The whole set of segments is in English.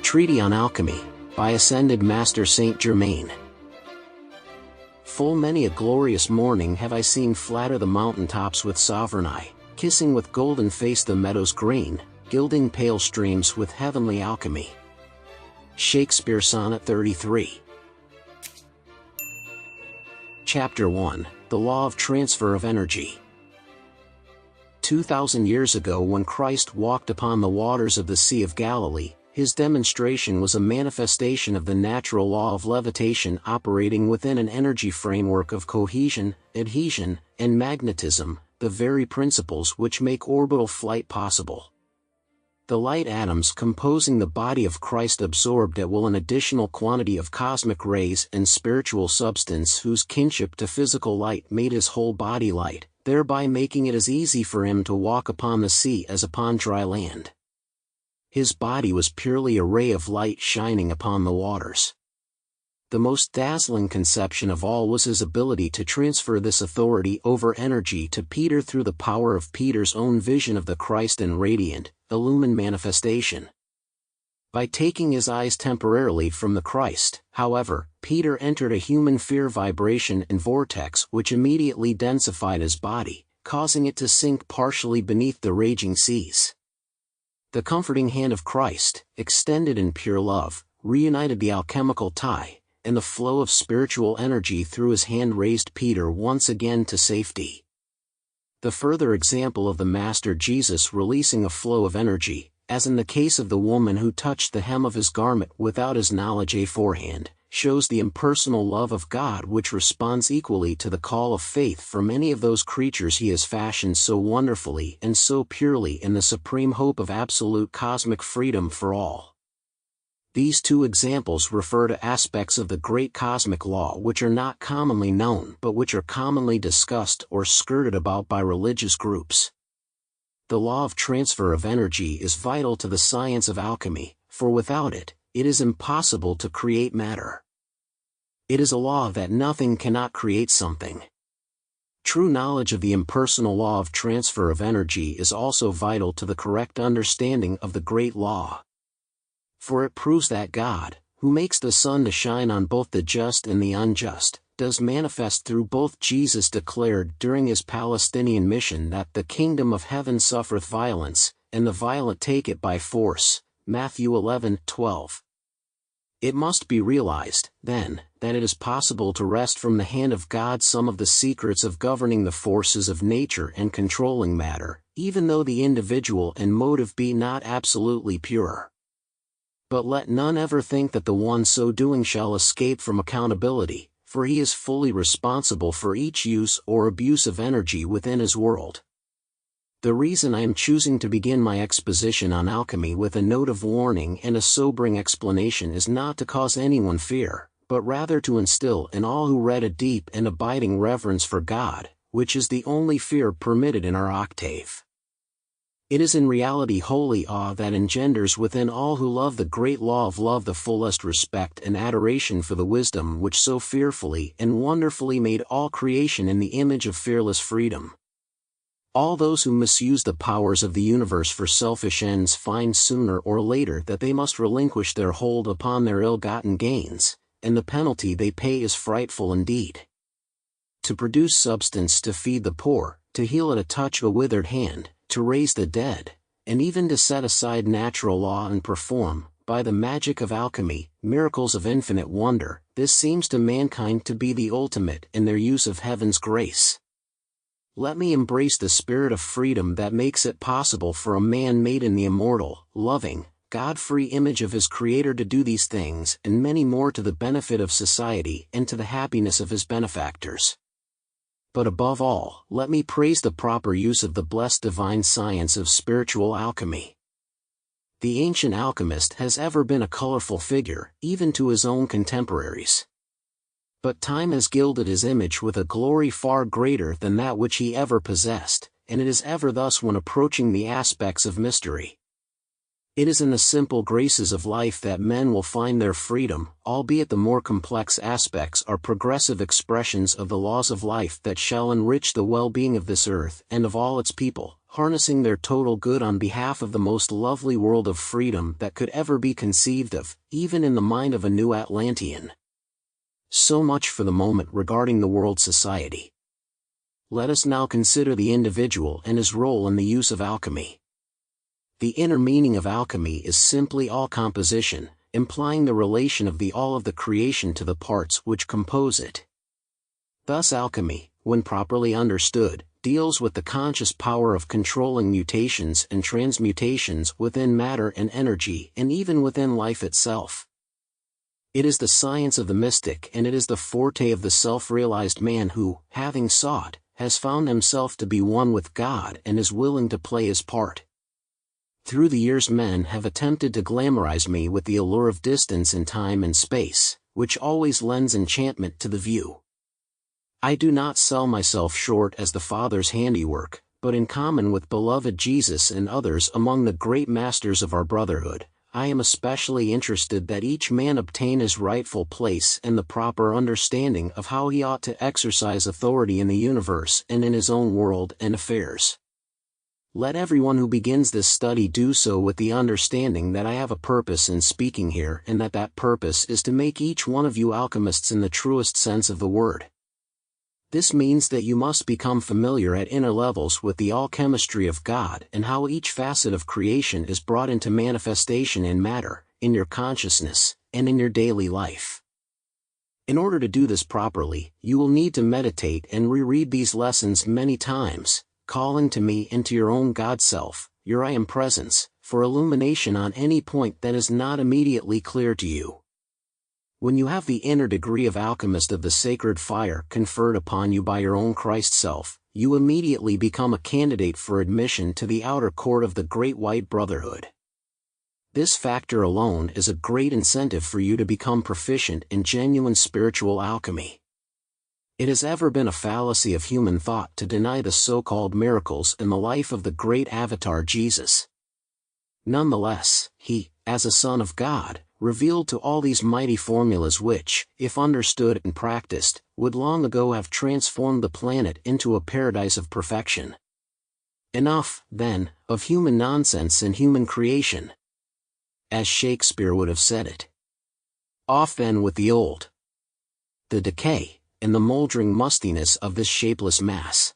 Treatise on Alchemy, by Ascended Master Saint Germain. Full many a glorious morning have I seen flatter the mountain tops with sovereign eye, kissing with golden face the meadows green, gilding pale streams with heavenly alchemy. Shakespeare Sonnet 33. Chapter 1, The Law of Transfer of Energy. 2,000 years ago, when Christ walked upon the waters of the Sea of Galilee, his demonstration was a manifestation of the natural law of levitation operating within an energy framework of cohesion, adhesion, and magnetism, the very principles which make orbital flight possible. The light atoms composing the body of Christ absorbed at will an additional quantity of cosmic rays and spiritual substance whose kinship to physical light made his whole body light, thereby making it as easy for him to walk upon the sea as upon dry land. His body was purely a ray of light shining upon the waters. The most dazzling conception of all was his ability to transfer this authority over energy to Peter through the power of Peter's own vision of the Christ in radiant, illumined manifestation. By taking his eyes temporarily from the Christ, however, Peter entered a human fear vibration and vortex which immediately densified his body, causing it to sink partially beneath the raging seas. The comforting hand of Christ, extended in pure love, reunited the alchemical tie, and the flow of spiritual energy through his hand raised Peter once again to safety. The further example of the Master Jesus releasing a flow of energy, as in the case of the woman who touched the hem of his garment without his knowledge aforehand, shows the impersonal love of God which responds equally to the call of faith for many of those creatures he has fashioned so wonderfully and so purely in the supreme hope of absolute cosmic freedom for all. These two examples refer to aspects of the great cosmic law which are not commonly known but which are commonly discussed or skirted about by religious groups. The law of transfer of energy is vital to the science of alchemy, for without it, it is impossible to create matter. It is a law that nothing cannot create something. True knowledge of the impersonal law of transfer of energy is also vital to the correct understanding of the great law. For it proves that God, who makes the sun to shine on both the just and the unjust, does manifest through both. Jesus declared during his Palestinian mission that the kingdom of heaven suffereth violence, and the violent take it by force. Matthew 11:12. It must be realized, then, that it is possible to wrest from the hand of God some of the secrets of governing the forces of nature and controlling matter, even though the individual and motive be not absolutely pure. But let none ever think that the one so doing shall escape from accountability, for he is fully responsible for each use or abuse of energy within his world. The reason I am choosing to begin my exposition on alchemy with a note of warning and a sobering explanation is not to cause anyone fear, but rather to instill in all who read a deep and abiding reverence for God, which is the only fear permitted in our octave. It is in reality holy awe that engenders within all who love the great law of love the fullest respect and adoration for the wisdom which so fearfully and wonderfully made all creation in the image of fearless freedom. All those who misuse the powers of the universe for selfish ends find sooner or later that they must relinquish their hold upon their ill-gotten gains, and the penalty they pay is frightful indeed. To produce substance to feed the poor, to heal at a touch a withered hand, to raise the dead, and even to set aside natural law and perform, by the magic of alchemy, miracles of infinite wonder, this seems to mankind to be the ultimate in their use of heaven's grace. Let me embrace the spirit of freedom that makes it possible for a man made in the immortal, loving, God-free image of his Creator to do these things and many more to the benefit of society and to the happiness of his benefactors. But above all, let me praise the proper use of the blessed divine science of spiritual alchemy. The ancient alchemist has ever been a colorful figure, even to his own contemporaries. But time has gilded his image with a glory far greater than that which he ever possessed, and it is ever thus when approaching the aspects of mystery. It is in the simple graces of life that men will find their freedom, albeit the more complex aspects are progressive expressions of the laws of life that shall enrich the well-being of this earth and of all its people, harnessing their total good on behalf of the most lovely world of freedom that could ever be conceived of, even in the mind of a new Atlantean. So much for the moment regarding the world society. Let us now consider the individual and his role in the use of alchemy. The inner meaning of alchemy is simply all composition, implying the relation of the all of the creation to the parts which compose it. Thus alchemy, when properly understood, deals with the conscious power of controlling mutations and transmutations within matter and energy and even within life itself. It is the science of the mystic, and it is the forte of the self-realized man who, having sought, has found himself to be one with God and is willing to play his part. Through the years men have attempted to glamorize me with the allure of distance in time and space, which always lends enchantment to the view. I do not sell myself short as the Father's handiwork, but in common with beloved Jesus and others among the great masters of our brotherhood, I am especially interested that each man obtain his rightful place and the proper understanding of how he ought to exercise authority in the universe and in his own world and affairs. Let everyone who begins this study do so with the understanding that I have a purpose in speaking here, and that purpose is to make each one of you alchemists in the truest sense of the word. This means that you must become familiar at inner levels with the alchemistry of God and how each facet of creation is brought into manifestation in matter, in your consciousness, and in your daily life. In order to do this properly, you will need to meditate and reread these lessons many times, calling to me into your own God self, your I Am presence, for illumination on any point that is not immediately clear to you. When you have the inner degree of alchemist of the sacred fire conferred upon you by your own Christ self, you immediately become a candidate for admission to the outer court of the Great White Brotherhood. This factor alone is a great incentive for you to become proficient in genuine spiritual alchemy. It has ever been a fallacy of human thought to deny the so-called miracles in the life of the great avatar Jesus. Nonetheless, he, as a Son of God, revealed to all these mighty formulas which, if understood and practiced, would long ago have transformed the planet into a paradise of perfection. Enough, then, of human nonsense and human creation. As Shakespeare would have said it. Off then with the old, the decay, and the mouldering mustiness of this shapeless mass.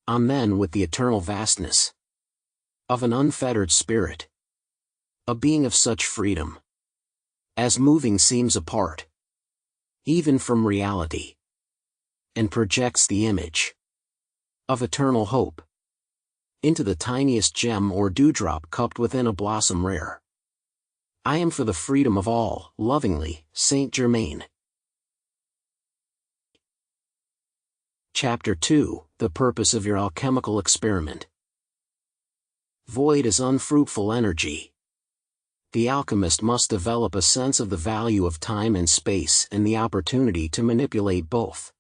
On then with the eternal vastness of an unfettered spirit. A being of such freedom as moving seems apart even from reality, and projects the image of eternal hope into the tiniest gem or dewdrop cupped within a blossom rare. I am for the freedom of all, lovingly, Saint Germain. Chapter 2, The Purpose of Your Alchemical Experiment. Void is unfruitful energy. The alchemist must develop a sense of the value of time and space and the opportunity to manipulate both.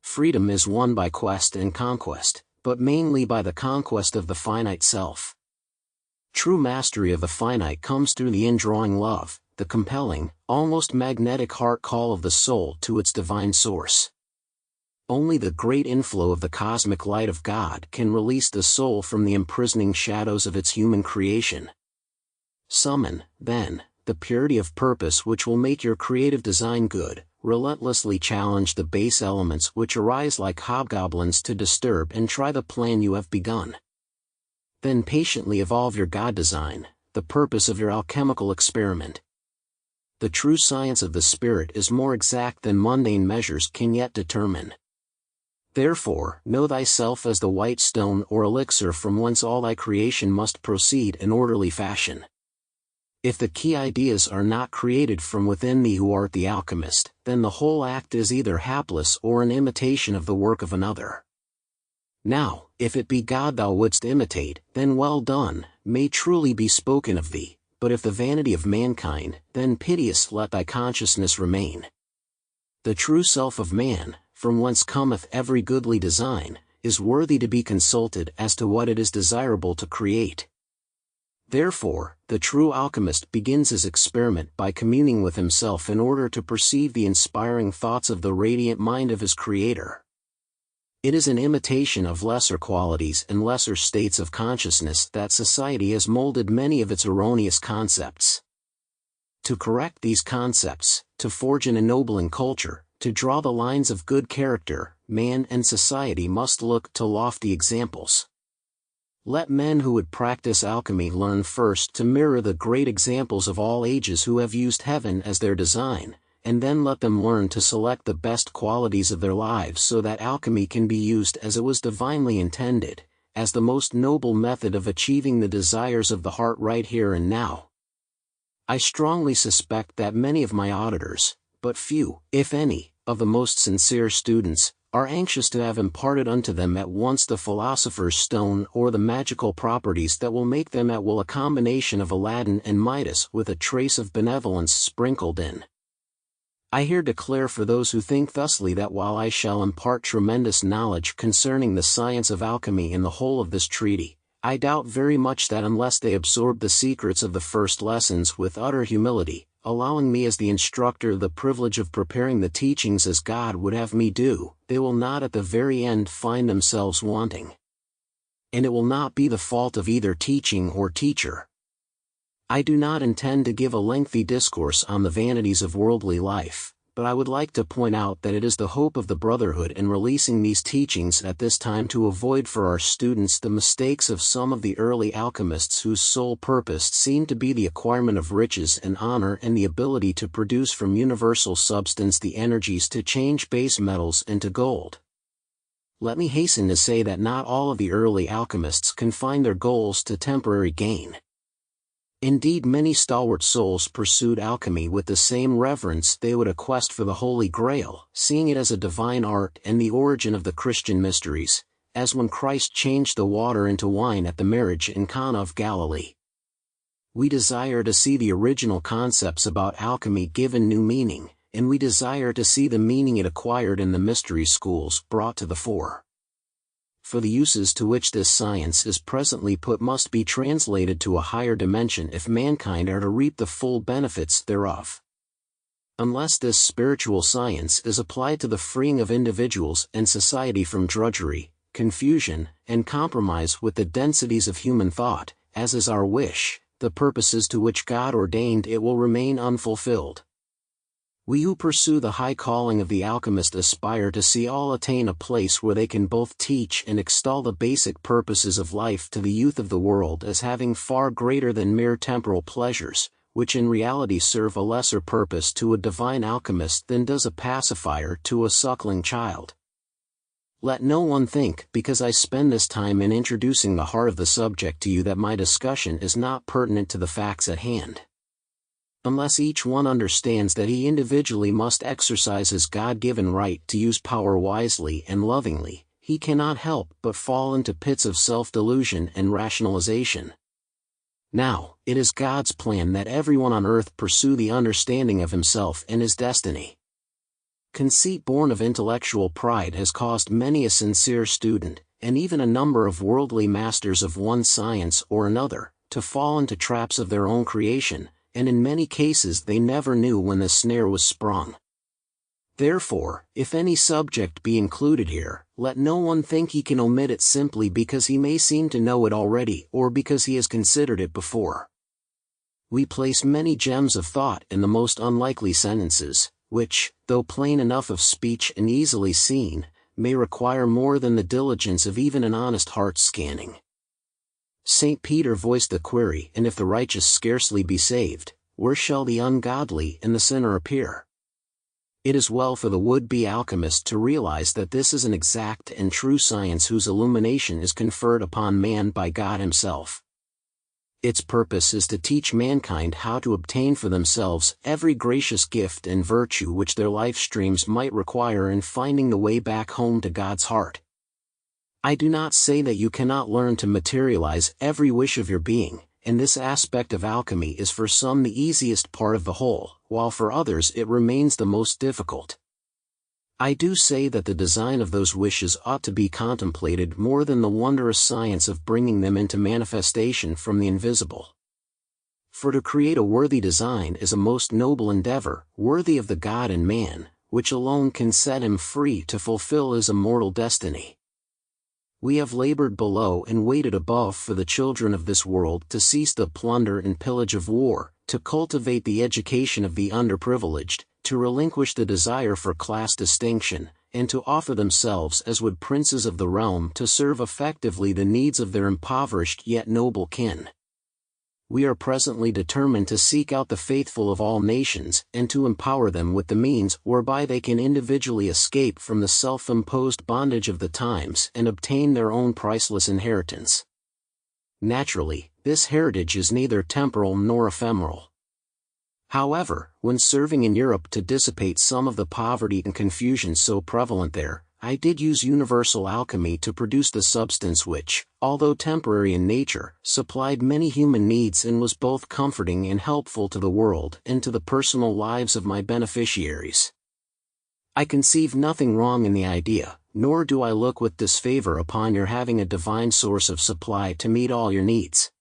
Freedom is won by quest and conquest, but mainly by the conquest of the finite self. True mastery of the finite comes through the indrawing love, the compelling, almost magnetic heart call of the soul to its divine source. Only the great inflow of the cosmic light of God can release the soul from the imprisoning shadows of its human creation. Summon, then, the purity of purpose which will make your creative design good, relentlessly challenge the base elements which arise like hobgoblins to disturb and try the plan you have begun. Then patiently evolve your God design, the purpose of your alchemical experiment. The true science of the spirit is more exact than mundane measures can yet determine. Therefore, know thyself as the white stone or elixir from whence all thy creation must proceed in orderly fashion. If the key ideas are not created from within thee who art the alchemist, then the whole act is either hapless or an imitation of the work of another. Now, if it be God thou wouldst imitate, then well done, may truly be spoken of thee, but if the vanity of mankind, then piteous let thy consciousness remain. The true self of man, from whence cometh every goodly design, is worthy to be consulted as to what it is desirable to create. Therefore, the true alchemist begins his experiment by communing with himself in order to perceive the inspiring thoughts of the radiant mind of his Creator. It is an imitation of lesser qualities and lesser states of consciousness that society has molded many of its erroneous concepts. To correct these concepts, to forge an ennobling culture, to draw the lines of good character, man and society must look to lofty examples. Let men who would practice alchemy learn first to mirror the great examples of all ages who have used heaven as their design, and then let them learn to select the best qualities of their lives so that alchemy can be used as it was divinely intended, as the most noble method of achieving the desires of the heart right here and now. I strongly suspect that many of my auditors, but few, if any, of the most sincere students, are anxious to have imparted unto them at once the philosopher's stone or the magical properties that will make them at will a combination of Aladdin and Midas with a trace of benevolence sprinkled in. I here declare for those who think thusly that while I shall impart tremendous knowledge concerning the science of alchemy in the whole of this treaty, I doubt very much that unless they absorb the secrets of the first lessons with utter humility, allowing me as the instructor the privilege of preparing the teachings as God would have me do, they will not at the very end find themselves wanting. And it will not be the fault of either teaching or teacher. I do not intend to give a lengthy discourse on the vanities of worldly life, but I would like to point out that it is the hope of the Brotherhood in releasing these teachings at this time to avoid for our students the mistakes of some of the early alchemists whose sole purpose seemed to be the acquirement of riches and honor and the ability to produce from universal substance the energies to change base metals into gold. Let me hasten to say that not all of the early alchemists confined their goals to temporary gain. Indeed, many stalwart souls pursued alchemy with the same reverence they would a quest for the Holy Grail, seeing it as a divine art and the origin of the Christian mysteries, as when Christ changed the water into wine at the marriage in Cana of Galilee. We desire to see the original concepts about alchemy given new meaning, and we desire to see the meaning it acquired in the mystery schools brought to the fore. For the uses to which this science is presently put must be translated to a higher dimension if mankind are to reap the full benefits thereof. Unless this spiritual science is applied to the freeing of individuals and society from drudgery, confusion, and compromise with the densities of human thought, as is our wish, the purposes to which God ordained it will remain unfulfilled. We who pursue the high calling of the alchemist aspire to see all attain a place where they can both teach and extol the basic purposes of life to the youth of the world as having far greater than mere temporal pleasures, which in reality serve a lesser purpose to a divine alchemist than does a pacifier to a suckling child. Let no one think, because I spend this time in introducing the heart of the subject to you, that my discussion is not pertinent to the facts at hand. Unless each one understands that he individually must exercise his God-given right to use power wisely and lovingly, he cannot help but fall into pits of self-delusion and rationalization. Now, it is God's plan that everyone on earth pursue the understanding of himself and his destiny. Conceit born of intellectual pride has caused many a sincere student, and even a number of worldly masters of one science or another, to fall into traps of their own creation, and in many cases they never knew when the snare was sprung. Therefore, if any subject be included here, let no one think he can omit it simply because he may seem to know it already or because he has considered it before. We place many gems of thought in the most unlikely sentences, which, though plain enough of speech and easily seen, may require more than the diligence of even an honest heart scanning. St. Peter voiced the query, and if the righteous scarcely be saved, where shall the ungodly and the sinner appear? It is well for the would-be alchemist to realize that this is an exact and true science whose illumination is conferred upon man by God himself. Its purpose is to teach mankind how to obtain for themselves every gracious gift and virtue which their life streams might require in finding the way back home to God's heart. I do not say that you cannot learn to materialize every wish of your being, and this aspect of alchemy is for some the easiest part of the whole, while for others it remains the most difficult. I do say that the design of those wishes ought to be contemplated more than the wondrous science of bringing them into manifestation from the invisible. For to create a worthy design is a most noble endeavor, worthy of the God and man, which alone can set him free to fulfill his immortal destiny. We have labored below and waited above for the children of this world to cease the plunder and pillage of war, to cultivate the education of the underprivileged, to relinquish the desire for class distinction, and to offer themselves as would princes of the realm to serve effectively the needs of their impoverished yet noble kin. We are presently determined to seek out the faithful of all nations and to empower them with the means whereby they can individually escape from the self-imposed bondage of the times and obtain their own priceless inheritance. Naturally, this heritage is neither temporal nor ephemeral. However, when serving in Europe to dissipate some of the poverty and confusion so prevalent there, I did use universal alchemy to produce the substance which, although temporary in nature, supplied many human needs and was both comforting and helpful to the world and to the personal lives of my beneficiaries. I conceive nothing wrong in the idea, nor do I look with disfavor upon your having a divine source of supply to meet all your needs.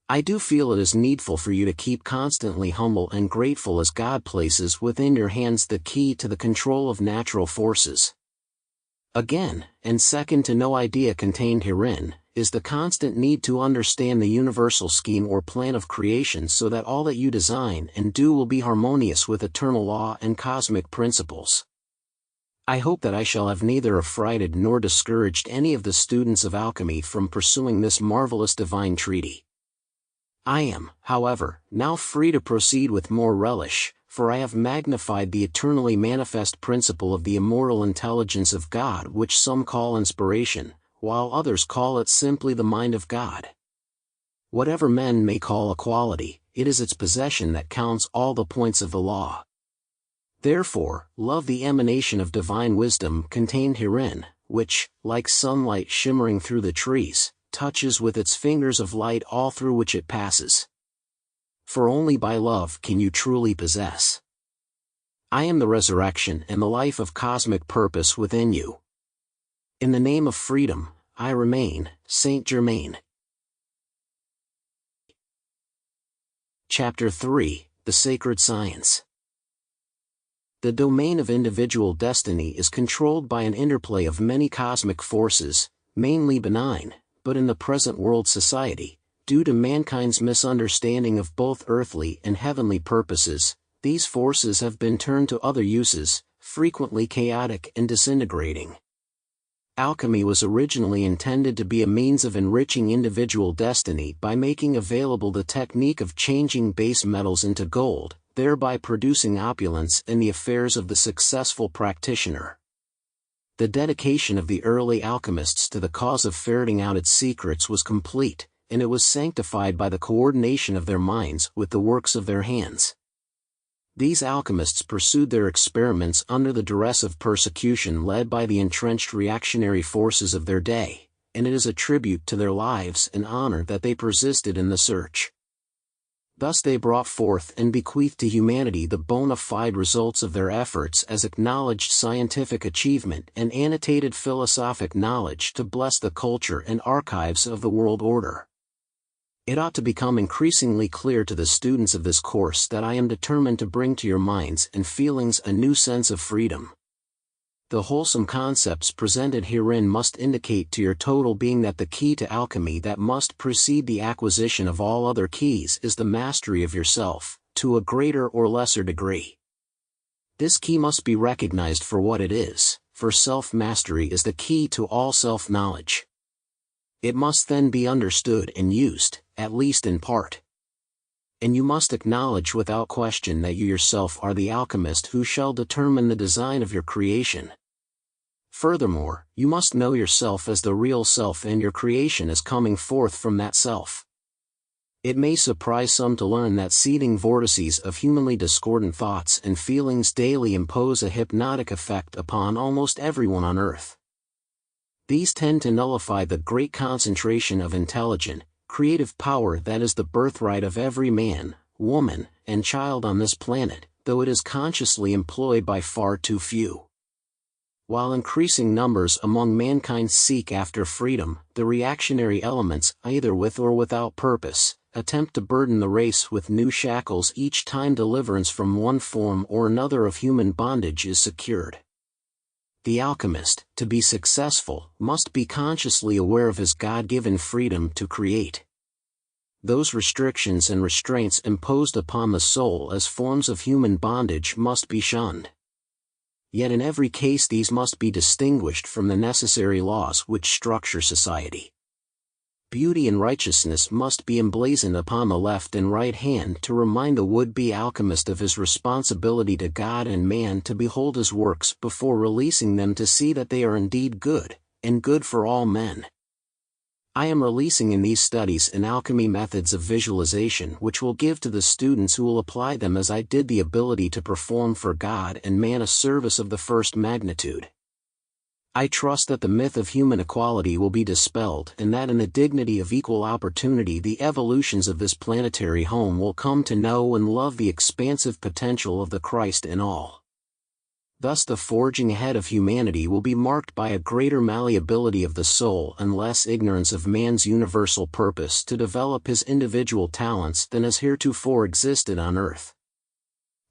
I do feel it is needful for you to keep constantly humble and grateful as God places within your hands the key to the control of natural forces. Again, and second to no idea contained herein, is the constant need to understand the universal scheme or plan of creation so that all that you design and do will be harmonious with eternal law and cosmic principles. I hope that I shall have neither affrighted nor discouraged any of the students of alchemy from pursuing this marvelous divine treaty. I am, however, now free to proceed with more relish, for I have magnified the eternally manifest principle of the immortal intelligence of God which some call inspiration, while others call it simply the mind of God. Whatever men may call a quality, it is its possession that counts all the points of the law. Therefore, love the emanation of divine wisdom contained herein, which, like sunlight shimmering through the trees, touches with its fingers of light all through which it passes. For only by love can you truly possess. I am the resurrection and the life of cosmic purpose within you. In the name of freedom, I remain, Saint Germain. Chapter 3, The Sacred Science. The domain of individual destiny is controlled by an interplay of many cosmic forces, mainly benign, but in the present world society, due to mankind's misunderstanding of both earthly and heavenly purposes, these forces have been turned to other uses, frequently chaotic and disintegrating. Alchemy was originally intended to be a means of enriching individual destiny by making available the technique of changing base metals into gold, thereby producing opulence in the affairs of the successful practitioner. The dedication of the early alchemists to the cause of ferreting out its secrets was complete, and it was sanctified by the coordination of their minds with the works of their hands. These alchemists pursued their experiments under the duress of persecution led by the entrenched reactionary forces of their day, and it is a tribute to their lives and honor that they persisted in the search. Thus they brought forth and bequeathed to humanity the bona fide results of their efforts as acknowledged scientific achievement and annotated philosophic knowledge to bless the culture and archives of the world order. It ought to become increasingly clear to the students of this course that I am determined to bring to your minds and feelings a new sense of freedom. The wholesome concepts presented herein must indicate to your total being that the key to alchemy that must precede the acquisition of all other keys is the mastery of yourself, to a greater or lesser degree. This key must be recognized for what it is, for self-mastery is the key to all self-knowledge. It must then be understood and used, at least in part. And you must acknowledge without question that you yourself are the alchemist who shall determine the design of your creation. Furthermore, you must know yourself as the real self and your creation as coming forth from that self. It may surprise some to learn that seething vortices of humanly discordant thoughts and feelings daily impose a hypnotic effect upon almost everyone on earth. These tend to nullify the great concentration of intelligent, creative power that is the birthright of every man, woman, and child on this planet, though it is consciously employed by far too few. While increasing numbers among mankind seek after freedom, the reactionary elements, either with or without purpose, attempt to burden the race with new shackles each time deliverance from one form or another of human bondage is secured. The alchemist, to be successful, must be consciously aware of his God-given freedom to create. Those restrictions and restraints imposed upon the soul as forms of human bondage must be shunned. Yet in every case these must be distinguished from the necessary laws which structure society. Beauty and righteousness must be emblazoned upon the left and right hand to remind the would-be alchemist of his responsibility to God and man to behold his works before releasing them to see that they are indeed good, and good for all men. I am releasing in these studies an alchemy methods of visualization which will give to the students who will apply them as I did the ability to perform for God and man a service of the first magnitude. I trust that the myth of human equality will be dispelled and that in the dignity of equal opportunity the evolutions of this planetary home will come to know and love the expansive potential of the Christ in all. Thus the forging ahead of humanity will be marked by a greater malleability of the soul and less ignorance of man's universal purpose to develop his individual talents than has heretofore existed on earth.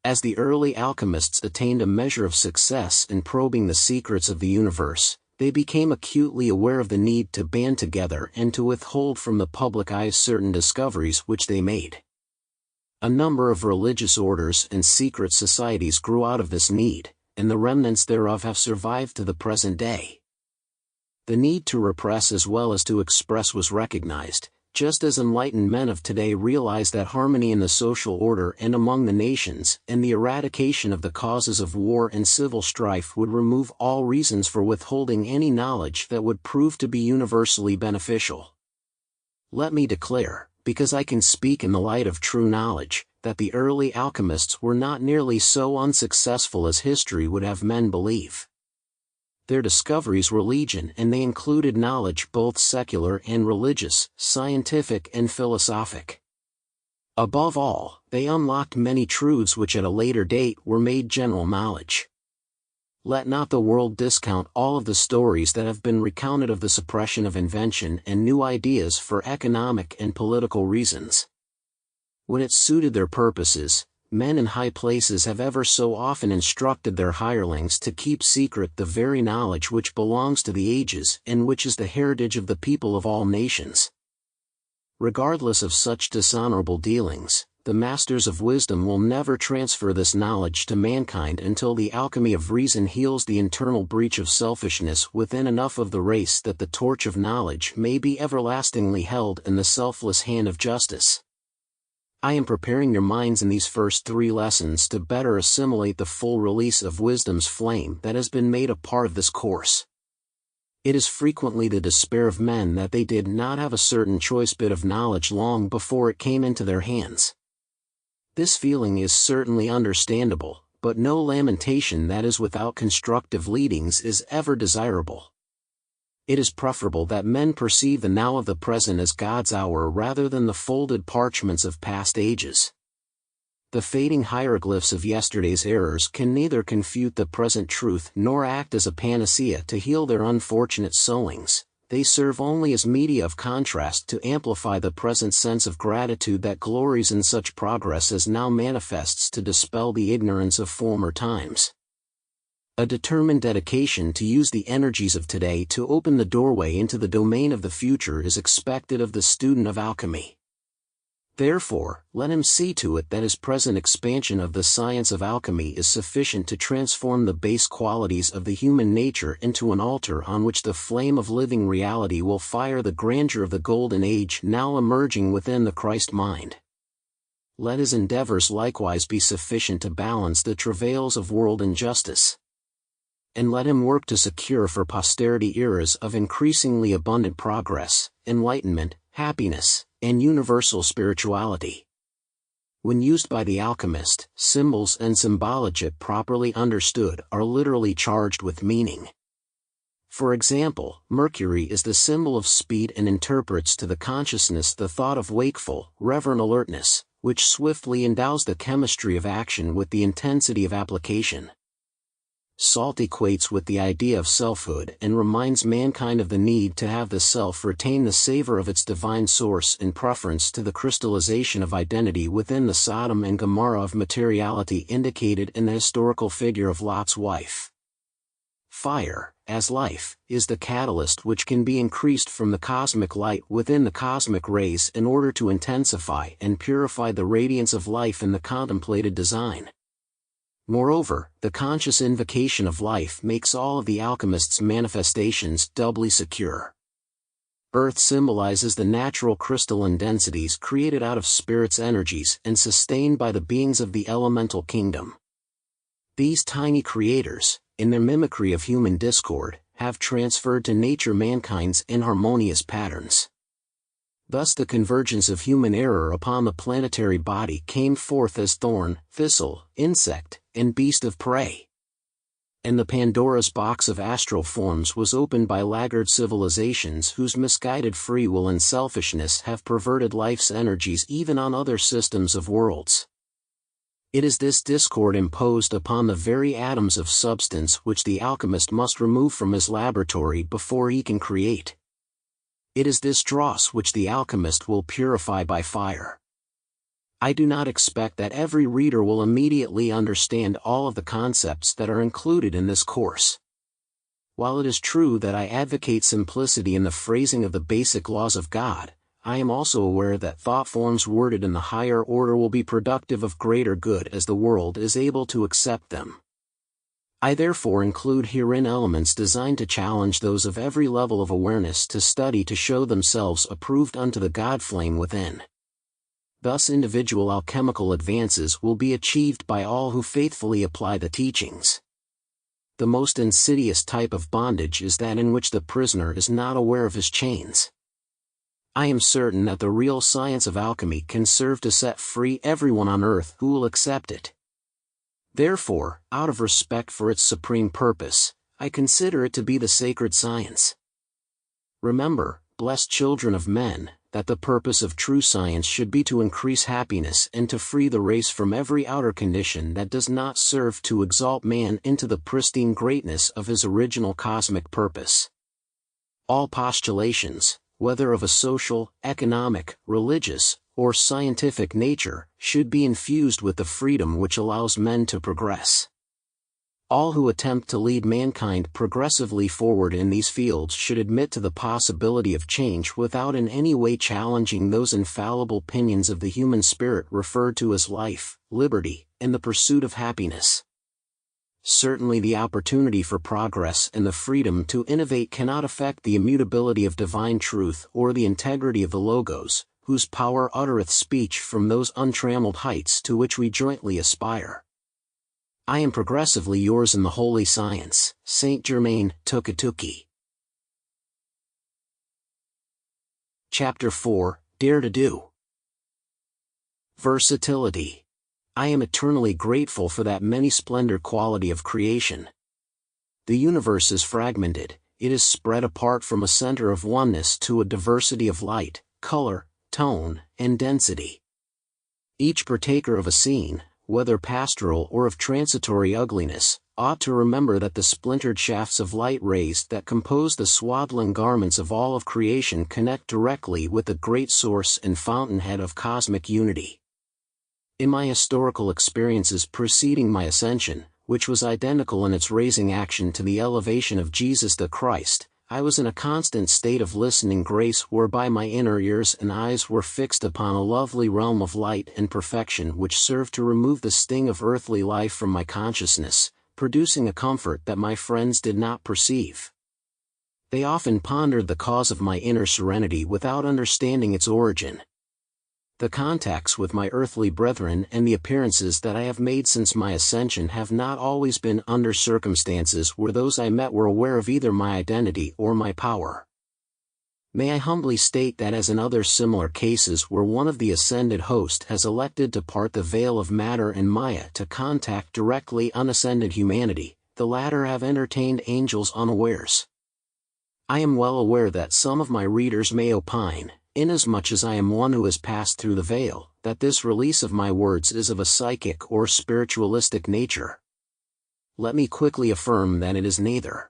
As the early alchemists attained a measure of success in probing the secrets of the universe, they became acutely aware of the need to band together and to withhold from the public eye certain discoveries which they made. A number of religious orders and secret societies grew out of this need, and the remnants thereof have survived to the present day. The need to repress as well as to express was recognized, just as enlightened men of today realize that harmony in the social order and among the nations and the eradication of the causes of war and civil strife would remove all reasons for withholding any knowledge that would prove to be universally beneficial. Let me declare, because I can speak in the light of true knowledge, that the early alchemists were not nearly so unsuccessful as history would have men believe. Their discoveries were legion and they included knowledge both secular and religious, scientific and philosophic. Above all, they unlocked many truths which at a later date were made general knowledge. Let not the world discount all of the stories that have been recounted of the suppression of invention and new ideas for economic and political reasons. When it suited their purposes, men in high places have ever so often instructed their hirelings to keep secret the very knowledge which belongs to the ages and which is the heritage of the people of all nations. Regardless of such dishonorable dealings, the masters of wisdom will never transfer this knowledge to mankind until the alchemy of reason heals the internal breach of selfishness within enough of the race that the torch of knowledge may be everlastingly held in the selfless hand of justice. I am preparing your minds in these first 3 lessons to better assimilate the full release of wisdom's flame that has been made a part of this course. It is frequently the despair of men that they did not have a certain choice bit of knowledge long before it came into their hands. This feeling is certainly understandable, but no lamentation that is without constructive leadings is ever desirable. It is preferable that men perceive the now of the present as God's hour rather than the folded parchments of past ages. The fading hieroglyphs of yesterday's errors can neither confute the present truth nor act as a panacea to heal their unfortunate sowings. They serve only as media of contrast to amplify the present sense of gratitude that glories in such progress as now manifests to dispel the ignorance of former times. A determined dedication to use the energies of today to open the doorway into the domain of the future is expected of the student of alchemy. Therefore, let him see to it that his present expansion of the science of alchemy is sufficient to transform the base qualities of the human nature into an altar on which the flame of living reality will fire the grandeur of the golden age now emerging within the Christ mind. Let his endeavors likewise be sufficient to balance the travails of world injustice. And let him work to secure for posterity eras of increasingly abundant progress, enlightenment, happiness, and universal spirituality. When used by the alchemist, symbols and symbology properly understood are literally charged with meaning. For example, Mercury is the symbol of speed and interprets to the consciousness the thought of wakeful, reverent alertness, which swiftly endows the chemistry of action with the intensity of application. Salt equates with the idea of selfhood and reminds mankind of the need to have the self retain the savor of its divine source in preference to the crystallization of identity within the Sodom and Gomorrah of materiality indicated in the historical figure of Lot's wife. Fire, as life, is the catalyst which can be increased from the cosmic light within the cosmic rays in order to intensify and purify the radiance of life in the contemplated design. Moreover, the conscious invocation of life makes all of the alchemist's manifestations doubly secure. Earth symbolizes the natural crystalline densities created out of spirit's energies and sustained by the beings of the elemental kingdom. These tiny creators, in their mimicry of human discord, have transferred to nature mankind's inharmonious patterns. Thus the convergence of human error upon the planetary body came forth as thorn, thistle, insect, and beast of prey. And the Pandora's box of astral forms was opened by laggard civilizations whose misguided free will and selfishness have perverted life's energies even on other systems of worlds. It is this discord imposed upon the very atoms of substance which the alchemist must remove from his laboratory before he can create. It is this dross which the alchemist will purify by fire. I do not expect that every reader will immediately understand all of the concepts that are included in this course. While it is true that I advocate simplicity in the phrasing of the basic laws of God, I am also aware that thought forms worded in the higher order will be productive of greater good as the world is able to accept them. I therefore include herein elements designed to challenge those of every level of awareness to study to show themselves approved unto the God flame within. Thus individual alchemical advances will be achieved by all who faithfully apply the teachings. The most insidious type of bondage is that in which the prisoner is not aware of his chains. I am certain that the real science of alchemy can serve to set free everyone on earth who will accept it. Therefore, out of respect for its supreme purpose, I consider it to be the sacred science. Remember, blessed children of men, that the purpose of true science should be to increase happiness and to free the race from every outer condition that does not serve to exalt man into the pristine greatness of his original cosmic purpose. All postulations, whether of a social, economic, religious, or scientific nature, should be infused with the freedom which allows men to progress. All who attempt to lead mankind progressively forward in these fields should admit to the possibility of change without in any way challenging those infallible pinions of the human spirit referred to as life, liberty, and the pursuit of happiness. Certainly the opportunity for progress and the freedom to innovate cannot affect the immutability of divine truth or the integrity of the Logos, whose power uttereth speech from those untrammeled heights to which we jointly aspire. I am progressively yours in the holy science, Saint Germain, Tukituki. Chapter 4, Dare to Do. Versatility. I am eternally grateful for that many-splendor quality of creation. The universe is fragmented, it is spread apart from a center of oneness to a diversity of light, color, tone, and density. Each partaker of a scene, whether pastoral or of transitory ugliness, ought to remember that the splintered shafts of light rays that compose the swaddling garments of all of creation connect directly with the great source and fountainhead of cosmic unity. In my historical experiences preceding my ascension, which was identical in its raising action to the elevation of Jesus the Christ, I was in a constant state of listening grace whereby my inner ears and eyes were fixed upon a lovely realm of light and perfection which served to remove the sting of earthly life from my consciousness, producing a comfort that my friends did not perceive. They often pondered the cause of my inner serenity without understanding its origin. The contacts with my earthly brethren and the appearances that I have made since my ascension have not always been under circumstances where those I met were aware of either my identity or my power. May I humbly state that as in other similar cases where one of the ascended host has elected to part the veil of matter and Maya to contact directly unascended humanity, the latter have entertained angels unawares. I am well aware that some of my readers may opine, inasmuch as I am one who has passed through the veil, that this release of my words is of a psychic or spiritualistic nature. let me quickly affirm that it is neither.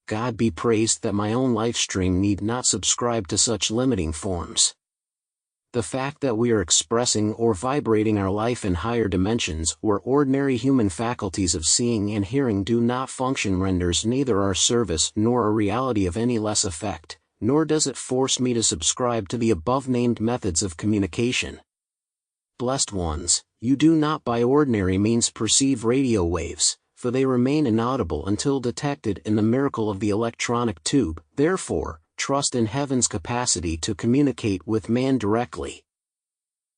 God be praised that my own life stream need not subscribe to such limiting forms. The fact that we are expressing or vibrating our life in higher dimensions where ordinary human faculties of seeing and hearing do not function renders neither our service nor our reality of any less effect, nor does it force me to subscribe to the above-named methods of communication. Blessed ones, you do not by ordinary means perceive radio waves, for they remain inaudible until detected in the miracle of the electronic tube. Therefore, trust in heaven's capacity to communicate with man directly.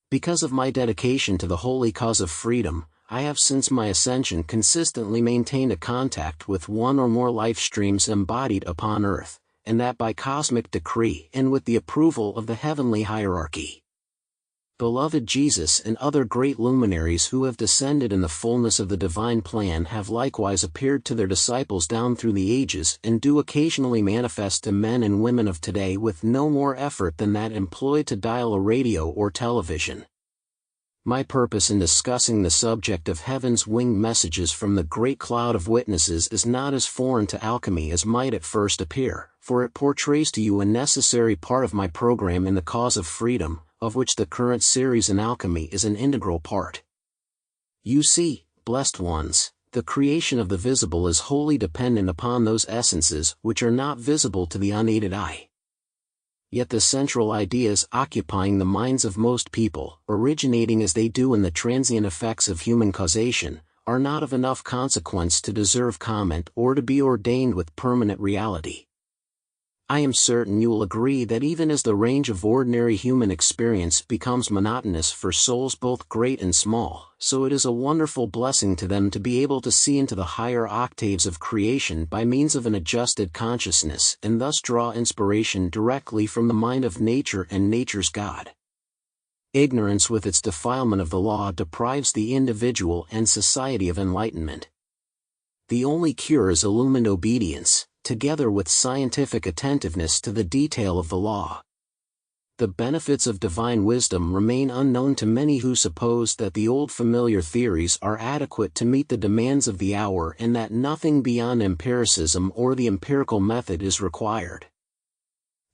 Because of my dedication to the holy cause of freedom, I have since my ascension consistently maintained a contact with one or more life streams embodied upon earth, and that by cosmic decree and with the approval of the heavenly hierarchy. Beloved Jesus and other great luminaries who have descended in the fullness of the divine plan have likewise appeared to their disciples down through the ages and do occasionally manifest to men and women of today with no more effort than that employed to dial a radio or television. My purpose in discussing the subject of heaven's winged messages from the great cloud of witnesses is not as foreign to alchemy as might at first appear, for it portrays to you a necessary part of my program in the cause of freedom, of which the current series in alchemy is an integral part. You see, blessed ones, the creation of the visible is wholly dependent upon those essences which are not visible to the unaided eye. Yet the central ideas occupying the minds of most people, originating as they do in the transient effects of human causation, are not of enough consequence to deserve comment or to be ordained with permanent reality. I am certain you will agree that even as the range of ordinary human experience becomes monotonous for souls both great and small, so it is a wonderful blessing to them to be able to see into the higher octaves of creation by means of an adjusted consciousness and thus draw inspiration directly from the mind of nature and nature's God. Ignorance with its defilement of the law deprives the individual and society of enlightenment. The only cure is illumined obedience, together with scientific attentiveness to the detail of the law. The benefits of divine wisdom remain unknown to many who suppose that the old familiar theories are adequate to meet the demands of the hour and that nothing beyond empiricism or the empirical method is required.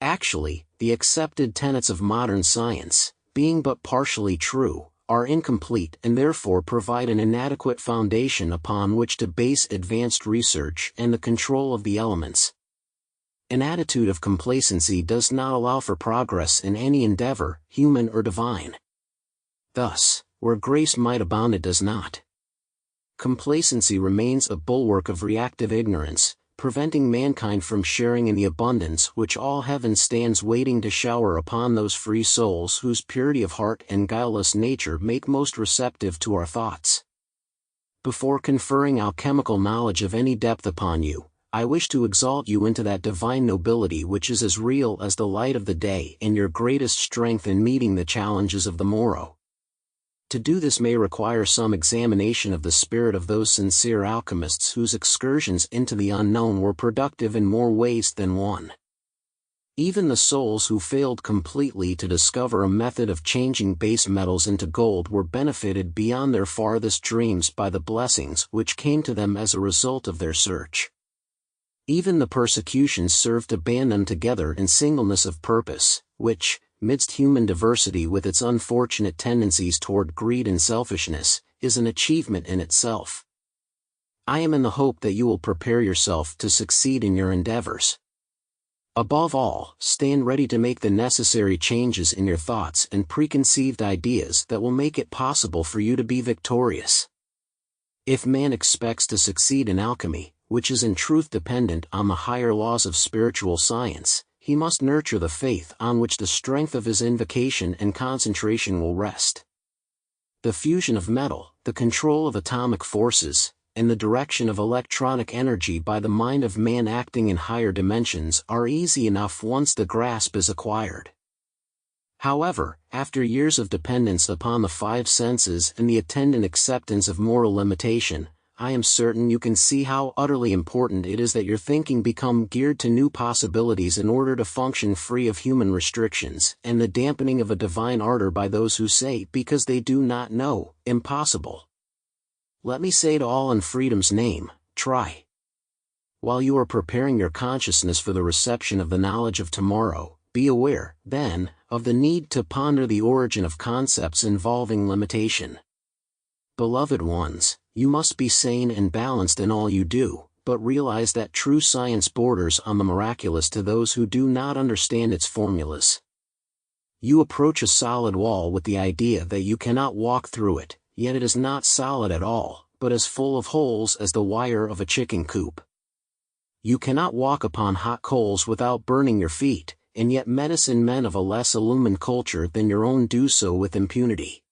Actually, the accepted tenets of modern science, being but partially true, are incomplete and therefore provide an inadequate foundation upon which to base advanced research and the control of the elements. An attitude of complacency does not allow for progress in any endeavor, human or divine. Thus, where grace might abound it does not. Complacency remains a bulwark of reactive ignorance, preventing mankind from sharing in the abundance which all heaven stands waiting to shower upon those free souls whose purity of heart and guileless nature make most receptive to our thoughts. Before conferring alchemical knowledge of any depth upon you, I wish to exalt you into that divine nobility which is as real as the light of the day and your greatest strength in meeting the challenges of the morrow. To do this may require some examination of the spirit of those sincere alchemists whose excursions into the unknown were productive in more ways than one. Even the souls who failed completely to discover a method of changing base metals into gold were benefited beyond their farthest dreams by the blessings which came to them as a result of their search. Even the persecutions served to band them together in singleness of purpose, which, midst human diversity with its unfortunate tendencies toward greed and selfishness, is an achievement in itself. I am in the hope that you will prepare yourself to succeed in your endeavors. Above all, stand ready to make the necessary changes in your thoughts and preconceived ideas that will make it possible for you to be victorious. If man expects to succeed in alchemy, which is in truth dependent on the higher laws of spiritual science, he must nurture the faith on which the strength of his invocation and concentration will rest. The fusion of metal, the control of atomic forces, and the direction of electronic energy by the mind of man acting in higher dimensions are easy enough once the grasp is acquired. However, after years of dependence upon the five senses and the attendant acceptance of moral limitation, I am certain you can see how utterly important it is that your thinking become geared to new possibilities in order to function free of human restrictions and the dampening of a divine ardor by those who say because they do not know, impossible. Let me say to all in freedom's name, try. While you are preparing your consciousness for the reception of the knowledge of tomorrow, be aware, then, of the need to ponder the origin of concepts involving limitation. Beloved ones, you must be sane and balanced in all you do, but realize that true science borders on the miraculous to those who do not understand its formulas. You approach a solid wall with the idea that you cannot walk through it, yet it is not solid at all, but as full of holes as the wire of a chicken coop. You cannot walk upon hot coals without burning your feet, and yet medicine men of a less illumined culture than your own do so with impunity.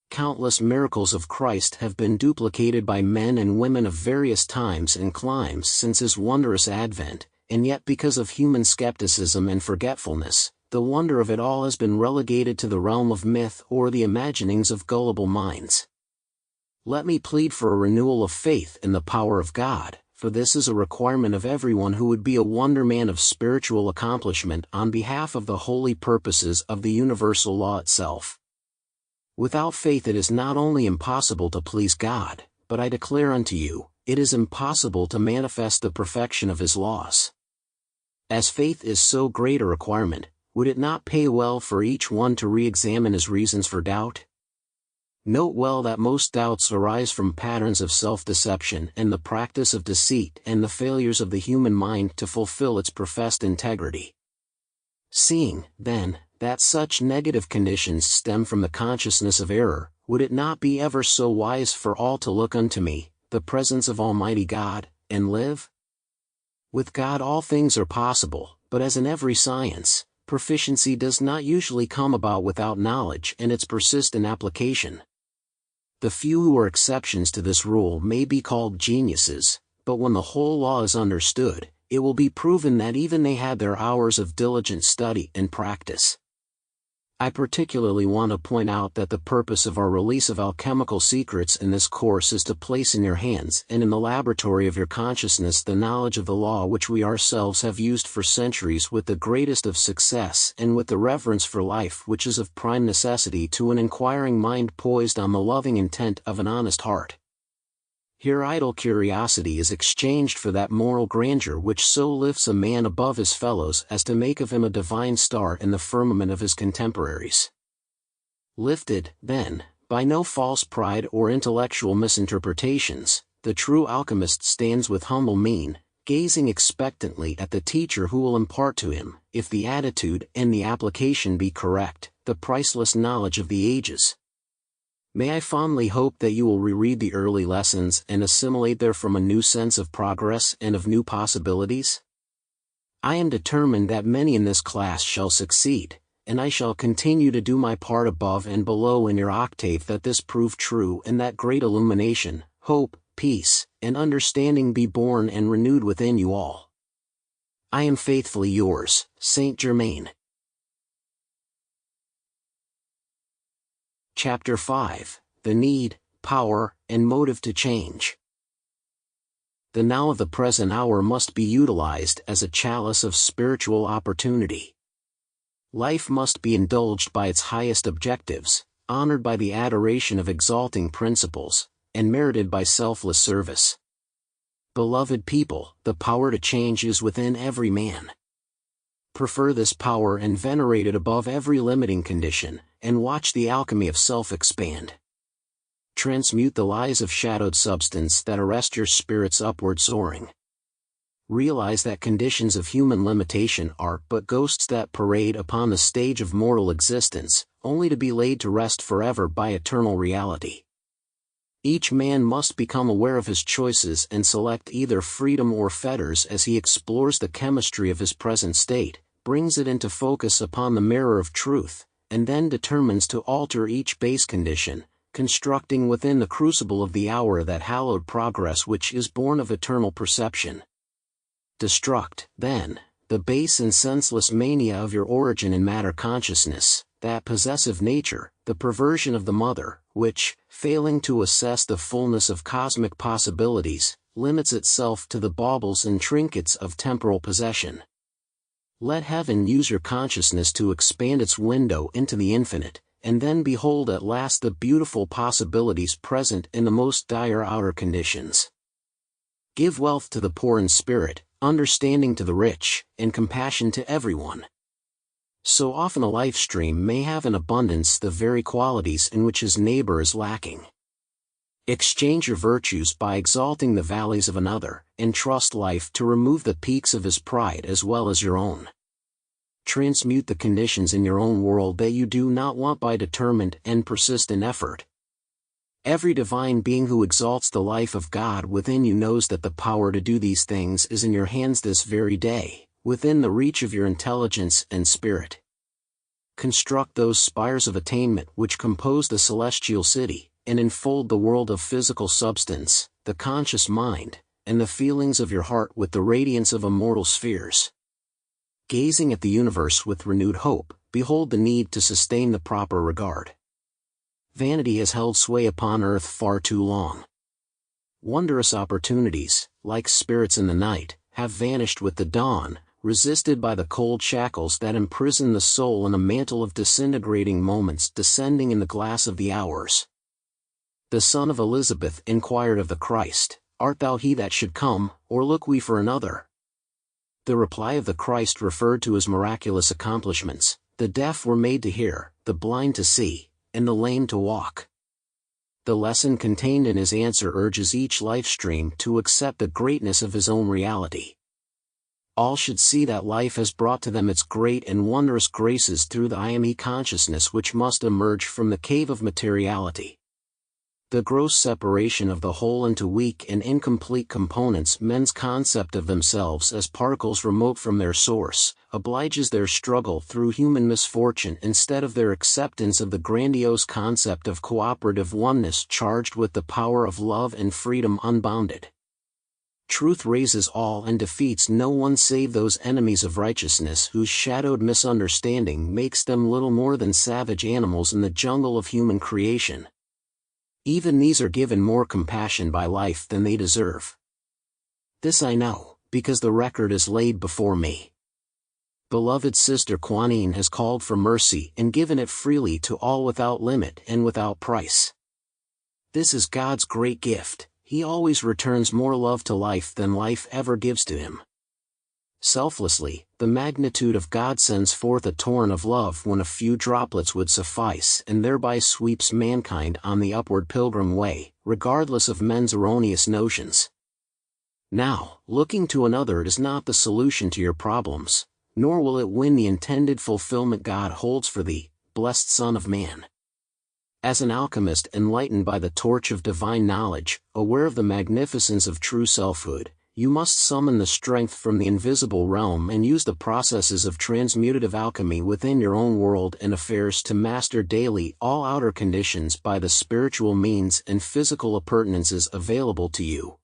Countless miracles of Christ have been duplicated by men and women of various times and climes since his wondrous advent, and yet because of human skepticism and forgetfulness, the wonder of it all has been relegated to the realm of myth or the imaginings of gullible minds. Let me plead for a renewal of faith in the power of God, for this is a requirement of everyone who would be a wonderman of spiritual accomplishment on behalf of the holy purposes of the universal law itself. Without faith it is not only impossible to please God, but I declare unto you, it is impossible to manifest the perfection of his laws. As faith is so great a requirement, would it not pay well for each one to re-examine his reasons for doubt? Note well that most doubts arise from patterns of self-deception and the practice of deceit and the failures of the human mind to fulfill its professed integrity. Seeing, then, that such negative conditions stem from the consciousness of error, would it not be ever so wise for all to look unto me, the presence of Almighty God, and live? With God all things are possible, but as in every science, proficiency does not usually come about without knowledge and its persistent application. The few who are exceptions to this rule may be called geniuses, but when the whole law is understood, it will be proven that even they had their hours of diligent study and practice. I particularly want to point out that the purpose of our release of alchemical secrets in this course is to place in your hands and in the laboratory of your consciousness the knowledge of the law which we ourselves have used for centuries with the greatest of success and with the reverence for life which is of prime necessity to an inquiring mind poised on the loving intent of an honest heart. Here idle curiosity is exchanged for that moral grandeur which so lifts a man above his fellows as to make of him a divine star in the firmament of his contemporaries. Lifted, then, by no false pride or intellectual misinterpretations, the true alchemist stands with humble mien, gazing expectantly at the teacher who will impart to him, if the attitude and the application be correct, the priceless knowledge of the ages. May I fondly hope that you will reread the early lessons and assimilate therefrom a new sense of progress and of new possibilities? I am determined that many in this class shall succeed, and I shall continue to do my part above and below in your octave that this prove true and that great illumination, hope, peace, and understanding be born and renewed within you all. I am faithfully yours, Saint Germain. Chapter 5, The Need, Power, and Motive to Change. The now of the present hour must be utilized as a chalice of spiritual opportunity. Life must be indulged by its highest objectives, honored by the adoration of exalting principles, and merited by selfless service. Beloved people, the power to change is within every man. Prefer this power and venerate it above every limiting condition, and watch the alchemy of self expand. Transmute the lies of shadowed substance that arrest your spirit's upward soaring. Realize that conditions of human limitation are but ghosts that parade upon the stage of mortal existence, only to be laid to rest forever by eternal reality. Each man must become aware of his choices and select either freedom or fetters as he explores the chemistry of his present state, brings it into focus upon the mirror of truth, and then determines to alter each base condition, constructing within the crucible of the hour that hallowed progress which is born of eternal perception. Destruct, then, the base and senseless mania of your origin in matter consciousness, that possessive nature, the perversion of the mother, which, failing to assess the fullness of cosmic possibilities, limits itself to the baubles and trinkets of temporal possession. Let heaven use your consciousness to expand its window into the infinite, and then behold at last the beautiful possibilities present in the most dire outer conditions. Give wealth to the poor in spirit, understanding to the rich, and compassion to everyone. So often a life stream may have in abundance the very qualities in which his neighbor is lacking. Exchange your virtues by exalting the valleys of another, and trust life to remove the peaks of his pride as well as your own. Transmute the conditions in your own world that you do not want by determined and persistent effort. Every divine being who exalts the life of God within you knows that the power to do these things is in your hands this very day, within the reach of your intelligence and spirit. Construct those spires of attainment which compose the celestial city, and enfold the world of physical substance, the conscious mind, and the feelings of your heart with the radiance of immortal spheres. Gazing at the universe with renewed hope, behold the need to sustain the proper regard. Vanity has held sway upon earth far too long. Wondrous opportunities, like spirits in the night, have vanished with the dawn, resisted by the cold shackles that imprison the soul in a mantle of disintegrating moments descending in the glass of the hours. The son of Elizabeth inquired of the Christ, "Art thou he that should come, or look we for another?" The reply of the Christ referred to his miraculous accomplishments. The deaf were made to hear, the blind to see, and the lame to walk. The lesson contained in his answer urges each life stream to accept the greatness of his own reality. All should see that life has brought to them its great and wondrous graces through the I am He consciousness which must emerge from the cave of materiality. The gross separation of the whole into weak and incomplete components, men's concept of themselves as particles remote from their source, obliges their struggle through human misfortune instead of their acceptance of the grandiose concept of cooperative oneness charged with the power of love and freedom unbounded. Truth raises all and defeats no one save those enemies of righteousness whose shadowed misunderstanding makes them little more than savage animals in the jungle of human creation. Even these are given more compassion by life than they deserve. This I know, because the record is laid before me. Beloved Sister Kuan Yin has called for mercy and given it freely to all without limit and without price. This is God's great gift. He always returns more love to life than life ever gives to him. Selflessly, the magnitude of God sends forth a torrent of love when a few droplets would suffice and thereby sweeps mankind on the upward pilgrim way, regardless of men's erroneous notions. Now, looking to another is not the solution to your problems, nor will it win the intended fulfillment God holds for thee, blessed Son of Man. As an alchemist enlightened by the torch of divine knowledge, aware of the magnificence of true selfhood, you must summon the strength from the invisible realm and use the processes of transmutative alchemy within your own world and affairs to master daily all outer conditions by the spiritual means and physical appurtenances available to you.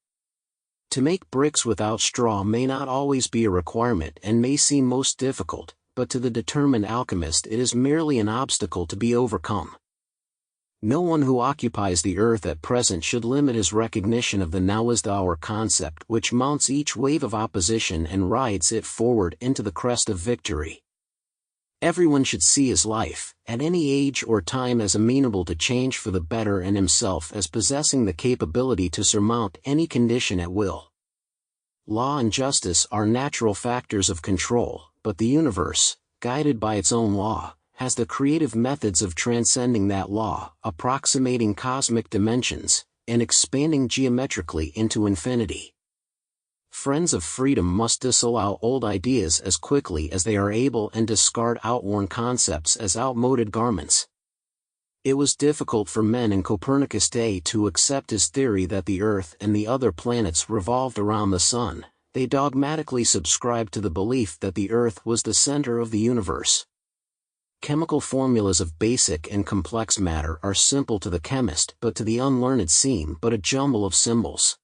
To make bricks without straw may not always be a requirement and may seem most difficult, but to the determined alchemist it is merely an obstacle to be overcome. No one who occupies the earth at present should limit his recognition of the now is the hour concept which mounts each wave of opposition and rides it forward into the crest of victory. Everyone should see his life, at any age or time, as amenable to change for the better and himself as possessing the capability to surmount any condition at will. Law and justice are natural factors of control, but the universe, guided by its own law, has the creative methods of transcending that law, approximating cosmic dimensions, and expanding geometrically into infinity. Friends of freedom must disallow old ideas as quickly as they are able and discard outworn concepts as outmoded garments. It was difficult for men in Copernicus' day to accept his theory that the Earth and the other planets revolved around the Sun. They dogmatically subscribed to the belief that the Earth was the center of the universe. Chemical formulas of basic and complex matter are simple to the chemist, but to the unlearned seem but a jumble of symbols.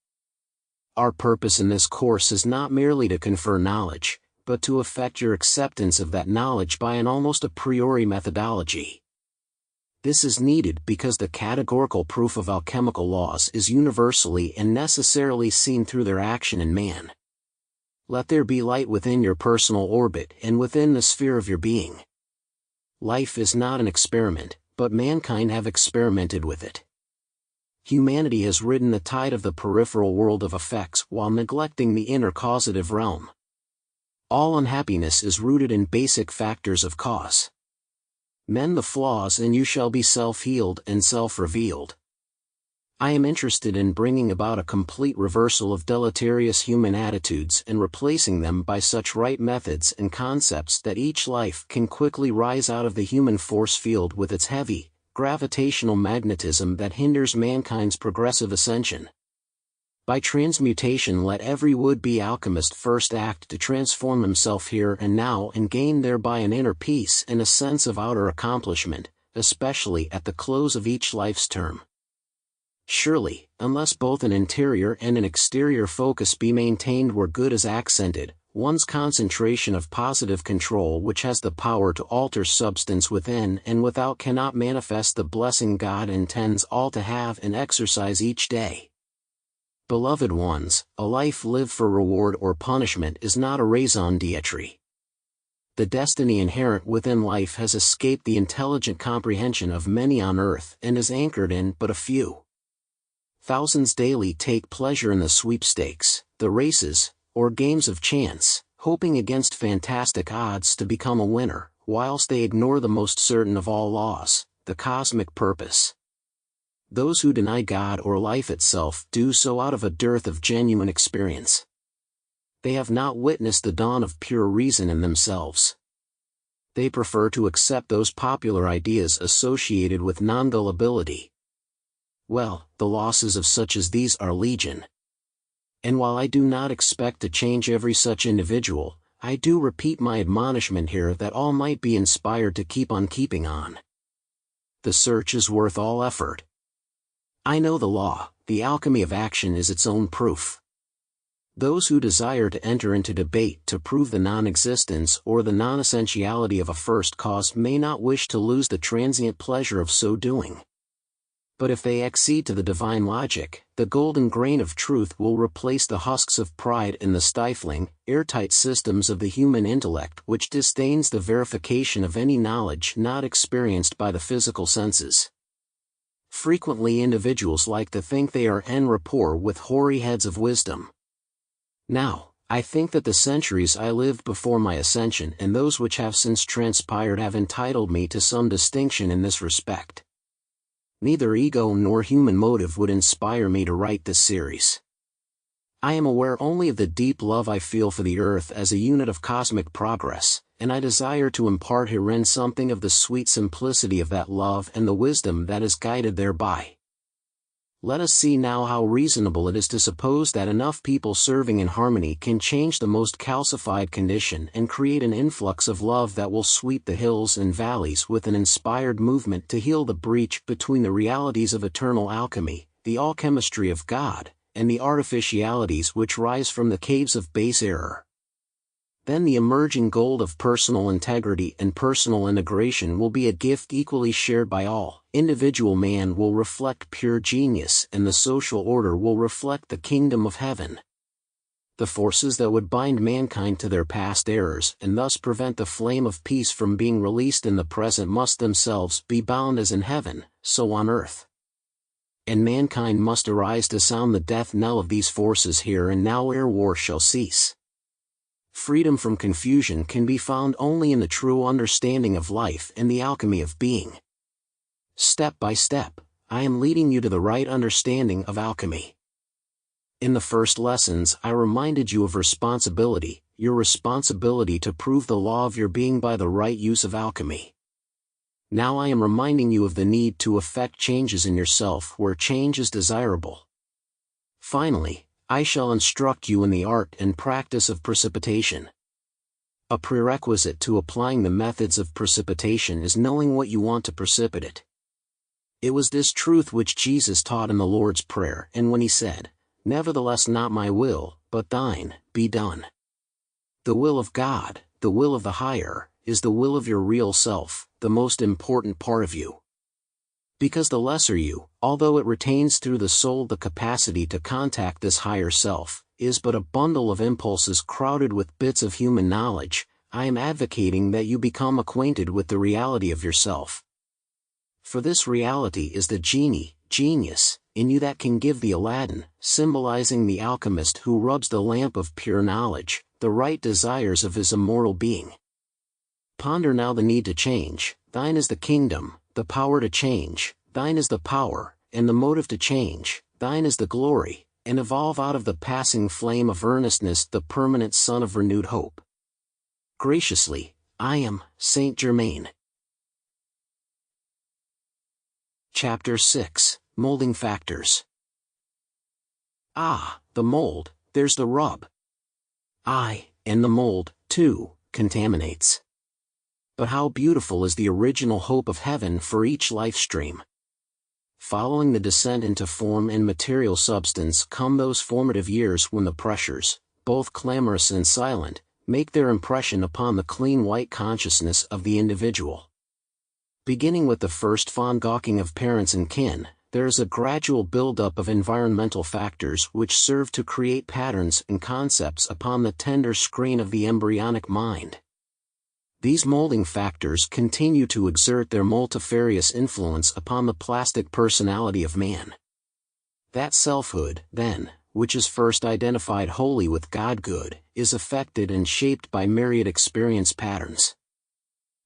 Our purpose in this course is not merely to confer knowledge, but to effect your acceptance of that knowledge by an almost a priori methodology. This is needed because the categorical proof of alchemical laws is universally and necessarily seen through their action in man. Let there be light within your personal orbit and within the sphere of your being. Life is not an experiment, but mankind have experimented with it. Humanity has ridden the tide of the peripheral world of effects while neglecting the inner causative realm. All unhappiness is rooted in basic factors of cause. Mend the flaws and you shall be self-healed and self-revealed. I am interested in bringing about a complete reversal of deleterious human attitudes and replacing them by such right methods and concepts that each life can quickly rise out of the human force field with its heavy, gravitational magnetism that hinders mankind's progressive ascension. By transmutation, let every would-be alchemist first act to transform himself here and now and gain thereby an inner peace and a sense of outer accomplishment, especially at the close of each life's term. Surely, unless both an interior and an exterior focus be maintained where good is accented, one's concentration of positive control which has the power to alter substance within and without cannot manifest the blessing God intends all to have and exercise each day. Beloved ones, a life lived for reward or punishment is not a raison d'etre. The destiny inherent within life has escaped the intelligent comprehension of many on earth and is anchored in but a few. Thousands daily take pleasure in the sweepstakes, the races, or games of chance, hoping against fantastic odds to become a winner, whilst they ignore the most certain of all laws, the cosmic purpose. Those who deny God or life itself do so out of a dearth of genuine experience. They have not witnessed the dawn of pure reason in themselves. They prefer to accept those popular ideas associated with non-gullibility. Well, the losses of such as these are legion. And while I do not expect to change every such individual, I do repeat my admonishment here that all might be inspired to keep on keeping on. The search is worth all effort. I know the law, the alchemy of action is its own proof. Those who desire to enter into debate to prove the non-existence or the non-essentiality of a first cause may not wish to lose the transient pleasure of so doing. But if they accede to the divine logic, the golden grain of truth will replace the husks of pride in the stifling, airtight systems of the human intellect which disdains the verification of any knowledge not experienced by the physical senses. Frequently individuals like to think they are en rapport with hoary heads of wisdom. Now, I think that the centuries I lived before my ascension and those which have since transpired have entitled me to some distinction in this respect. Neither ego nor human motive would inspire me to write this series. I am aware only of the deep love I feel for the earth as a unit of cosmic progress, and I desire to impart herein something of the sweet simplicity of that love and the wisdom that is guided thereby. Let us see now how reasonable it is to suppose that enough people serving in harmony can change the most calcified condition and create an influx of love that will sweep the hills and valleys with an inspired movement to heal the breach between the realities of eternal alchemy, the alchemistry of God, and the artificialities which rise from the caves of base error. Then the emerging gold of personal integrity and personal integration will be a gift equally shared by all. Individual man will reflect pure genius and the social order will reflect the kingdom of heaven. The forces that would bind mankind to their past errors and thus prevent the flame of peace from being released in the present must themselves be bound as in heaven, so on earth. And mankind must arise to sound the death knell of these forces here and now ere war shall cease. Freedom from confusion can be found only in the true understanding of life and the alchemy of being. Step by step, I am leading you to the right understanding of alchemy. In the first lessons I reminded you of responsibility, your responsibility to prove the law of your being by the right use of alchemy. Now I am reminding you of the need to effect changes in yourself where change is desirable. Finally, I shall instruct you in the art and practice of precipitation. A prerequisite to applying the methods of precipitation is knowing what you want to precipitate. It was this truth which Jesus taught in the Lord's Prayer and when he said, "Nevertheless not my will, but thine, be done." The will of God, the will of the higher, is the will of your real self, the most important part of you. Because the lesser you, although it retains through the soul the capacity to contact this higher self, is but a bundle of impulses crowded with bits of human knowledge, I am advocating that you become acquainted with the reality of yourself. For this reality is the genius, in you that can give the Aladdin, symbolizing the alchemist who rubs the lamp of pure knowledge, the right desires of his immortal being. Ponder now the need to change, thine is the kingdom, the power to change, thine is the power, and the motive to change, thine is the glory, and evolve out of the passing flame of earnestness the permanent sun of renewed hope. Graciously, I am, Saint Germain. Chapter 6, Molding Factors. Ah, the mold, there's the rub. And the mold, too, contaminates. But how beautiful is the original hope of heaven for each life stream. Following the descent into form and material substance come those formative years when the pressures, both clamorous and silent, make their impression upon the clean white consciousness of the individual. Beginning with the first fond gawking of parents and kin, there is a gradual build-up of environmental factors which serve to create patterns and concepts upon the tender screen of the embryonic mind. These molding factors continue to exert their multifarious influence upon the plastic personality of man. That selfhood, then, which is first identified wholly with God-good, is affected and shaped by myriad experience patterns.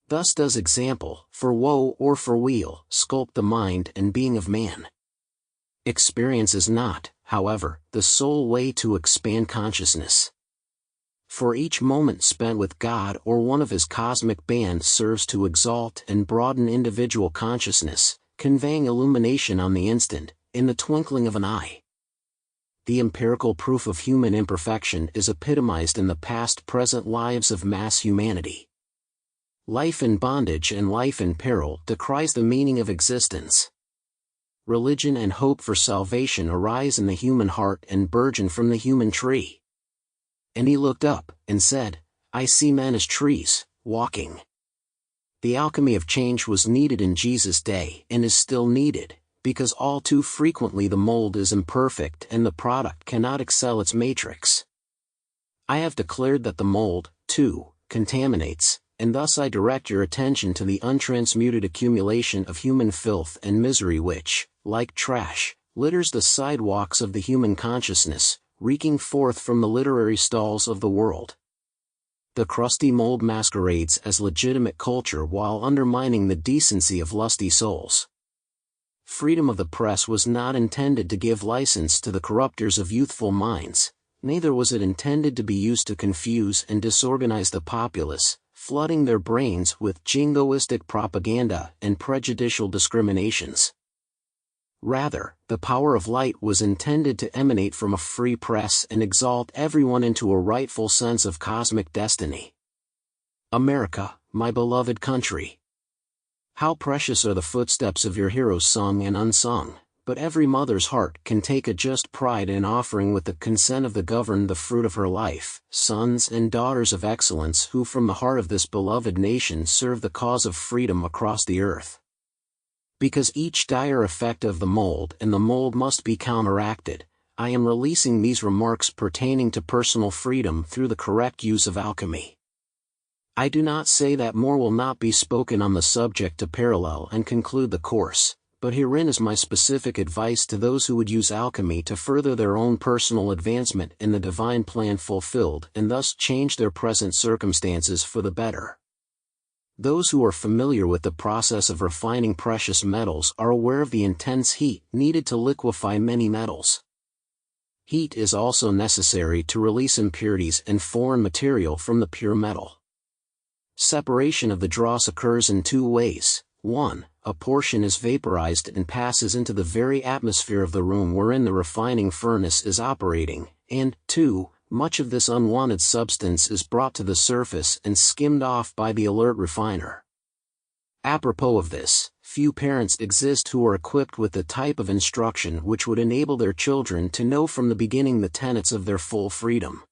Thus does example, for woe or for weal, sculpt the mind and being of man. Experience is not, however, the sole way to expand consciousness. For each moment spent with God or one of his cosmic band serves to exalt and broaden individual consciousness, conveying illumination on the instant, in the twinkling of an eye. The empirical proof of human imperfection is epitomized in the past-present lives of mass humanity. Life in bondage and life in peril decries the meaning of existence. Religion and hope for salvation arise in the human heart and burgeon from the human tree. And he looked up, and said, I see men as trees, walking. The alchemy of change was needed in Jesus' day and is still needed, because all too frequently the mold is imperfect and the product cannot excel its matrix. I have declared that the mold, too, contaminates, and thus I direct your attention to the untransmuted accumulation of human filth and misery which, like trash, litters the sidewalks of the human consciousness, reeking forth from the literary stalls of the world. The crusty mold masquerades as legitimate culture while undermining the decency of lusty souls. Freedom of the press was not intended to give license to the corrupters of youthful minds, neither was it intended to be used to confuse and disorganize the populace, flooding their brains with jingoistic propaganda and prejudicial discriminations. Rather, the power of light was intended to emanate from a free press and exalt everyone into a rightful sense of cosmic destiny. America, my beloved country. How precious are the footsteps of your heroes sung and unsung, but every mother's heart can take a just pride in offering with the consent of the governed the fruit of her life, sons and daughters of excellence who from the heart of this beloved nation serve the cause of freedom across the earth. Because each dire effect of the mold and the mold must be counteracted, I am releasing these remarks pertaining to personal freedom through the correct use of alchemy. I do not say that more will not be spoken on the subject to parallel and conclude the course, but herein is my specific advice to those who would use alchemy to further their own personal advancement in the divine plan fulfilled and thus change their present circumstances for the better. Those who are familiar with the process of refining precious metals are aware of the intense heat needed to liquefy many metals. Heat is also necessary to release impurities and foreign material from the pure metal. Separation of the dross occurs in two ways. 1. A portion is vaporized and passes into the very atmosphere of the room wherein the refining furnace is operating, and 2. Much of this unwanted substance is brought to the surface and skimmed off by the alert refiner. Apropos of this, few parents exist who are equipped with the type of instruction which would enable their children to know from the beginning the tenets of their full freedom.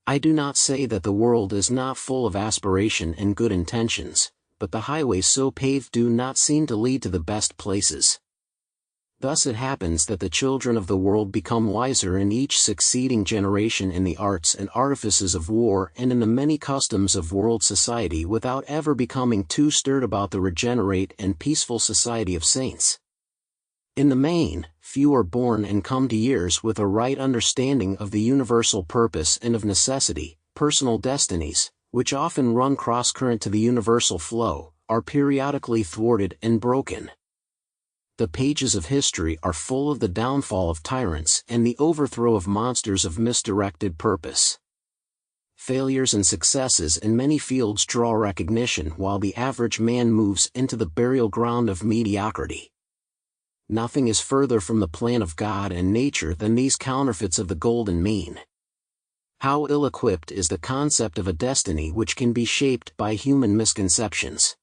I do not say that the world is not full of aspiration and good intentions, but the highways so paved do not seem to lead to the best places. Thus it happens that the children of the world become wiser in each succeeding generation in the arts and artifices of war and in the many customs of world society without ever becoming too stirred about the regenerate and peaceful society of saints. In the main, few are born and come to years with a right understanding of the universal purpose and of necessity. Personal destinies, which often run cross-current to the universal flow, are periodically thwarted and broken. The pages of history are full of the downfall of tyrants and the overthrow of monsters of misdirected purpose. Failures and successes in many fields draw recognition while the average man moves into the burial ground of mediocrity. Nothing is further from the plan of God and nature than these counterfeits of the golden mean. How ill-equipped is the concept of a destiny which can be shaped by human misconceptions.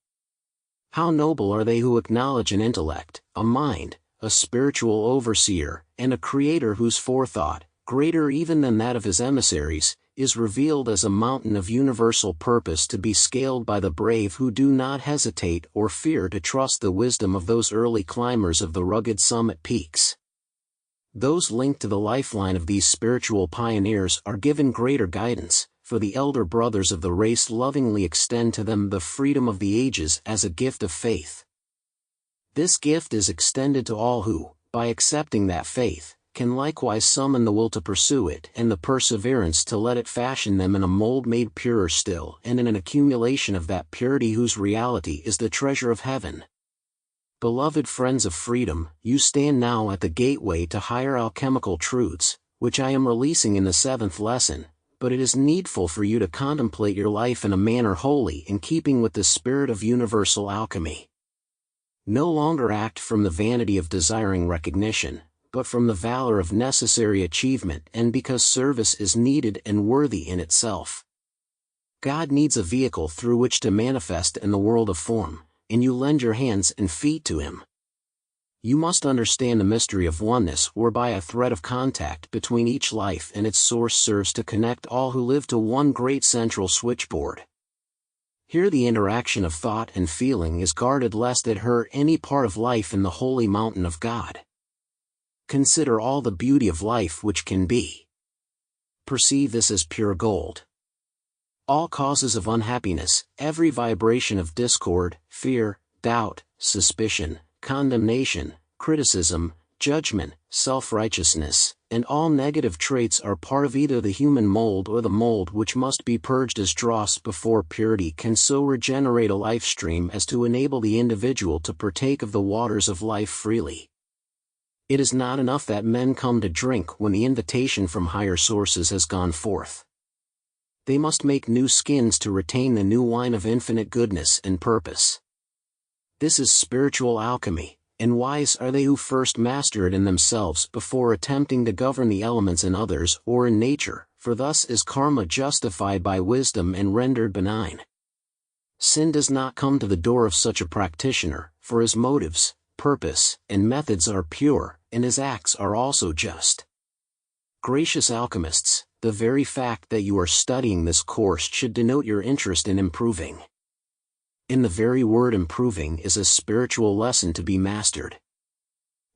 How noble are they who acknowledge an intellect, a mind, a spiritual overseer, and a creator whose forethought, greater even than that of his emissaries, is revealed as a mountain of universal purpose to be scaled by the brave who do not hesitate or fear to trust the wisdom of those early climbers of the rugged summit peaks. Those linked to the lifeline of these spiritual pioneers are given greater guidance, for the elder brothers of the race lovingly extend to them the freedom of the ages as a gift of faith. This gift is extended to all who, by accepting that faith, can likewise summon the will to pursue it and the perseverance to let it fashion them in a mold made purer still and in an accumulation of that purity whose reality is the treasure of heaven. Beloved friends of freedom, you stand now at the gateway to higher alchemical truths, which I am releasing in the 7th lesson, but it is needful for you to contemplate your life in a manner wholly in keeping with the spirit of universal alchemy. No longer act from the vanity of desiring recognition, but from the valor of necessary achievement and because service is needed and worthy in itself. God needs a vehicle through which to manifest in the world of form, and you lend your hands and feet to him. You must understand the mystery of oneness whereby a thread of contact between each life and its source serves to connect all who live to one great central switchboard. Here the interaction of thought and feeling is guarded lest it hurt any part of life in the holy mountain of God. Consider all the beauty of life which can be. Perceive this as pure gold. All causes of unhappiness, every vibration of discord, fear, doubt, suspicion, condemnation, criticism, judgment, self-righteousness, and all negative traits are part of either the human mold or the mold which must be purged as dross before purity can so regenerate a life stream as to enable the individual to partake of the waters of life freely. It is not enough that men come to drink when the invitation from higher sources has gone forth. They must make new skins to retain the new wine of infinite goodness and purpose. This is spiritual alchemy, and wise are they who first master it in themselves before attempting to govern the elements in others or in nature, for thus is karma justified by wisdom and rendered benign. Sin does not come to the door of such a practitioner, for his motives, purpose, and methods are pure, and his acts are also just. Gracious alchemists, the very fact that you are studying this course should denote your interest in improving. In the very word improving is a spiritual lesson to be mastered.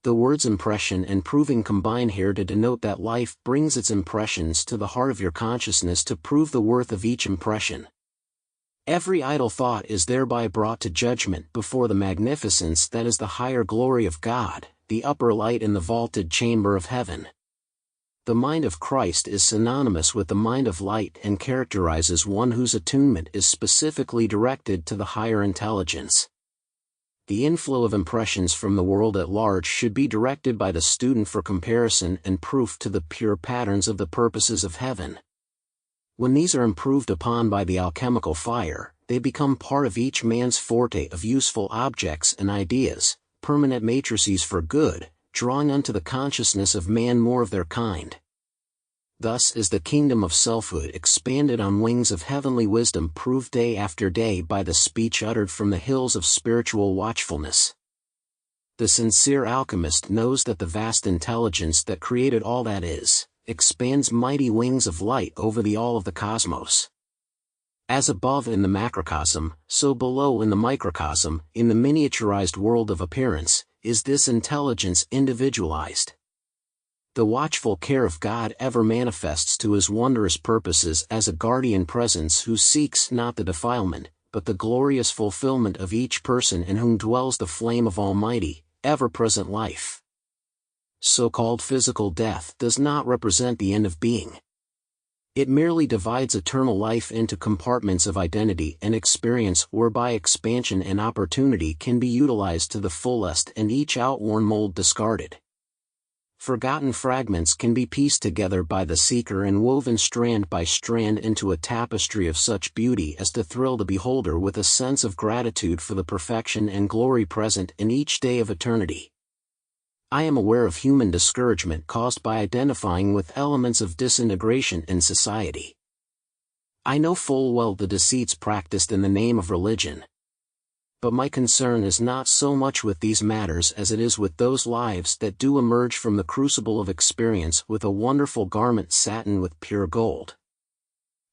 The words impression and proving combine here to denote that life brings its impressions to the heart of your consciousness to prove the worth of each impression. Every idle thought is thereby brought to judgment before the magnificence that is the higher glory of God, the upper light in the vaulted chamber of heaven. The mind of Christ is synonymous with the mind of light and characterizes one whose attunement is specifically directed to the higher intelligence. The inflow of impressions from the world at large should be directed by the student for comparison and proof to the pure patterns of the purposes of heaven. When these are improved upon by the alchemical fire, they become part of each man's forte of useful objects and ideas, permanent matrices for good, drawing unto the consciousness of man more of their kind. Thus is the kingdom of selfhood expanded on wings of heavenly wisdom proved day after day by the speech uttered from the hills of spiritual watchfulness. The sincere alchemist knows that the vast intelligence that created all that is, expands mighty wings of light over the all of the cosmos. As above in the macrocosm, so below in the microcosm, in the miniaturized world of appearance, is this intelligence individualized? The watchful care of God ever manifests to his wondrous purposes as a guardian presence who seeks not the defilement, but the glorious fulfillment of each person in whom dwells the flame of almighty, ever-present life. So-called physical death does not represent the end of being. It merely divides eternal life into compartments of identity and experience whereby expansion and opportunity can be utilized to the fullest and each outworn mold discarded. Forgotten fragments can be pieced together by the seeker and woven strand by strand into a tapestry of such beauty as to thrill the beholder with a sense of gratitude for the perfection and glory present in each day of eternity. I am aware of human discouragement caused by identifying with elements of disintegration in society. I know full well the deceits practiced in the name of religion. But my concern is not so much with these matters as it is with those lives that do emerge from the crucible of experience with a wonderful garment satin with pure gold.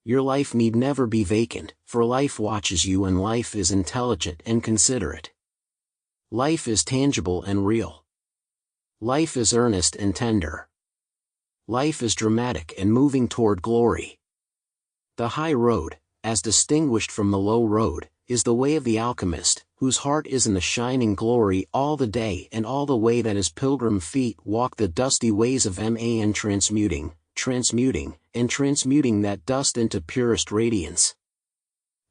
Your life need never be vacant, for life watches you and life is intelligent and considerate. Life is tangible and real. Life is earnest and tender. Life is dramatic and moving toward glory. The high road, as distinguished from the low road, is the way of the alchemist, whose heart is in the shining glory all the day and all the way that his pilgrim feet walk the dusty ways of man transmuting that dust into purest radiance.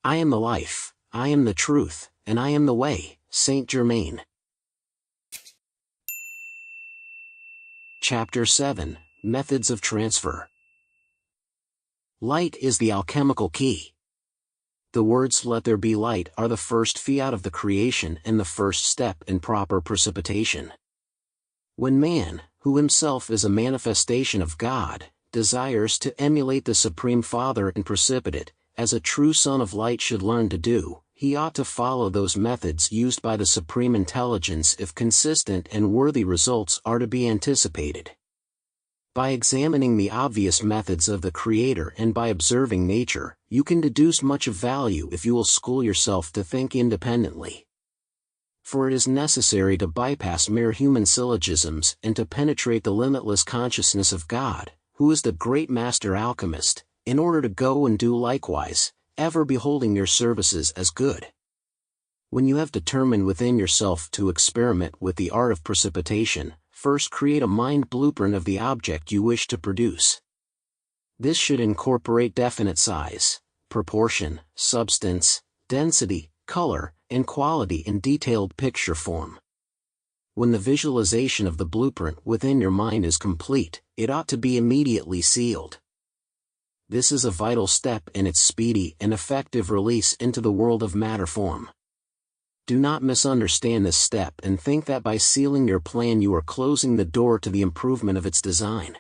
I am the life, I am the truth, and I am the way, Saint Germain. Chapter 7, Methods of Transfer. Light is the alchemical key. The words "let there be light" are the first fiat of the creation and the first step in proper precipitation. When man, who himself is a manifestation of God, desires to emulate the Supreme Father and precipitate, as a true son of light should learn to do, he ought to follow those methods used by the Supreme Intelligence if consistent and worthy results are to be anticipated. By examining the obvious methods of the Creator and by observing nature, you can deduce much of value if you will school yourself to think independently. For it is necessary to bypass mere human syllogisms and to penetrate the limitless consciousness of God, who is the great master alchemist, in order to go and do likewise, ever beholding your services as good. When you have determined within yourself to experiment with the art of precipitation, first create a mind blueprint of the object you wish to produce. This should incorporate definite size, proportion, substance, density, color, and quality in detailed picture form. When the visualization of the blueprint within your mind is complete, it ought to be immediately sealed. This is a vital step in its speedy and effective release into the world of matter form. Do not misunderstand this step and think that by sealing your plan you are closing the door to the improvement of its design.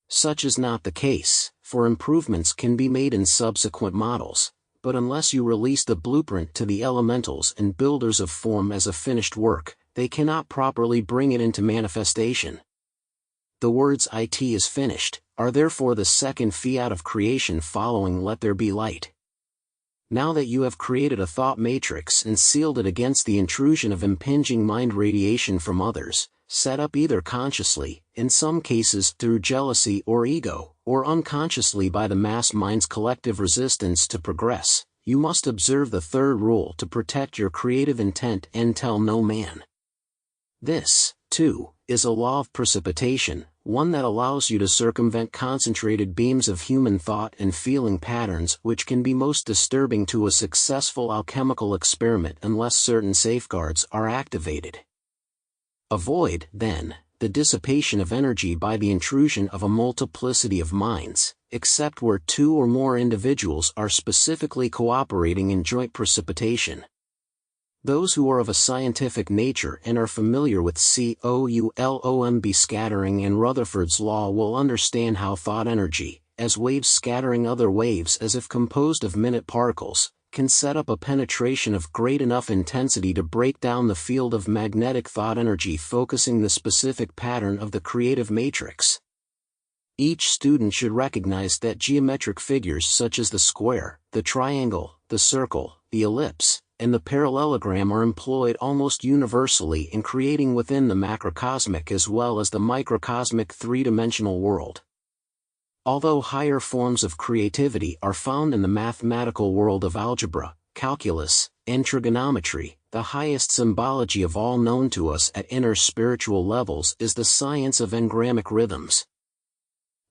Such is not the case, for improvements can be made in subsequent models, but unless you release the blueprint to the elementals and builders of form as a finished work, they cannot properly bring it into manifestation. The words "it is finished" are therefore the second fiat of creation following "let there be light." Now that you have created a thought matrix and sealed it against the intrusion of impinging mind radiation from others, set up either consciously, in some cases through jealousy or ego, or unconsciously by the mass mind's collective resistance to progress, you must observe the third rule to protect your creative intent and tell no man. This, too, is a law of precipitation, one that allows you to circumvent concentrated beams of human thought and feeling patterns which can be most disturbing to a successful alchemical experiment unless certain safeguards are activated. Avoid, then, the dissipation of energy by the intrusion of a multiplicity of minds, except where two or more individuals are specifically cooperating in joint precipitation. Those who are of a scientific nature and are familiar with Coulomb scattering and Rutherford's law will understand how thought energy, as waves scattering other waves as if composed of minute particles, can set up a penetration of great enough intensity to break down the field of magnetic thought energy focusing the specific pattern of the creative matrix. Each student should recognize that geometric figures such as the square, the triangle, the circle, the ellipse, and the parallelogram are employed almost universally in creating within the macrocosmic as well as the microcosmic three-dimensional world. Although higher forms of creativity are found in the mathematical world of algebra, calculus, and trigonometry, the highest symbology of all known to us at inner spiritual levels is the science of engrammic rhythms.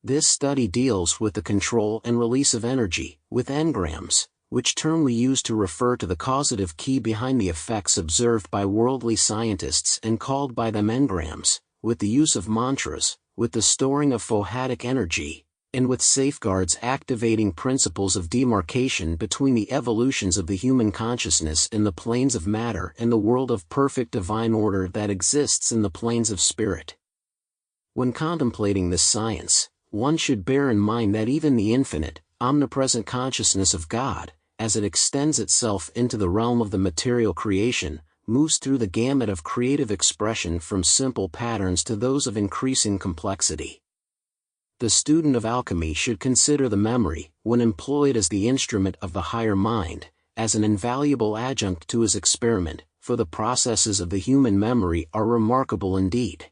This study deals with the control and release of energy, with engrams, which term we use to refer to the causative key behind the effects observed by worldly scientists and called by them engrams, with the use of mantras, with the storing of phohatic energy, and with safeguards activating principles of demarcation between the evolutions of the human consciousness in the planes of matter and the world of perfect divine order that exists in the planes of spirit. When contemplating this science, one should bear in mind that even the infinite, omnipresent consciousness of God, as it extends itself into the realm of the material creation, moves through the gamut of creative expression from simple patterns to those of increasing complexity. The student of alchemy should consider the memory, when employed as the instrument of the higher mind, as an invaluable adjunct to his experiment, for the processes of the human memory are remarkable indeed.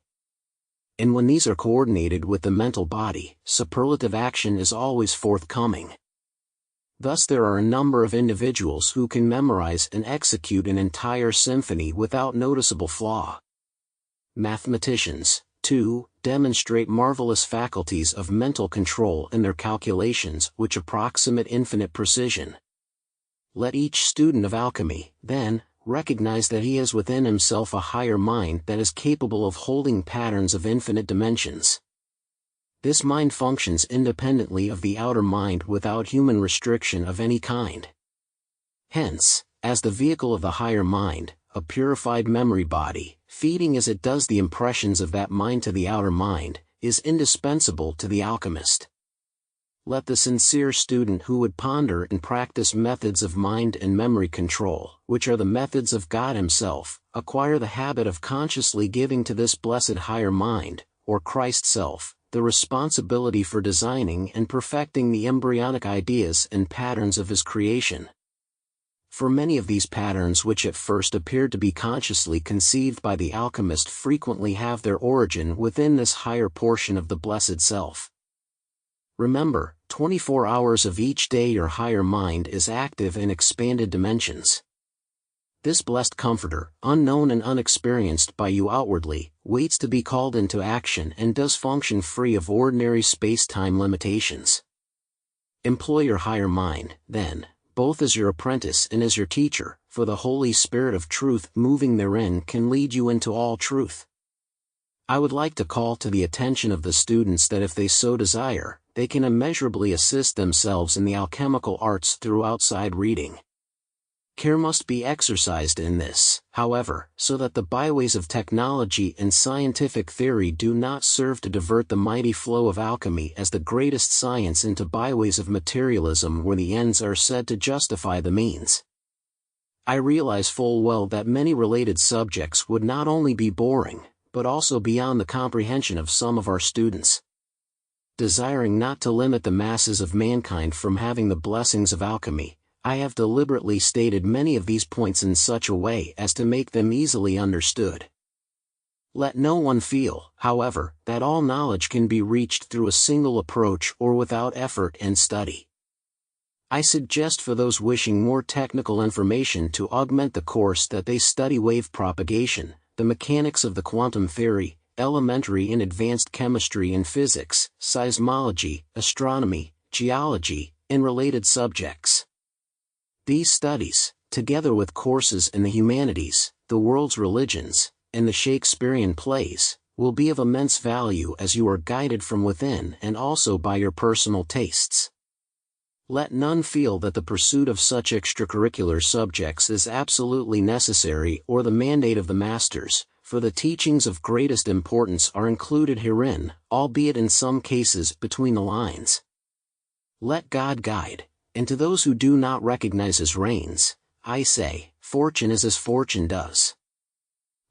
And when these are coordinated with the mental body, superlative action is always forthcoming. Thus there are a number of individuals who can memorize and execute an entire symphony without noticeable flaw. Mathematicians, too, demonstrate marvelous faculties of mental control in their calculations which approximate infinite precision. Let each student of alchemy, then, recognize that he has within himself a higher mind that is capable of holding patterns of infinite dimensions. This mind functions independently of the outer mind without human restriction of any kind. Hence, as the vehicle of the higher mind, a purified memory body, feeding as it does the impressions of that mind to the outer mind, is indispensable to the alchemist. Let the sincere student who would ponder and practice methods of mind and memory control, which are the methods of God Himself, acquire the habit of consciously giving to this blessed higher mind, or Christ Self, the responsibility for designing and perfecting the embryonic ideas and patterns of His creation. For many of these patterns which at first appeared to be consciously conceived by the alchemist frequently have their origin within this higher portion of the blessed self. Remember, 24 hours of each day your higher mind is active in expanded dimensions. This blessed comforter, unknown and unexperienced by you outwardly, waits to be called into action and does function free of ordinary space-time limitations. Employ your higher mind, then, both as your apprentice and as your teacher, for the Holy Spirit of truth moving therein can lead you into all truth. I would like to call to the attention of the students that if they so desire, they can immeasurably assist themselves in the alchemical arts through outside reading. Care must be exercised in this, however, so that the byways of technology and scientific theory do not serve to divert the mighty flow of alchemy as the greatest science into byways of materialism where the ends are said to justify the means. I realize full well that many related subjects would not only be boring, but also beyond the comprehension of some of our students. Desiring not to limit the masses of mankind from having the blessings of alchemy, I have deliberately stated many of these points in such a way as to make them easily understood. Let no one feel, however, that all knowledge can be reached through a single approach or without effort and study. I suggest for those wishing more technical information to augment the course that they study wave propagation, the mechanics of the quantum theory, elementary and advanced chemistry and physics, seismology, astronomy, geology, and related subjects. These studies, together with courses in the humanities, the world's religions, and the Shakespearean plays, will be of immense value as you are guided from within and also by your personal tastes. Let none feel that the pursuit of such extracurricular subjects is absolutely necessary or the mandate of the masters, for the teachings of greatest importance are included herein, albeit in some cases between the lines. Let God guide, and to those who do not recognize His reins, I say, fortune is as fortune does.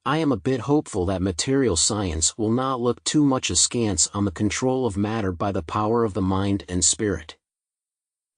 I am a bit hopeful that material science will not look too much askance on the control of matter by the power of the mind and spirit.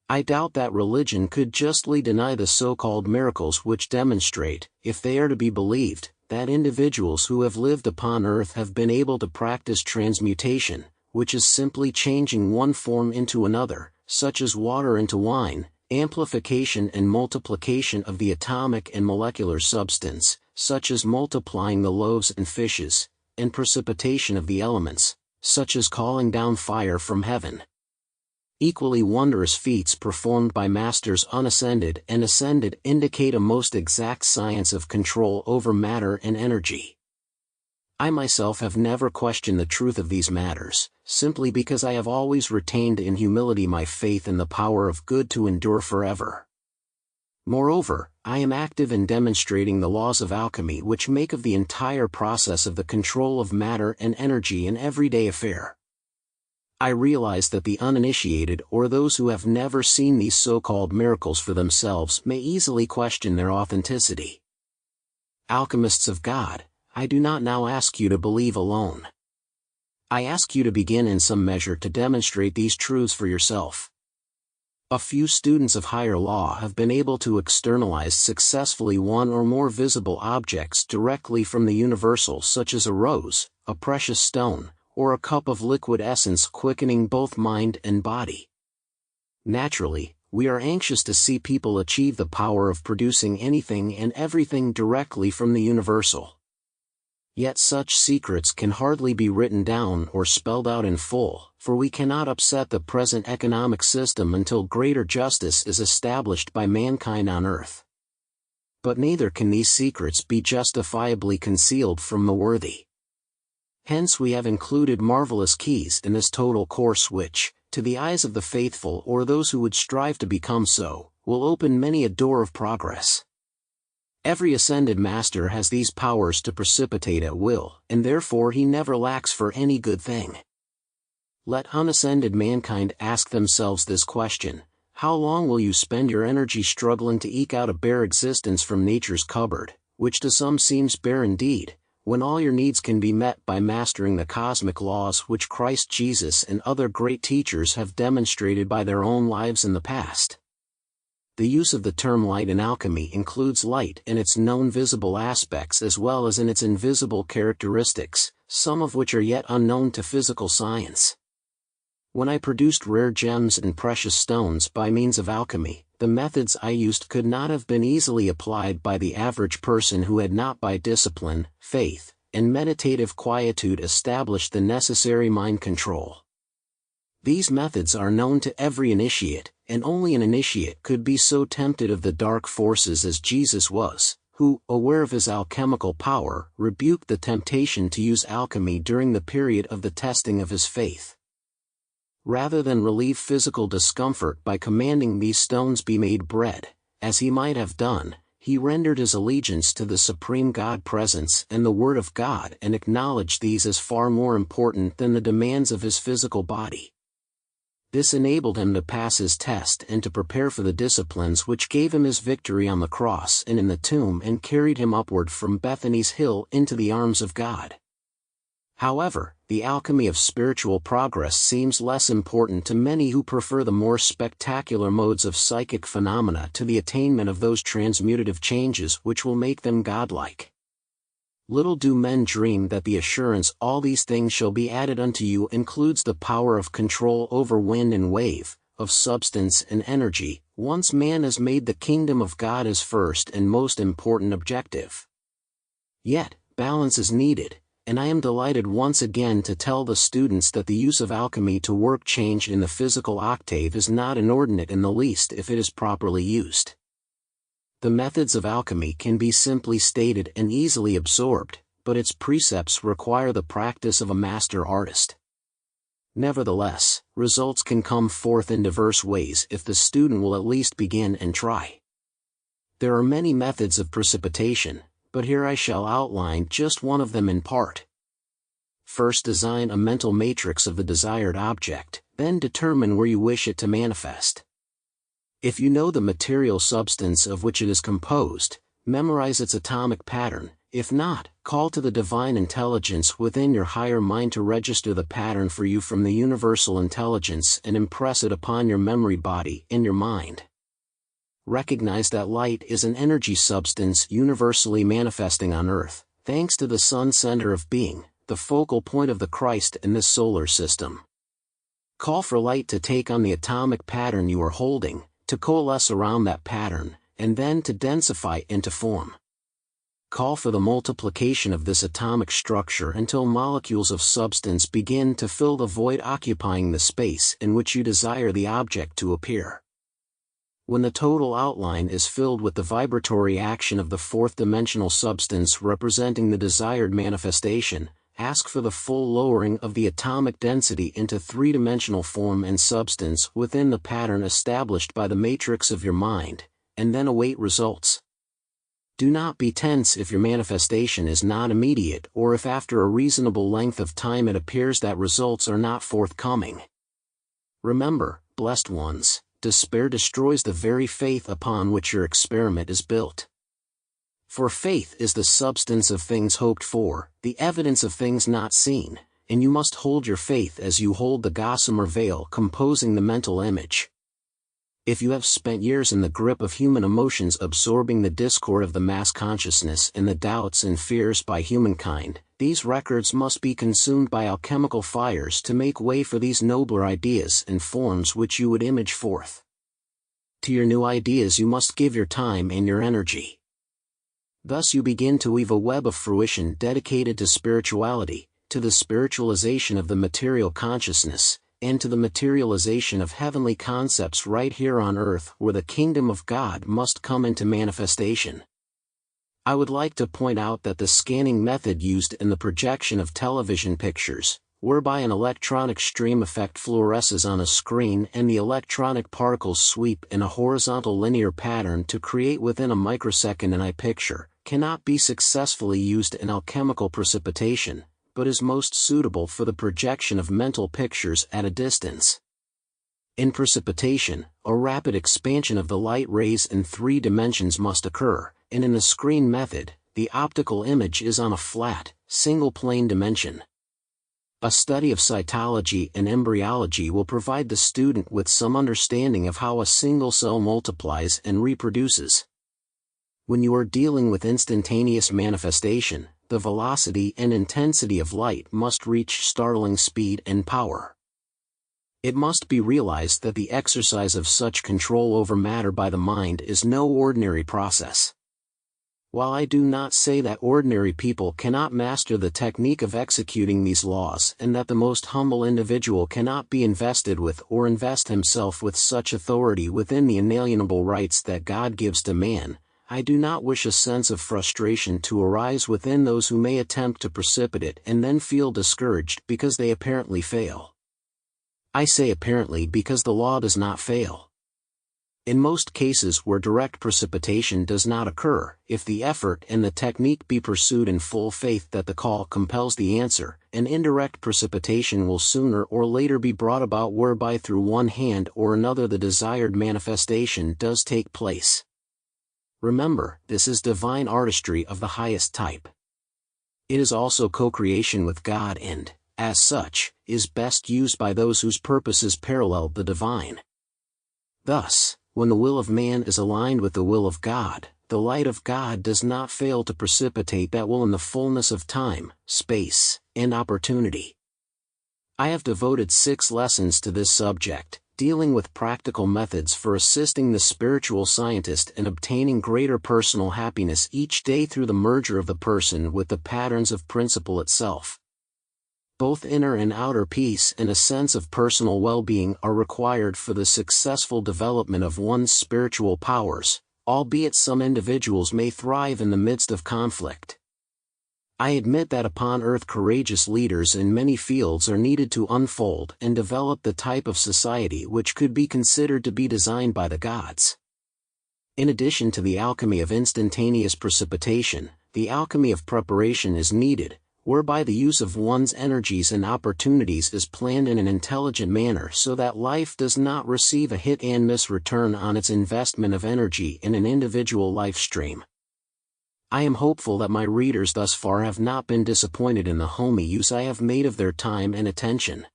I doubt that religion could justly deny the so-called miracles which demonstrate, if they are to be believed, that individuals who have lived upon earth have been able to practice transmutation, which is simply changing one form into another, such as water into wine, amplification and multiplication of the atomic and molecular substance, such as multiplying the loaves and fishes, and precipitation of the elements, such as calling down fire from heaven. Equally wondrous feats performed by masters unascended and ascended indicate a most exact science of control over matter and energy. I myself have never questioned the truth of these matters, simply because I have always retained in humility my faith in the power of good to endure forever. Moreover, I am active in demonstrating the laws of alchemy which make of the entire process of the control of matter and energy an everyday affair. I realize that the uninitiated or those who have never seen these so-called miracles for themselves may easily question their authenticity. Alchemists of God, I do not now ask you to believe alone. I ask you to begin in some measure to demonstrate these truths for yourself. A few students of higher law have been able to externalize successfully one or more visible objects directly from the universal, such as a rose, a precious stone, or a cup of liquid essence, quickening both mind and body. Naturally, we are anxious to see people achieve the power of producing anything and everything directly from the universal. Yet such secrets can hardly be written down or spelled out in full, for we cannot upset the present economic system until greater justice is established by mankind on earth. But neither can these secrets be justifiably concealed from the worthy. Hence we have included marvelous keys in this total course which, to the eyes of the faithful or those who would strive to become so, will open many a door of progress. Every ascended master has these powers to precipitate at will, and therefore he never lacks for any good thing. Let unascended mankind ask themselves this question: how long will you spend your energy struggling to eke out a bare existence from nature's cupboard, which to some seems bare indeed, when all your needs can be met by mastering the cosmic laws which Christ Jesus and other great teachers have demonstrated by their own lives in the past? The use of the term light in alchemy includes light in its known visible aspects as well as in its invisible characteristics, some of which are yet unknown to physical science. When I produced rare gems and precious stones by means of alchemy, the methods I used could not have been easily applied by the average person who had not by discipline, faith, and meditative quietude established the necessary mind control. These methods are known to every initiate, and only an initiate could be so tempted of the dark forces as Jesus was, who, aware of his alchemical power, rebuked the temptation to use alchemy during the period of the testing of his faith. Rather than relieve physical discomfort by commanding these stones be made bread, as he might have done, he rendered his allegiance to the supreme God Presence and the Word of God and acknowledged these as far more important than the demands of his physical body. This enabled him to pass his test and to prepare for the disciplines which gave him his victory on the cross and in the tomb and carried him upward from Bethany's hill into the arms of God. However, the alchemy of spiritual progress seems less important to many who prefer the more spectacular modes of psychic phenomena to the attainment of those transmutative changes which will make them godlike. Little do men dream that the assurance "all these things shall be added unto you" includes the power of control over wind and wave, of substance and energy, once man has made the kingdom of God his first and most important objective. Yet, balance is needed, and I am delighted once again to tell the students that the use of alchemy to work change in the physical octave is not inordinate in the least if it is properly used. The methods of alchemy can be simply stated and easily absorbed, but its precepts require the practice of a master artist. Nevertheless, results can come forth in diverse ways if the student will at least begin and try. There are many methods of precipitation, but here I shall outline just one of them in part. First, design a mental matrix of the desired object, then determine where you wish it to manifest. If you know the material substance of which it is composed, memorize its atomic pattern, If not, call to the divine intelligence within your higher mind to register the pattern for you from the universal intelligence and impress it upon your memory body in your mind. Recognize that light is an energy substance universally manifesting on Earth, thanks to the Sun center of being, the focal point of the Christ in this solar system. Call for light to take on the atomic pattern you are holding, to coalesce around that pattern, and then to densify into form. Call for the multiplication of this atomic structure until molecules of substance begin to fill the void occupying the space in which you desire the object to appear. When the total outline is filled with the vibratory action of the fourth-dimensional substance representing the desired manifestation, ask for the full lowering of the atomic density into three-dimensional form and substance within the pattern established by the matrix of your mind, and then await results. Do not be tense if your manifestation is not immediate or if after a reasonable length of time it appears that results are not forthcoming. Remember, blessed ones, despair destroys the very faith upon which your experiment is built. For faith is the substance of things hoped for, the evidence of things not seen, and you must hold your faith as you hold the gossamer veil composing the mental image. If you have spent years in the grip of human emotions absorbing the discord of the mass consciousness and the doubts and fears by humankind, these records must be consumed by alchemical fires to make way for these nobler ideas and forms which you would image forth. To your new ideas you must give your time and your energy. Thus you begin to weave a web of fruition dedicated to spirituality, to the spiritualization of the material consciousness, and to the materialization of heavenly concepts right here on earth where the kingdom of God must come into manifestation. I would like to point out that the scanning method used in the projection of television pictures, whereby an electronic stream effect fluoresces on a screen and the electronic particles sweep in a horizontal linear pattern to create within a microsecond an eye picture, cannot be successfully used in alchemical precipitation, but is most suitable for the projection of mental pictures at a distance. In precipitation, a rapid expansion of the light rays in 3 dimensions must occur, and in the screen method, the optical image is on a flat, single-plane dimension. A study of cytology and embryology will provide the student with some understanding of how a single cell multiplies and reproduces. When you are dealing with instantaneous manifestation, the velocity and intensity of light must reach startling speed and power. It must be realized that the exercise of such control over matter by the mind is no ordinary process. While I do not say that ordinary people cannot master the technique of executing these laws and that the most humble individual cannot be invested with or invest himself with such authority within the inalienable rights that God gives to man, I do not wish a sense of frustration to arise within those who may attempt to precipitate and then feel discouraged because they apparently fail. I say apparently because the law does not fail. In most cases where direct precipitation does not occur, if the effort and the technique be pursued in full faith that the call compels the answer, an indirect precipitation will sooner or later be brought about whereby through one hand or another the desired manifestation does take place. Remember, this is divine artistry of the highest type. It is also co-creation with God and, as such, is best used by those whose purposes parallel the divine. Thus, when the will of man is aligned with the will of God, the light of God does not fail to precipitate that will in the fullness of time, space, and opportunity. I have devoted 6 lessons to this subject, dealing with practical methods for assisting the spiritual scientist in obtaining greater personal happiness each day through the merger of the person with the patterns of principle itself. Both inner and outer peace and a sense of personal well-being are required for the successful development of one's spiritual powers, albeit some individuals may thrive in the midst of conflict. I admit that upon earth courageous leaders in many fields are needed to unfold and develop the type of society which could be considered to be designed by the gods. In addition to the alchemy of instantaneous precipitation, the alchemy of preparation is needed, whereby the use of one's energies and opportunities is planned in an intelligent manner so that life does not receive a hit-and-miss return on its investment of energy in an individual life stream. I am hopeful that my readers thus far have not been disappointed in the homey use I have made of their time and attention.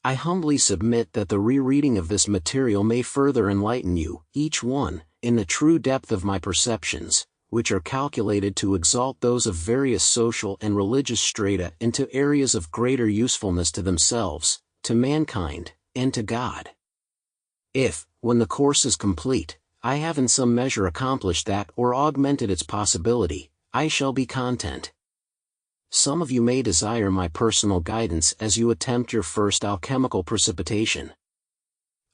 I humbly submit that the rereading of this material may further enlighten you, each one, in the true depth of my perceptions, which are calculated to exalt those of various social and religious strata into areas of greater usefulness to themselves, to mankind, and to God. If, when the course is complete, I have in some measure accomplished that or augmented its possibility, I shall be content. Some of you may desire my personal guidance as you attempt your first alchemical precipitation.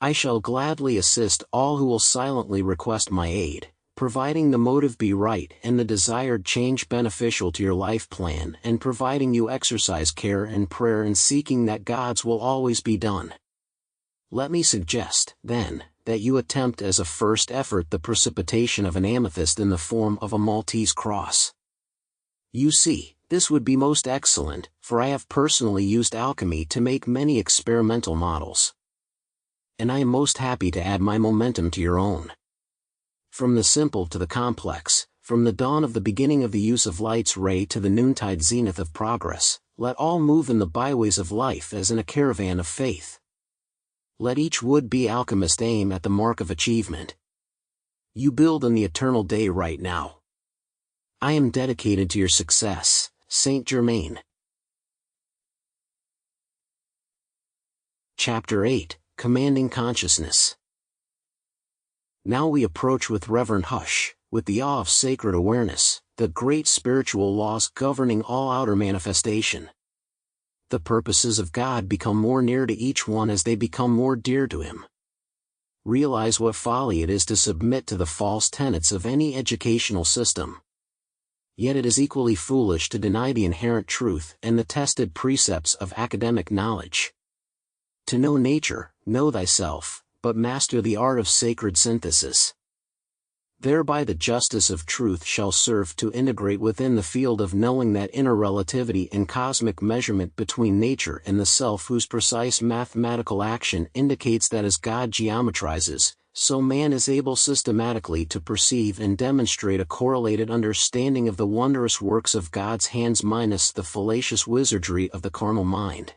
I shall gladly assist all who will silently request my aid, providing the motive be right and the desired change beneficial to your life plan, and providing you exercise care and prayer in seeking that God's will always be done. Let me suggest, then, that you attempt as a first effort the precipitation of an amethyst in the form of a Maltese cross. You see, this would be most excellent, for I have personally used alchemy to make many experimental models. And I am most happy to add my momentum to your own. From the simple to the complex, from the dawn of the beginning of the use of light's ray to the noontide zenith of progress, let all move in the byways of life as in a caravan of faith. Let each would-be alchemist aim at the mark of achievement. You build in the eternal day right now. I am dedicated to your success, Saint Germain. Chapter 8, Commanding Consciousness. Now we approach with reverent hush, with the awe of sacred awareness, the great spiritual laws governing all outer manifestation. The purposes of God become more near to each one as they become more dear to him. Realize what folly it is to submit to the false tenets of any educational system. Yet it is equally foolish to deny the inherent truth and the tested precepts of academic knowledge. To know nature, know thyself, but master the art of sacred synthesis. Thereby the justice of truth shall serve to integrate within the field of knowing that inner relativity and cosmic measurement between nature and the self, whose precise mathematical action indicates that as God geometrizes, so man is able systematically to perceive and demonstrate a correlated understanding of the wondrous works of God's hands minus the fallacious wizardry of the carnal mind.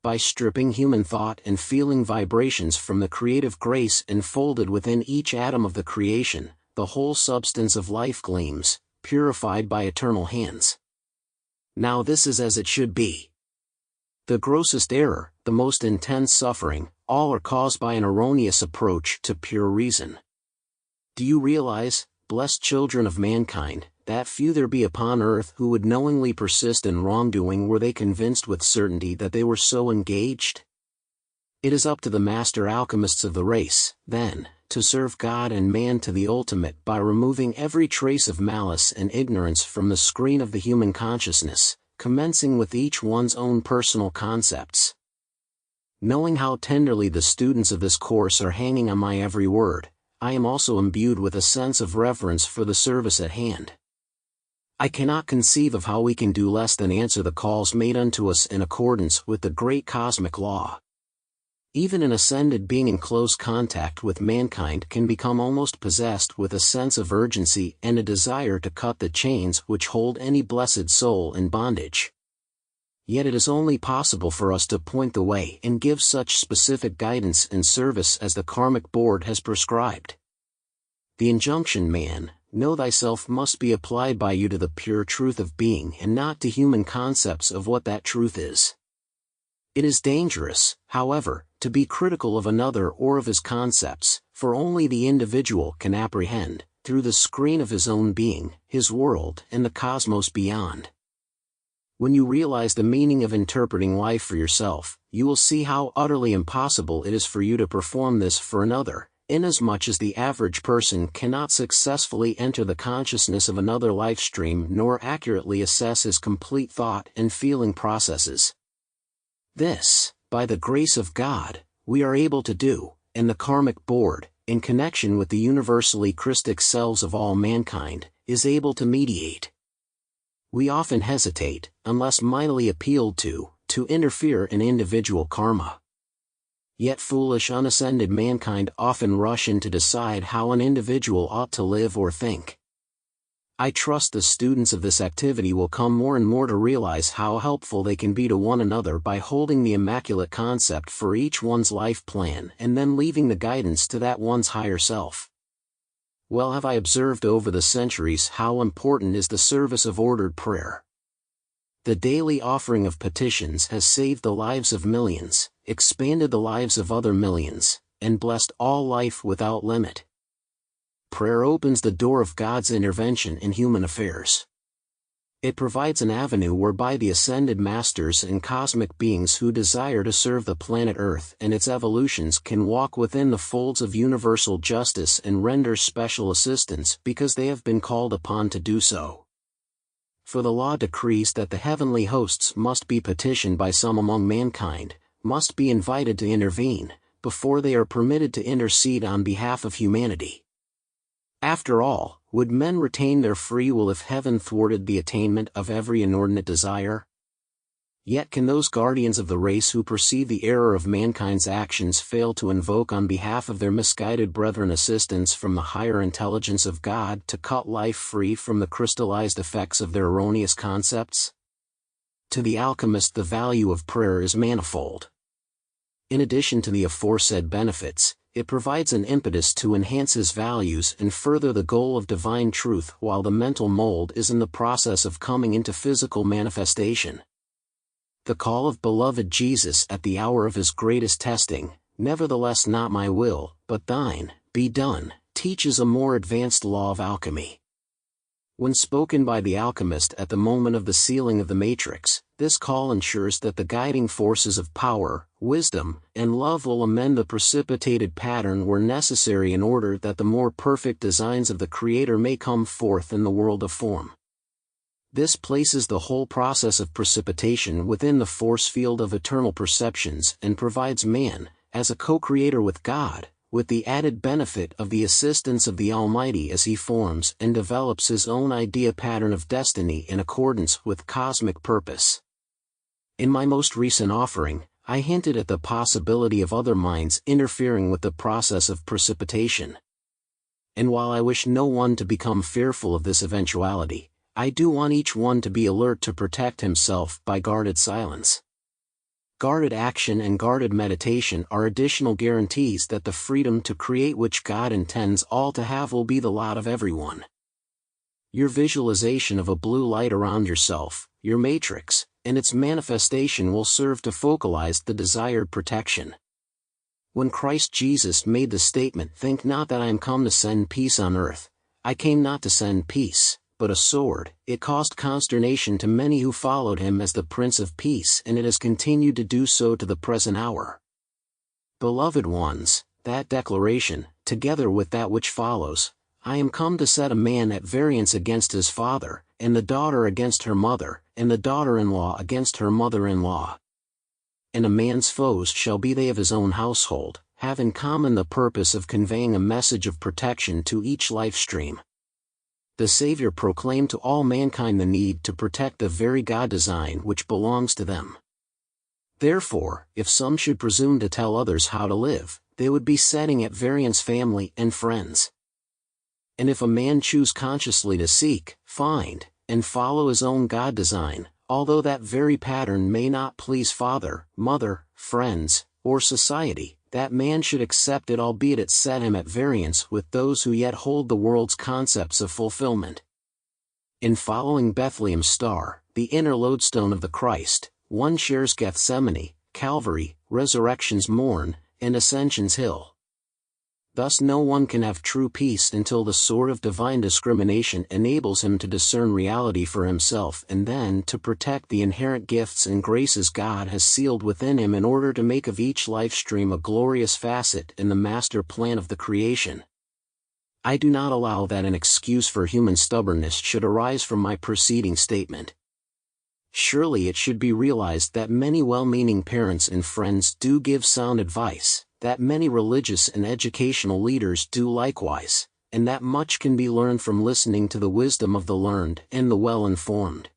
By stripping human thought and feeling vibrations from the creative grace enfolded within each atom of the creation, the whole substance of life gleams, purified by eternal hands. Now this is as it should be. The grossest error, the most intense suffering, all are caused by an erroneous approach to pure reason. Do you realize, blessed children of mankind, that few there be upon earth who would knowingly persist in wrongdoing were they convinced with certainty that they were so engaged? It is up to the master alchemists of the race, then, to serve God and man to the ultimate by removing every trace of malice and ignorance from the screen of the human consciousness, commencing with each one's own personal concepts. Knowing how tenderly the students of this course are hanging on my every word, I am also imbued with a sense of reverence for the service at hand. I cannot conceive of how we can do less than answer the calls made unto us in accordance with the great cosmic law. Even an ascended being in close contact with mankind can become almost possessed with a sense of urgency and a desire to cut the chains which hold any blessed soul in bondage. Yet it is only possible for us to point the way and give such specific guidance and service as the karmic board has prescribed. The injunction, man, know thyself, must be applied by you to the pure truth of being and not to human concepts of what that truth is. It is dangerous, however, to be critical of another or of his concepts, for only the individual can apprehend, through the screen of his own being, his world and the cosmos beyond. When you realize the meaning of interpreting life for yourself, you will see how utterly impossible it is for you to perform this for another, inasmuch as the average person cannot successfully enter the consciousness of another life stream nor accurately assess his complete thought and feeling processes. This, by the grace of God, we are able to do, and the karmic board, in connection with the universally Christic selves of all mankind, is able to mediate. We often hesitate, unless mightily appealed to interfere in individual karma. Yet foolish unascended mankind often rush in to decide how an individual ought to live or think. I trust the students of this activity will come more and more to realize how helpful they can be to one another by holding the immaculate concept for each one's life plan and then leaving the guidance to that one's higher self. Well have I observed over the centuries how important is the service of ordered prayer. The daily offering of petitions has saved the lives of millions, expanded the lives of other millions, and blessed all life without limit. Prayer opens the door of God's intervention in human affairs. It provides an avenue whereby the ascended masters and cosmic beings who desire to serve the planet Earth and its evolutions can walk within the folds of universal justice and render special assistance because they have been called upon to do so. For the law decrees that the heavenly hosts must be petitioned by some among mankind, must be invited to intervene, before they are permitted to intercede on behalf of humanity. After all, would men retain their free will if heaven thwarted the attainment of every inordinate desire? Yet can those guardians of the race who perceive the error of mankind's actions fail to invoke on behalf of their misguided brethren assistance from the higher intelligence of God to cut life free from the crystallized effects of their erroneous concepts? To the alchemist the value of prayer is manifold. In addition to the aforesaid benefits, it provides an impetus to enhance his values and further the goal of divine truth while the mental mold is in the process of coming into physical manifestation. The call of beloved Jesus at the hour of his greatest testing, "Nevertheless not my will, but thine, be done," teaches a more advanced law of alchemy. When spoken by the alchemist at the moment of the sealing of the matrix, this call ensures that the guiding forces of power, wisdom, and love will amend the precipitated pattern where necessary in order that the more perfect designs of the Creator may come forth in the world of form. This places the whole process of precipitation within the force field of eternal perceptions and provides man, as a co-creator with God, with the added benefit of the assistance of the Almighty as he forms and develops his own idea pattern of destiny in accordance with cosmic purpose. In my most recent offering, I hinted at the possibility of other minds interfering with the process of precipitation. And while I wish no one to become fearful of this eventuality, I do want each one to be alert to protect himself by guarded silence. Guarded action and guarded meditation are additional guarantees that the freedom to create which God intends all to have will be the lot of everyone. Your visualization of a blue light around yourself, your matrix, and its manifestation will serve to focalize the desired protection. When Christ Jesus made the statement, "Think not that I am come to send peace on earth, I came not to send peace, but a sword," it caused consternation to many who followed him as the Prince of Peace, and it has continued to do so to the present hour. Beloved ones, that declaration, together with that which follows, "I am come to set a man at variance against his father, and the daughter against her mother, and the daughter-in-law against her mother-in-law. And a man's foes shall be they of his own household," have in common the purpose of conveying a message of protection to each life stream. The Savior proclaimed to all mankind the need to protect the very God design which belongs to them. Therefore, if some should presume to tell others how to live, they would be setting at variance family and friends. And if a man choose consciously to seek, find, and follow his own God design, although that very pattern may not please father, mother, friends, or society, that man should accept it albeit it set him at variance with those who yet hold the world's concepts of fulfillment. In following Bethlehem's star, the inner lodestone of the Christ, one shares Gethsemane, Calvary, Resurrection's morn, and Ascension's hill. Thus no one can have true peace until the sword of divine discrimination enables him to discern reality for himself and then to protect the inherent gifts and graces God has sealed within him in order to make of each life stream a glorious facet in the master plan of the creation. I do not allow that an excuse for human stubbornness should arise from my preceding statement. Surely it should be realized that many well-meaning parents and friends do give sound advice, that many religious and educational leaders do likewise, and that much can be learned from listening to the wisdom of the learned and the well-informed.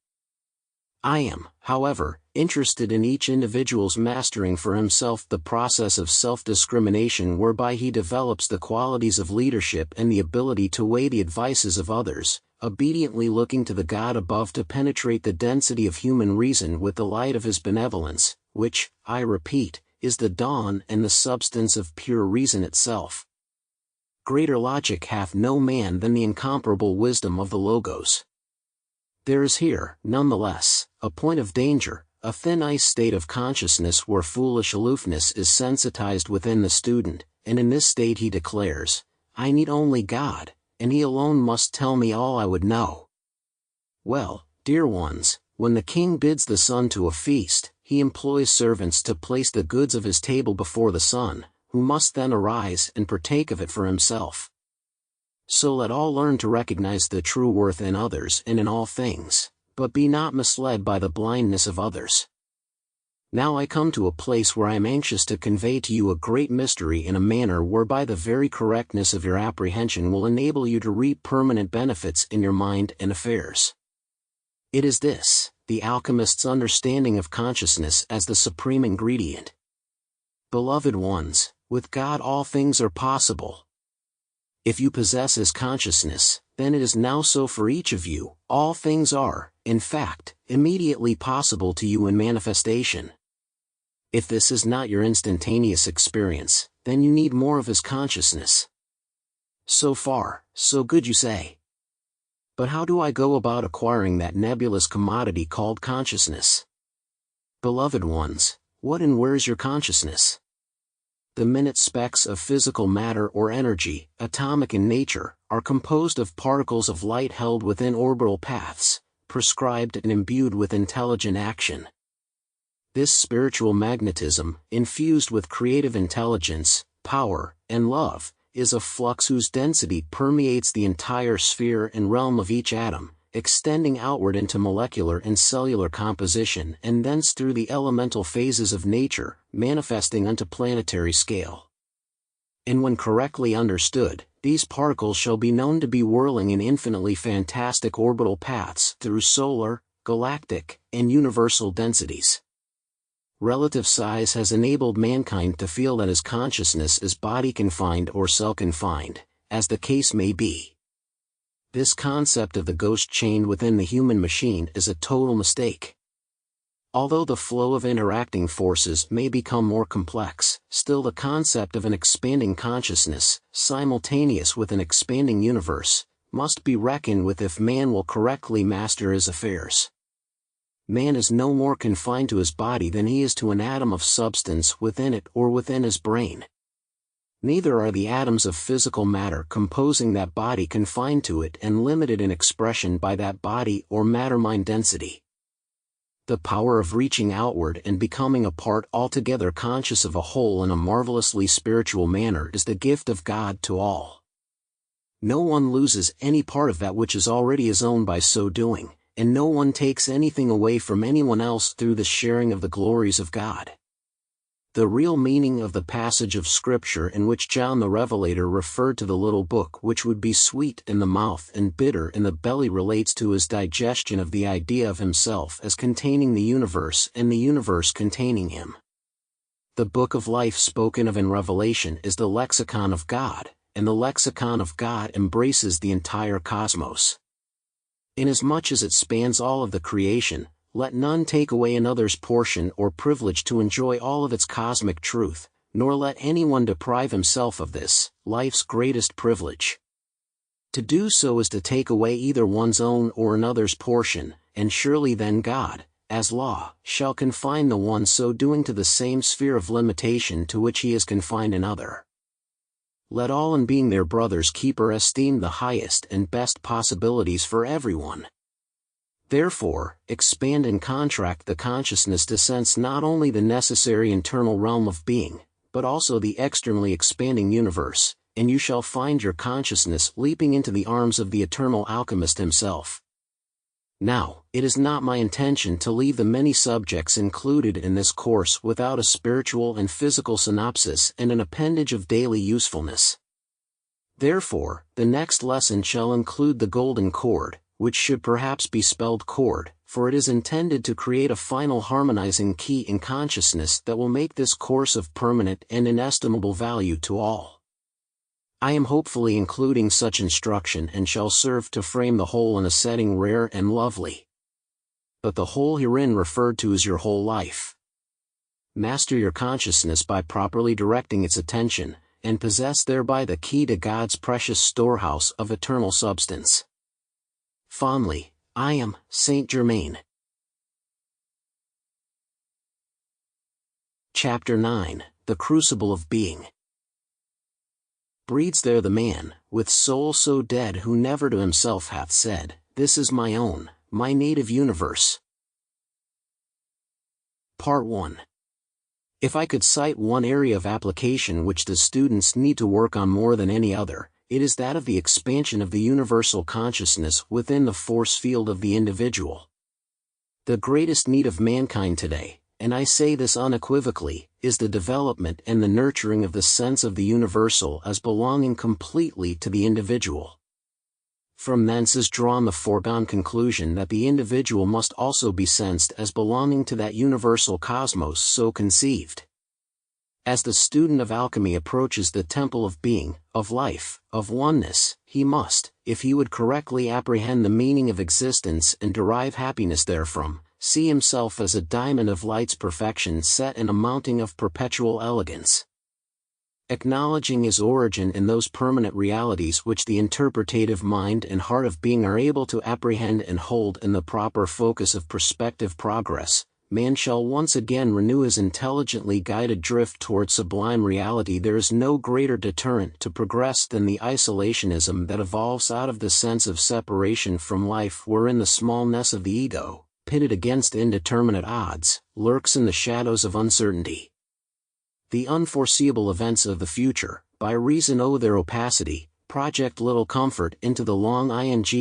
I am, however, interested in each individual's mastering for himself the process of self-discrimination whereby he develops the qualities of leadership and the ability to weigh the advices of others, obediently looking to the God above to penetrate the density of human reason with the light of his benevolence, which, I repeat, is the dawn and the substance of pure reason itself. Greater logic hath no man than the incomparable wisdom of the Logos. There is here, nonetheless, a point of danger, a thin ice state of consciousness where foolish aloofness is sensitized within the student, and in this state he declares, I need only God, and he alone must tell me all I would know. Well, dear ones, when the king bids the sun to a feast, he employs servants to place the goods of his table before the sun, who must then arise and partake of it for himself. So let all learn to recognize the true worth in others and in all things, but be not misled by the blindness of others. Now I come to a place where I am anxious to convey to you a great mystery in a manner whereby the very correctness of your apprehension will enable you to reap permanent benefits in your mind and affairs. It is this, the alchemist's understanding of consciousness as the supreme ingredient. Beloved ones, with God all things are possible. If you possess his consciousness, then it is now so for each of you, all things are, in fact, immediately possible to you in manifestation. If this is not your instantaneous experience, then you need more of his consciousness. So far, so good, you say. But how do I go about acquiring that nebulous commodity called consciousness? Beloved ones, what and where is your consciousness? The minute specks of physical matter or energy, atomic in nature, are composed of particles of light held within orbital paths, prescribed and imbued with intelligent action. This spiritual magnetism, infused with creative intelligence, power, and love, is a flux whose density permeates the entire sphere and realm of each atom, extending outward into molecular and cellular composition and thence through the elemental phases of nature, manifesting unto planetary scale. And when correctly understood, these particles shall be known to be whirling in infinitely fantastic orbital paths through solar, galactic, and universal densities. Relative size has enabled mankind to feel that his consciousness is body-confined or cell-confined, as the case may be. This concept of the ghost chained within the human machine is a total mistake. Although the flow of interacting forces may become more complex, still the concept of an expanding consciousness, simultaneous with an expanding universe, must be reckoned with if man will correctly master his affairs. Man is no more confined to his body than he is to an atom of substance within it or within his brain. Neither are the atoms of physical matter composing that body confined to it and limited in expression by that body or matter-mind density. The power of reaching outward and becoming a part altogether conscious of a whole in a marvelously spiritual manner is the gift of God to all. No one loses any part of that which is already his own by so doing, and no one takes anything away from anyone else through the sharing of the glories of God. The real meaning of the passage of Scripture in which John the Revelator referred to the little book which would be sweet in the mouth and bitter in the belly relates to his digestion of the idea of himself as containing the universe and the universe containing him. The book of life spoken of in Revelation is the lexicon of God, and the lexicon of God embraces the entire cosmos. Inasmuch as it spans all of the creation, let none take away another's portion or privilege to enjoy all of its cosmic truth, nor let anyone deprive himself of this, life's greatest privilege. To do so is to take away either one's own or another's portion, and surely then God, as law, shall confine the one so doing to the same sphere of limitation to which he has confined another. Let all in being their brothers keep or esteem the highest and best possibilities for everyone. Therefore, expand and contract the consciousness to sense not only the necessary internal realm of being, but also the externally expanding universe, and you shall find your consciousness leaping into the arms of the eternal alchemist himself. Now, it is not my intention to leave the many subjects included in this course without a spiritual and physical synopsis and an appendage of daily usefulness. Therefore, the next lesson shall include the golden chord, which should perhaps be spelled chord, for it is intended to create a final harmonizing key in consciousness that will make this course of permanent and inestimable value to all. I am hopefully including such instruction and shall serve to frame the whole in a setting rare and lovely. But the whole herein referred to is your whole life. Master your consciousness by properly directing its attention, and possess thereby the key to God's precious storehouse of eternal substance. Fondly, I am, Saint Germain. Chapter 9, The Crucible of Being. Breeds there the man, with soul so dead, who never to himself hath said, "This is my own, my native universe." Part 1. If I could cite one area of application which the students need to work on more than any other, it is that of the expansion of the universal consciousness within the force field of the individual. The greatest need of mankind today, and I say this unequivocally, is the development and the nurturing of the sense of the universal as belonging completely to the individual. From thence is drawn the foregone conclusion that the individual must also be sensed as belonging to that universal cosmos so conceived. As the student of alchemy approaches the temple of being, of life, of oneness, he must, if he would correctly apprehend the meaning of existence and derive happiness therefrom, see himself as a diamond of light's perfection set in a mounting of perpetual elegance. Acknowledging his origin in those permanent realities which the interpretative mind and heart of being are able to apprehend and hold in the proper focus of prospective progress, man shall once again renew his intelligently guided drift toward sublime reality. There is no greater deterrent to progress than the isolationism that evolves out of the sense of separation from life, wherein the smallness of the ego, pitted against indeterminate odds, lurks in the shadows of uncertainty. The unforeseeable events of the future, by reason of their opacity, project little comfort into the long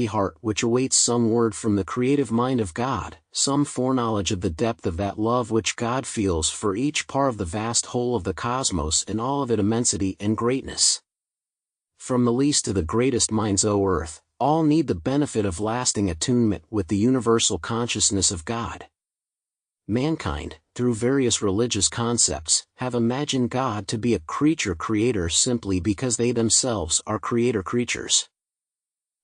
heart which awaits some word from the creative mind of God, some foreknowledge of the depth of that love which God feels for each part of the vast whole of the cosmos in all of its immensity and greatness. From the least to the greatest minds o earth, all need the benefit of lasting attunement with the universal consciousness of God. Mankind, through various religious concepts, have imagined God to be a creature-creator simply because they themselves are creator-creatures.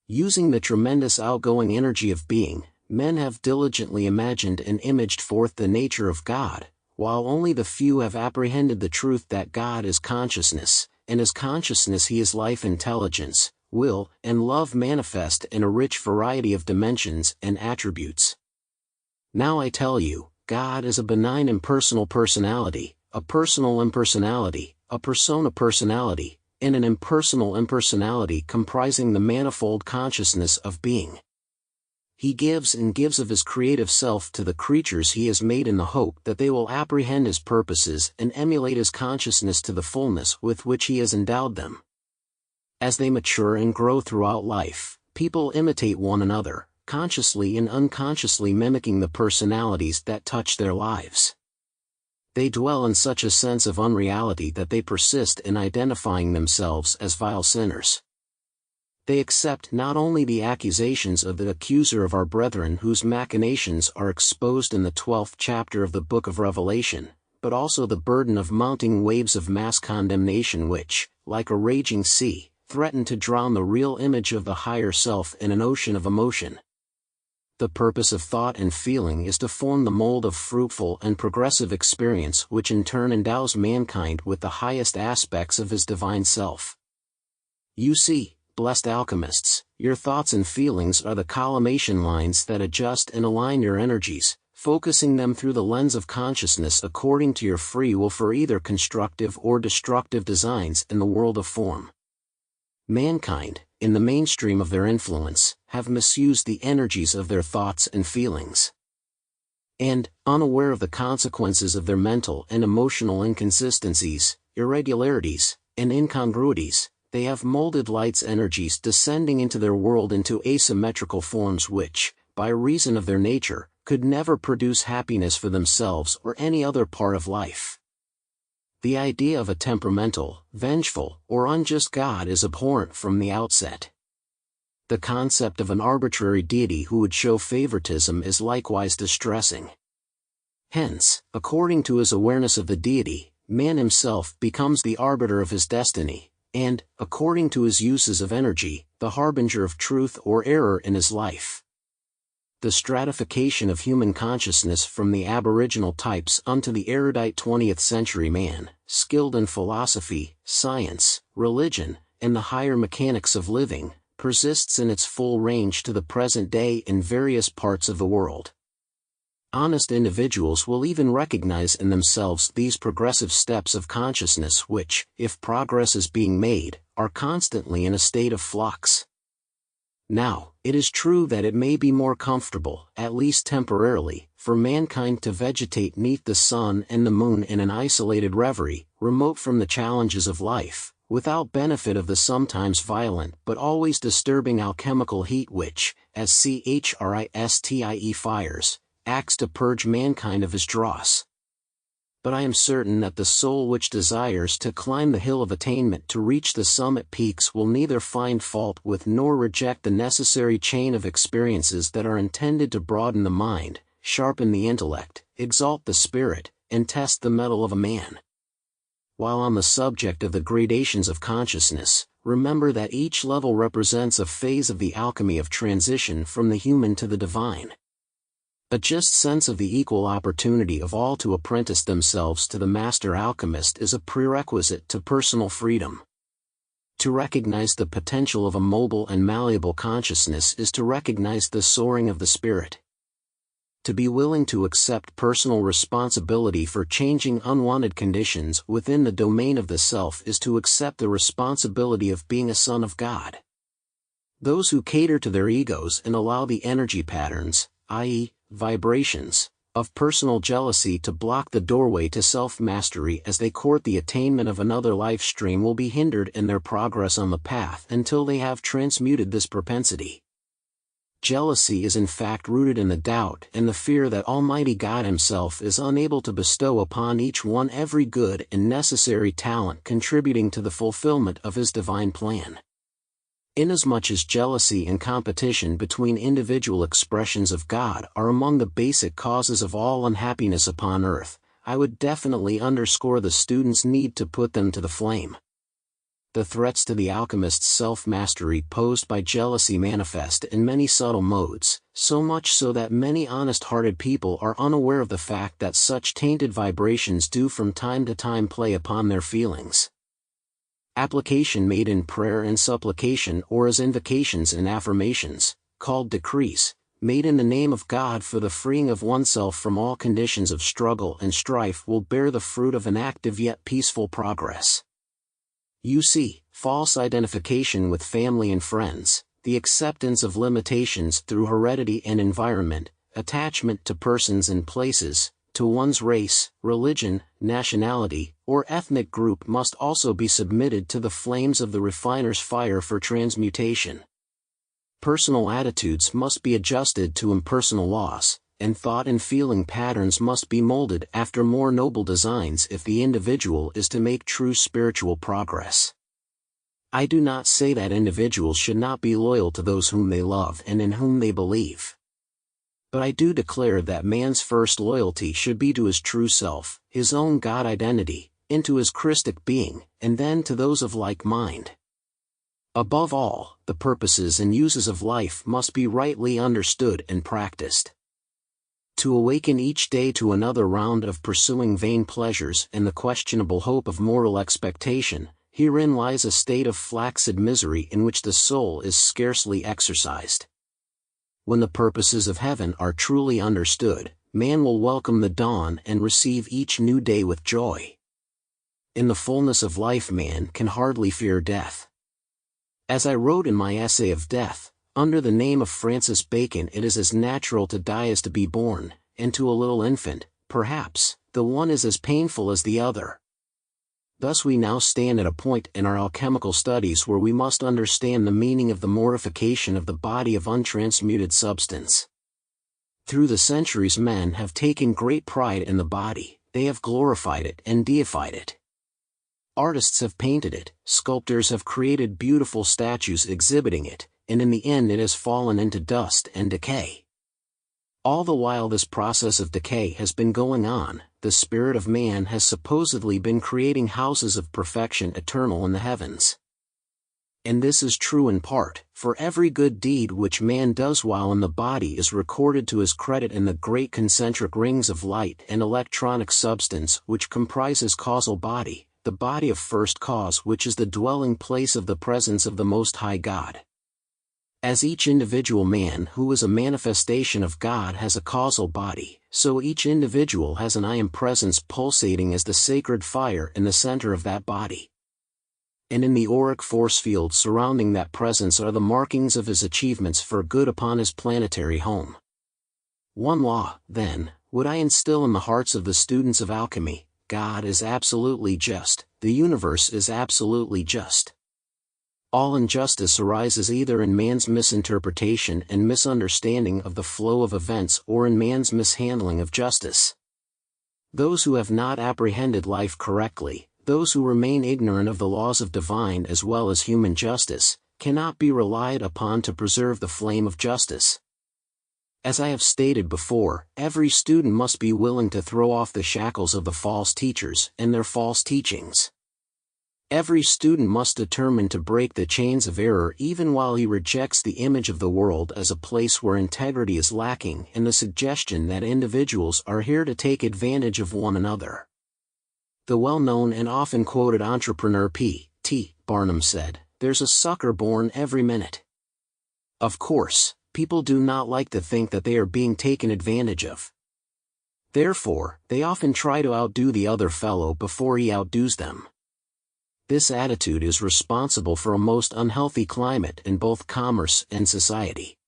Using the tremendous outgoing energy of being, men have diligently imagined and imaged forth the nature of God, while only the few have apprehended the truth that God is consciousness, and as consciousness he is life, intelligence, will, and love manifest in a rich variety of dimensions and attributes. Now I tell you, God is a benign impersonal personality, a personal impersonality, a persona personality, and an impersonal impersonality comprising the manifold consciousness of being. He gives and gives of his creative self to the creatures he has made in the hope that they will apprehend his purposes and emulate his consciousness to the fullness with which he has endowed them. As they mature and grow throughout life, people imitate one another, consciously and unconsciously mimicking the personalities that touch their lives. They dwell in such a sense of unreality that they persist in identifying themselves as vile sinners. They accept not only the accusations of the accuser of our brethren whose machinations are exposed in the 12th chapter of the Book of Revelation, but also the burden of mounting waves of mass condemnation which, like a raging sea, threaten to drown the real image of the higher self in an ocean of emotion. The purpose of thought and feeling is to form the mold of fruitful and progressive experience which in turn endows mankind with the highest aspects of his divine self. You see, blessed alchemists, your thoughts and feelings are the collimation lines that adjust and align your energies, focusing them through the lens of consciousness according to your free will for either constructive or destructive designs in the world of form. Mankind, in the mainstream of their influence, have misused the energies of their thoughts and feelings. And, unaware of the consequences of their mental and emotional inconsistencies, irregularities, and incongruities, they have molded light's energies descending into their world into asymmetrical forms which, by reason of their nature, could never produce happiness for themselves or any other part of life. The idea of a temperamental, vengeful, or unjust God is abhorrent from the outset. The concept of an arbitrary deity who would show favoritism is likewise distressing. Hence, according to his awareness of the deity, man himself becomes the arbiter of his destiny, and, according to his uses of energy, the harbinger of truth or error in his life. The stratification of human consciousness from the aboriginal types unto the erudite 20th century man, skilled in philosophy, science, religion, and the higher mechanics of living, persists in its full range to the present day in various parts of the world. Honest individuals will even recognize in themselves these progressive steps of consciousness which, if progress is being made, are constantly in a state of flux. Now, it is true that it may be more comfortable, at least temporarily, for mankind to vegetate neath the sun and the moon in an isolated reverie, remote from the challenges of life, without benefit of the sometimes violent but always disturbing alchemical heat which, as Christie fires, acts to purge mankind of his dross. But I am certain that the soul which desires to climb the hill of attainment to reach the summit peaks will neither find fault with nor reject the necessary chain of experiences that are intended to broaden the mind, sharpen the intellect, exalt the spirit, and test the mettle of a man. While on the subject of the gradations of consciousness, remember that each level represents a phase of the alchemy of transition from the human to the divine. A just sense of the equal opportunity of all to apprentice themselves to the master alchemist is a prerequisite to personal freedom. To recognize the potential of a mobile and malleable consciousness is to recognize the soaring of the spirit. To be willing to accept personal responsibility for changing unwanted conditions within the domain of the self is to accept the responsibility of being a son of God. Those who cater to their egos and allow the energy patterns, i.e., vibrations, of personal jealousy to block the doorway to self-mastery as they court the attainment of another life stream will be hindered in their progress on the path until they have transmuted this propensity. Jealousy is in fact rooted in the doubt and the fear that Almighty God Himself is unable to bestow upon each one every good and necessary talent contributing to the fulfillment of His divine plan. Inasmuch as jealousy and competition between individual expressions of God are among the basic causes of all unhappiness upon earth, I would definitely underscore the student's need to put them to the flame. The threats to the alchemist's self-mastery posed by jealousy manifest in many subtle modes, so much so that many honest-hearted people are unaware of the fact that such tainted vibrations do from time to time play upon their feelings. Application made in prayer and supplication or as invocations and affirmations, called decrees, made in the name of God for the freeing of oneself from all conditions of struggle and strife will bear the fruit of an active yet peaceful progress. You see, false identification with family and friends, the acceptance of limitations through heredity and environment, attachment to persons and places, to one's race, religion, nationality, or ethnic group must also be submitted to the flames of the refiner's fire for transmutation. Personal attitudes must be adjusted to impersonal laws, and thought and feeling patterns must be molded after more noble designs if the individual is to make true spiritual progress. I do not say that individuals should not be loyal to those whom they love and in whom they believe. But I do declare that man's first loyalty should be to his true self, his own God identity, into his Christic being, and then to those of like mind. Above all, the purposes and uses of life must be rightly understood and practiced. To awaken each day to another round of pursuing vain pleasures and the questionable hope of mortal expectation, herein lies a state of flaccid misery in which the soul is scarcely exercised. When the purposes of heaven are truly understood, man will welcome the dawn and receive each new day with joy. In the fullness of life man can hardly fear death. As I wrote in my essay of death, under the name of Francis Bacon, it is as natural to die as to be born, and to a little infant, perhaps, the one is as painful as the other. Thus we now stand at a point in our alchemical studies where we must understand the meaning of the mortification of the body of untransmuted substance. Through the centuries men have taken great pride in the body, they have glorified it and deified it. Artists have painted it, sculptors have created beautiful statues exhibiting it, and in the end it has fallen into dust and decay. All the while this process of decay has been going on, the spirit of man has supposedly been creating houses of perfection eternal in the heavens. And this is true in part, for every good deed which man does while in the body is recorded to his credit in the great concentric rings of light and electronic substance which comprise his causal body, the body of first cause, which is the dwelling place of the presence of the Most High God. As each individual man who is a manifestation of God has a causal body, so each individual has an I Am presence pulsating as the sacred fire in the center of that body. And in the auric force field surrounding that presence are the markings of his achievements for good upon his planetary home. One law, then, would I instill in the hearts of the students of alchemy: God is absolutely just, the universe is absolutely just. All injustice arises either in man's misinterpretation and misunderstanding of the flow of events or in man's mishandling of justice. Those who have not apprehended life correctly, those who remain ignorant of the laws of divine as well as human justice, cannot be relied upon to preserve the flame of justice. As I have stated before, every student must be willing to throw off the shackles of the false teachers and their false teachings. Every student must determine to break the chains of error even while he rejects the image of the world as a place where integrity is lacking and the suggestion that individuals are here to take advantage of one another. The well-known and often quoted entrepreneur P.T. Barnum said, "There's a sucker born every minute." Of course, people do not like to think that they are being taken advantage of. Therefore, they often try to outdo the other fellow before he outdoes them. This attitude is responsible for a most unhealthy climate in both commerce and society.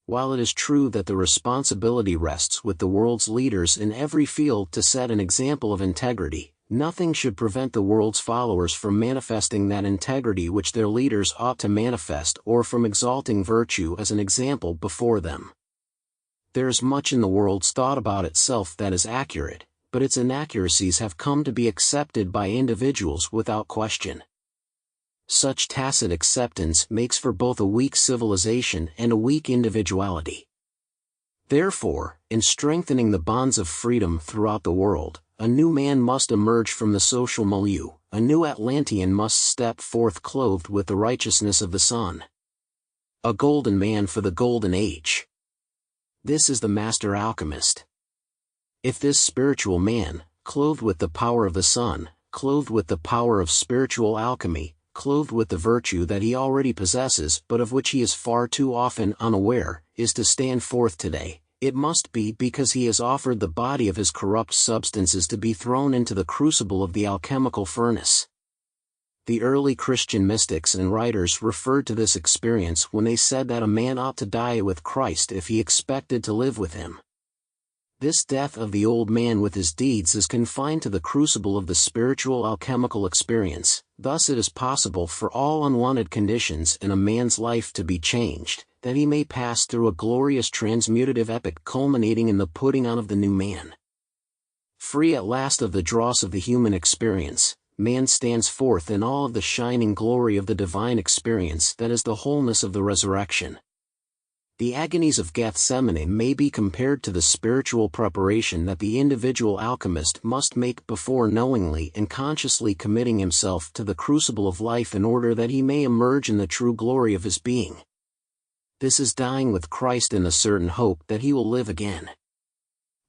While it is true that the responsibility rests with the world's leaders in every field to set an example of integrity, nothing should prevent the world's followers from manifesting that integrity which their leaders ought to manifest or from exalting virtue as an example before them. There is much in the world's thought about itself that is accurate, but its inaccuracies have come to be accepted by individuals without question. Such tacit acceptance makes for both a weak civilization and a weak individuality. Therefore, in strengthening the bonds of freedom throughout the world, a new man must emerge from the social milieu, a new Atlantean must step forth clothed with the righteousness of the sun. A golden man for the golden age. This is the master alchemist. If this spiritual man, clothed with the power of the sun, clothed with the power of spiritual alchemy, clothed with the virtue that he already possesses but of which he is far too often unaware, is to stand forth today, it must be because he has offered the body of his corrupt substances to be thrown into the crucible of the alchemical furnace. The early Christian mystics and writers referred to this experience when they said that a man ought to die with Christ if he expected to live with him. This death of the old man with his deeds is confined to the crucible of the spiritual alchemical experience, thus it is possible for all unwanted conditions in a man's life to be changed, that he may pass through a glorious transmutative epoch culminating in the putting on of the new man. Free at last of the dross of the human experience, man stands forth in all of the shining glory of the divine experience that is the wholeness of the resurrection. The agonies of Gethsemane may be compared to the spiritual preparation that the individual alchemist must make before knowingly and consciously committing himself to the crucible of life in order that he may emerge in the true glory of his being. This is dying with Christ in the certain hope that he will live again.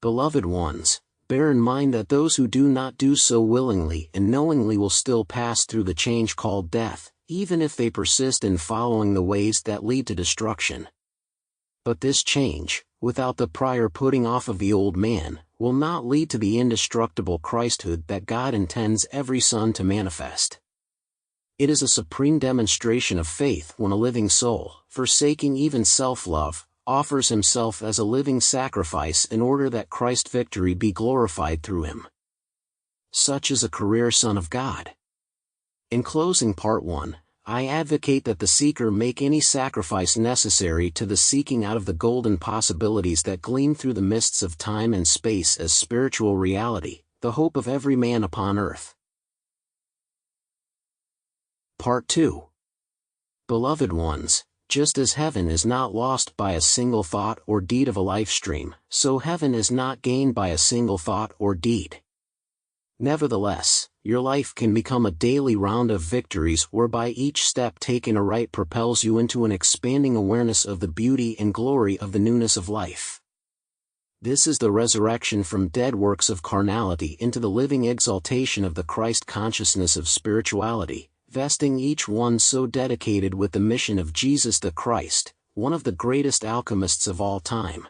Beloved ones, bear in mind that those who do not do so willingly and knowingly will still pass through the change called death, even if they persist in following the ways that lead to destruction. But this change, without the prior putting off of the old man, will not lead to the indestructible Christhood that God intends every son to manifest. It is a supreme demonstration of faith when a living soul, forsaking even self-love, offers himself as a living sacrifice in order that Christ's victory be glorified through him. Such is a career son of God. In closing Part 1, I advocate that the seeker make any sacrifice necessary to the seeking out of the golden possibilities that gleam through the mists of time and space as spiritual reality, the hope of every man upon earth. Part 2. Beloved ones, Just as heaven is not lost by a single thought or deed of a life stream, so heaven is not gained by a single thought or deed. Nevertheless, your life can become a daily round of victories whereby each step taken aright propels you into an expanding awareness of the beauty and glory of the newness of life. This is the resurrection from dead works of carnality into the living exaltation of the Christ consciousness of spirituality, vesting each one so dedicated with the mission of Jesus the Christ, one of the greatest alchemists of all time.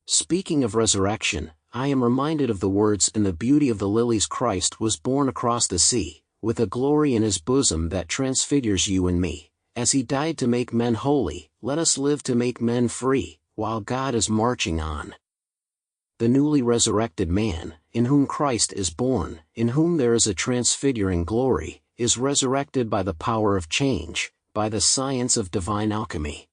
Speaking of resurrection, I am reminded of the words in the beauty of the lilies: Christ was born across the sea, with a glory in his bosom that transfigures you and me. As he died to make men holy, let us live to make men free, while God is marching on. The newly resurrected man, in whom Christ is born, in whom there is a transfiguring glory, is resurrected by the power of change, by the science of divine alchemy.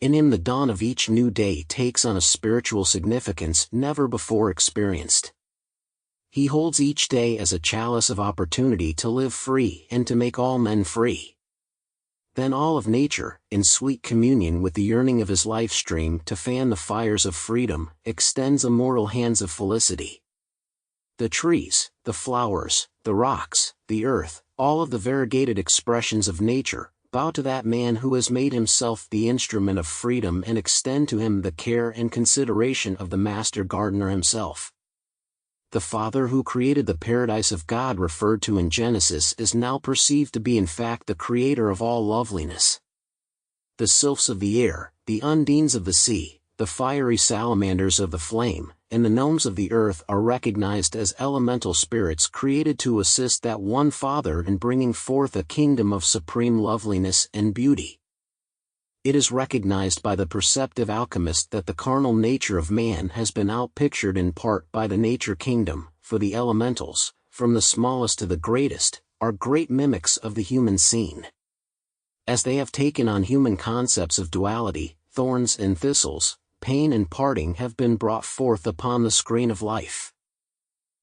In him the dawn of each new day takes on a spiritual significance never before experienced. He holds each day as a chalice of opportunity to live free and to make all men free. Then all of nature, in sweet communion with the yearning of his life stream to fan the fires of freedom, extends immortal hands of felicity. The trees, the flowers, the rocks, the earth, all of the variegated expressions of nature, bow to that man who has made himself the instrument of freedom and extend to him the care and consideration of the master gardener himself. The Father who created the paradise of God referred to in Genesis is now perceived to be in fact the creator of all loveliness. The sylphs of the air, the undines of the sea, the fiery salamanders of the flame, and the gnomes of the earth are recognized as elemental spirits created to assist that one Father in bringing forth a kingdom of supreme loveliness and beauty. It is recognized by the perceptive alchemist that the carnal nature of man has been outpictured in part by the nature kingdom, for the elementals, from the smallest to the greatest, are great mimics of the human scene. As they have taken on human concepts of duality, thorns and thistles, pain and parting have been brought forth upon the screen of life.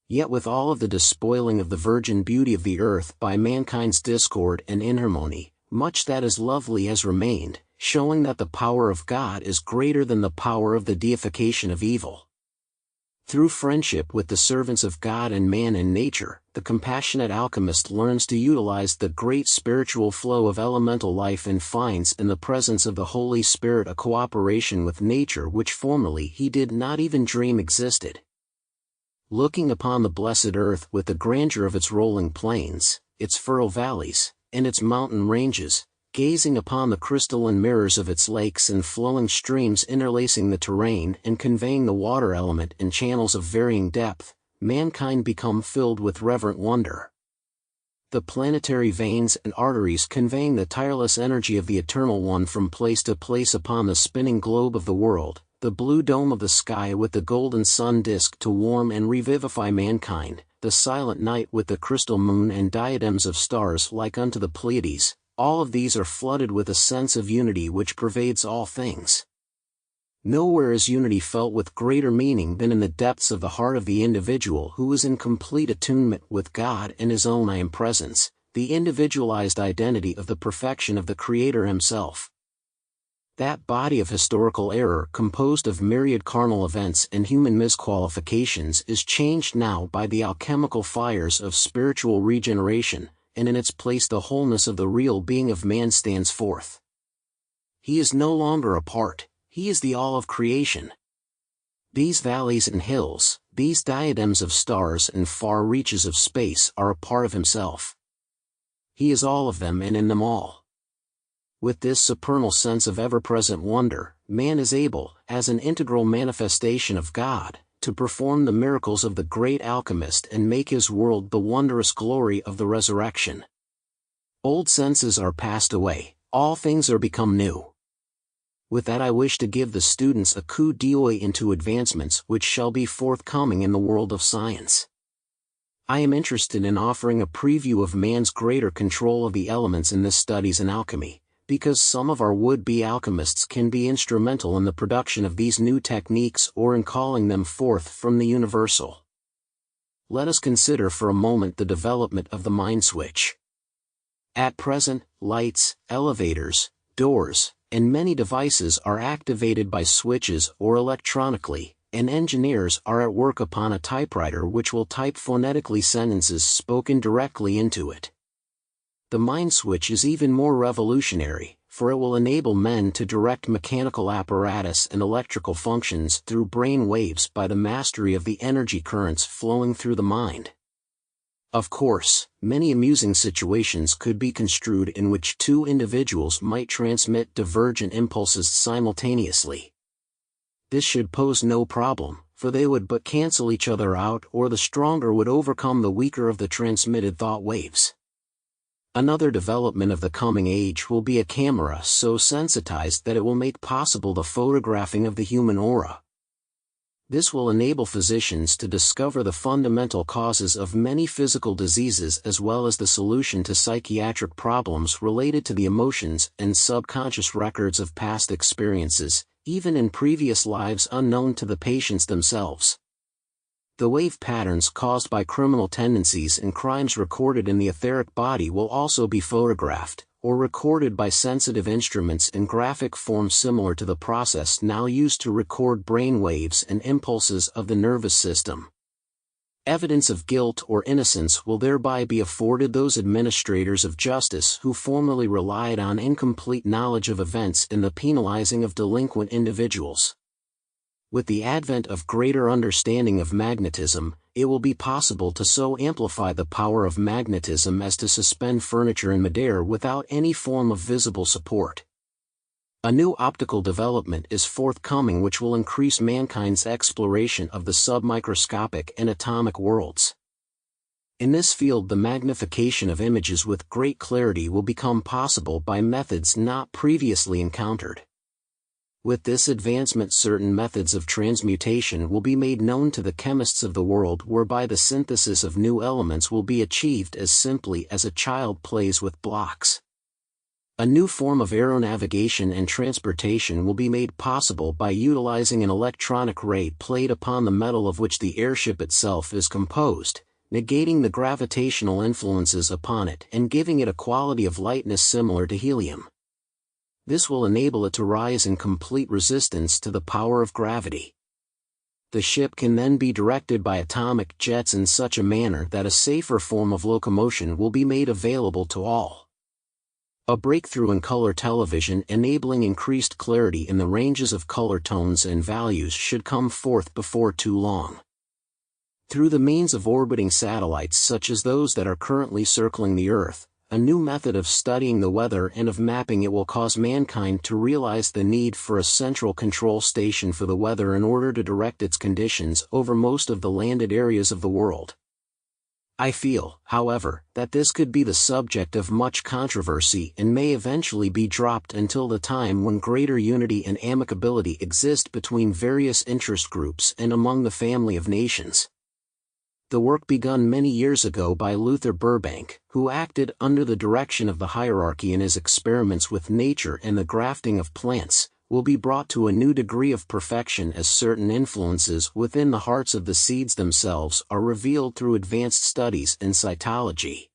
Yet with all of the despoiling of the virgin beauty of the earth by mankind's discord and inharmony, much that is lovely has remained, showing that the power of God is greater than the power of the deification of evil. Through friendship with the servants of God and man and nature, the compassionate alchemist learns to utilize the great spiritual flow of elemental life and finds in the presence of the Holy Spirit a cooperation with nature which formerly he did not even dream existed. Looking upon the blessed earth with the grandeur of its rolling plains, its furrow valleys, and its mountain ranges, gazing upon the crystalline mirrors of its lakes and flowing streams interlacing the terrain and conveying the water element in channels of varying depth, mankind become filled with reverent wonder. The planetary veins and arteries conveying the tireless energy of the Eternal One from place to place upon the spinning globe of the world, the blue dome of the sky with the golden sun disk to warm and revivify mankind, the silent night with the crystal moon and diadems of stars like unto the Pleiades, all of these are flooded with a sense of unity which pervades all things. Nowhere is unity felt with greater meaning than in the depths of the heart of the individual who is in complete attunement with God and his own I Am presence, the individualized identity of the perfection of the Creator himself. That body of historical error composed of myriad carnal events and human misqualifications is changed now by the alchemical fires of spiritual regeneration, and in its place the wholeness of the real being of man stands forth. He is no longer a part, he is the all of creation. These valleys and hills, these diadems of stars and far reaches of space are a part of himself. He is all of them and in them all. With this supernal sense of ever-present wonder, man is able, as an integral manifestation of God, to perform the miracles of the great alchemist and make his world the wondrous glory of the resurrection. Old senses are passed away, all things are become new. With that I wish to give the students a coup d'oeil into advancements which shall be forthcoming in the world of science. I am interested in offering a preview of man's greater control of the elements in this studies in alchemy, because some of our would-be alchemists can be instrumental in the production of these new techniques or in calling them forth from the universal. Let us consider for a moment the development of the mind switch. At present, lights, elevators, doors, and many devices are activated by switches or electronically, and engineers are at work upon a typewriter which will type phonetically sentences spoken directly into it. The mind switch is even more revolutionary, for it will enable men to direct mechanical apparatus and electrical functions through brain waves by the mastery of the energy currents flowing through the mind. Of course, many amusing situations could be construed in which two individuals might transmit divergent impulses simultaneously. This should pose no problem, for they would but cancel each other out, or the stronger would overcome the weaker of the transmitted thought waves. Another development of the coming age will be a camera so sensitized that it will make possible the photographing of the human aura. This will enable physicians to discover the fundamental causes of many physical diseases as well as the solution to psychiatric problems related to the emotions and subconscious records of past experiences, even in previous lives unknown to the patients themselves. The wave patterns caused by criminal tendencies and crimes recorded in the etheric body will also be photographed, or recorded by sensitive instruments in graphic form similar to the process now used to record brain waves and impulses of the nervous system. Evidence of guilt or innocence will thereby be afforded those administrators of justice who formerly relied on incomplete knowledge of events in the penalizing of delinquent individuals. With the advent of greater understanding of magnetism, it will be possible to so amplify the power of magnetism as to suspend furniture in midair without any form of visible support. A new optical development is forthcoming which will increase mankind's exploration of the submicroscopic and atomic worlds. In this field, the magnification of images with great clarity will become possible by methods not previously encountered. With this advancement, certain methods of transmutation will be made known to the chemists of the world, whereby the synthesis of new elements will be achieved as simply as a child plays with blocks. A new form of aeronavigation and transportation will be made possible by utilizing an electronic ray played upon the metal of which the airship itself is composed, negating the gravitational influences upon it and giving it a quality of lightness similar to helium. This will enable it to rise in complete resistance to the power of gravity. The ship can then be directed by atomic jets in such a manner that a safer form of locomotion will be made available to all. A breakthrough in color television enabling increased clarity in the ranges of color tones and values should come forth before too long. Through the means of orbiting satellites such as those that are currently circling the Earth, a new method of studying the weather and of mapping it will cause mankind to realize the need for a central control station for the weather in order to direct its conditions over most of the landed areas of the world. I feel, however, that this could be the subject of much controversy and may eventually be dropped until the time when greater unity and amicability exist between various interest groups and among the family of nations. The work begun many years ago by Luther Burbank, who acted under the direction of the hierarchy in his experiments with nature and the grafting of plants, will be brought to a new degree of perfection as certain influences within the hearts of the seeds themselves are revealed through advanced studies in cytology.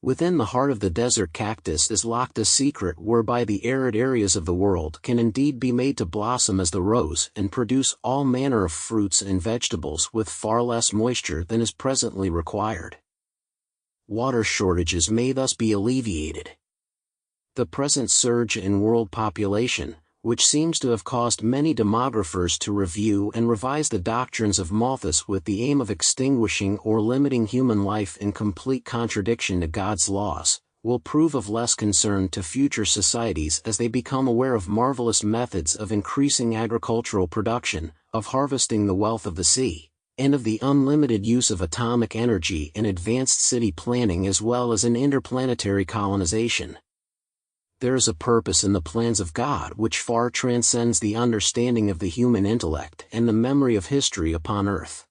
Within the heart of the desert cactus is locked a secret whereby the arid areas of the world can indeed be made to blossom as the rose and produce all manner of fruits and vegetables with far less moisture than is presently required. Water shortages may thus be alleviated. The present surge in world population, which seems to have caused many demographers to review and revise the doctrines of Malthus with the aim of extinguishing or limiting human life in complete contradiction to God's laws, will prove of less concern to future societies as they become aware of marvelous methods of increasing agricultural production, of harvesting the wealth of the sea, and of the unlimited use of atomic energy in advanced city planning as well as in interplanetary colonization. There is a purpose in the plans of God which far transcends the understanding of the human intellect and the memory of history upon earth.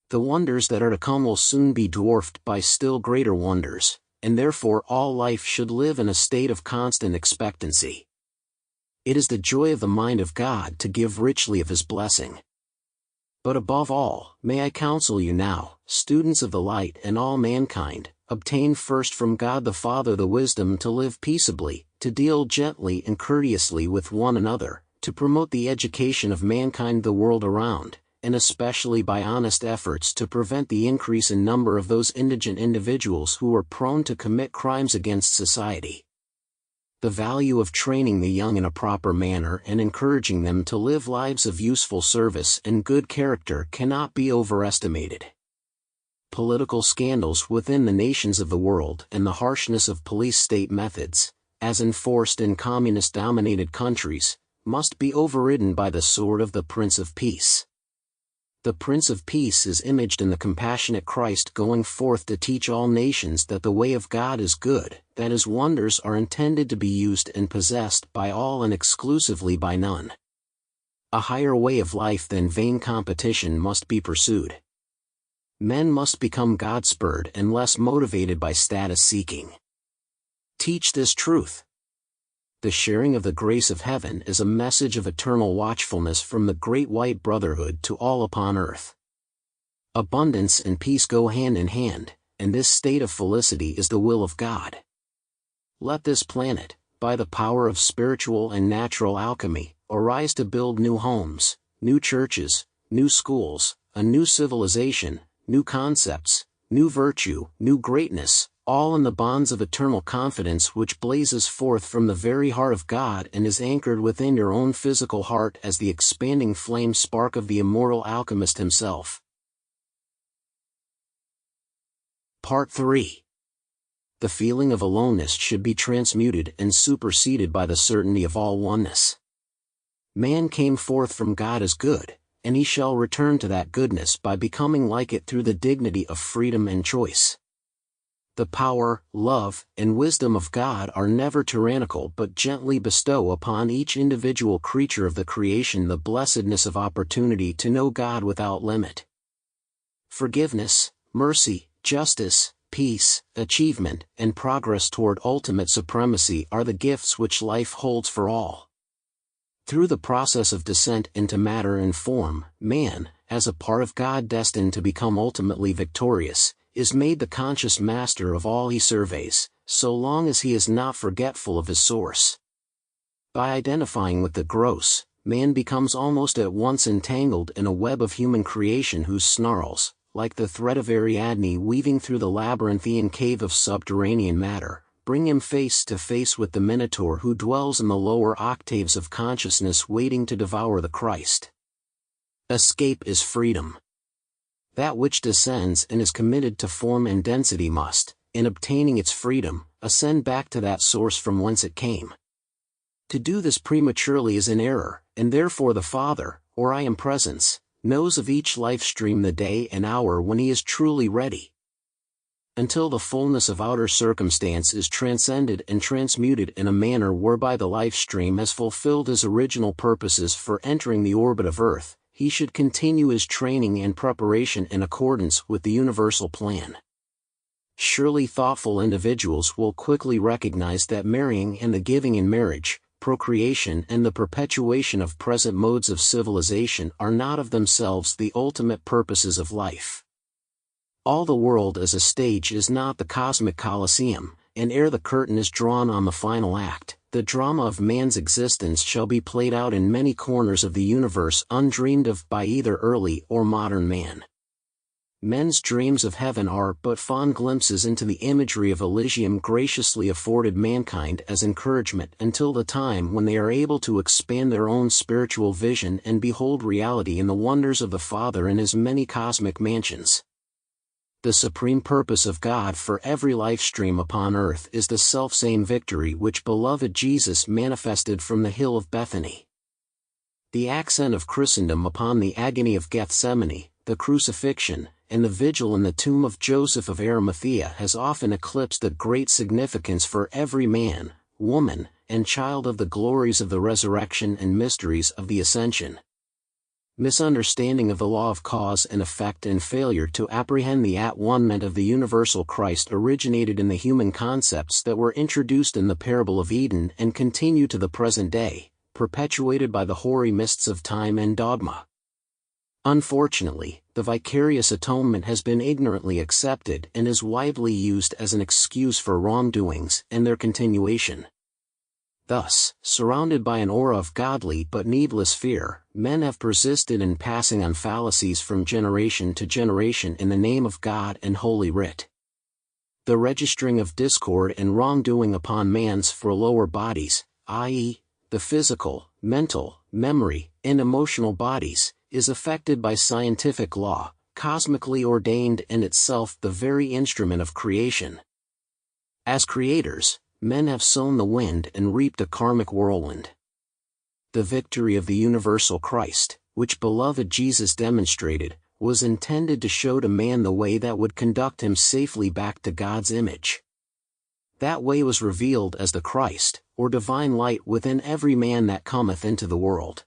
The wonders that are to come will soon be dwarfed by still greater wonders, and therefore all life should live in a state of constant expectancy. It is the joy of the mind of God to give richly of His blessing. But above all, may I counsel you now, students of the light and all mankind, obtain first from God the Father the wisdom to live peaceably, to deal gently and courteously with one another, to promote the education of mankind the world around, and especially by honest efforts to prevent the increase in number of those indigent individuals who are prone to commit crimes against society. The value of training the young in a proper manner and encouraging them to live lives of useful service and good character cannot be overestimated. Political scandals within the nations of the world and the harshness of police-state methods, as enforced in communist-dominated countries, must be overridden by the sword of the Prince of Peace. The Prince of Peace is imaged in the compassionate Christ going forth to teach all nations that the way of God is good, that His wonders are intended to be used and possessed by all and exclusively by none. A higher way of life than vain competition must be pursued. Men must become God-spurred and less motivated by status-seeking. Teach this truth. The sharing of the grace of heaven is a message of eternal watchfulness from the great white brotherhood to all upon earth. Abundance and peace go hand in hand, and this state of felicity is the will of God. Let this planet, by the power of spiritual and natural alchemy, arise to build new homes, new churches, new schools, a new civilization, new concepts, new virtue, new greatness, all in the bonds of eternal confidence which blazes forth from the very heart of God and is anchored within your own physical heart as the expanding flame spark of the immortal alchemist himself. Part 3. The feeling of aloneness should be transmuted and superseded by the certainty of all oneness. Man came forth from God as good, and he shall return to that goodness by becoming like it through the dignity of freedom and choice. The power, love, and wisdom of God are never tyrannical but gently bestow upon each individual creature of the creation the blessedness of opportunity to know God without limit. Forgiveness, mercy, justice, peace, achievement, and progress toward ultimate supremacy are the gifts which life holds for all. Through the process of descent into matter and form, man, as a part of God destined to become ultimately victorious, is made the conscious master of all he surveys, so long as he is not forgetful of his source. By identifying with the gross, man becomes almost at once entangled in a web of human creation whose snarls, like the thread of Ariadne weaving through the labyrinthian cave of subterranean matter, bring him face to face with the Minotaur who dwells in the lower octaves of consciousness waiting to devour the Christ. Escape is freedom. That which descends and is committed to form and density must, in obtaining its freedom, ascend back to that source from whence it came. To do this prematurely is in error, and therefore the Father, or I Am Presence, knows of each life stream the day and hour when he is truly ready. Until the fullness of outer circumstance is transcended and transmuted in a manner whereby the life stream has fulfilled his original purposes for entering the orbit of Earth, he should continue his training and preparation in accordance with the universal plan. Surely thoughtful individuals will quickly recognize that marrying and the giving in marriage, procreation and the perpetuation of present modes of civilization are not of themselves the ultimate purposes of life. All the world as a stage is not the cosmic Colosseum, and ere the curtain is drawn on the final act, the drama of man's existence shall be played out in many corners of the universe undreamed of by either early or modern man. Men's dreams of heaven are but fond glimpses into the imagery of Elysium graciously afforded mankind as encouragement until the time when they are able to expand their own spiritual vision and behold reality in the wonders of the Father in his many cosmic mansions. The supreme purpose of God for every life stream upon earth is the selfsame victory which beloved Jesus manifested from the hill of Bethany. The accent of Christendom upon the agony of Gethsemane, the crucifixion, and the vigil in the tomb of Joseph of Arimathea has often eclipsed the great significance for every man, woman, and child of the glories of the resurrection and mysteries of the ascension. Misunderstanding of the law of cause and effect and failure to apprehend the at-one-ment of the universal Christ originated in the human concepts that were introduced in the parable of Eden and continue to the present day, perpetuated by the hoary mists of time and dogma. Unfortunately, the vicarious atonement has been ignorantly accepted and is widely used as an excuse for wrongdoings and their continuation. Thus, surrounded by an aura of godly but needless fear, men have persisted in passing on fallacies from generation to generation in the name of God and Holy Writ. The registering of discord and wrongdoing upon man's four lower bodies, i.e., the physical, mental, memory, and emotional bodies, is effected by scientific law, cosmically ordained and itself the very instrument of creation. As creators, men have sown the wind and reaped a karmic whirlwind. The victory of the universal Christ, which beloved Jesus demonstrated, was intended to show to man the way that would conduct him safely back to God's image. That way was revealed as the Christ, or divine light within every man that cometh into the world.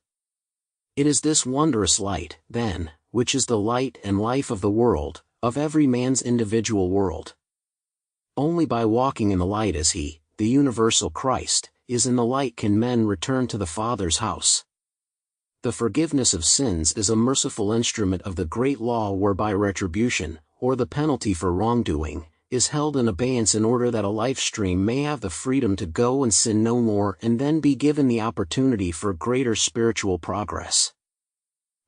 It is this wondrous light, then, which is the light and life of the world, of every man's individual world. Only by walking in the light as he, the universal Christ, is in the light can men return to the Father's house. The forgiveness of sins is a merciful instrument of the great law whereby retribution, or the penalty for wrongdoing, is held in abeyance in order that a life stream may have the freedom to go and sin no more and then be given the opportunity for greater spiritual progress.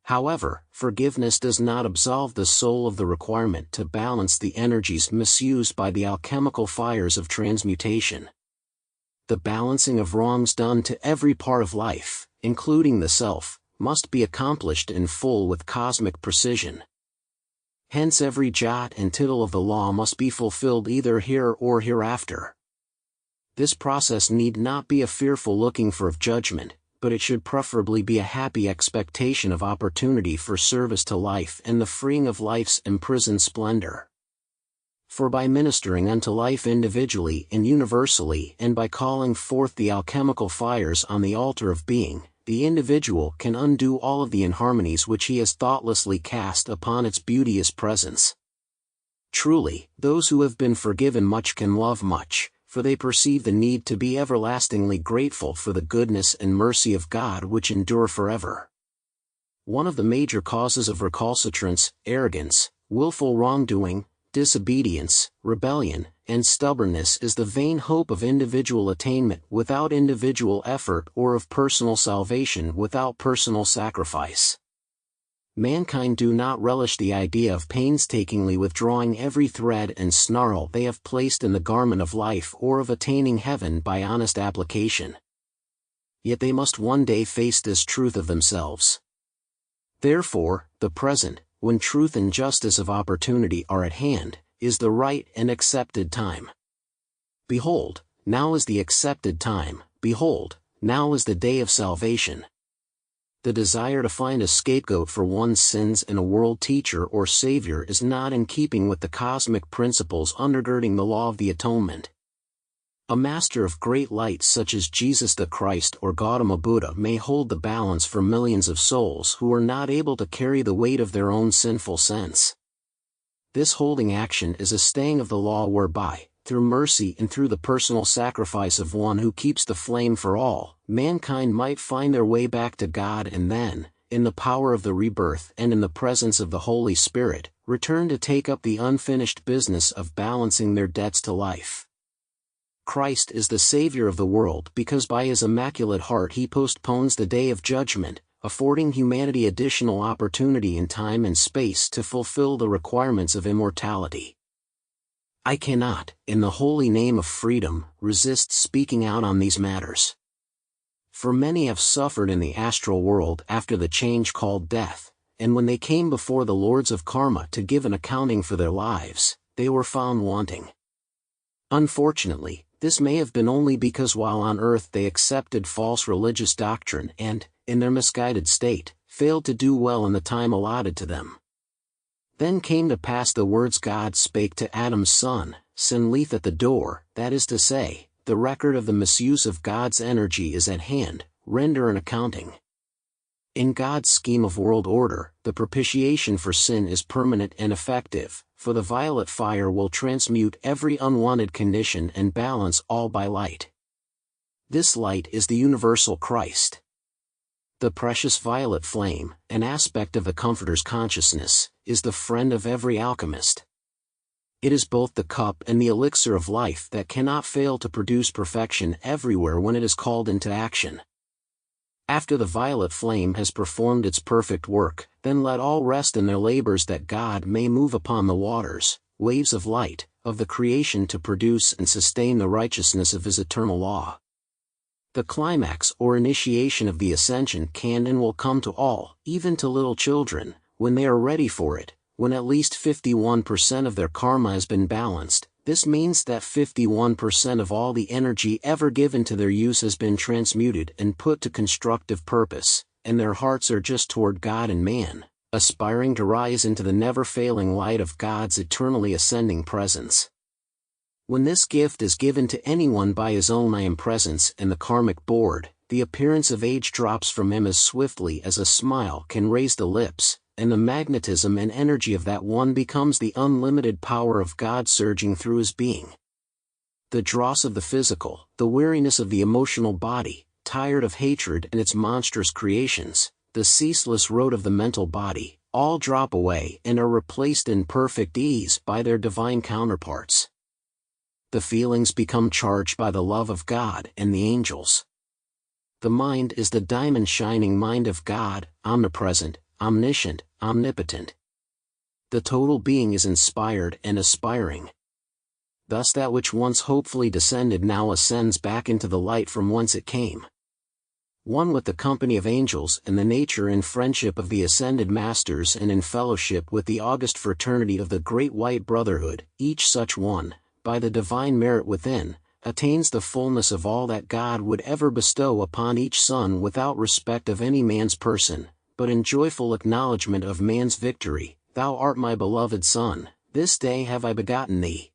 However, forgiveness does not absolve the soul of the requirement to balance the energies misused by the alchemical fires of transmutation. The balancing of wrongs done to every part of life, including the self, must be accomplished in full with cosmic precision. Hence every jot and tittle of the law must be fulfilled either here or hereafter. This process need not be a fearful looking for of judgment, but it should preferably be a happy expectation of opportunity for service to life and the freeing of life's imprisoned splendor. For by ministering unto life individually and universally and by calling forth the alchemical fires on the altar of being, the individual can undo all of the inharmonies which he has thoughtlessly cast upon its beauteous presence. Truly, those who have been forgiven much can love much, for they perceive the need to be everlastingly grateful for the goodness and mercy of God which endure forever. One of the major causes of recalcitrance, arrogance, willful wrongdoing, disobedience, rebellion, and stubbornness is the vain hope of individual attainment without individual effort or of personal salvation without personal sacrifice. Mankind do not relish the idea of painstakingly withdrawing every thread and snarl they have placed in the garment of life or of attaining heaven by honest application. Yet they must one day face this truth of themselves. Therefore, the present, when truth and justice of opportunity are at hand, is the right and accepted time. Behold, now is the accepted time, behold, now is the day of salvation. The desire to find a scapegoat for one's sins and a world teacher or savior is not in keeping with the cosmic principles undergirding the law of the atonement. A master of great light such as Jesus the Christ or Gautama Buddha may hold the balance for millions of souls who are not able to carry the weight of their own sinful sense. This holding action is a staying of the law whereby, through mercy and through the personal sacrifice of one who keeps the flame for all, mankind might find their way back to God and then, in the power of the rebirth and in the presence of the Holy Spirit, return to take up the unfinished business of balancing their debts to life. Christ is the Savior of the world because by his immaculate heart he postpones the day of judgment, affording humanity additional opportunity in time and space to fulfill the requirements of immortality. I cannot, in the holy name of freedom, resist speaking out on these matters. For many have suffered in the astral world after the change called death, and when they came before the lords of karma to give an accounting for their lives, they were found wanting. Unfortunately, this may have been only because while on earth they accepted false religious doctrine and, in their misguided state, failed to do well in the time allotted to them. Then came to pass the words God spake to Adam's son, "Sin lieth at the door," that is to say, the record of the misuse of God's energy is at hand, render an accounting. In God's scheme of world order, the propitiation for sin is permanent and effective, for the violet fire will transmute every unwanted condition and balance all by light. This light is the universal Christ. The precious violet flame, an aspect of the Comforter's consciousness, is the friend of every alchemist. It is both the cup and the elixir of life that cannot fail to produce perfection everywhere when it is called into action. After the violet flame has performed its perfect work, then let all rest in their labors that God may move upon the waters, waves of light, of the creation to produce and sustain the righteousness of His eternal law. The climax or initiation of the ascension can and will come to all, even to little children, when they are ready for it, when at least 51% of their karma has been balanced. This means that 51% of all the energy ever given to their use has been transmuted and put to constructive purpose, and their hearts are just toward God and man, aspiring to rise into the never-failing light of God's eternally ascending presence. When this gift is given to anyone by his own I Am presence and the karmic board, the appearance of age drops from him as swiftly as a smile can raise the lips, and the magnetism and energy of that one becomes the unlimited power of God surging through his being. The dross of the physical, the weariness of the emotional body, tired of hatred and its monstrous creations, the ceaseless road of the mental body, all drop away and are replaced in perfect ease by their divine counterparts. The feelings become charged by the love of God and the angels. The mind is the diamond shining mind of God, omnipresent, omniscient, omnipotent. The total being is inspired and aspiring. Thus that which once hopefully descended now ascends back into the light from whence it came. One with the company of angels and the nature and friendship of the ascended masters and in fellowship with the august fraternity of the great white brotherhood, each such one, by the divine merit within, attains the fullness of all that God would ever bestow upon each son without respect of any man's person, but in joyful acknowledgement of man's victory. Thou art my beloved Son, this day have I begotten thee.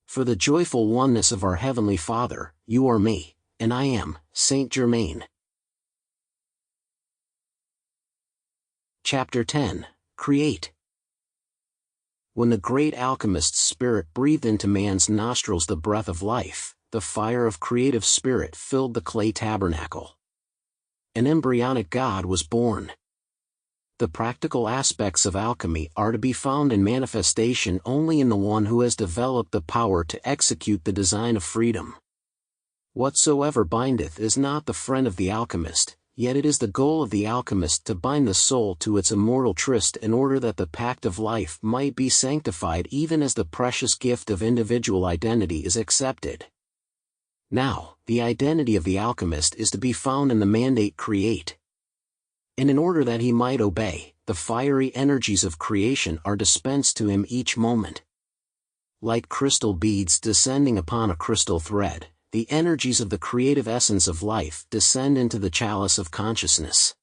For the joyful oneness of our Heavenly Father, you are me, and I am Saint Germain. Chapter 10, Create. When the great alchemist's spirit breathed into man's nostrils the breath of life, the fire of creative spirit filled the clay tabernacle. An embryonic God was born. The practical aspects of alchemy are to be found in manifestation only in the one who has developed the power to execute the design of freedom. Whatsoever bindeth is not the friend of the alchemist, yet it is the goal of the alchemist to bind the soul to its immortal tryst in order that the pact of life might be sanctified even as the precious gift of individual identity is accepted. Now, the identity of the alchemist is to be found in the mandate create. And in order that he might obey, the fiery energies of creation are dispensed to him each moment. Like crystal beads descending upon a crystal thread, the energies of the creative essence of life descend into the chalice of consciousness.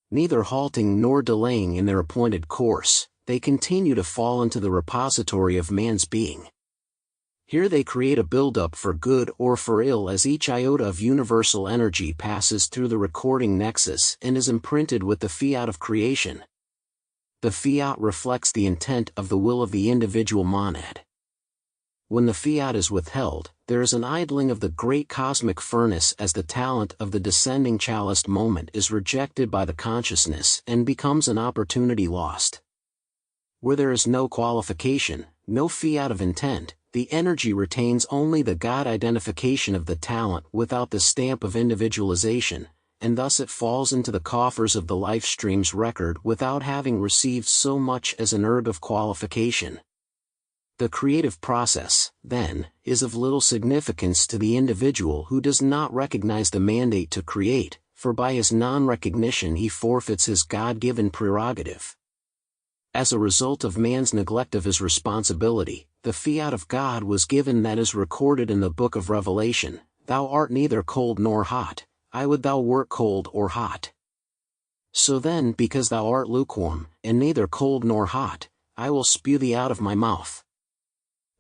Neither halting nor delaying in their appointed course, they continue to fall into the repository of man's being. Here they create a build-up for good or for ill as each iota of universal energy passes through the recording nexus and is imprinted with the fiat of creation. The fiat reflects the intent of the will of the individual monad. When the fiat is withheld, there is an idling of the great cosmic furnace as the talent of the descending chaliced moment is rejected by the consciousness and becomes an opportunity lost. Where there is no qualification, no fiat of intent, the energy retains only the God identification of the talent without the stamp of individualization, and thus it falls into the coffers of the life stream's record without having received so much as an erg of qualification. The creative process, then, is of little significance to the individual who does not recognize the mandate to create, for by his non-recognition he forfeits his God-given prerogative. As a result of man's neglect of his responsibility, the fiat of God was given that is recorded in the book of Revelation, Thou art neither cold nor hot, I would thou wert cold or hot. So then, because thou art lukewarm, and neither cold nor hot, I will spew thee out of my mouth.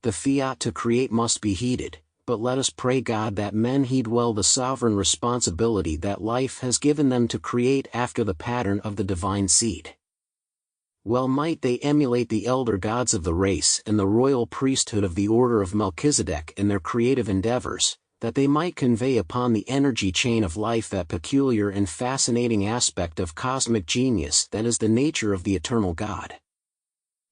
The fiat to create must be heeded, but let us pray God that men heed well the sovereign responsibility that life has given them to create after the pattern of the divine seed. Well might they emulate the elder gods of the race and the royal priesthood of the order of Melchizedek in their creative endeavors, that they might convey upon the energy chain of life that peculiar and fascinating aspect of cosmic genius that is the nature of the eternal God.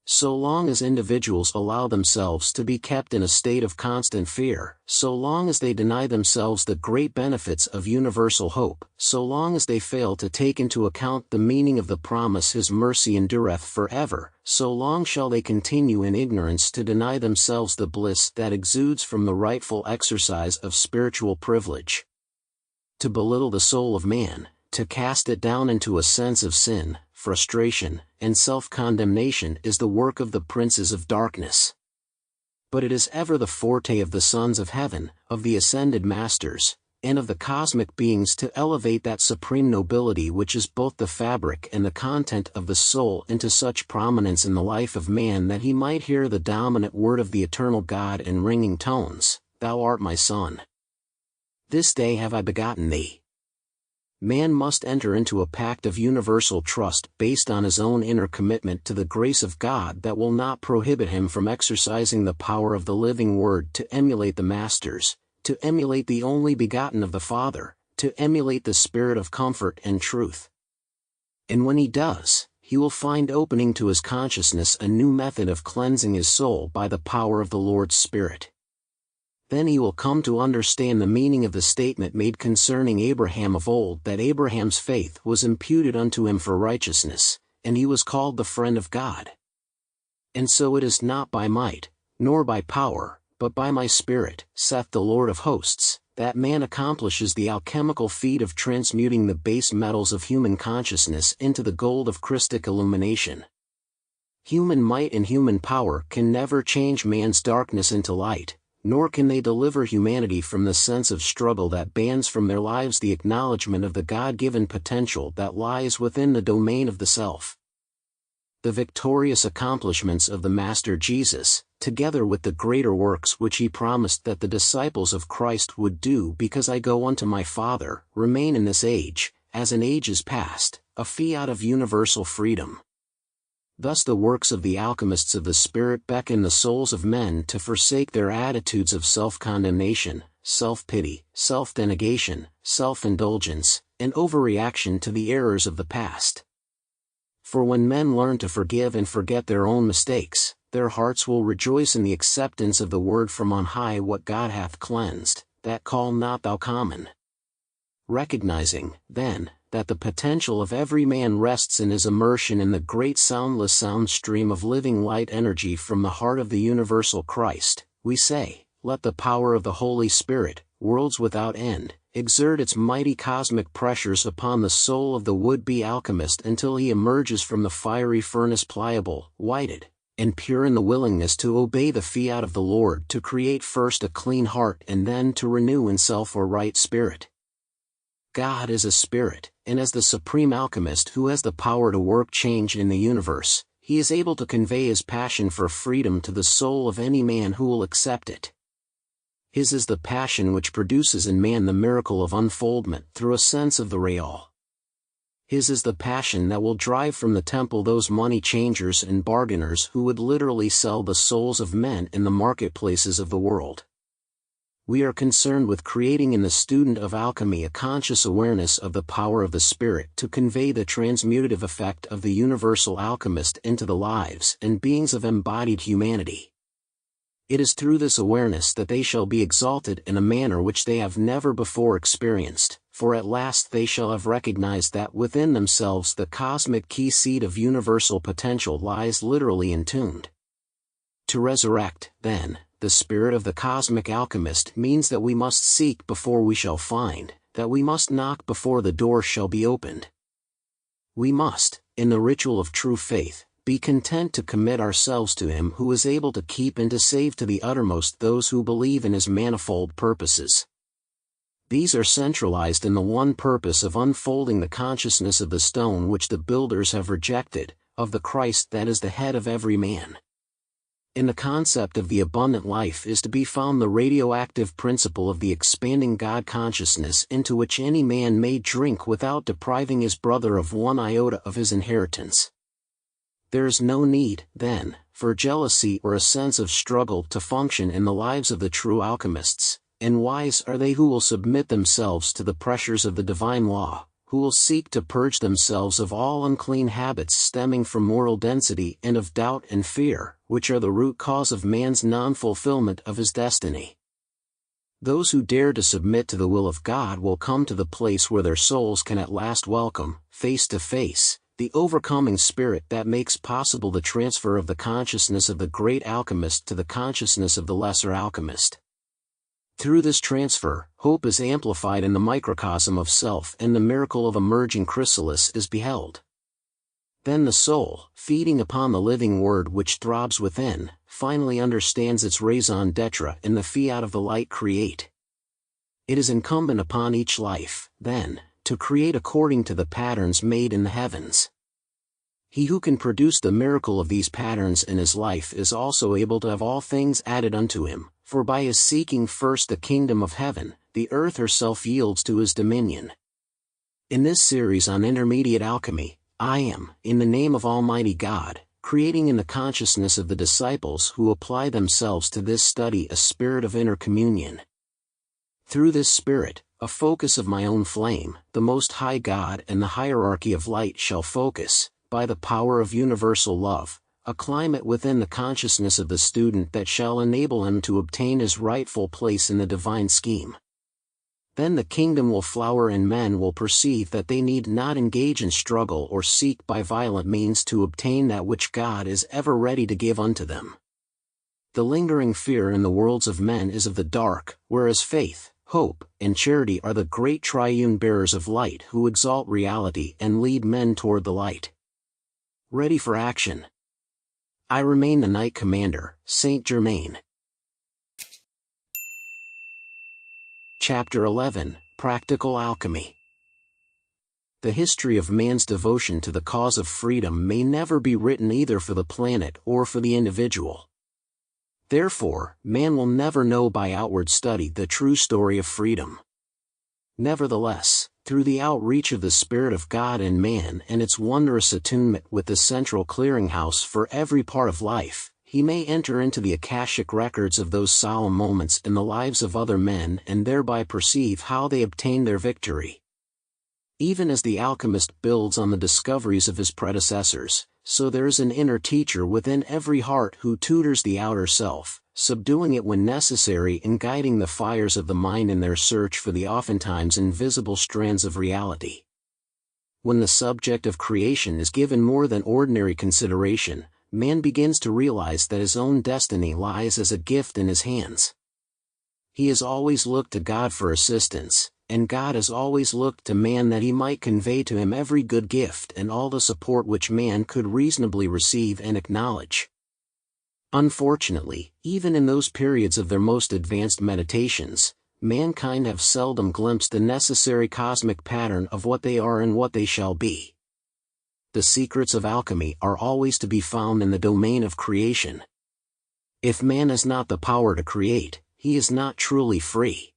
So long as individuals allow themselves to be kept in a state of constant fear, so long as they deny themselves the great benefits of universal hope, so long as they fail to take into account the meaning of the promise His mercy endureth forever, so long shall they continue in ignorance to deny themselves the bliss that exudes from the rightful exercise of spiritual privilege. To belittle the soul of man, to cast it down into a sense of sin, frustration, and self-condemnation is the work of the princes of darkness. But it is ever the forte of the sons of heaven, of the ascended masters, and of the cosmic beings to elevate that supreme nobility which is both the fabric and the content of the soul into such prominence in the life of man that he might hear the dominant word of the eternal God in ringing tones, "Thou art my son. This day have I begotten thee." Man must enter into a pact of universal trust based on his own inner commitment to the grace of God that will not prohibit him from exercising the power of the living Word to emulate the Masters, to emulate the only begotten of the Father, to emulate the Spirit of comfort and truth. And when he does, he will find opening to his consciousness a new method of cleansing his soul by the power of the Lord's Spirit. Then he will come to understand the meaning of the statement made concerning Abraham of old, that Abraham's faith was imputed unto him for righteousness, and he was called the friend of God. And so it is not by might, nor by power, but by my Spirit, saith the Lord of hosts, that man accomplishes the alchemical feat of transmuting the base metals of human consciousness into the gold of Christic illumination. Human might and human power can never change man's darkness into light, nor can they deliver humanity from the sense of struggle that bans from their lives the acknowledgement of the God-given potential that lies within the domain of the self. The victorious accomplishments of the Master Jesus, together with the greater works which he promised that the disciples of Christ would do because I go unto my Father, remain in this age, as in ages past, a fiat of universal freedom. Thus the works of the alchemists of the Spirit beckon the souls of men to forsake their attitudes of self-condemnation, self-pity, self-denegation, self-indulgence, and overreaction to the errors of the past. For when men learn to forgive and forget their own mistakes, their hearts will rejoice in the acceptance of the word from on high, what God hath cleansed, that call not thou common. Recognizing, then, that the potential of every man rests in his immersion in the great soundless sound stream of living light energy from the heart of the universal Christ, we say, let the power of the Holy Spirit, worlds without end, exert its mighty cosmic pressures upon the soul of the would-be alchemist until he emerges from the fiery furnace pliable, whited, and pure in the willingness to obey the fiat of the Lord to create first a clean heart and then to renew in self a right spirit. God is a spirit, and as the supreme alchemist who has the power to work change in the universe, he is able to convey his passion for freedom to the soul of any man who will accept it. His is the passion which produces in man the miracle of unfoldment through a sense of the real. His is the passion that will drive from the temple those money changers and bargainers who would literally sell the souls of men in the marketplaces of the world. We are concerned with creating in the student of alchemy a conscious awareness of the power of the Spirit to convey the transmutative effect of the universal alchemist into the lives and beings of embodied humanity. It is through this awareness that they shall be exalted in a manner which they have never before experienced, for at last they shall have recognized that within themselves the cosmic key seed of universal potential lies literally entombed. To resurrect, then, the spirit of the cosmic alchemist means that we must seek before we shall find, that we must knock before the door shall be opened. We must, in the ritual of true faith, be content to commit ourselves to Him who is able to keep and to save to the uttermost those who believe in His manifold purposes. These are centralized in the one purpose of unfolding the consciousness of the stone which the builders have rejected, of the Christ that is the head of every man. In the concept of the abundant life is to be found the radioactive principle of the expanding God consciousness into which any man may drink without depriving his brother of one iota of his inheritance. There is no need, then, for jealousy or a sense of struggle to function in the lives of the true alchemists, and wise are they who will submit themselves to the pressures of the divine law, who will seek to purge themselves of all unclean habits stemming from moral density and of doubt and fear, which are the root cause of man's non-fulfillment of his destiny. Those who dare to submit to the will of God will come to the place where their souls can at last welcome, face to face, the overcoming spirit that makes possible the transfer of the consciousness of the great alchemist to the consciousness of the lesser alchemist. Through this transfer, hope is amplified in the microcosm of self and the miracle of emerging chrysalis is beheld. Then the soul, feeding upon the living word which throbs within, finally understands its raison d'etre in the fiat of the light create. It is incumbent upon each life, then, to create according to the patterns made in the heavens. He who can produce the miracle of these patterns in his life is also able to have all things added unto him, for by his seeking first the kingdom of heaven, the earth herself yields to his dominion. In this series on intermediate alchemy, I am, in the name of Almighty God, creating in the consciousness of the disciples who apply themselves to this study a spirit of intercommunion. Through this spirit, a focus of my own flame, the Most High God and the hierarchy of light shall focus, by the power of universal love, a climate within the consciousness of the student that shall enable him to obtain his rightful place in the divine scheme. Then the kingdom will flower and men will perceive that they need not engage in struggle or seek by violent means to obtain that which God is ever ready to give unto them. The lingering fear in the worlds of men is of the dark, whereas faith, hope, and charity are the great triune bearers of light who exalt reality and lead men toward the light. Ready for action. I remain the Knight Commander, Saint Germain. Chapter 11, Practical Alchemy. The history of man's devotion to the cause of freedom may never be written either for the planet or for the individual. Therefore, man will never know by outward study the true story of freedom. Nevertheless, through the outreach of the Spirit of God in man and its wondrous attunement with the central clearinghouse for every part of life, he may enter into the Akashic records of those solemn moments in the lives of other men and thereby perceive how they obtained their victory. Even as the alchemist builds on the discoveries of his predecessors, so there is an inner teacher within every heart who tutors the outer self, subduing it when necessary and guiding the fires of the mind in their search for the oftentimes invisible strands of reality. When the subject of creation is given more than ordinary consideration, man begins to realize that his own destiny lies as a gift in his hands. He has always looked to God for assistance, and God has always looked to man that he might convey to him every good gift and all the support which man could reasonably receive and acknowledge. Unfortunately, even in those periods of their most advanced meditations, mankind have seldom glimpsed the necessary cosmic pattern of what they are and what they shall be. The secrets of alchemy are always to be found in the domain of creation. If man has not the power to create, he is not truly free.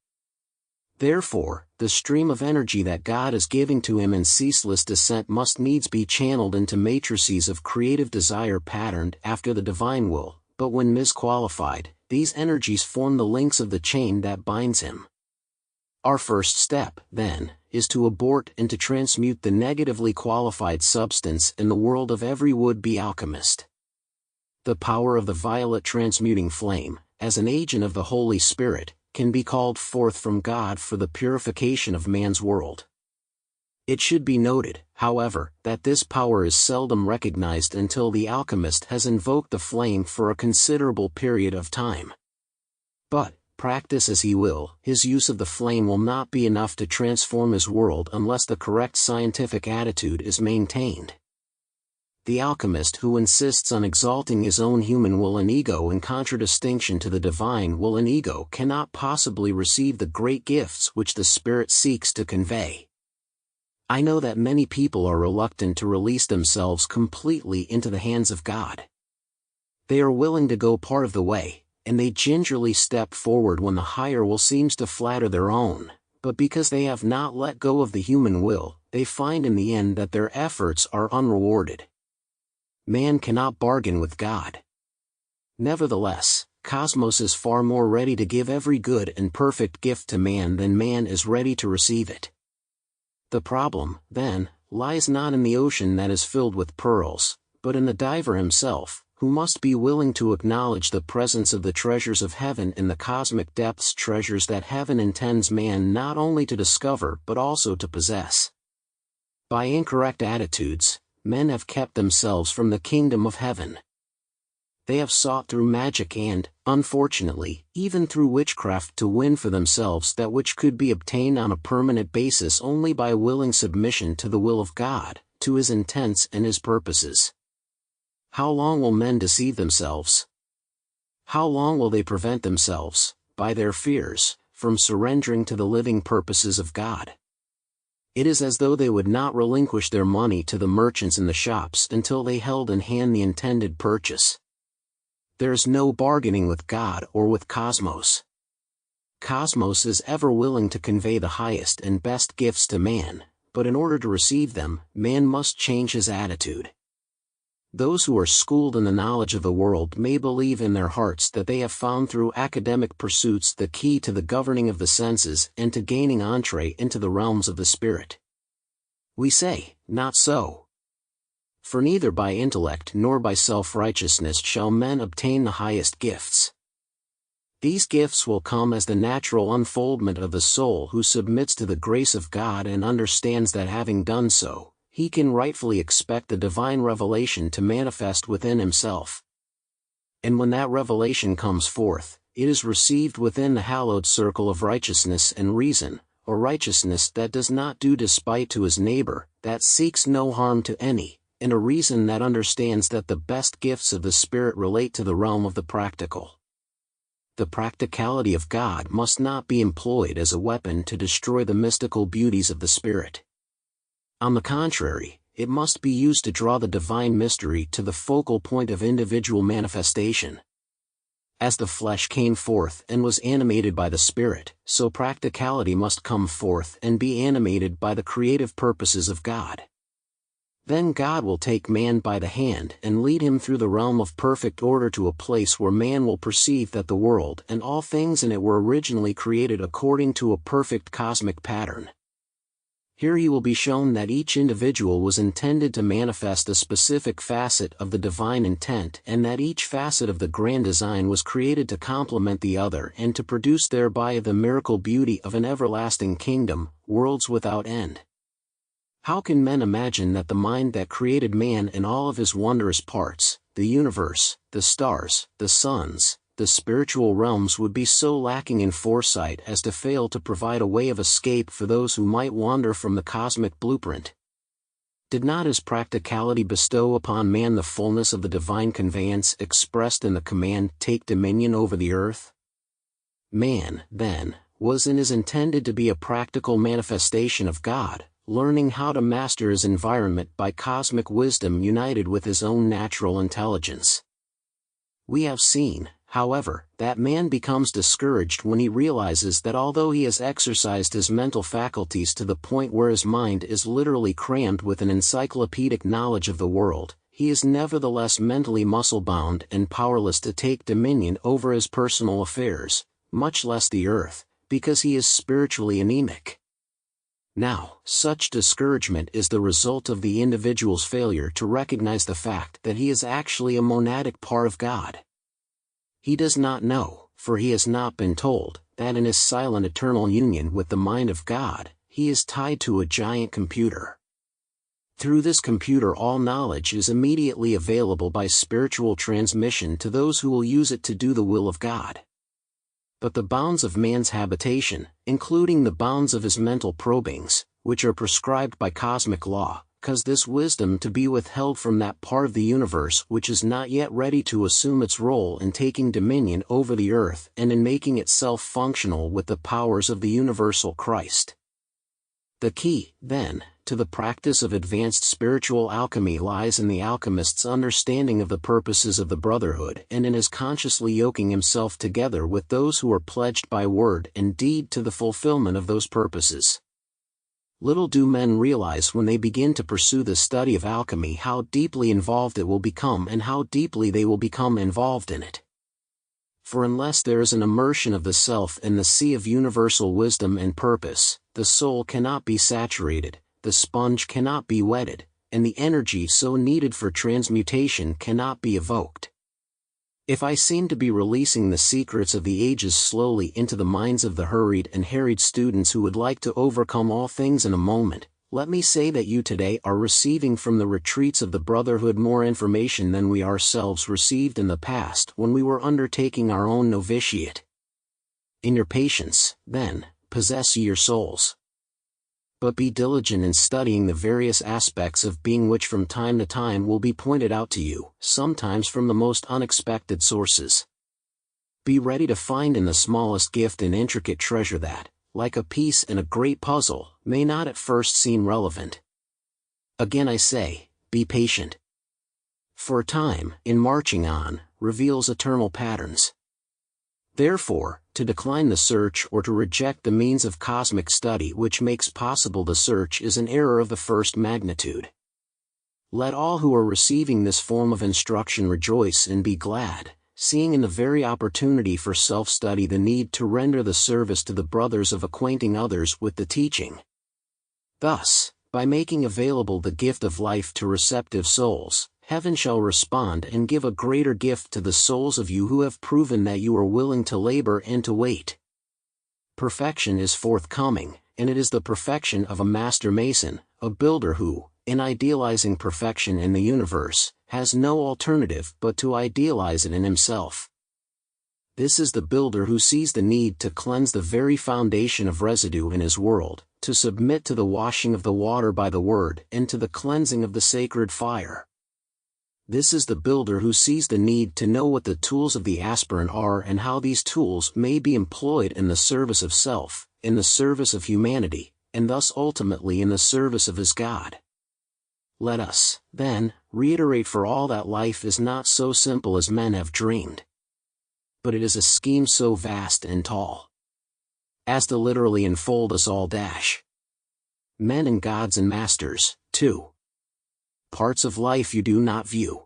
Therefore, the stream of energy that God is giving to him in ceaseless descent must needs be channeled into matrices of creative desire patterned after the divine will, but when misqualified, these energies form the links of the chain that binds him. Our first step, then, is to abort and to transmute the negatively qualified substance in the world of every would-be alchemist. The power of the violet transmuting flame, as an agent of the Holy Spirit, can be called forth from God for the purification of man's world. It should be noted, however, that this power is seldom recognized until the alchemist has invoked the flame for a considerable period of time. But, practice as he will, his use of the flame will not be enough to transform his world unless the correct scientific attitude is maintained. The alchemist who insists on exalting his own human will and ego in contradistinction to the divine will and ego cannot possibly receive the great gifts which the Spirit seeks to convey. I know that many people are reluctant to release themselves completely into the hands of God. They are willing to go part of the way, and they gingerly step forward when the higher will seems to flatter their own, but because they have not let go of the human will, they find in the end that their efforts are unrewarded. Man cannot bargain with God. Nevertheless, Cosmos is far more ready to give every good and perfect gift to man than man is ready to receive it. The problem, then, lies not in the ocean that is filled with pearls, but in the diver himself, who must be willing to acknowledge the presence of the treasures of heaven in the cosmic depths, treasures that heaven intends man not only to discover but also to possess. By incorrect attitudes, men have kept themselves from the kingdom of heaven. They have sought through magic and, unfortunately, even through witchcraft to win for themselves that which could be obtained on a permanent basis only by willing submission to the will of God, to His intents and His purposes. How long will men deceive themselves? How long will they prevent themselves, by their fears, from surrendering to the living purposes of God? It is as though they would not relinquish their money to the merchants in the shops until they held in hand the intended purchase. There is no bargaining with God or with Cosmos. Cosmos is ever willing to convey the highest and best gifts to man, but in order to receive them, man must change his attitude. Those who are schooled in the knowledge of the world may believe in their hearts that they have found through academic pursuits the key to the governing of the senses and to gaining entree into the realms of the spirit. We say, not so. For neither by intellect nor by self-righteousness shall men obtain the highest gifts. These gifts will come as the natural unfoldment of the soul who submits to the grace of God and understands that having done so, he can rightfully expect the divine revelation to manifest within himself. And when that revelation comes forth, it is received within the hallowed circle of righteousness and reason, or righteousness that does not do despite to his neighbor, that seeks no harm to any, and a reason that understands that the best gifts of the Spirit relate to the realm of the practical. The practicality of God must not be employed as a weapon to destroy the mystical beauties of the Spirit. On the contrary, it must be used to draw the divine mystery to the focal point of individual manifestation. As the flesh came forth and was animated by the Spirit, so practicality must come forth and be animated by the creative purposes of God. Then God will take man by the hand and lead him through the realm of perfect order to a place where man will perceive that the world and all things in it were originally created according to a perfect cosmic pattern. Here he will be shown that each individual was intended to manifest a specific facet of the divine intent and that each facet of the grand design was created to complement the other and to produce thereby the miracle beauty of an everlasting kingdom, worlds without end. How can men imagine that the mind that created man in all of his wondrous parts, the universe, the stars, the suns, the spiritual realms would be so lacking in foresight as to fail to provide a way of escape for those who might wander from the cosmic blueprint? Did not his practicality bestow upon man the fullness of the divine conveyance expressed in the command, "Take dominion over the earth"? Man, then, was and is intended to be a practical manifestation of God, learning how to master his environment by cosmic wisdom united with his own natural intelligence. We have seen, however, that man becomes discouraged when he realizes that although he has exercised his mental faculties to the point where his mind is literally crammed with an encyclopedic knowledge of the world, he is nevertheless mentally muscle-bound and powerless to take dominion over his personal affairs, much less the earth, because he is spiritually anemic. Now, such discouragement is the result of the individual's failure to recognize the fact that he is actually a monadic part of God. He does not know, for he has not been told, that in his silent eternal union with the mind of God, he is tied to a giant computer. Through this computer all knowledge is immediately available by spiritual transmission to those who will use it to do the will of God. But the bounds of man's habitation, including the bounds of his mental probings, which are prescribed by cosmic law, cause this wisdom to be withheld from that part of the universe which is not yet ready to assume its role in taking dominion over the earth and in making itself functional with the powers of the universal Christ. The key, then, to the practice of advanced spiritual alchemy lies in the alchemist's understanding of the purposes of the brotherhood and in his consciously yoking himself together with those who are pledged by word and deed to the fulfillment of those purposes. Little do men realize when they begin to pursue the study of alchemy how deeply involved it will become and how deeply they will become involved in it. For unless there is an immersion of the self in the sea of universal wisdom and purpose, the soul cannot be saturated, the sponge cannot be wetted, and the energy so needed for transmutation cannot be evoked. If I seem to be releasing the secrets of the ages slowly into the minds of the hurried and harried students who would like to overcome all things in a moment, let me say that you today are receiving from the retreats of the Brotherhood more information than we ourselves received in the past when we were undertaking our own novitiate. In your patience, then, possess ye your souls. But be diligent in studying the various aspects of being which from time to time will be pointed out to you, sometimes from the most unexpected sources. Be ready to find in the smallest gift an intricate treasure that, like a piece in a great puzzle, may not at first seem relevant. Again I say, be patient. For time, in marching on, reveals eternal patterns. Therefore, to decline the search or to reject the means of cosmic study which makes possible the search is an error of the first magnitude. Let all who are receiving this form of instruction rejoice and be glad, seeing in the very opportunity for self-study the need to render the service to the brothers of acquainting others with the teaching. Thus, by making available the gift of life to receptive souls, Heaven shall respond and give a greater gift to the souls of you who have proven that you are willing to labor and to wait. Perfection is forthcoming, and it is the perfection of a master mason, a builder who, in idealizing perfection in the universe, has no alternative but to idealize it in himself. This is the builder who sees the need to cleanse the very foundation of residue in his world, to submit to the washing of the water by the word and to the cleansing of the sacred fire. This is the builder who sees the need to know what the tools of the aspirant are and how these tools may be employed in the service of self, in the service of humanity, and thus ultimately in the service of his God. Let us, then, reiterate for all that life is not so simple as men have dreamed. But it is a scheme so vast and tall as to literally enfold us all. Men and gods and masters, too. Parts of life you do not view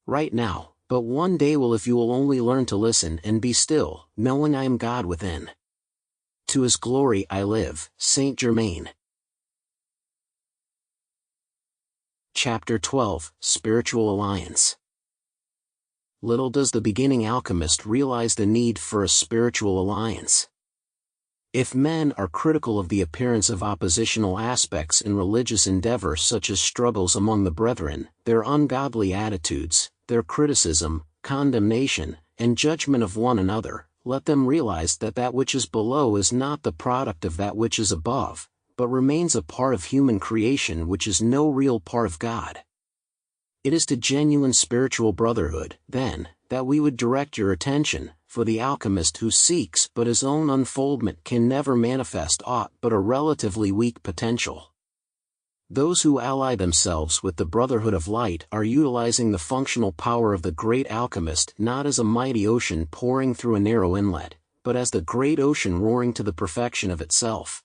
right now, but one day will if you will only learn to listen and be still, knowing I am God within. To his glory I live. Saint Germain. Chapter 12, Spiritual Alliance. Little does the beginning alchemist realize the need for a spiritual alliance. If men are critical of the appearance of oppositional aspects in religious endeavor such as struggles among the brethren, their ungodly attitudes, their criticism, condemnation, and judgment of one another, let them realize that that which is below is not the product of that which is above, but remains a part of human creation which is no real part of God. It is to genuine spiritual brotherhood, then, that we would direct your attention, for the alchemist who seeks but his own unfoldment can never manifest aught but a relatively weak potential. Those who ally themselves with the Brotherhood of Light are utilizing the functional power of the great alchemist not as a mighty ocean pouring through a narrow inlet, but as the great ocean roaring to the perfection of itself.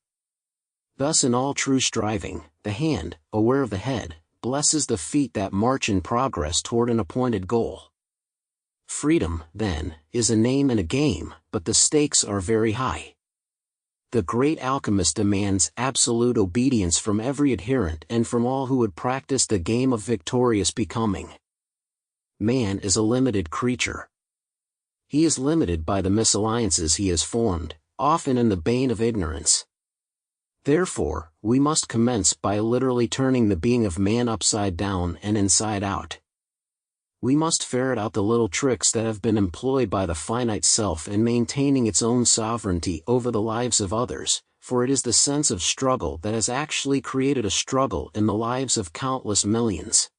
Thus in all true striving, the hand, aware of the head, blesses the feet that march in progress toward an appointed goal. Freedom, then, is a name and a game, but the stakes are very high. The great alchemist demands absolute obedience from every adherent and from all who would practice the game of victorious becoming. Man is a limited creature. He is limited by the misalliances he has formed, often in the bane of ignorance. Therefore, we must commence by literally turning the being of man upside down and inside out. We must ferret out the little tricks that have been employed by the finite self in maintaining its own sovereignty over the lives of others, for it is the sense of struggle that has actually created a struggle in the lives of countless millions.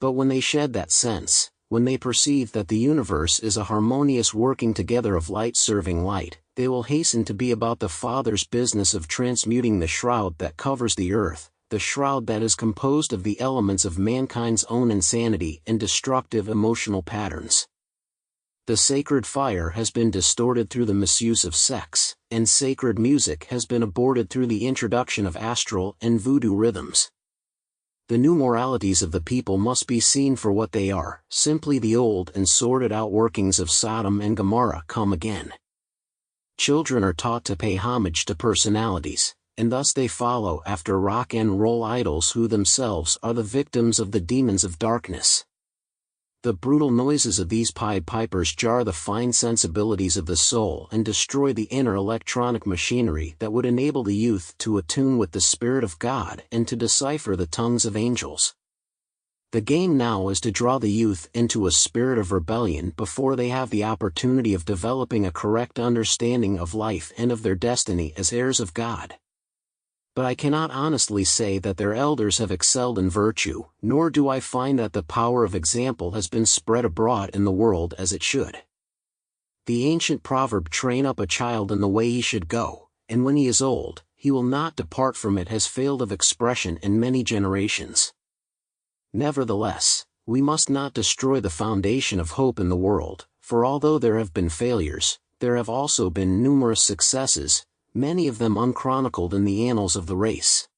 But when they shed that sense, when they perceive that the universe is a harmonious working together of light serving light, they will hasten to be about the Father's business of transmuting the shroud that covers the earth, the shroud that is composed of the elements of mankind's own insanity and destructive emotional patterns. The sacred fire has been distorted through the misuse of sex, and sacred music has been aborted through the introduction of astral and voodoo rhythms. The new moralities of the people must be seen for what they are, simply the old and sordid outworkings of Sodom and Gomorrah come again. Children are taught to pay homage to personalities, and thus they follow after rock and roll idols who themselves are the victims of the demons of darkness. The brutal noises of these Pied Pipers jar the fine sensibilities of the soul and destroy the inner electronic machinery that would enable the youth to attune with the Spirit of God and to decipher the tongues of angels. The game now is to draw the youth into a spirit of rebellion before they have the opportunity of developing a correct understanding of life and of their destiny as heirs of God. But I cannot honestly say that their elders have excelled in virtue, nor do I find that the power of example has been spread abroad in the world as it should. The ancient proverb, "Train up a child in the way he should go, and when he is old, he will not depart from it," has failed of expression in many generations. Nevertheless, we must not destroy the foundation of hope in the world, for although there have been failures, there have also been numerous successes, many of them unchronicled in the annals of the race.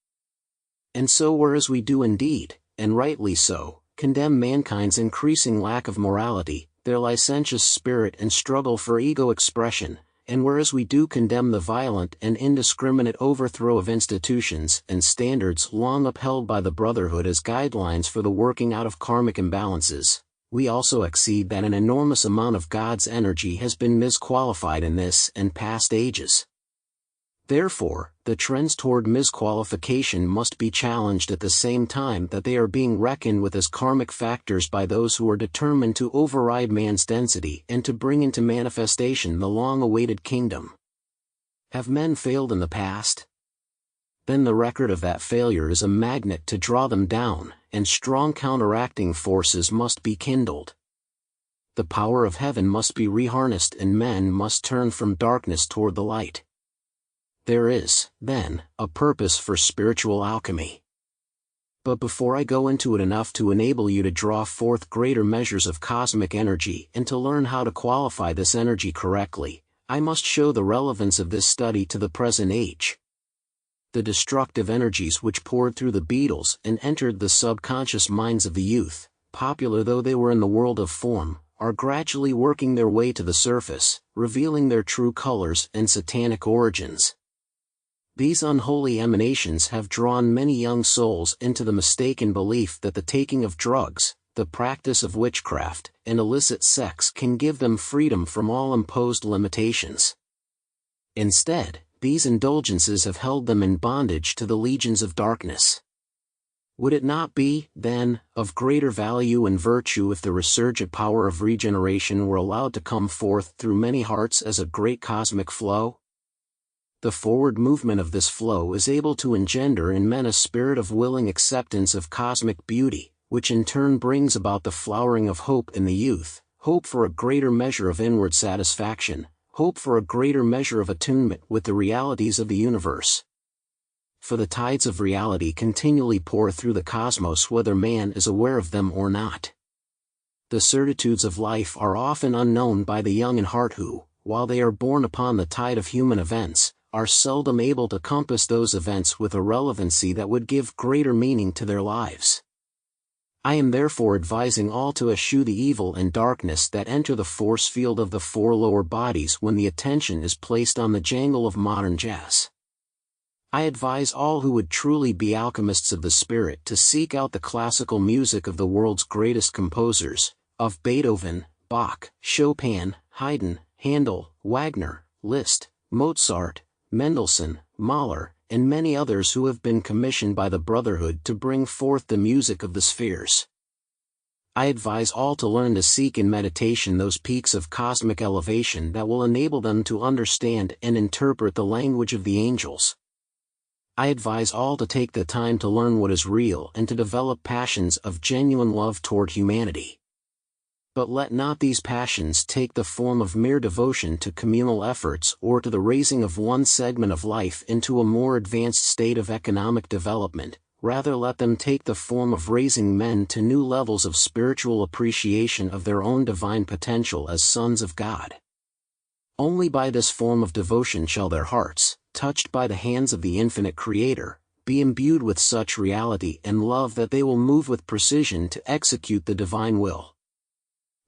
And so whereas we do indeed, and rightly so, condemn mankind's increasing lack of morality, their licentious spirit and struggle for ego expression, and whereas we do condemn the violent and indiscriminate overthrow of institutions and standards long upheld by the Brotherhood as guidelines for the working out of karmic imbalances, we also accede that an enormous amount of God's energy has been misqualified in this and past ages. Therefore, the trends toward misqualification must be challenged at the same time that they are being reckoned with as karmic factors by those who are determined to override man's density and to bring into manifestation the long-awaited kingdom. Have men failed in the past? Then the record of that failure is a magnet to draw them down, and strong counteracting forces must be kindled. The power of heaven must be reharnessed and men must turn from darkness toward the light. There is, then, a purpose for spiritual alchemy. But before I go into it enough to enable you to draw forth greater measures of cosmic energy and to learn how to qualify this energy correctly, I must show the relevance of this study to the present age. The destructive energies which poured through the Beatles and entered the subconscious minds of the youth, popular though they were in the world of form, are gradually working their way to the surface, revealing their true colors and satanic origins. These unholy emanations have drawn many young souls into the mistaken belief that the taking of drugs, the practice of witchcraft, and illicit sex can give them freedom from all imposed limitations. Instead, these indulgences have held them in bondage to the legions of darkness. Would it not be, then, of greater value and virtue if the resurgent power of regeneration were allowed to come forth through many hearts as a great cosmic flow? The forward movement of this flow is able to engender in men a spirit of willing acceptance of cosmic beauty, which in turn brings about the flowering of hope in the youth, hope for a greater measure of inward satisfaction, hope for a greater measure of attunement with the realities of the universe. For the tides of reality continually pour through the cosmos whether man is aware of them or not. The certitudes of life are often unknown by the young in heart who, while they are borne upon the tide of human events, are seldom able to compass those events with a relevancy that would give greater meaning to their lives. I am therefore advising all to eschew the evil and darkness that enter the force field of the four lower bodies when the attention is placed on the jangle of modern jazz. I advise all who would truly be alchemists of the spirit to seek out the classical music of the world's greatest composers, of Beethoven, Bach, Chopin, Haydn, Handel, Wagner, Liszt, Mozart, Mendelssohn, Mahler, and many others who have been commissioned by the Brotherhood to bring forth the music of the spheres. I advise all to learn to seek in meditation those peaks of cosmic elevation that will enable them to understand and interpret the language of the angels. I advise all to take the time to learn what is real and to develop passions of genuine love toward humanity. But let not these passions take the form of mere devotion to communal efforts or to the raising of one segment of life into a more advanced state of economic development, rather let them take the form of raising men to new levels of spiritual appreciation of their own divine potential as sons of God. Only by this form of devotion shall their hearts, touched by the hands of the infinite Creator, be imbued with such reality and love that they will move with precision to execute the divine will.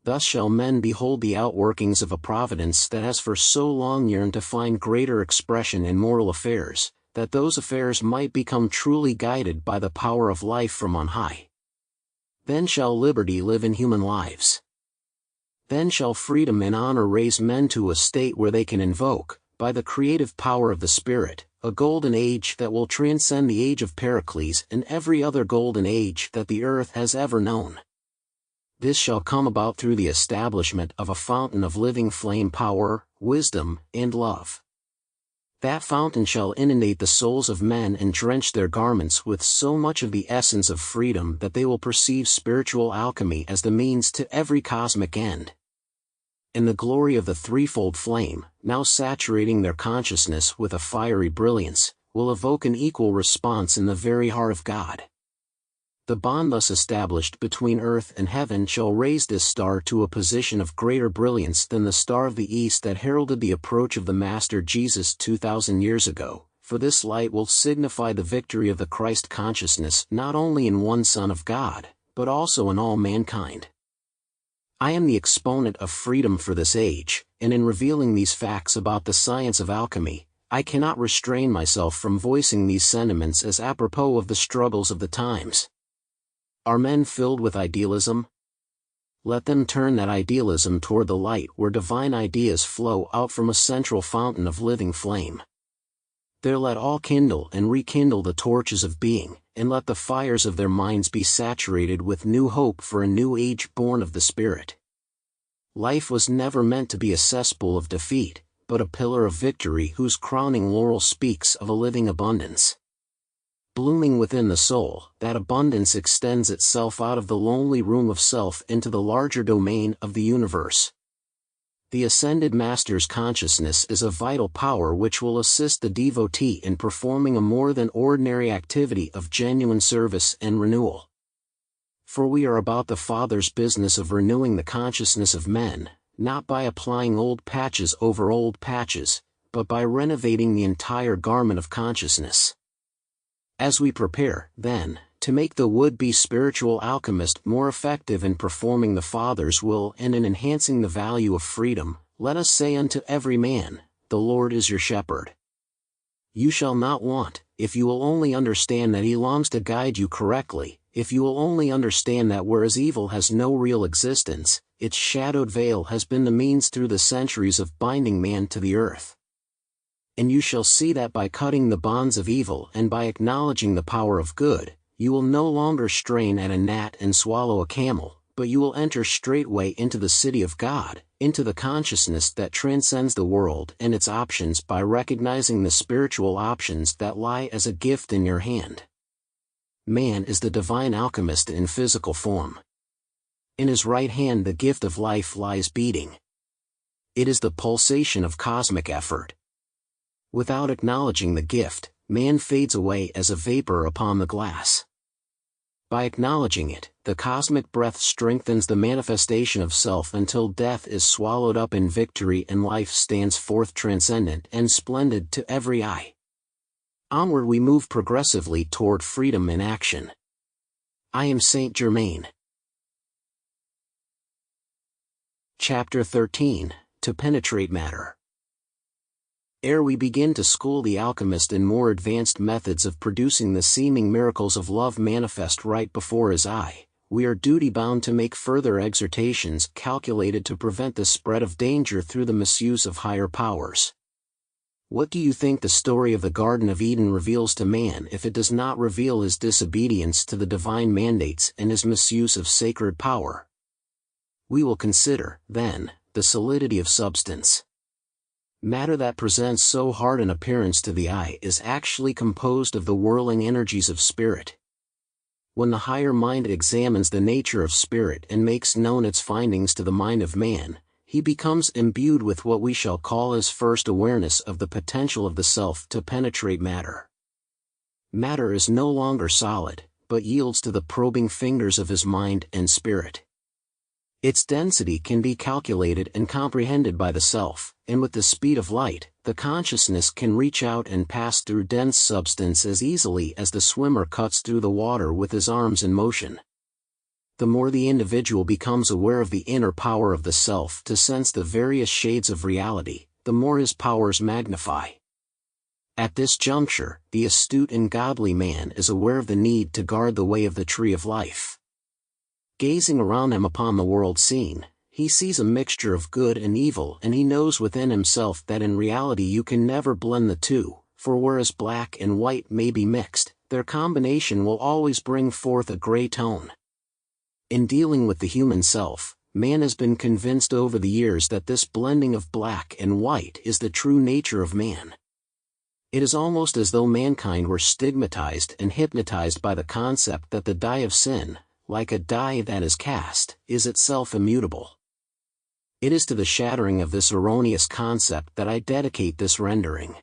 Thus shall men behold the outworkings of a providence that has for so long yearned to find greater expression in mortal affairs, that those affairs might become truly guided by the power of life from on high. Then shall liberty live in human lives. Then shall freedom and honor raise men to a state where they can invoke, by the creative power of the Spirit, a golden age that will transcend the age of Pericles and every other golden age that the earth has ever known. This shall come about through the establishment of a fountain of living flame power, wisdom, and love. That fountain shall inundate the souls of men and drench their garments with so much of the essence of freedom that they will perceive spiritual alchemy as the means to every cosmic end. And the glory of the threefold flame, now saturating their consciousness with a fiery brilliance, will evoke an equal response in the very heart of God. The bond thus established between earth and heaven shall raise this star to a position of greater brilliance than the star of the east that heralded the approach of the Master Jesus 2,000 years ago, for this light will signify the victory of the Christ consciousness not only in one Son of God, but also in all mankind. I am the exponent of freedom for this age, and in revealing these facts about the science of alchemy, I cannot restrain myself from voicing these sentiments as apropos of the struggles of the times. Are men filled with idealism? Let them turn that idealism toward the light where divine ideas flow out from a central fountain of living flame. There let all kindle and rekindle the torches of being, and let the fires of their minds be saturated with new hope for a new age born of the Spirit. Life was never meant to be a cesspool of defeat, but a pillar of victory whose crowning laurel speaks of a living abundance. Blooming within the soul, that abundance extends itself out of the lonely room of self into the larger domain of the universe. The Ascended Master's consciousness is a vital power which will assist the devotee in performing a more than ordinary activity of genuine service and renewal. For we are about the Father's business of renewing the consciousness of men, not by applying old patches over old patches, but by renovating the entire garment of consciousness. As we prepare, then, to make the would-be spiritual alchemist more effective in performing the Father's will and in enhancing the value of freedom, let us say unto every man, the Lord is your shepherd. You shall not want, if you will only understand that He longs to guide you correctly, if you will only understand that whereas evil has no real existence, its shadowed veil has been the means through the centuries of binding man to the earth. And you shall see that by cutting the bonds of evil and by acknowledging the power of good, you will no longer strain at a gnat and swallow a camel, but you will enter straightway into the city of God, into the consciousness that transcends the world and its options by recognizing the spiritual options that lie as a gift in your hand. Man is the divine alchemist in physical form. In his right hand the gift of life lies beating. It is the pulsation of cosmic effort. Without acknowledging the gift, man fades away as a vapor upon the glass. By acknowledging it, the cosmic breath strengthens the manifestation of self until death is swallowed up in victory and life stands forth transcendent and splendid to every eye. Onward we move progressively toward freedom in action. I am Saint Germain. Chapter 13, To Penetrate Matter. Ere we begin to school the alchemist in more advanced methods of producing the seeming miracles of love manifest right before his eye, we are duty-bound to make further exhortations calculated to prevent the spread of danger through the misuse of higher powers. What do you think the story of the Garden of Eden reveals to man if it does not reveal his disobedience to the divine mandates and his misuse of sacred power? We will consider, then, the solidity of substance. Matter that presents so hard an appearance to the eye is actually composed of the whirling energies of spirit. When the higher mind examines the nature of spirit and makes known its findings to the mind of man, he becomes imbued with what we shall call his first awareness of the potential of the self to penetrate matter. Matter is no longer solid, but yields to the probing fingers of his mind and spirit. Its density can be calculated and comprehended by the self, and with the speed of light, the consciousness can reach out and pass through dense substance as easily as the swimmer cuts through the water with his arms in motion. The more the individual becomes aware of the inner power of the self to sense the various shades of reality, the more his powers magnify. At this juncture, the astute and godly man is aware of the need to guard the way of the tree of life. Gazing around him upon the world scene, he sees a mixture of good and evil, and he knows within himself that in reality you can never blend the two, for whereas black and white may be mixed, their combination will always bring forth a gray tone. In dealing with the human self, man has been convinced over the years that this blending of black and white is the true nature of man. It is almost as though mankind were stigmatized and hypnotized by the concept that the die of sin, like a die that is cast, is itself immutable. It is to the shattering of this erroneous concept that I dedicate this rendering.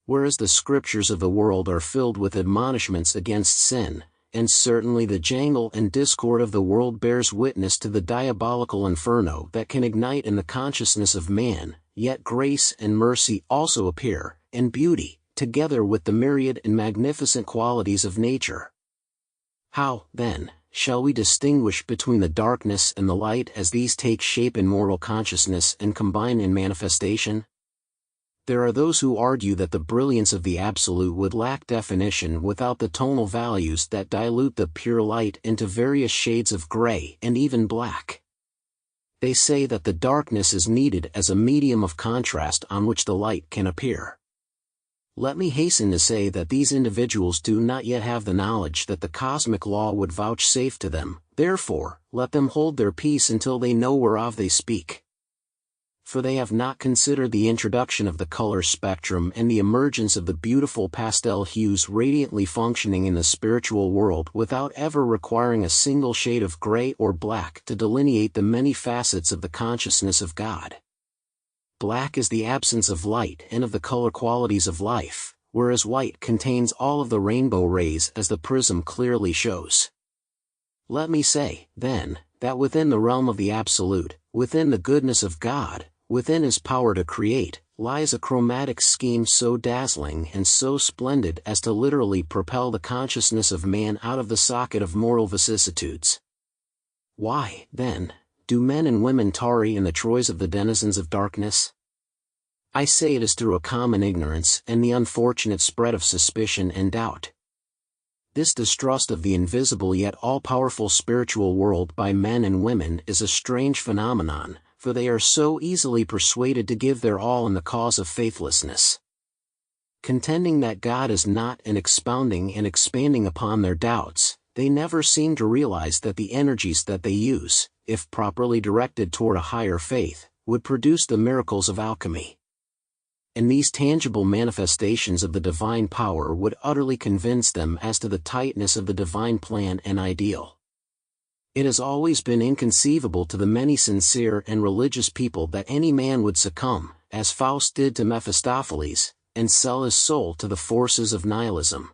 Whereas the scriptures of the world are filled with admonishments against sin, and certainly the jangle and discord of the world bears witness to the diabolical inferno that can ignite in the consciousness of man, yet grace and mercy also appear, and beauty, together with the myriad and magnificent qualities of nature. How, then, shall we distinguish between the darkness and the light as these take shape in moral consciousness and combine in manifestation? There are those who argue that the brilliance of the Absolute would lack definition without the tonal values that dilute the pure light into various shades of gray and even black. They say that the darkness is needed as a medium of contrast on which the light can appear. Let me hasten to say that these individuals do not yet have the knowledge that the cosmic law would vouchsafe to them, therefore, let them hold their peace until they know whereof they speak. For they have not considered the introduction of the color spectrum and the emergence of the beautiful pastel hues radiantly functioning in the spiritual world without ever requiring a single shade of gray or black to delineate the many facets of the consciousness of God. Black is the absence of light and of the color qualities of life, whereas white contains all of the rainbow rays as the prism clearly shows. Let me say, then, that within the realm of the Absolute, within the goodness of God, within His power to create, lies a chromatic scheme so dazzling and so splendid as to literally propel the consciousness of man out of the socket of moral vicissitudes. Why, then, do men and women tarry in the troys of the denizens of darkness? I say it is through a common ignorance and the unfortunate spread of suspicion and doubt. This distrust of the invisible yet all-powerful spiritual world by men and women is a strange phenomenon, for they are so easily persuaded to give their all in the cause of faithlessness. Contending that God is not and expounding and expanding upon their doubts, they never seem to realize that the energies that they use, if properly directed toward a higher faith, would produce the miracles of alchemy. And these tangible manifestations of the divine power would utterly convince them as to the tightness of the divine plan and ideal. It has always been inconceivable to the many sincere and religious people that any man would succumb, as Faust did to Mephistopheles, and sell his soul to the forces of nihilism.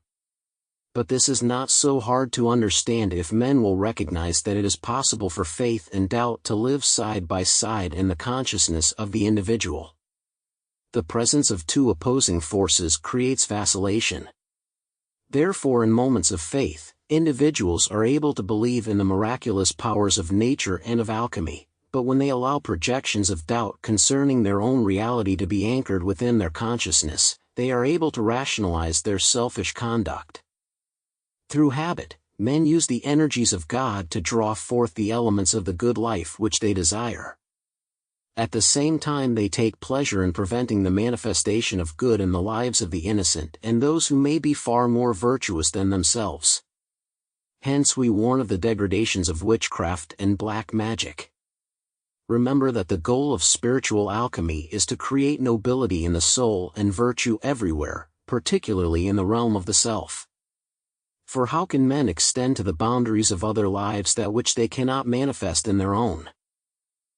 But this is not so hard to understand if men will recognize that it is possible for faith and doubt to live side by side in the consciousness of the individual. The presence of two opposing forces creates vacillation. Therefore, in moments of faith, individuals are able to believe in the miraculous powers of nature and of alchemy, but when they allow projections of doubt concerning their own reality to be anchored within their consciousness, they are able to rationalize their selfish conduct. Through habit, men use the energies of God to draw forth the elements of the good life which they desire. At the same time they take pleasure in preventing the manifestation of good in the lives of the innocent and those who may be far more virtuous than themselves. Hence we warn of the degradations of witchcraft and black magic. Remember that the goal of spiritual alchemy is to create nobility in the soul and virtue everywhere, particularly in the realm of the self. For how can men extend to the boundaries of other lives that which they cannot manifest in their own?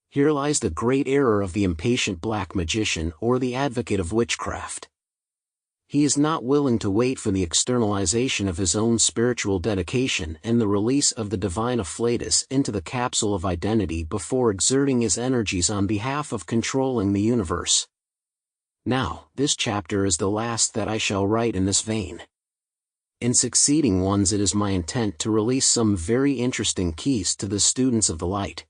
Here lies the great error of the impatient black magician or the advocate of witchcraft. He is not willing to wait for the externalization of his own spiritual dedication and the release of the divine afflatus into the capsule of identity before exerting his energies on behalf of controlling the universe. Now, this chapter is the last that I shall write in this vein. In succeeding ones it is my intent to release some very interesting keys to the students of the light.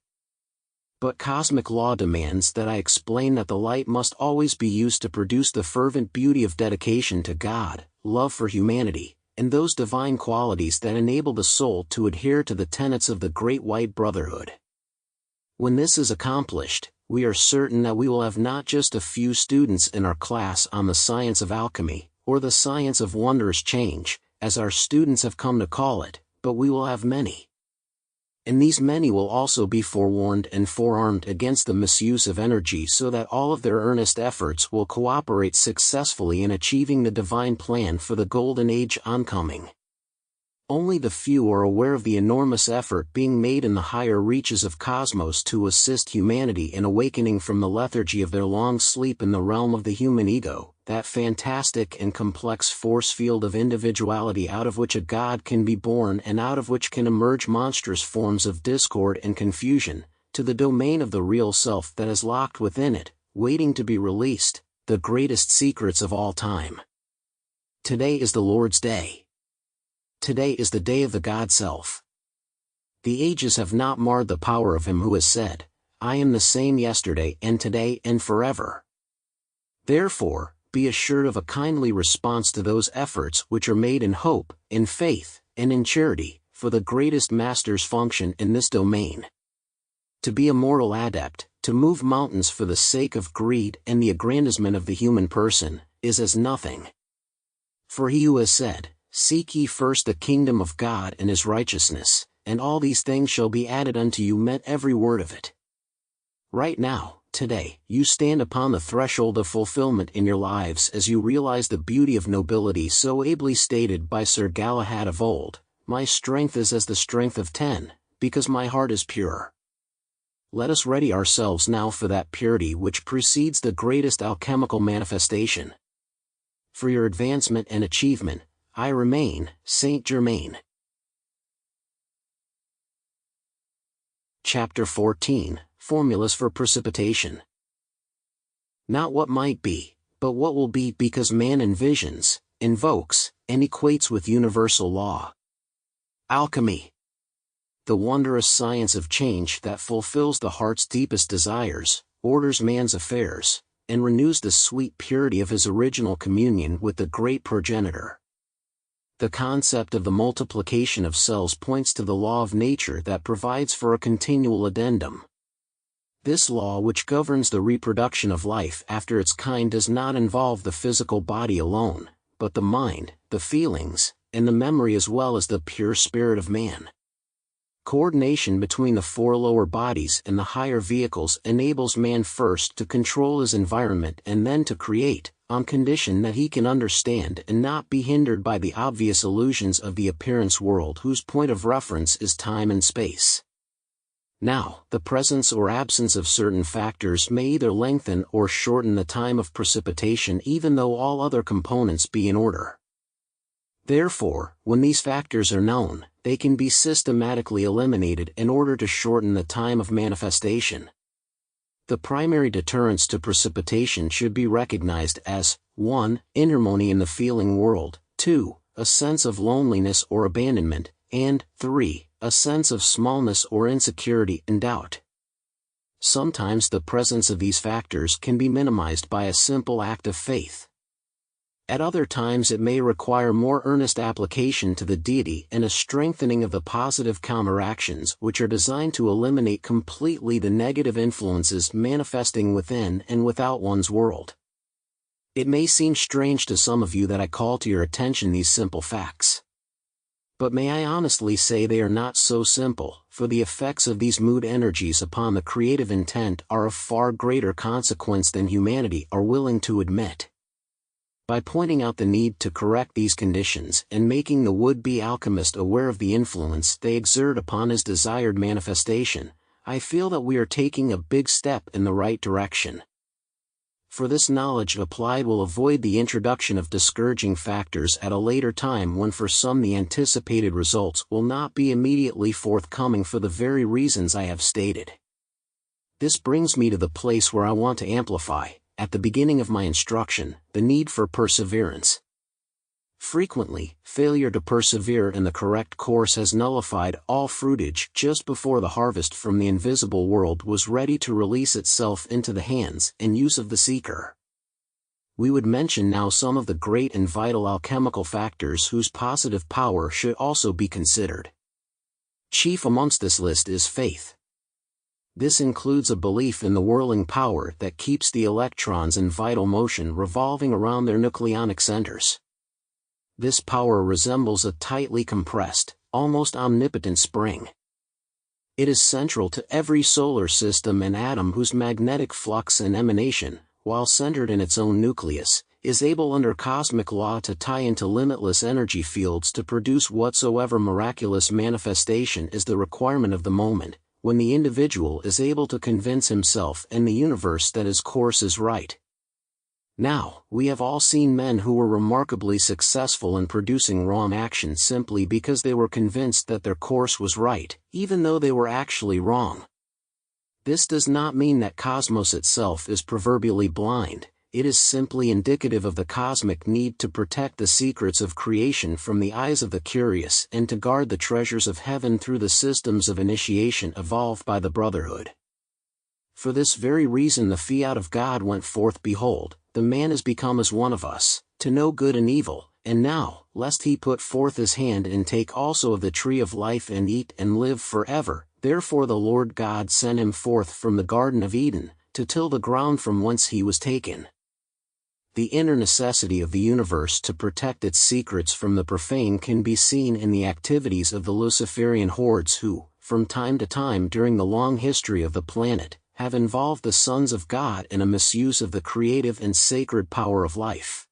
But cosmic law demands that I explain that the light must always be used to produce the fervent beauty of dedication to God, love for humanity, and those divine qualities that enable the soul to adhere to the tenets of the Great White Brotherhood. When this is accomplished, we are certain that we will have not just a few students in our class on the science of alchemy, or the science of wondrous change, as our students have come to call it, but we will have many. And these many will also be forewarned and forearmed against the misuse of energy so that all of their earnest efforts will cooperate successfully in achieving the divine plan for the golden age oncoming. Only the few are aware of the enormous effort being made in the higher reaches of cosmos to assist humanity in awakening from the lethargy of their long sleep in the realm of the human ego, that fantastic and complex force field of individuality out of which a god can be born and out of which can emerge monstrous forms of discord and confusion, to the domain of the real self that is locked within it, waiting to be released, the greatest secrets of all time. Today is the Lord's day. Today is the day of the God Self. The ages have not marred the power of him who has said, I am the same yesterday and today and forever. Therefore, be assured of a kindly response to those efforts which are made in hope, in faith, and in charity, for the greatest master's function in this domain. To be a mortal adept, to move mountains for the sake of greed and the aggrandizement of the human person, is as nothing. For he who has said, Seek ye first the kingdom of God and his righteousness, and all these things shall be added unto you, meant every word of it. Right now, today, you stand upon the threshold of fulfillment in your lives as you realize the beauty of nobility so ably stated by Sir Galahad of old, my strength is as the strength of 10, because my heart is pure. Let us ready ourselves now for that purity which precedes the greatest alchemical manifestation. For your advancement and achievement, I remain, Saint Germain. Chapter 14, Formulas for Precipitation. Not what might be, but what will be, because man envisions, invokes, and equates with universal law. Alchemy. The wondrous science of change that fulfills the heart's deepest desires, orders man's affairs, and renews the sweet purity of his original communion with the great progenitor. The concept of the multiplication of cells points to the law of nature that provides for a continual addendum. This law which governs the reproduction of life after its kind does not involve the physical body alone, but the mind, the feelings, and the memory as well as the pure spirit of man. Coordination between the four lower bodies and the higher vehicles enables man first to control his environment and then to create, on condition that he can understand and not be hindered by the obvious illusions of the appearance world whose point of reference is time and space. Now, the presence or absence of certain factors may either lengthen or shorten the time of precipitation even though all other components be in order. Therefore, when these factors are known, they can be systematically eliminated in order to shorten the time of manifestation. The primary deterrents to precipitation should be recognized as 1. Inharmony in the feeling world, 2. A sense of loneliness or abandonment, and 3. A sense of smallness or insecurity and doubt. Sometimes the presence of these factors can be minimized by a simple act of faith. At other times it may require more earnest application to the deity and a strengthening of the positive counteractions which are designed to eliminate completely the negative influences manifesting within and without one's world. It may seem strange to some of you that I call to your attention these simple facts. But may I honestly say they are not so simple, for the effects of these mood energies upon the creative intent are of far greater consequence than humanity are willing to admit. By pointing out the need to correct these conditions and making the would-be alchemist aware of the influence they exert upon his desired manifestation, I feel that we are taking a big step in the right direction. for this knowledge applied will avoid the introduction of discouraging factors at a later time when for some the anticipated results will not be immediately forthcoming for the very reasons I have stated. This brings me to the place where I want to amplify, at the beginning of my instruction, the need for perseverance. Frequently, failure to persevere in the correct course has nullified all fruitage just before the harvest from the invisible world was ready to release itself into the hands and use of the seeker. We would mention now some of the great and vital alchemical factors whose positive power should also be considered. Chief amongst this list is faith. This includes a belief in the whirling power that keeps the electrons in vital motion revolving around their nucleonic centers. This power resembles a tightly compressed, almost omnipotent spring. It is central to every solar system and atom whose magnetic flux and emanation, while centered in its own nucleus, is able under cosmic law to tie into limitless energy fields to produce whatsoever miraculous manifestation is the requirement of the moment, when the individual is able to convince himself and the universe that his course is right. Now, we have all seen men who were remarkably successful in producing wrong action simply because they were convinced that their course was right, even though they were actually wrong. This does not mean that cosmos itself is proverbially blind, it is simply indicative of the cosmic need to protect the secrets of creation from the eyes of the curious and to guard the treasures of heaven through the systems of initiation evolved by the Brotherhood. For this very reason the fiat of God went forth, behold, the man is become as one of us, to know good and evil, and now, lest he put forth his hand and take also of the tree of life and eat and live forever, therefore the Lord God sent him forth from the Garden of Eden, to till the ground from whence he was taken. The inner necessity of the universe to protect its secrets from the profane can be seen in the activities of the Luciferian hordes who, from time to time during the long history of the planet, have involved the sons of God in a misuse of the creative and sacred power of life.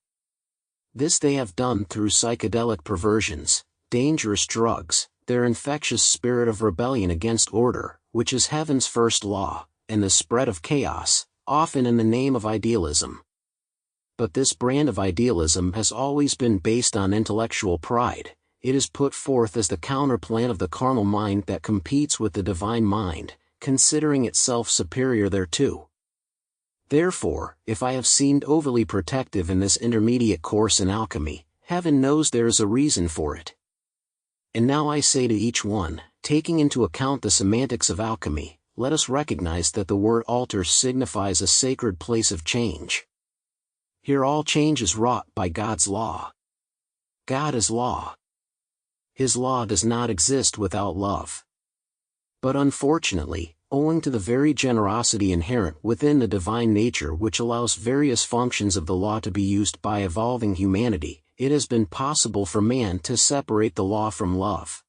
This they have done through psychedelic perversions, dangerous drugs, their infectious spirit of rebellion against order, which is heaven's first law, and the spread of chaos, often in the name of idealism. But this brand of idealism has always been based on intellectual pride. It is put forth as the counterplan of the carnal mind that competes with the divine mind, considering itself superior thereto. Therefore, if I have seemed overly protective in this intermediate course in alchemy, heaven knows there is a reason for it. And now I say to each one, taking into account the semantics of alchemy, let us recognize that the word altar signifies a sacred place of change. Here all change is wrought by God's law. God is law. His law does not exist without love. But unfortunately, owing to the very generosity inherent within the divine nature which allows various functions of the law to be used by evolving humanity, it has been possible for man to separate the law from love.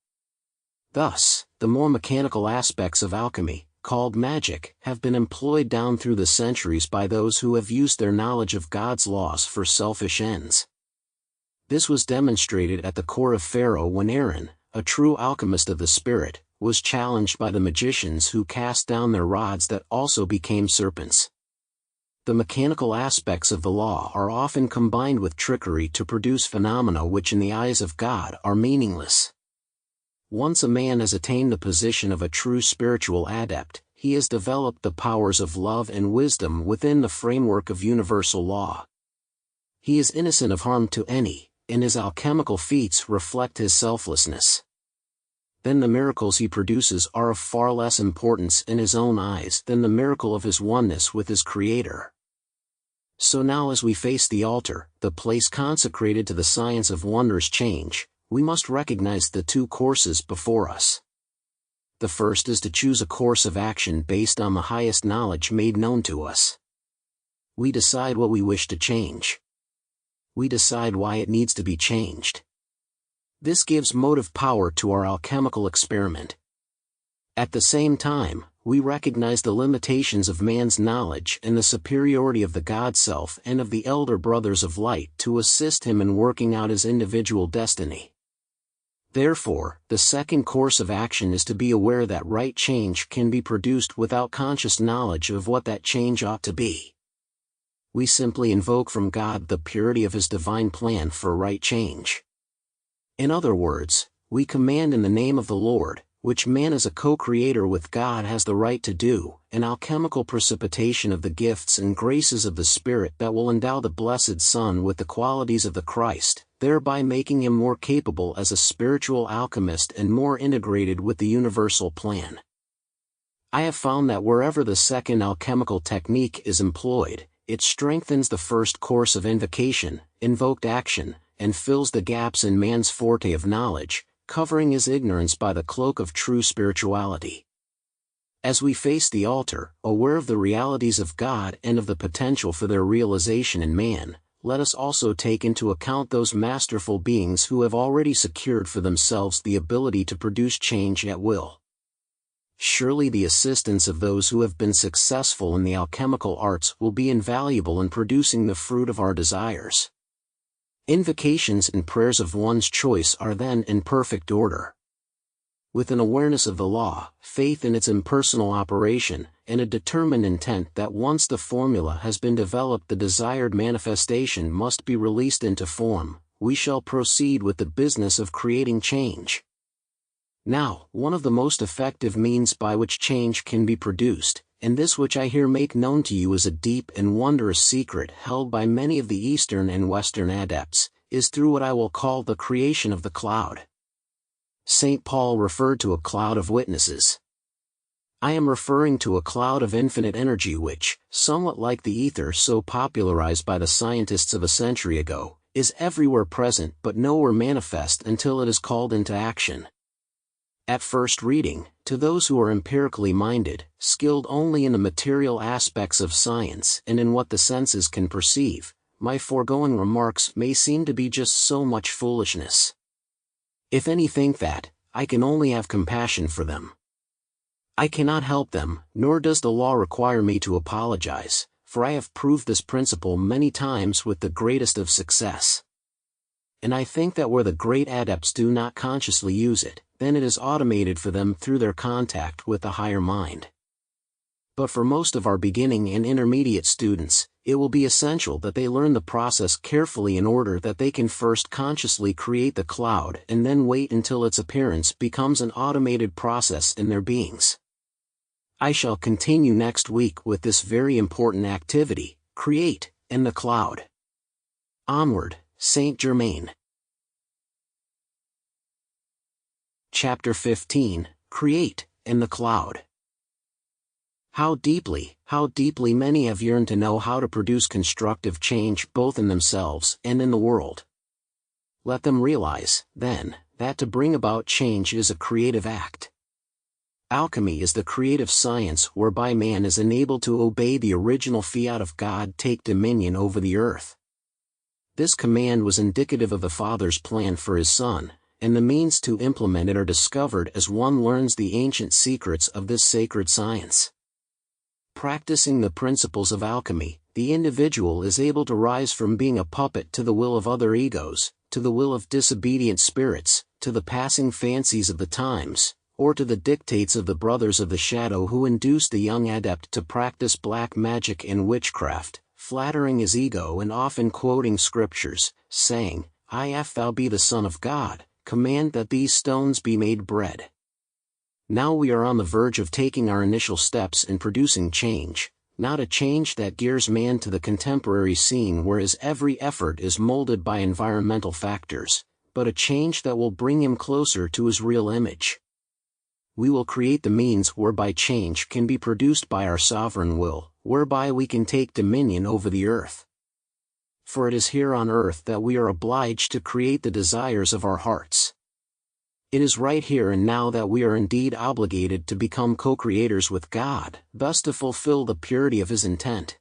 Thus, the more mechanical aspects of alchemy, called magic, have been employed down through the centuries by those who have used their knowledge of God's laws for selfish ends. This was demonstrated at the court of Pharaoh when Aaron, a true alchemist of the spirit, was challenged by the magicians who cast down their rods that also became serpents. The mechanical aspects of the law are often combined with trickery to produce phenomena which in the eyes of God are meaningless. Once a man has attained the position of a true spiritual adept, he has developed the powers of love and wisdom within the framework of universal law. He is innocent of harm to any, and his alchemical feats reflect his selflessness. Then the miracles he produces are of far less importance in his own eyes than the miracle of his oneness with his Creator. So now as we face the altar, the place consecrated to the science of wondrous change, we must recognize the two courses before us. The first is to choose a course of action based on the highest knowledge made known to us. We decide what we wish to change. We decide why it needs to be changed. This gives motive power to our alchemical experiment. At the same time, we recognize the limitations of man's knowledge and the superiority of the God-self and of the elder brothers of light to assist him in working out his individual destiny. Therefore, the second course of action is to be aware that right change can be produced without conscious knowledge of what that change ought to be. we simply invoke from God the purity of His divine plan for right change. In other words, we command in the name of the Lord, which man as a co-creator with God has the right to do, an alchemical precipitation of the gifts and graces of the Spirit that will endow the blessed Son with the qualities of the Christ, thereby making him more capable as a spiritual alchemist and more integrated with the universal plan. I have found that wherever the second alchemical technique is employed, it strengthens the first course of invocation, invoked action, and fills the gaps in man's forte of knowledge, covering his ignorance by the cloak of true spirituality. As we face the altar, aware of the realities of God and of the potential for their realization in man, let us also take into account those masterful beings who have already secured for themselves the ability to produce change at will. Surely the assistance of those who have been successful in the alchemical arts will be invaluable in producing the fruit of our desires. Invocations and prayers of one's choice are then in perfect order. With an awareness of the law, faith in its impersonal operation, and a determined intent that once the formula has been developed the desired manifestation must be released into form, we shall proceed with the business of creating change. Now, one of the most effective means by which change can be produced, and this which I here make known to you is a deep and wondrous secret held by many of the Eastern and Western adepts, is through what I will call the creation of the cloud. St. Paul referred to a cloud of witnesses. I am referring to a cloud of infinite energy which, somewhat like the ether so popularized by the scientists of a century ago, is everywhere present but nowhere manifest until it is called into action. At first reading, to those who are empirically minded, skilled only in the material aspects of science and in what the senses can perceive, my foregoing remarks may seem to be just so much foolishness. If any think that, I can only have compassion for them. I cannot help them, nor does the law require me to apologize, for I have proved this principle many times with the greatest of success. And I think that where the great adepts do not consciously use it, then it is automated for them through their contact with the higher mind. But for most of our beginning and intermediate students, it will be essential that they learn the process carefully in order that they can first consciously create the cloud and then wait until its appearance becomes an automated process in their beings. I shall continue next week with this very important activity, create, in the cloud. Onward, Saint Germain. Chapter 15, Create, in the Cloud. How deeply many have yearned to know how to produce constructive change both in themselves and in the world. Let them realize, then, that to bring about change is a creative act. Alchemy is the creative science whereby man is enabled to obey the original fiat of God, take dominion over the earth. This command was indicative of the Father's plan for His Son, and the means to implement it are discovered as one learns the ancient secrets of this sacred science. Practicing the principles of alchemy, the individual is able to rise from being a puppet to the will of other egos, to the will of disobedient spirits, to the passing fancies of the times, or to the dictates of the brothers of the shadow who induced the young adept to practice black magic and witchcraft, flattering his ego and often quoting scriptures, saying, "If thou be the Son of God, command that these stones be made bread." Now we are on the verge of taking our initial steps in producing change, not a change that gears man to the contemporary scene where his every effort is molded by environmental factors, but a change that will bring him closer to his real image. We will create the means whereby change can be produced by our sovereign will, whereby we can take dominion over the earth. For it is here on earth that we are obliged to create the desires of our hearts. It is right here and now that we are indeed obligated to become co-creators with God, thus to fulfill the purity of His intent.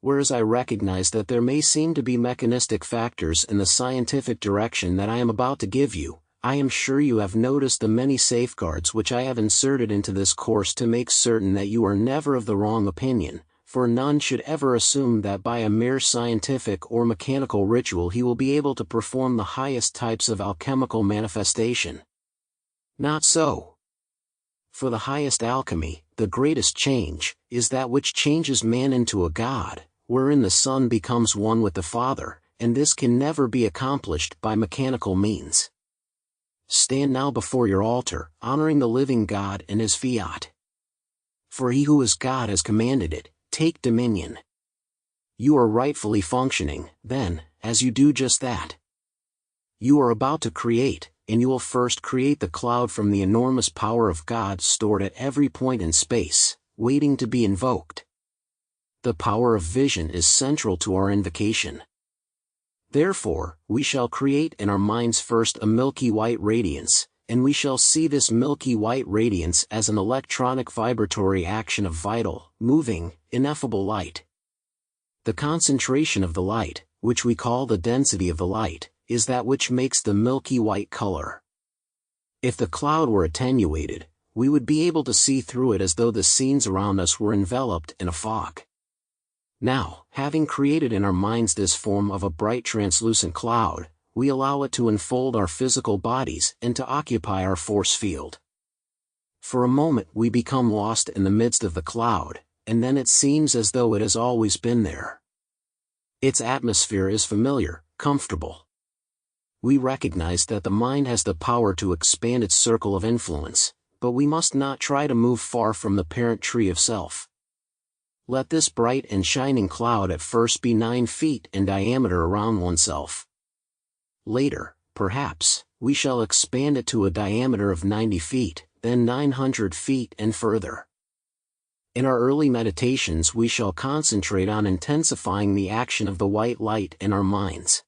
Whereas I recognize that there may seem to be mechanistic factors in the scientific direction that I am about to give you, I am sure you have noticed the many safeguards which I have inserted into this course to make certain that you are never of the wrong opinion, for none should ever assume that by a mere scientific or mechanical ritual he will be able to perform the highest types of alchemical manifestation. Not so. For the highest alchemy, the greatest change, is that which changes man into a god, wherein the Son becomes one with the Father, and this can never be accomplished by mechanical means. Stand now before your altar, honoring the living God and his fiat. For he who is God has commanded it, take dominion. You are rightfully functioning, then, as you do just that. You are about to create, and you will first create the cloud from the enormous power of God stored at every point in space, waiting to be invoked. The power of vision is central to our invocation. Therefore, we shall create in our minds first a milky white radiance, and we shall see this milky white radiance as an electronic vibratory action of vital, moving, ineffable light. The concentration of the light, which we call the density of the light, is that which makes the milky white color. If the cloud were attenuated, we would be able to see through it as though the scenes around us were enveloped in a fog. Now, having created in our minds this form of a bright translucent cloud, we allow it to enfold our physical bodies and to occupy our force field. For a moment we become lost in the midst of the cloud, and then it seems as though it has always been there. Its atmosphere is familiar, comfortable. We recognize that the mind has the power to expand its circle of influence, but we must not try to move far from the parent tree of self. Let this bright and shining cloud at first be 9 feet in diameter around oneself. Later, perhaps, we shall expand it to a diameter of 90 feet, then 900 feet and further. In our early meditations we shall concentrate on intensifying the action of the white light in our minds.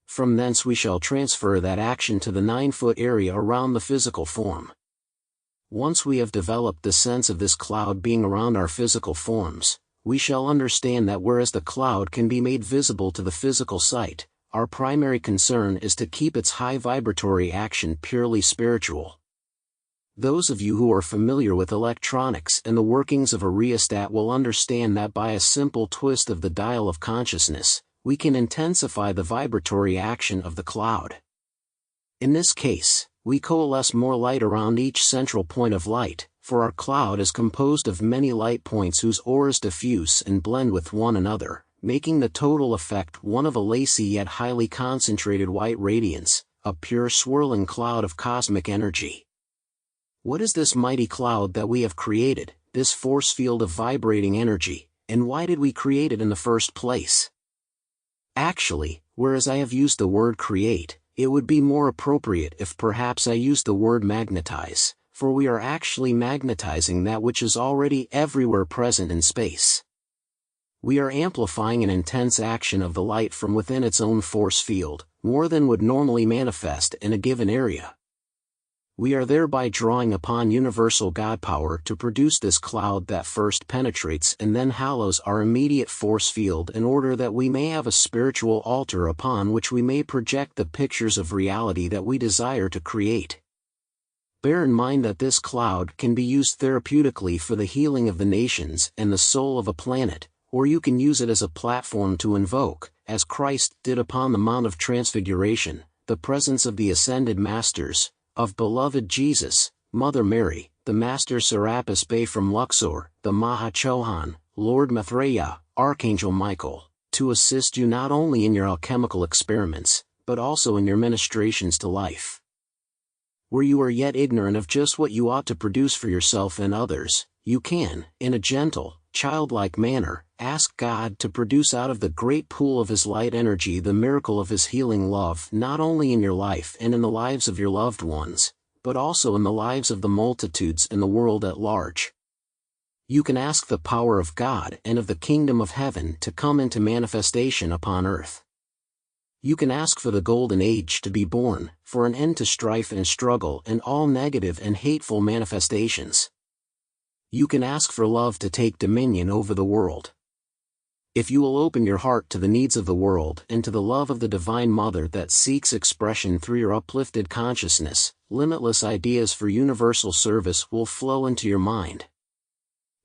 From thence we shall transfer that action to the 9-foot area around the physical form. Once we have developed the sense of this cloud being around our physical forms, we shall understand that whereas the cloud can be made visible to the physical sight, our primary concern is to keep its high vibratory action purely spiritual. Those of you who are familiar with electronics and the workings of a rheostat will understand that by a simple twist of the dial of consciousness, we can intensify the vibratory action of the cloud. In this case, we coalesce more light around each central point of light, for our cloud is composed of many light points whose auras diffuse and blend with one another, making the total effect one of a lacy yet highly concentrated white radiance, a pure swirling cloud of cosmic energy. What is this mighty cloud that we have created, this force field of vibrating energy, and why did we create it in the first place? Actually, whereas I have used the word create, it would be more appropriate if perhaps I used the word magnetize, for we are actually magnetizing that which is already everywhere present in space. We are amplifying an intense action of the light from within its own force field, more than would normally manifest in a given area. We are thereby drawing upon universal God power to produce this cloud that first penetrates and then hallows our immediate force field in order that we may have a spiritual altar upon which we may project the pictures of reality that we desire to create. Bear in mind that this cloud can be used therapeutically for the healing of the nations and the soul of a planet, or you can use it as a platform to invoke, as Christ did upon the Mount of Transfiguration, the presence of the ascended masters, of beloved Jesus, Mother Mary, the Master Serapis Bey from Luxor, the Maha Chohan, Lord Maitreya, Archangel Michael, to assist you not only in your alchemical experiments, but also in your ministrations to life. Where you are yet ignorant of just what you ought to produce for yourself and others, you can, in a gentle, childlike manner, ask God to produce out of the great pool of His light energy the miracle of His healing love not only in your life and in the lives of your loved ones, but also in the lives of the multitudes in the world at large. You can ask the power of God and of the kingdom of heaven to come into manifestation upon earth. You can ask for the golden age to be born, for an end to strife and struggle and all negative and hateful manifestations. You can ask for love to take dominion over the world. If you will open your heart to the needs of the world and to the love of the Divine Mother that seeks expression through your uplifted consciousness, limitless ideas for universal service will flow into your mind.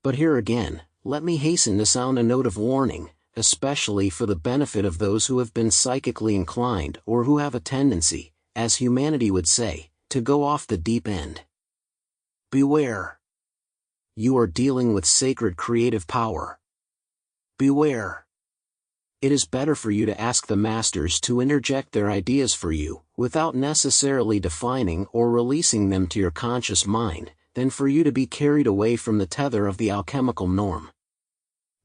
But here again, let me hasten to sound a note of warning, especially for the benefit of those who have been psychically inclined or who have a tendency, as humanity would say, to go off the deep end. Beware! You are dealing with sacred creative power. Beware. It is better for you to ask the masters to interject their ideas for you, without necessarily defining or releasing them to your conscious mind, than for you to be carried away from the tether of the alchemical norm.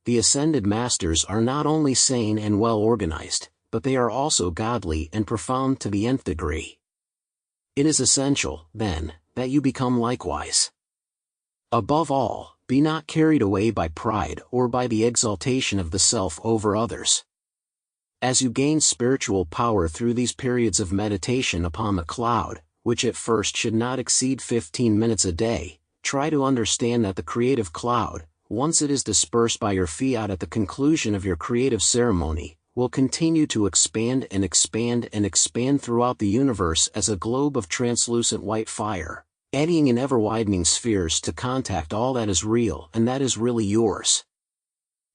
The ascended masters are not only sane and well organized, but they are also godly and profound to the nth degree. It is essential, then, that you become likewise. Above all, be not carried away by pride or by the exaltation of the self over others. As you gain spiritual power through these periods of meditation upon the cloud, which at first should not exceed 15 minutes a day, try to understand that the creative cloud, once it is dispersed by your fiat at the conclusion of your creative ceremony, will continue to expand and expand and expand throughout the universe as a globe of translucent white fire, eddying in ever-widening spheres to contact all that is real and that is really yours.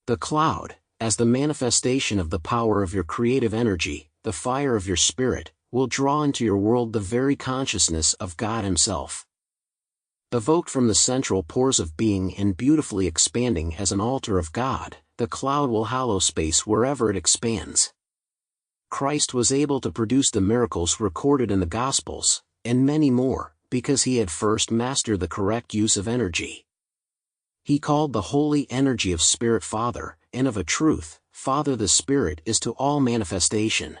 The cloud, as the manifestation of the power of your creative energy, the fire of your spirit, will draw into your world the very consciousness of God Himself. Evoked from the central pores of being and beautifully expanding as an altar of God, the cloud will hallow space wherever it expands. Christ was able to produce the miracles recorded in the Gospels, and many more, because He had first mastered the correct use of energy. He called the holy energy of Spirit Father, and of a truth, Father the Spirit is to all manifestation.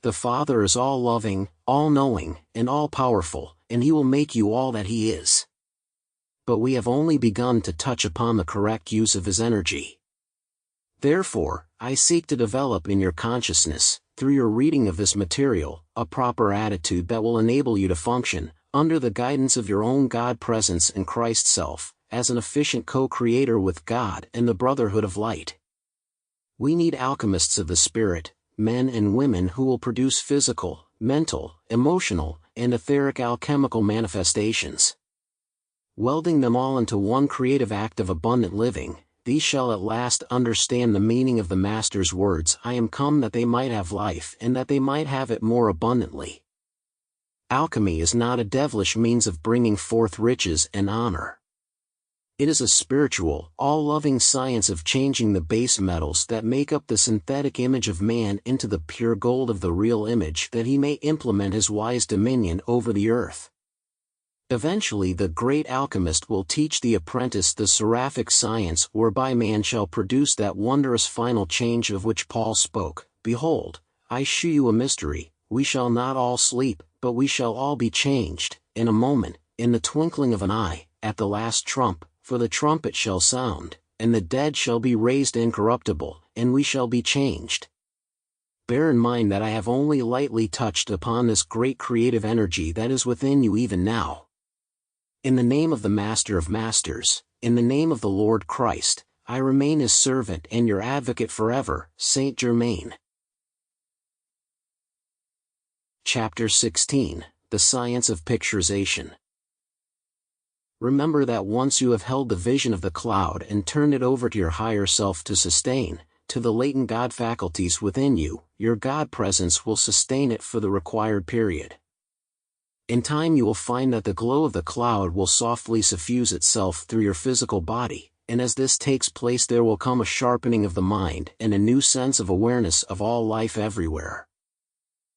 The Father is all-loving, all-knowing, and all-powerful, and He will make you all that He is. But we have only begun to touch upon the correct use of His energy. Therefore, I seek to develop in your consciousness, through your reading of this material, a proper attitude that will enable you to function, under the guidance of your own God presence and Christ Self, as an efficient co-creator with God and the Brotherhood of Light. We need alchemists of the Spirit, men and women who will produce physical, mental, emotional, and etheric alchemical manifestations. Welding them all into one creative act of abundant living, these shall at last understand the meaning of the Master's words, "I am come that they might have life and that they might have it more abundantly." Alchemy is not a devilish means of bringing forth riches and honor. It is a spiritual, all-loving science of changing the base metals that make up the synthetic image of man into the pure gold of the real image, that he may implement his wise dominion over the earth. Eventually the great alchemist will teach the apprentice the seraphic science whereby man shall produce that wondrous final change of which Paul spoke. "Behold, I shew you a mystery, we shall not all sleep, but we shall all be changed, in a moment, in the twinkling of an eye, at the last trump, for the trumpet shall sound, and the dead shall be raised incorruptible, and we shall be changed." Bear in mind that I have only lightly touched upon this great creative energy that is within you even now. In the name of the Master of Masters, in the name of the Lord Christ, I remain His servant and your advocate forever, Saint Germain. Chapter 16, The Science of Picturization. Remember that once you have held the vision of the cloud and turned it over to your higher self to sustain, to the latent God faculties within you, your God presence will sustain it for the required period. In time you will find that the glow of the cloud will softly suffuse itself through your physical body, and as this takes place there will come a sharpening of the mind and a new sense of awareness of all life everywhere.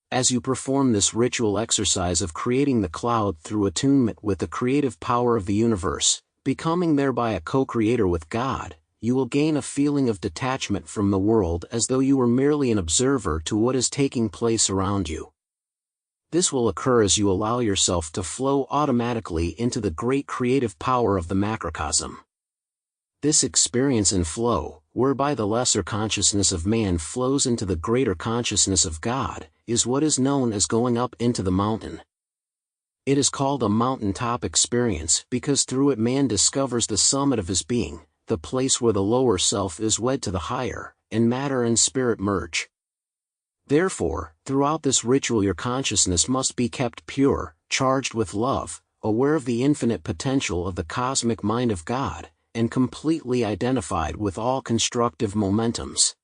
As you perform this ritual exercise of creating the cloud through attunement with the creative power of the universe, becoming thereby a co-creator with God, you will gain a feeling of detachment from the world as though you were merely an observer to what is taking place around you. This will occur as you allow yourself to flow automatically into the great creative power of the macrocosm. This experience and flow, whereby the lesser consciousness of man flows into the greater consciousness of God, is what is known as going up into the mountain. It is called a mountaintop experience because through it man discovers the summit of his being, the place where the lower self is wed to the higher, and matter and spirit merge. Therefore, throughout this ritual your consciousness must be kept pure, charged with love, aware of the infinite potential of the cosmic mind of God, and completely identified with all constructive momentums.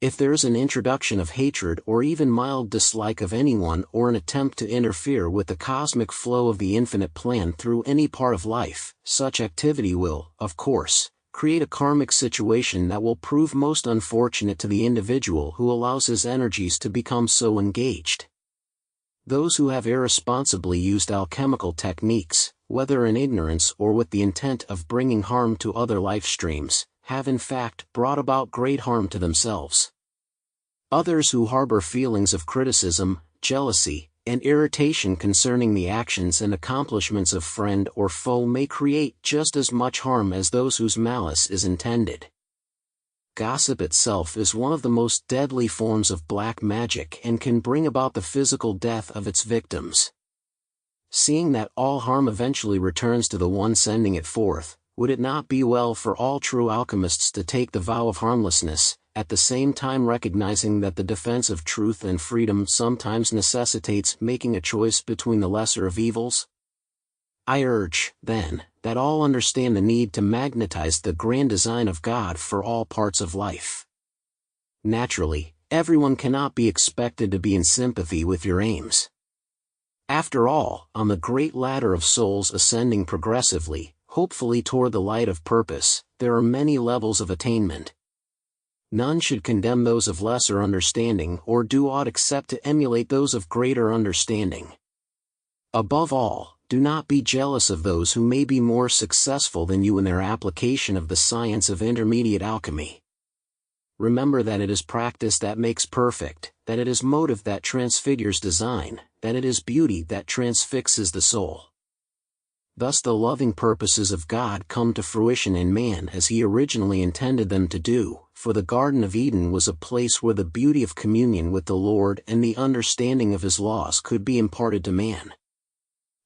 If there is an introduction of hatred or even mild dislike of anyone or an attempt to interfere with the cosmic flow of the infinite plan through any part of life, such activity will, of course, create a karmic situation that will prove most unfortunate to the individual who allows his energies to become so engaged. Those who have irresponsibly used alchemical techniques, whether in ignorance or with the intent of bringing harm to other life streams, have in fact brought about great harm to themselves. Others who harbor feelings of criticism, jealousy, and irritation concerning the actions and accomplishments of friend or foe may create just as much harm as those whose malice is intended. Gossip itself is one of the most deadly forms of black magic and can bring about the physical death of its victims. Seeing that all harm eventually returns to the one sending it forth, would it not be well for all true alchemists to take the vow of harmlessness, at the same time recognizing that the defense of truth and freedom sometimes necessitates making a choice between the lesser of evils? I urge, then, that all understand the need to magnetize the grand design of God for all parts of life. Naturally, everyone cannot be expected to be in sympathy with your aims. After all, on the great ladder of souls ascending progressively, hopefully toward the light of purpose, there are many levels of attainment. None should condemn those of lesser understanding or do aught except to emulate those of greater understanding. Above all, do not be jealous of those who may be more successful than you in their application of the science of intermediate alchemy. Remember that it is practice that makes perfect, that it is motive that transfigures design, that it is beauty that transfixes the soul. Thus the loving purposes of God come to fruition in man as He originally intended them to do, for the Garden of Eden was a place where the beauty of communion with the Lord and the understanding of His laws could be imparted to man.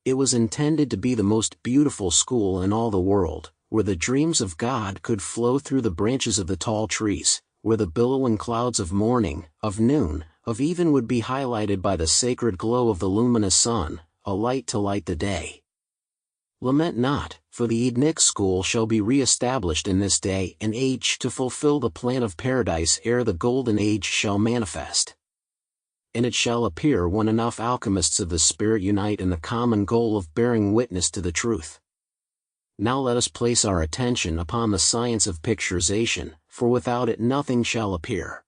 It was intended to be the most beautiful school in all the world, where the dreams of God could flow through the branches of the tall trees, where the billowing clouds of morning, of noon, of even would be highlighted by the sacred glow of the luminous sun, a light to light the day. Lament not, for the Edenic school shall be re-established in this day and age to fulfill the plan of paradise ere the golden age shall manifest. And it shall appear when enough alchemists of the Spirit unite in the common goal of bearing witness to the truth. Now let us place our attention upon the science of picturization, for without it nothing shall appear.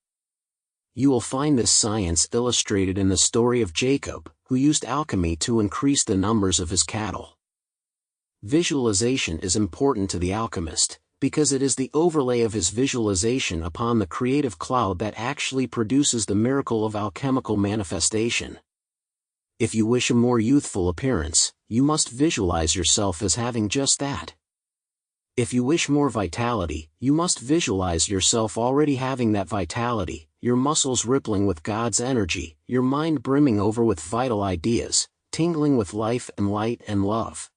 You will find this science illustrated in the story of Jacob, who used alchemy to increase the numbers of his cattle. Visualization is important to the alchemist, because it is the overlay of his visualization upon the creative cloud that actually produces the miracle of alchemical manifestation. If you wish a more youthful appearance, you must visualize yourself as having just that. If you wish more vitality, you must visualize yourself already having that vitality, your muscles rippling with God's energy, your mind brimming over with vital ideas, tingling with life and light and love.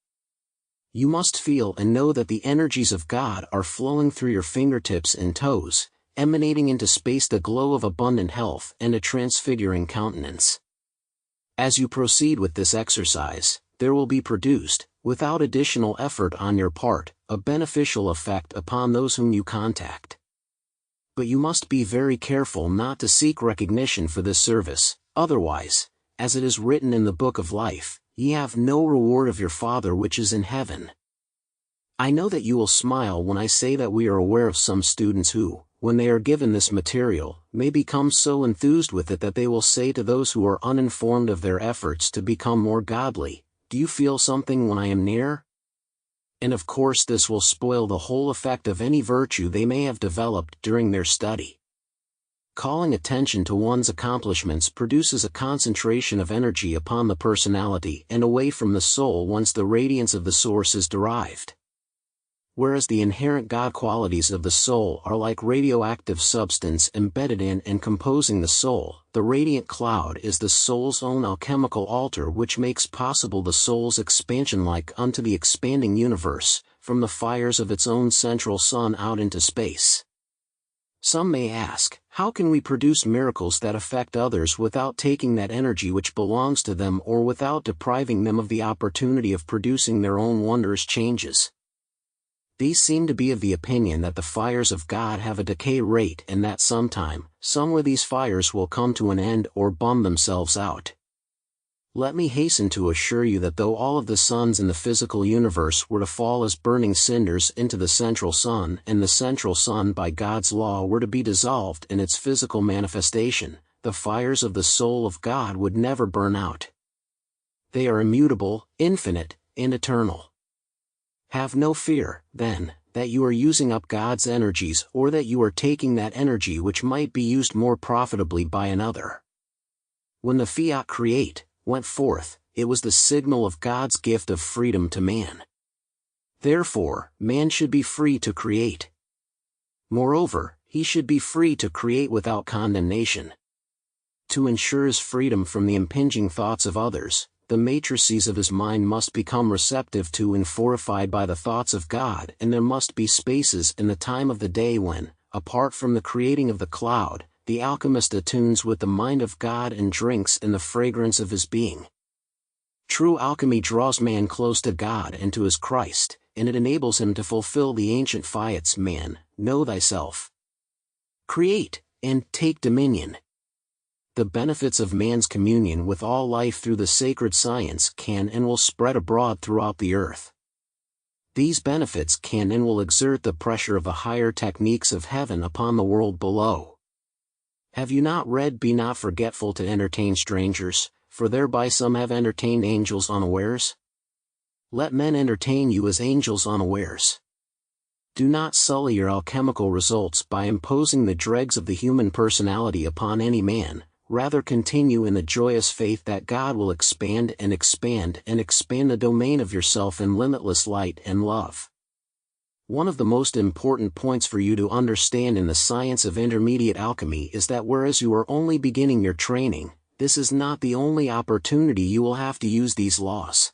You must feel and know that the energies of God are flowing through your fingertips and toes, emanating into space the glow of abundant health and a transfiguring countenance. As you proceed with this exercise, there will be produced, without additional effort on your part, a beneficial effect upon those whom you contact. But you must be very careful not to seek recognition for this service, otherwise, as it is written in the Book of Life, ye have no reward of your Father which is in heaven. I know that you will smile when I say that we are aware of some students who, when they are given this material, may become so enthused with it that they will say to those who are uninformed of their efforts to become more godly, "Do you feel something when I am near?" And of course this will spoil the whole effect of any virtue they may have developed during their study. Calling attention to one's accomplishments produces a concentration of energy upon the personality and away from the soul whence the radiance of the source is derived. Whereas the inherent God qualities of the soul are like radioactive substance embedded in and composing the soul, the radiant cloud is the soul's own alchemical altar which makes possible the soul's expansion like unto the expanding universe, from the fires of its own central sun out into space. Some may ask, how can we produce miracles that affect others without taking that energy which belongs to them or without depriving them of the opportunity of producing their own wondrous changes? These seem to be of the opinion that the fires of God have a decay rate and that sometime, somewhere these fires will come to an end or bum themselves out. Let me hasten to assure you that though all of the suns in the physical universe were to fall as burning cinders into the central sun, and the central sun by God's law were to be dissolved in its physical manifestation, the fires of the soul of God would never burn out. They are immutable, infinite, and eternal. Have no fear, then, that you are using up God's energies or that you are taking that energy which might be used more profitably by another. When the fiat create went forth, it was the signal of God's gift of freedom to man. Therefore, man should be free to create. Moreover, he should be free to create without condemnation. To ensure his freedom from the impinging thoughts of others, the matrices of his mind must become receptive to and fortified by the thoughts of God, and there must be spaces in the time of the day when, apart from the creating of the cloud, the alchemist attunes with the mind of God and drinks in the fragrance of his being. True alchemy draws man close to God and to his Christ, and it enables him to fulfill the ancient fiats: man, know thyself. Create, and take dominion. The benefits of man's communion with all life through the sacred science can and will spread abroad throughout the earth. These benefits can and will exert the pressure of the higher techniques of heaven upon the world below. Have you not read, "Be not forgetful to entertain strangers, for thereby some have entertained angels unawares"? Let men entertain you as angels unawares. Do not sully your alchemical results by imposing the dregs of the human personality upon any man, rather continue in the joyous faith that God will expand and expand and expand the domain of yourself in limitless light and love. One of the most important points for you to understand in the science of intermediate alchemy is that whereas you are only beginning your training, this is not the only opportunity you will have to use these laws.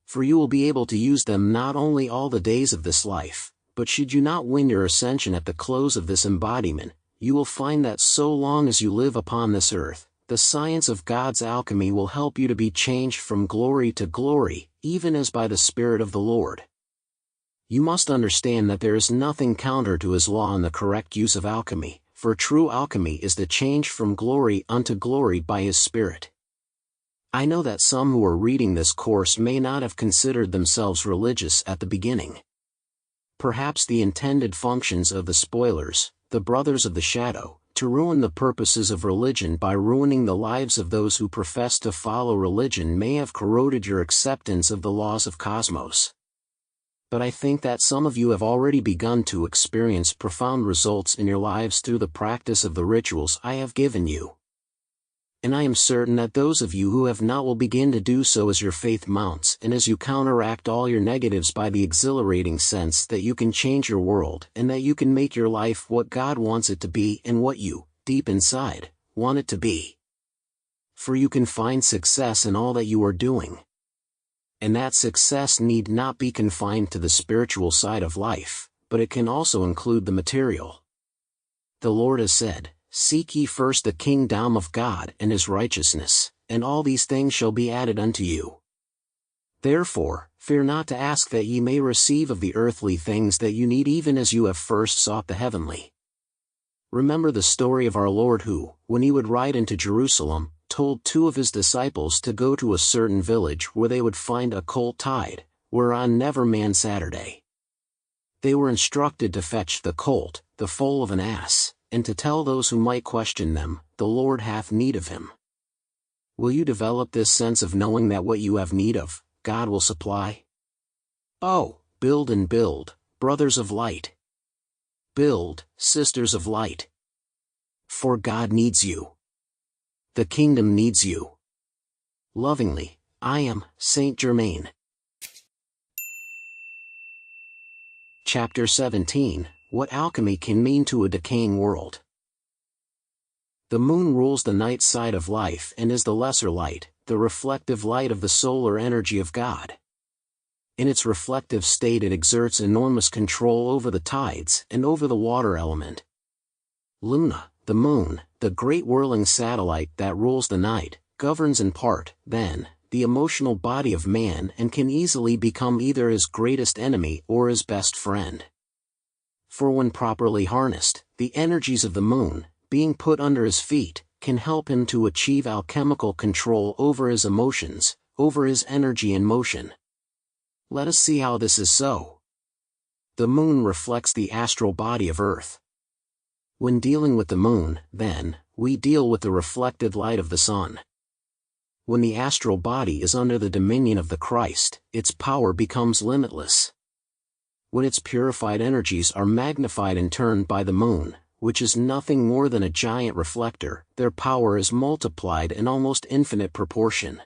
For you will be able to use them not only all the days of this life, but should you not win your ascension at the close of this embodiment, you will find that so long as you live upon this earth, the science of God's alchemy will help you to be changed from glory to glory, even as by the Spirit of the Lord. You must understand that there is nothing counter to his law in the correct use of alchemy, for true alchemy is the change from glory unto glory by his Spirit. I know that some who are reading this course may not have considered themselves religious at the beginning. Perhaps the intended functions of the spoilers, the brothers of the shadow, to ruin the purposes of religion by ruining the lives of those who profess to follow religion, may have corroded your acceptance of the laws of cosmos. But I think that some of you have already begun to experience profound results in your lives through the practice of the rituals I have given you. And I am certain that those of you who have not will begin to do so as your faith mounts and as you counteract all your negatives by the exhilarating sense that you can change your world and that you can make your life what God wants it to be and what you, deep inside, want it to be. For you can find success in all that you are doing. And that success need not be confined to the spiritual side of life, but it can also include the material. The Lord has said, "Seek ye first the kingdom of God and his righteousness, and all these things shall be added unto you." Therefore, fear not to ask that ye may receive of the earthly things that you need, even as you have first sought the heavenly. Remember the story of our Lord who, when he would ride into Jerusalem, told two of his disciples to go to a certain village where they would find a colt tied, whereon never man Saturday. They were instructed to fetch the colt, the foal of an ass, and to tell those who might question them, "The Lord hath need of him." Will you develop this sense of knowing that what you have need of, God will supply? Oh, build and build, brothers of light. Build, sisters of light. For God needs you. The kingdom needs you. Lovingly, I am Saint Germain. Chapter 17, What Alchemy Can Mean to a Decaying World. The moon rules the night side of life and is the lesser light, the reflective light of the solar energy of God. In its reflective state it exerts enormous control over the tides and over the water element. Luna, the moon, the great whirling satellite that rules the night, governs in part, then, the emotional body of man and can easily become either his greatest enemy or his best friend. For when properly harnessed, the energies of the moon, being put under his feet, can help him to achieve alchemical control over his emotions, over his energy and motion. Let us see how this is so. The moon reflects the astral body of Earth. When dealing with the moon, then, we deal with the reflected light of the sun. When the astral body is under the dominion of the Christ, its power becomes limitless. When its purified energies are magnified in turn by the moon, which is nothing more than a giant reflector, their power is multiplied in almost infinite proportion.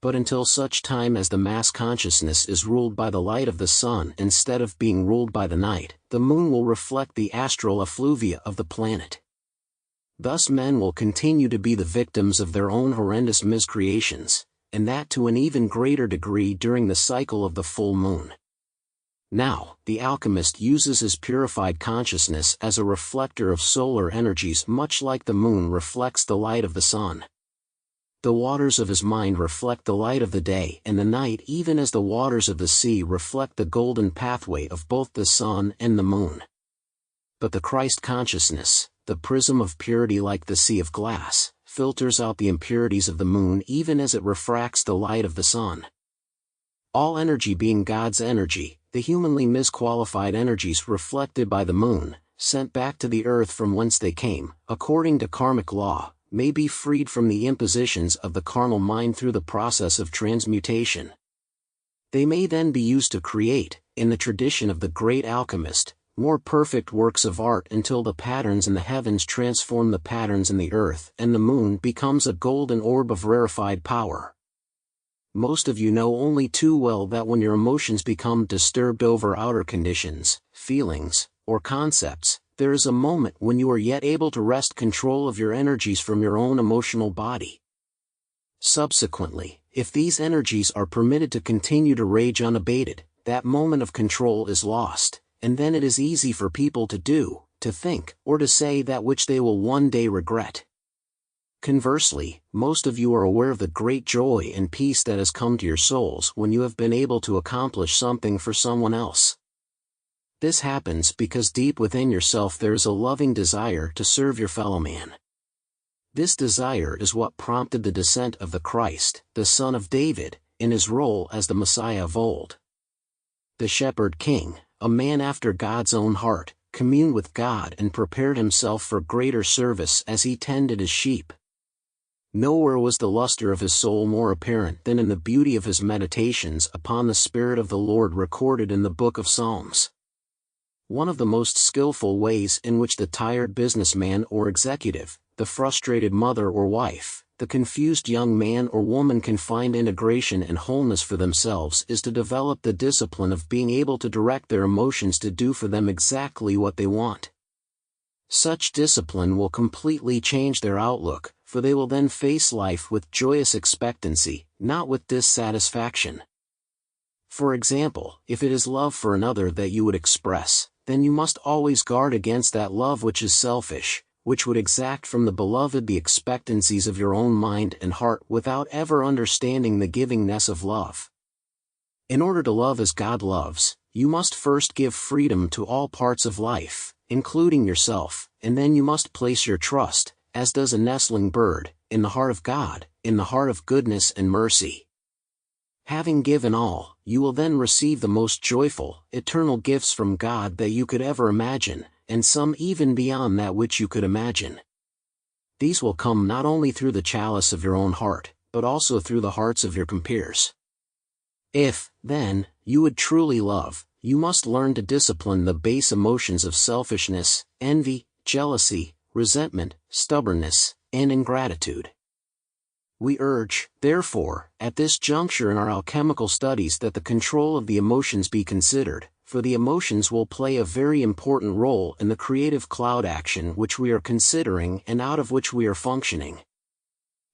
But until such time as the mass consciousness is ruled by the light of the sun instead of being ruled by the night, the moon will reflect the astral effluvia of the planet. Thus men will continue to be the victims of their own horrendous miscreations, and that to an even greater degree during the cycle of the full moon. Now, the alchemist uses his purified consciousness as a reflector of solar energies, much like the moon reflects the light of the sun. The waters of his mind reflect the light of the day and the night, even as the waters of the sea reflect the golden pathway of both the sun and the moon. But the Christ consciousness, the prism of purity like the sea of glass, filters out the impurities of the moon even as it refracts the light of the sun. All energy being God's energy, the humanly misqualified energies reflected by the moon, sent back to the earth from whence they came, according to karmic law, may be freed from the impositions of the carnal mind through the process of transmutation. They may then be used to create, in the tradition of the great alchemist, more perfect works of art until the patterns in the heavens transform the patterns in the earth and the moon becomes a golden orb of rarefied power. Most of you know only too well that when your emotions become disturbed over outer conditions, feelings, or concepts, there is a moment when you are yet able to wrest control of your energies from your own emotional body. Subsequently, if these energies are permitted to continue to rage unabated, that moment of control is lost, and then it is easy for people to do, to think, or to say that which they will one day regret. Conversely, most of you are aware of the great joy and peace that has come to your souls when you have been able to accomplish something for someone else. This happens because deep within yourself there is a loving desire to serve your fellow man. This desire is what prompted the descent of the Christ, the Son of David, in his role as the Messiah of old. The Shepherd King, a man after God's own heart, communed with God and prepared himself for greater service as he tended his sheep. Nowhere was the luster of his soul more apparent than in the beauty of his meditations upon the Spirit of the Lord recorded in the Book of Psalms. One of the most skillful ways in which the tired businessman or executive, the frustrated mother or wife, the confused young man or woman can find integration and wholeness for themselves is to develop the discipline of being able to direct their emotions to do for them exactly what they want. Such discipline will completely change their outlook, for they will then face life with joyous expectancy, not with dissatisfaction. For example, if it is love for another that you would express, then you must always guard against that love which is selfish, which would exact from the beloved the expectancies of your own mind and heart without ever understanding the givingness of love. In order to love as God loves, you must first give freedom to all parts of life, including yourself, and then you must place your trust, as does a nestling bird, in the heart of God, in the heart of goodness and mercy. Having given all, you will then receive the most joyful, eternal gifts from God that you could ever imagine, and some even beyond that which you could imagine. These will come not only through the chalice of your own heart, but also through the hearts of your compeers. If, then, you would truly love, you must learn to discipline the base emotions of selfishness, envy, jealousy, resentment, stubbornness, and ingratitude. We urge, therefore, at this juncture in our alchemical studies that the control of the emotions be considered, for the emotions will play a very important role in the creative cloud action which we are considering and out of which we are functioning.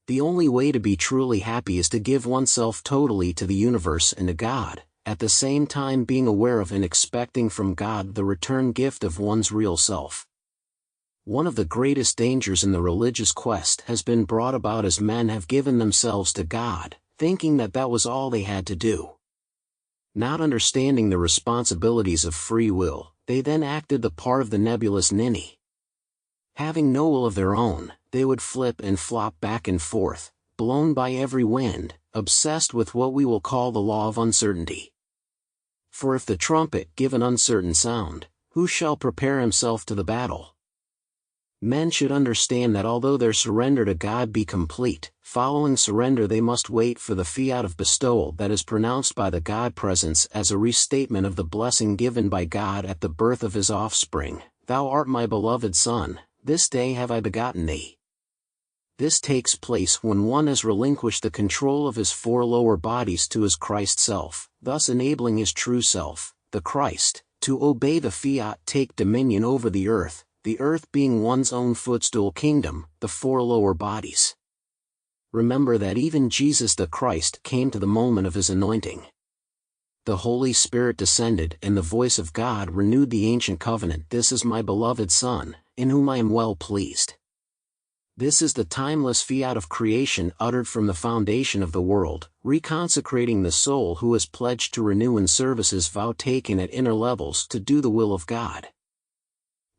The only way to be truly happy is to give oneself totally to the universe and to God, at the same time being aware of and expecting from God the return gift of one's real self. One of the greatest dangers in the religious quest has been brought about as men have given themselves to God, thinking that that was all they had to do. Not understanding the responsibilities of free will, they then acted the part of the nebulous ninny. Having no will of their own, they would flip and flop back and forth, blown by every wind, obsessed with what we will call the law of uncertainty. For if the trumpet give an uncertain sound, who shall prepare himself to the battle? Men should understand that although their surrender to God be complete, following surrender they must wait for the fiat of bestowal that is pronounced by the God-presence as a restatement of the blessing given by God at the birth of his offspring. Thou art my beloved Son, this day have I begotten thee. This takes place when one has relinquished the control of his four lower bodies to his Christ self, thus enabling his true self, the Christ, to obey the fiat, take dominion over the earth being one's own footstool kingdom, the four lower bodies. Remember that even Jesus the Christ came to the moment of his anointing. The Holy Spirit descended and the voice of God renewed the ancient covenant. This is my beloved Son, in whom I am well pleased. This is the timeless fiat of creation uttered from the foundation of the world, reconsecrating the soul who is pledged to renew in services vow taken at inner levels to do the will of God.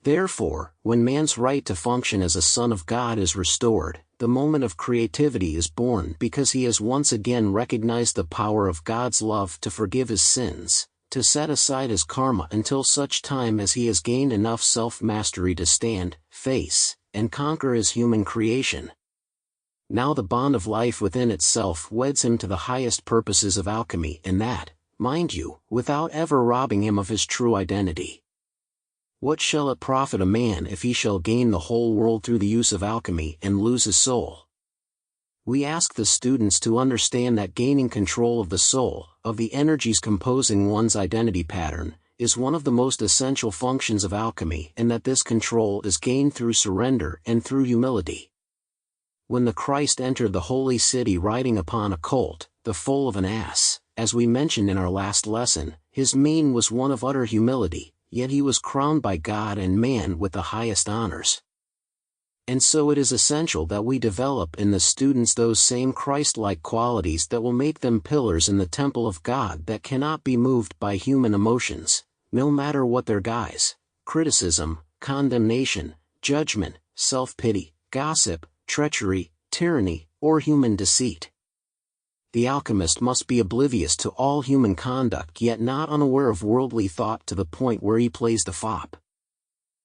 Therefore, when man's right to function as a son of God is restored, the moment of creativity is born because he has once again recognized the power of God's love to forgive his sins, to set aside his karma until such time as he has gained enough self-mastery to stand, face, and conquer his human creation. Now the bond of life within itself weds him to the highest purposes of alchemy, and that, mind you, without ever robbing him of his true identity. What shall it profit a man if he shall gain the whole world through the use of alchemy and lose his soul? We ask the students to understand that gaining control of the soul, of the energies composing one's identity pattern, is one of the most essential functions of alchemy, and that this control is gained through surrender and through humility. When the Christ entered the holy city riding upon a colt, the foal of an ass, as we mentioned in our last lesson, his mien was one of utter humility, yet he was crowned by God and man with the highest honors. And so it is essential that we develop in the students those same Christ-like qualities that will make them pillars in the temple of God that cannot be moved by human emotions, no matter what their guise: criticism, condemnation, judgment, self-pity, gossip, treachery, tyranny, or human deceit. The alchemist must be oblivious to all human conduct yet not unaware of worldly thought to the point where he plays the fop.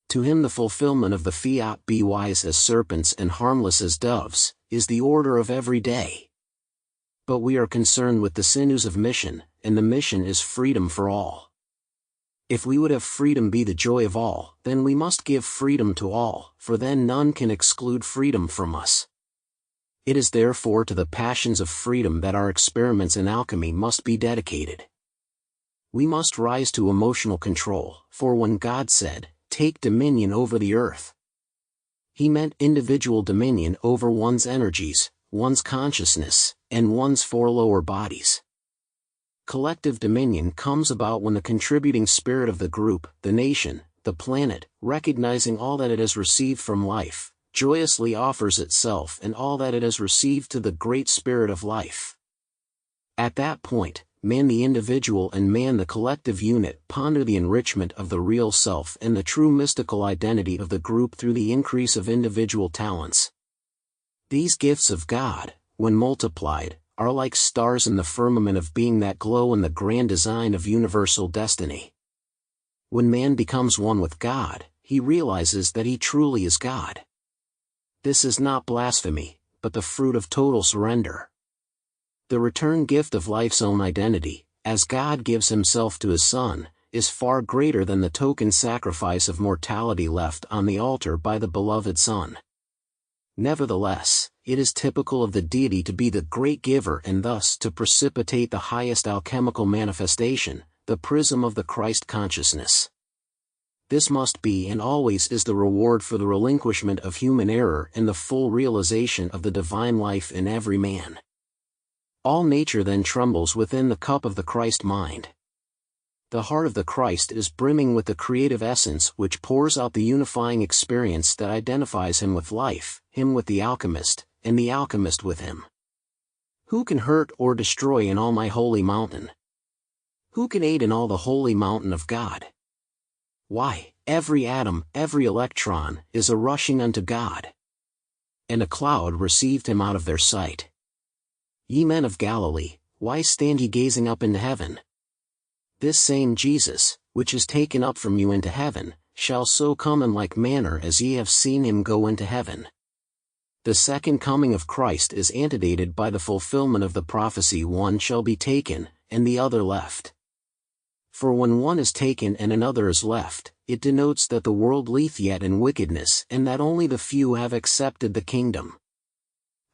To him the fulfillment of the fiat, be wise as serpents and harmless as doves, is the order of every day. But we are concerned with the sinews of mission, and the mission is freedom for all. If we would have freedom be the joy of all, then we must give freedom to all, for then none can exclude freedom from us. It is therefore to the passions of freedom that our experiments in alchemy must be dedicated. We must rise to emotional control, for when God said, "Take dominion over the earth," he meant individual dominion over one's energies, one's consciousness, and one's four lower bodies. Collective dominion comes about when the contributing spirit of the group, the nation, the planet, recognizing all that it has received from life, joyously offers itself and all that it has received to the great spirit of life. At that point, man the individual and man the collective unit ponder the enrichment of the real self and the true mystical identity of the group through the increase of individual talents. These gifts of God, when multiplied, are like stars in the firmament of being that glow in the grand design of universal destiny. When man becomes one with God, he realizes that he truly is God. This is not blasphemy, but the fruit of total surrender. The return gift of life's own identity, as God gives himself to his Son, is far greater than the token sacrifice of mortality left on the altar by the beloved Son. Nevertheless, it is typical of the deity to be the great giver and thus to precipitate the highest alchemical manifestation, the prism of the Christ consciousness. This must be and always is the reward for the relinquishment of human error and the full realization of the divine life in every man. All nature then trembles within the cup of the Christ mind. The heart of the Christ is brimming with the creative essence which pours out the unifying experience that identifies him with life, him with the alchemist, and the alchemist with him. Who can hurt or destroy in all my holy mountain? Who can aid in all the holy mountain of God? Why, every atom, every electron, is a rushing unto God. And a cloud received him out of their sight. Ye men of Galilee, why stand ye gazing up into heaven? This same Jesus, which is taken up from you into heaven, shall so come in like manner as ye have seen him go into heaven. The second coming of Christ is antedated by the fulfillment of the prophecy, one shall be taken, and the other left. For when one is taken and another is left, it denotes that the world lieth yet in wickedness and that only the few have accepted the kingdom.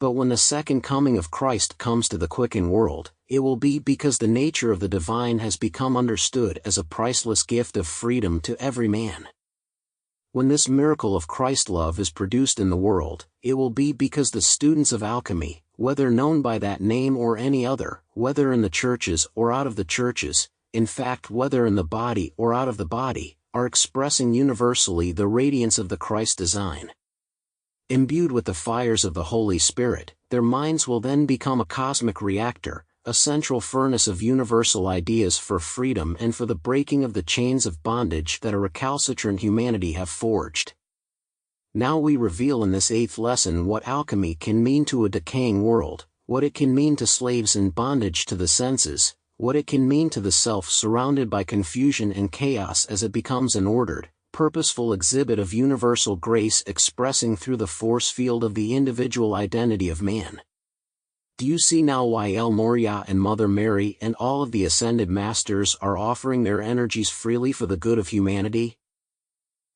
But when the second coming of Christ comes to the quickened world, it will be because the nature of the divine has become understood as a priceless gift of freedom to every man. When this miracle of Christ love is produced in the world, it will be because the students of alchemy, whether known by that name or any other, whether in the churches or out of the churches, in fact whether in the body or out of the body, are expressing universally the radiance of the Christ design. Imbued with the fires of the Holy Spirit, their minds will then become a cosmic reactor, a central furnace of universal ideas for freedom and for the breaking of the chains of bondage that a recalcitrant humanity have forged. Now we reveal in this 8th lesson what alchemy can mean to a decaying world, what it can mean to slaves in bondage to the senses, what it can mean to the self surrounded by confusion and chaos as it becomes an ordered, purposeful exhibit of universal grace expressing through the force field of the individual identity of man. Do you see now why El Morya and Mother Mary and all of the ascended masters are offering their energies freely for the good of humanity?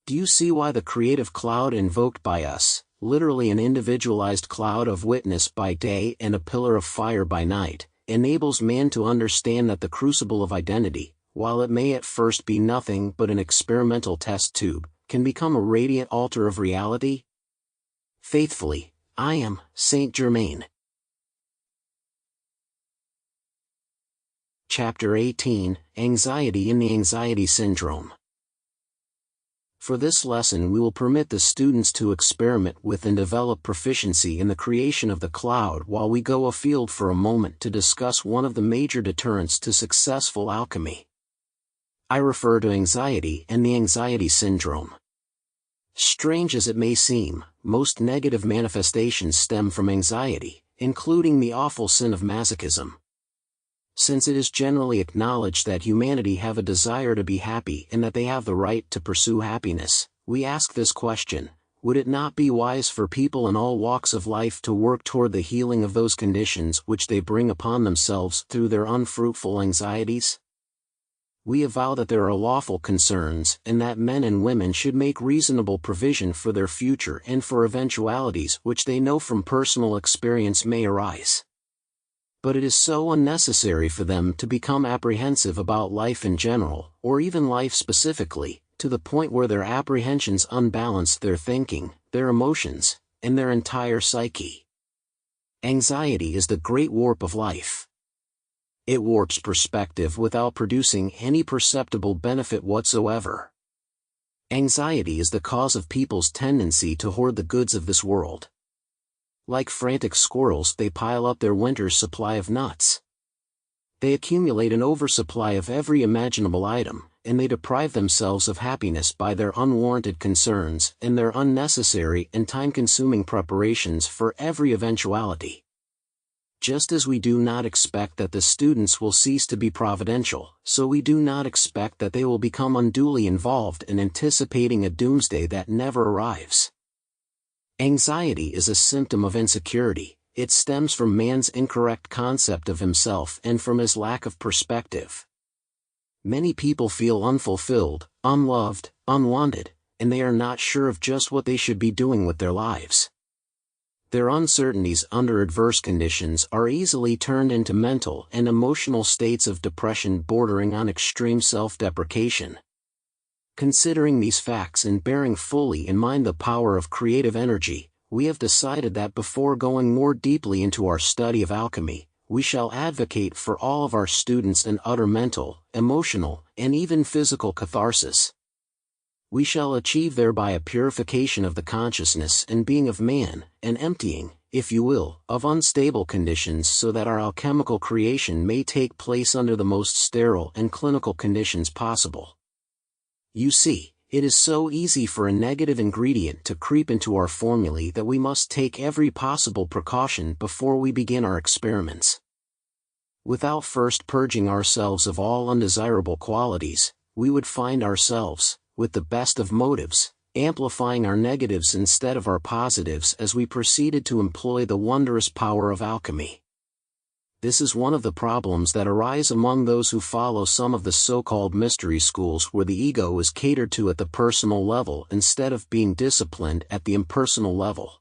Do you see why the creative cloud invoked by us, literally an individualized cloud of witness by day and a pillar of fire by night, enables man to understand that the crucible of identity, while it may at first be nothing but an experimental test tube, can become a radiant altar of reality? Faithfully, I am Saint Germain. Chapter 18, Anxiety in the Anxiety Syndrome. For this lesson we will permit the students to experiment with and develop proficiency in the creation of the cloud while we go afield for a moment to discuss one of the major deterrents to successful alchemy. I refer to anxiety and the anxiety syndrome. Strange as it may seem, most negative manifestations stem from anxiety, including the awful sin of masochism. Since it is generally acknowledged that humanity have a desire to be happy and that they have the right to pursue happiness, we ask this question: would it not be wise for people in all walks of life to work toward the healing of those conditions which they bring upon themselves through their unfruitful anxieties? We avow that there are lawful concerns and that men and women should make reasonable provision for their future and for eventualities which they know from personal experience may arise. But it is so unnecessary for them to become apprehensive about life in general, or even life specifically, to the point where their apprehensions unbalance their thinking, their emotions, and their entire psyche. Anxiety is the great warp of life. It warps perspective without producing any perceptible benefit whatsoever. Anxiety is the cause of people's tendency to hoard the goods of this world. Like frantic squirrels, they pile up their winter's supply of nuts. They accumulate an oversupply of every imaginable item, and they deprive themselves of happiness by their unwarranted concerns and their unnecessary and time-consuming preparations for every eventuality. Just as we do not expect that the students will cease to be providential, so we do not expect that they will become unduly involved in anticipating a doomsday that never arrives. Anxiety is a symptom of insecurity. It stems from man's incorrect concept of himself and from his lack of perspective. Many people feel unfulfilled, unloved, unwanted, and they are not sure of just what they should be doing with their lives. Their uncertainties under adverse conditions are easily turned into mental and emotional states of depression bordering on extreme self-deprecation. Considering these facts and bearing fully in mind the power of creative energy, we have decided that before going more deeply into our study of alchemy, we shall advocate for all of our students an utter mental, emotional, and even physical catharsis. We shall achieve thereby a purification of the consciousness and being of man, an emptying, if you will, of unstable conditions so that our alchemical creation may take place under the most sterile and clinical conditions possible. You see, It is so easy for a negative ingredient to creep into our formulae that we must take every possible precaution before we begin our experiments. Without first purging ourselves of all undesirable qualities, we would find ourselves, with the best of motives, amplifying our negatives instead of our positives as we proceeded to employ the wondrous power of alchemy. This is one of the problems that arise among those who follow some of the so-called mystery schools where the ego is catered to at the personal level instead of being disciplined at the impersonal level.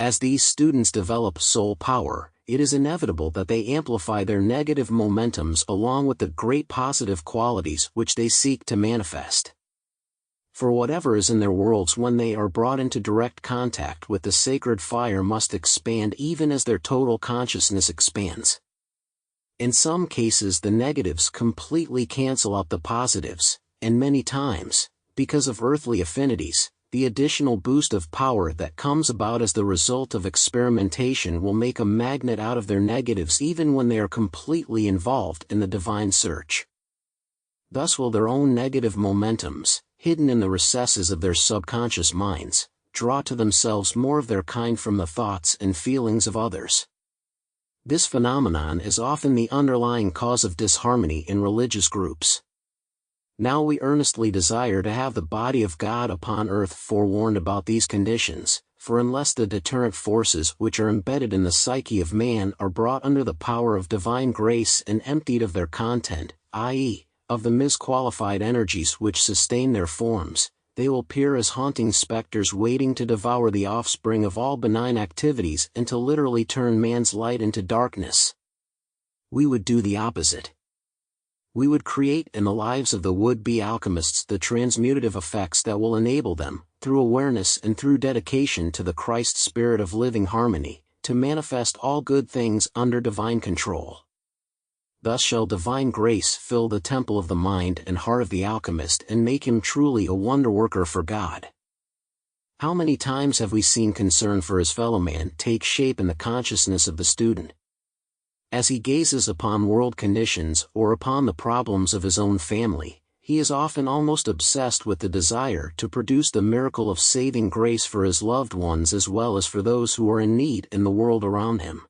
As these students develop soul power, it is inevitable that they amplify their negative momentums along with the great positive qualities which they seek to manifest. For whatever is in their worlds when they are brought into direct contact with the sacred fire must expand even as their total consciousness expands. In some cases the negatives completely cancel out the positives, and many times, because of earthly affinities, the additional boost of power that comes about as the result of experimentation will make a magnet out of their negatives even when they are completely involved in the divine search. Thus will their own negative momentums, hidden in the recesses of their subconscious minds, draw to themselves more of their kind from the thoughts and feelings of others. This phenomenon is often the underlying cause of disharmony in religious groups. Now we earnestly desire to have the body of God upon earth forewarned about these conditions, for unless the deterrent forces which are embedded in the psyche of man are brought under the power of divine grace and emptied of their content, i.e., of the misqualified energies which sustain their forms, they will appear as haunting specters waiting to devour the offspring of all benign activities and to literally turn man's light into darkness. We would do the opposite. We would create in the lives of the would-be alchemists the transmutative effects that will enable them, through awareness and through dedication to the Christ spirit of living harmony, to manifest all good things under divine control. Thus shall divine grace fill the temple of the mind and heart of the alchemist and make him truly a wonder-worker for God. How many times have we seen concern for his fellow man take shape in the consciousness of the student? As he gazes upon world conditions or upon the problems of his own family, he is often almost obsessed with the desire to produce the miracle of saving grace for his loved ones as well as for those who are in need in the world around him.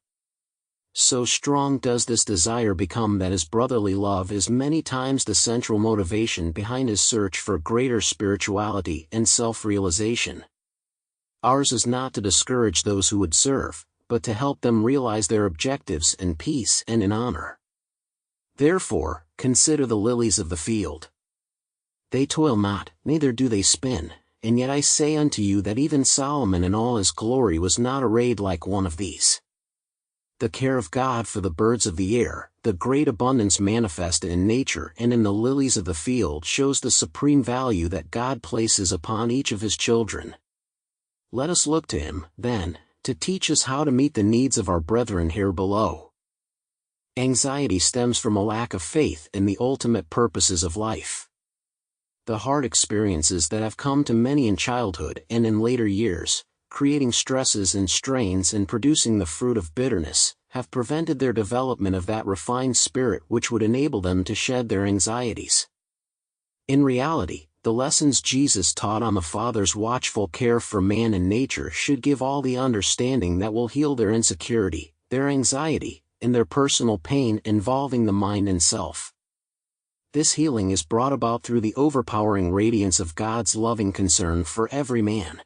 So strong does this desire become that his brotherly love is many times the central motivation behind his search for greater spirituality and self-realization. Ours is not to discourage those who would serve, but to help them realize their objectives in peace and in honor. Therefore, consider the lilies of the field. They toil not, neither do they spin, and yet I say unto you that even Solomon in all his glory was not arrayed like one of these. The care of God for the birds of the air, the great abundance manifested in nature and in the lilies of the field shows the supreme value that God places upon each of his children. Let us look to him, then, to teach us how to meet the needs of our brethren here below. Anxiety stems from a lack of faith in the ultimate purposes of life. The hard experiences that have come to many in childhood and in later years, creating stresses and strains and producing the fruit of bitterness, have prevented their development of that refined spirit which would enable them to shed their anxieties. In reality, the lessons Jesus taught on the Father's watchful care for man and nature should give all the understanding that will heal their insecurity, their anxiety, and their personal pain involving the mind and self. This healing is brought about through the overpowering radiance of God's loving concern for every man.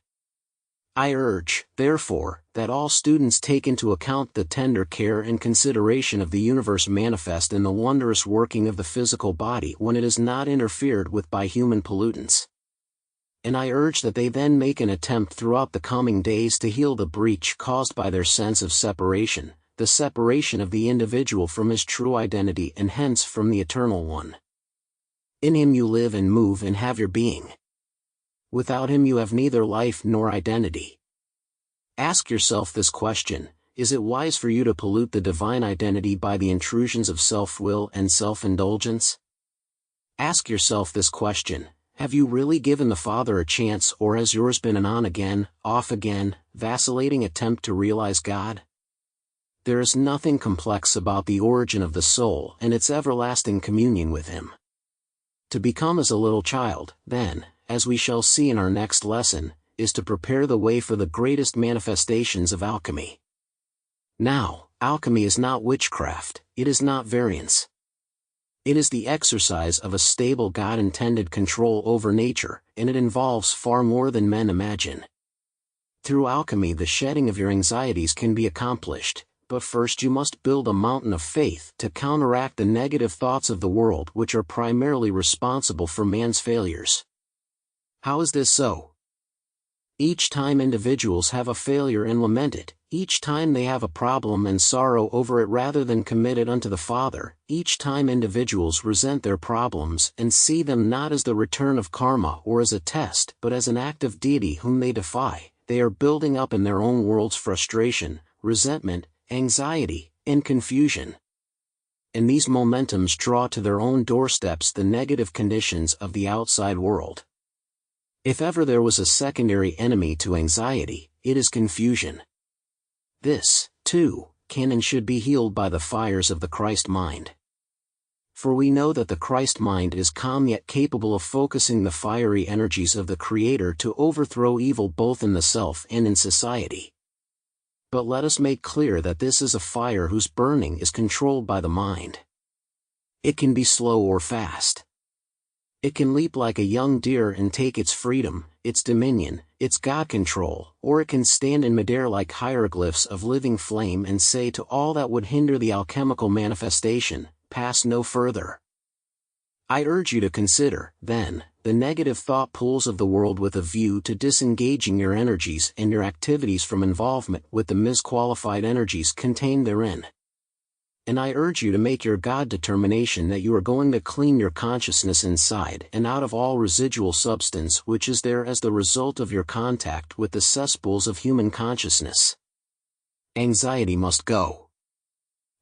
I urge, therefore, that all students take into account the tender care and consideration of the universe manifest in the wondrous working of the physical body when it is not interfered with by human pollutants. And I urge that they then make an attempt throughout the coming days to heal the breach caused by their sense of separation, the separation of the individual from his true identity and hence from the Eternal One. In him you live and move and have your being. Without him you have neither life nor identity. Ask yourself this question: is it wise for you to pollute the divine identity by the intrusions of self-will and self-indulgence? Ask yourself this question: have you really given the Father a chance, or has yours been an on-again, off-again, vacillating attempt to realize God? There is nothing complex about the origin of the soul and its everlasting communion with Him. To become as a little child, then, as we shall see in our next lesson, is to prepare the way for the greatest manifestations of alchemy. Now, alchemy is not witchcraft, it is not variance. It is the exercise of a stable God-intended control over nature, and it involves far more than men imagine. Through alchemy the shedding of your anxieties can be accomplished, but first you must build a mountain of faith to counteract the negative thoughts of the world which are primarily responsible for man's failures. How is this so? Each time individuals have a failure and lament it, each time they have a problem and sorrow over it rather than commit it unto the Father, each time individuals resent their problems and see them not as the return of karma or as a test but as an act of deity whom they defy, they are building up in their own worlds frustration, resentment, anxiety, and confusion. And these momentums draw to their own doorsteps the negative conditions of the outside world. If ever there was a secondary enemy to anxiety, it is confusion. This, too, can and should be healed by the fires of the Christ mind. For we know that the Christ mind is calm yet capable of focusing the fiery energies of the Creator to overthrow evil both in the self and in society. But let us make clear that this is a fire whose burning is controlled by the mind. It can be slow or fast. It can leap like a young deer and take its freedom, its dominion, its God control, or it can stand in midair like hieroglyphs of living flame and say to all that would hinder the alchemical manifestation, pass no further. I urge you to consider, then, the negative thought pools of the world with a view to disengaging your energies and your activities from involvement with the misqualified energies contained therein. And I urge you to make your God determination that you are going to clean your consciousness inside and out of all residual substance which is there as the result of your contact with the cesspools of human consciousness. Anxiety must go.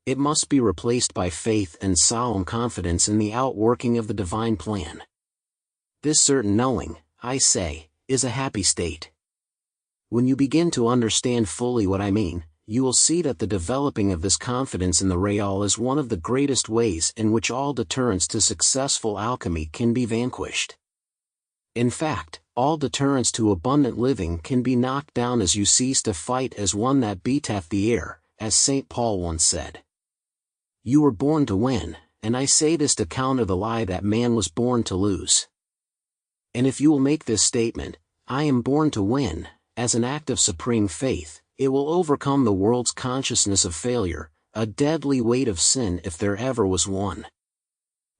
It must be replaced by faith and solemn confidence in the outworking of the divine plan. This certain knowing, I say, is a happy state. When you begin to understand fully what I mean, you will see that the developing of this confidence in the real is one of the greatest ways in which all deterrents to successful alchemy can be vanquished. In fact, all deterrents to abundant living can be knocked down as you cease to fight as one that beateth the air, as St. Paul once said. You were born to win, and I say this to counter the lie that man was born to lose. And if you will make this statement, I am born to win, as an act of supreme faith, it will overcome the world's consciousness of failure, a deadly weight of sin if there ever was one.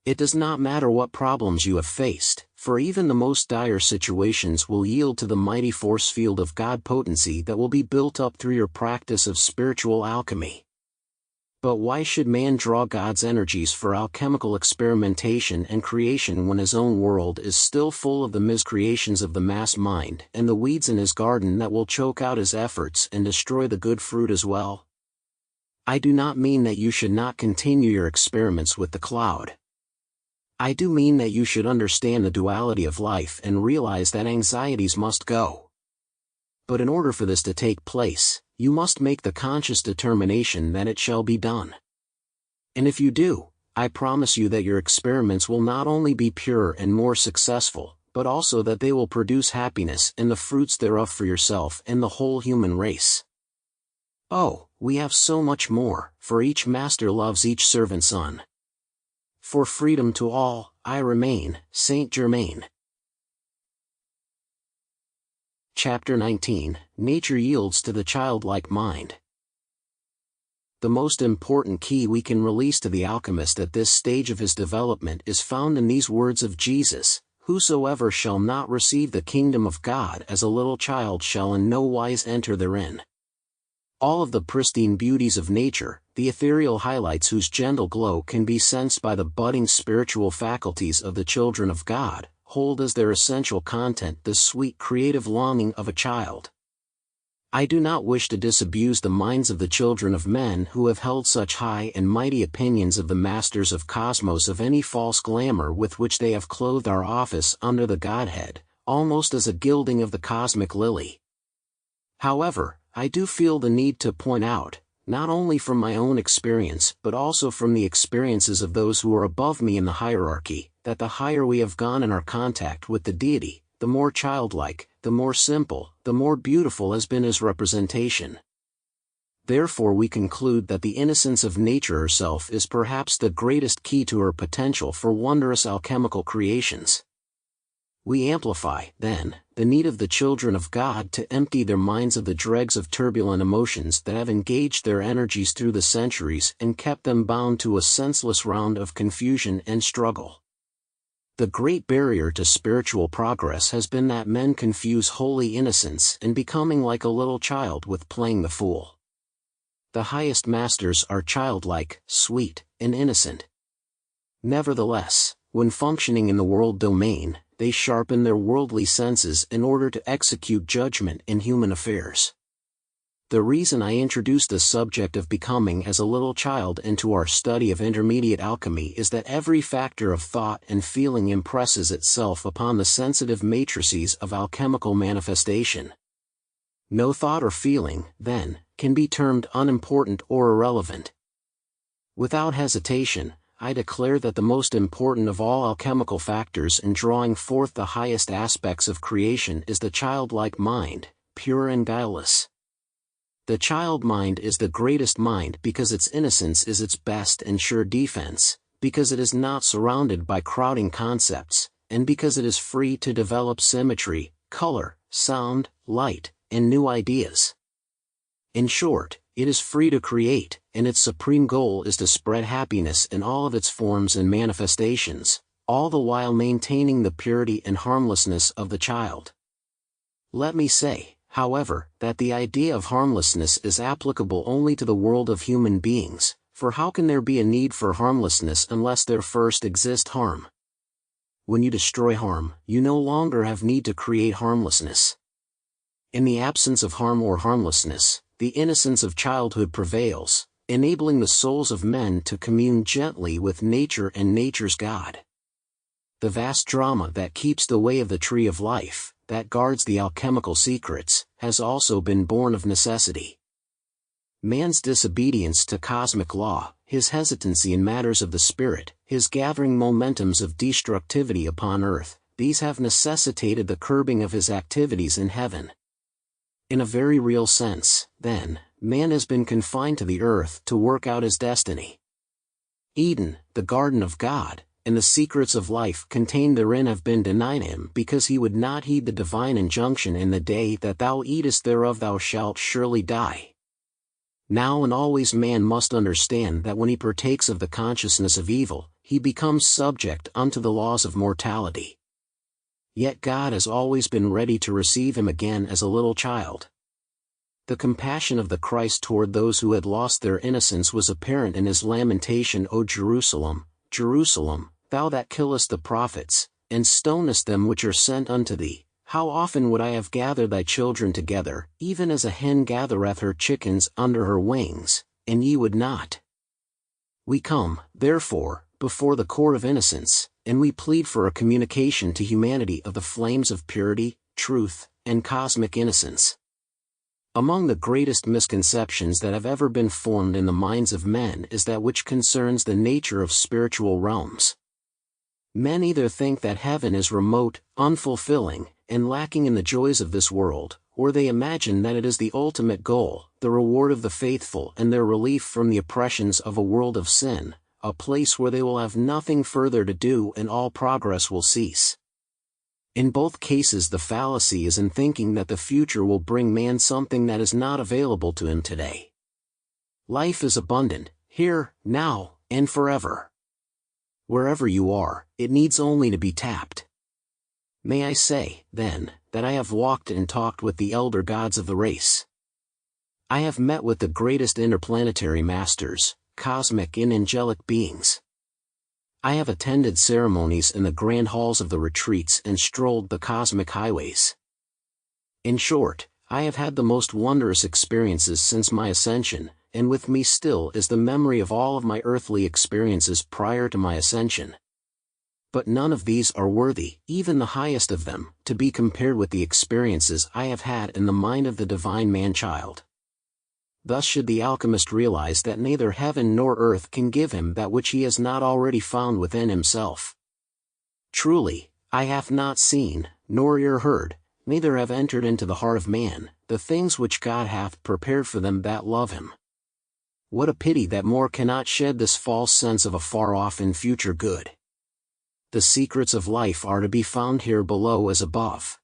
It does not matter what problems you have faced, for even the most dire situations will yield to the mighty force field of God potency that will be built up through your practice of spiritual alchemy. But why should man draw God's energies for alchemical experimentation and creation when his own world is still full of the miscreations of the mass mind and the weeds in his garden that will choke out his efforts and destroy the good fruit as well? I do not mean that you should not continue your experiments with the cloud. I do mean that you should understand the duality of life and realize that anxieties must go. But in order for this to take place, you must make the conscious determination that it shall be done. And if you do, I promise you that your experiments will not only be purer and more successful, but also that they will produce happiness and the fruits thereof for yourself and the whole human race. Oh, we have so much more, for each master loves each servant son. For freedom to all, I remain, Saint Germain. Chapter 19, Nature Yields to the Childlike Mind. The most important key we can release to the alchemist at this stage of his development is found in these words of Jesus, "Whosoever shall not receive the kingdom of God as a little child shall in no wise enter therein." All of the pristine beauties of nature, the ethereal highlights whose gentle glow can be sensed by the budding spiritual faculties of the children of God, hold as their essential content the sweet creative longing of a child. I do not wish to disabuse the minds of the children of men who have held such high and mighty opinions of the masters of cosmos of any false glamour with which they have clothed our office under the Godhead, almost as a gilding of the cosmic lily. However, I do feel the need to point out, not only from my own experience but also from the experiences of those who are above me in the hierarchy, that the higher we have gone in our contact with the deity, the more childlike, the more simple, the more beautiful has been his representation. Therefore we conclude that the innocence of nature herself is perhaps the greatest key to her potential for wondrous alchemical creations. We amplify, then, the need of the children of God to empty their minds of the dregs of turbulent emotions that have engaged their energies through the centuries and kept them bound to a senseless round of confusion and struggle. The great barrier to spiritual progress has been that men confuse holy innocence and becoming like a little child with playing the fool. The highest masters are childlike, sweet, and innocent. Nevertheless, when functioning in the world domain, they sharpen their worldly senses in order to execute judgment in human affairs. The reason I introduced the subject of becoming as a little child into our study of intermediate alchemy is that every factor of thought and feeling impresses itself upon the sensitive matrices of alchemical manifestation. No thought or feeling, then, can be termed unimportant or irrelevant. Without hesitation, I declare that the most important of all alchemical factors in drawing forth the highest aspects of creation is the childlike mind, pure and guileless. The child mind is the greatest mind because its innocence is its best and sure defense, because it is not surrounded by crowding concepts, and because it is free to develop symmetry, color, sound, light, and new ideas. In short, it is free to create, and its supreme goal is to spread happiness in all of its forms and manifestations, all the while maintaining the purity and harmlessness of the child. Let me say, however, that the idea of harmlessness is applicable only to the world of human beings, for how can there be a need for harmlessness unless there first exist harm? When you destroy harm, you no longer have need to create harmlessness. In the absence of harm or harmlessness, the innocence of childhood prevails, enabling the souls of men to commune gently with nature and nature's God. The vast drama that keeps the way of the tree of life, that guards the alchemical secrets, has also been born of necessity. Man's disobedience to cosmic law, his hesitancy in matters of the spirit, his gathering momentums of destructivity upon earth, these have necessitated the curbing of his activities in heaven. In a very real sense, then, man has been confined to the earth to work out his destiny. Eden, the garden of God, and the secrets of life contained therein have been denied him because he would not heed the divine injunction, in the day that thou eatest thereof thou shalt surely die. Now and always man must understand that when he partakes of the consciousness of evil, he becomes subject unto the laws of mortality. Yet God has always been ready to receive him again as a little child. The compassion of the Christ toward those who had lost their innocence was apparent in his lamentation, O Jerusalem, Jerusalem, thou that killest the prophets, and stonest them which are sent unto thee, how often would I have gathered thy children together, even as a hen gathereth her chickens under her wings, and ye would not. We come, therefore, before the court of innocence, and we plead for a communication to humanity of the flames of purity, truth, and cosmic innocence. Among the greatest misconceptions that have ever been formed in the minds of men is that which concerns the nature of spiritual realms. Men either think that heaven is remote, unfulfilling, and lacking in the joys of this world, or they imagine that it is the ultimate goal, the reward of the faithful and their relief from the oppressions of a world of sin, a place where they will have nothing further to do and all progress will cease. In both cases the fallacy is in thinking that the future will bring man something that is not available to him today. Life is abundant, here, now, and forever. Wherever you are, it needs only to be tapped. May I say, then, that I have walked and talked with the elder gods of the race. I have met with the greatest interplanetary masters, cosmic and angelic beings. I have attended ceremonies in the grand halls of the retreats and strolled the cosmic highways. In short, I have had the most wondrous experiences since my ascension, and with me still is the memory of all of my earthly experiences prior to my ascension. But none of these are worthy, even the highest of them, to be compared with the experiences I have had in the mind of the divine man-child. Thus should the alchemist realize that neither heaven nor earth can give him that which he has not already found within himself. Truly, eye hath not seen, nor ear heard, neither have entered into the heart of man, the things which God hath prepared for them that love him. What a pity that more cannot shed this false sense of a far-off and future good. The secrets of life are to be found here below as above.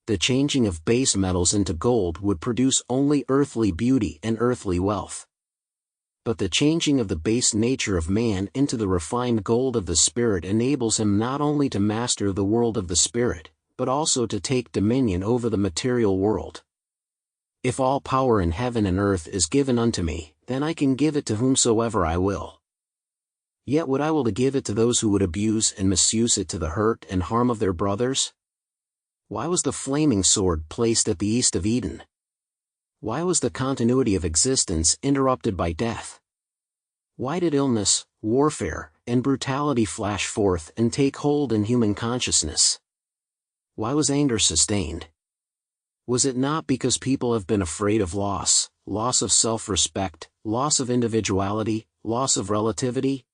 The changing of base metals into gold would produce only earthly beauty and earthly wealth. But the changing of the base nature of man into the refined gold of the Spirit enables him not only to master the world of the Spirit, but also to take dominion over the material world. If all power in heaven and earth is given unto me, then I can give it to whomsoever I will. Yet would I will to give it to those who would abuse and misuse it to the hurt and harm of their brothers? Why was the flaming sword placed at the east of Eden? Why was the continuity of existence interrupted by death? Why did illness, warfare, and brutality flash forth and take hold in human consciousness? Why was anger sustained? Was it not because people have been afraid of loss of self-respect, loss of individuality, loss of relativity?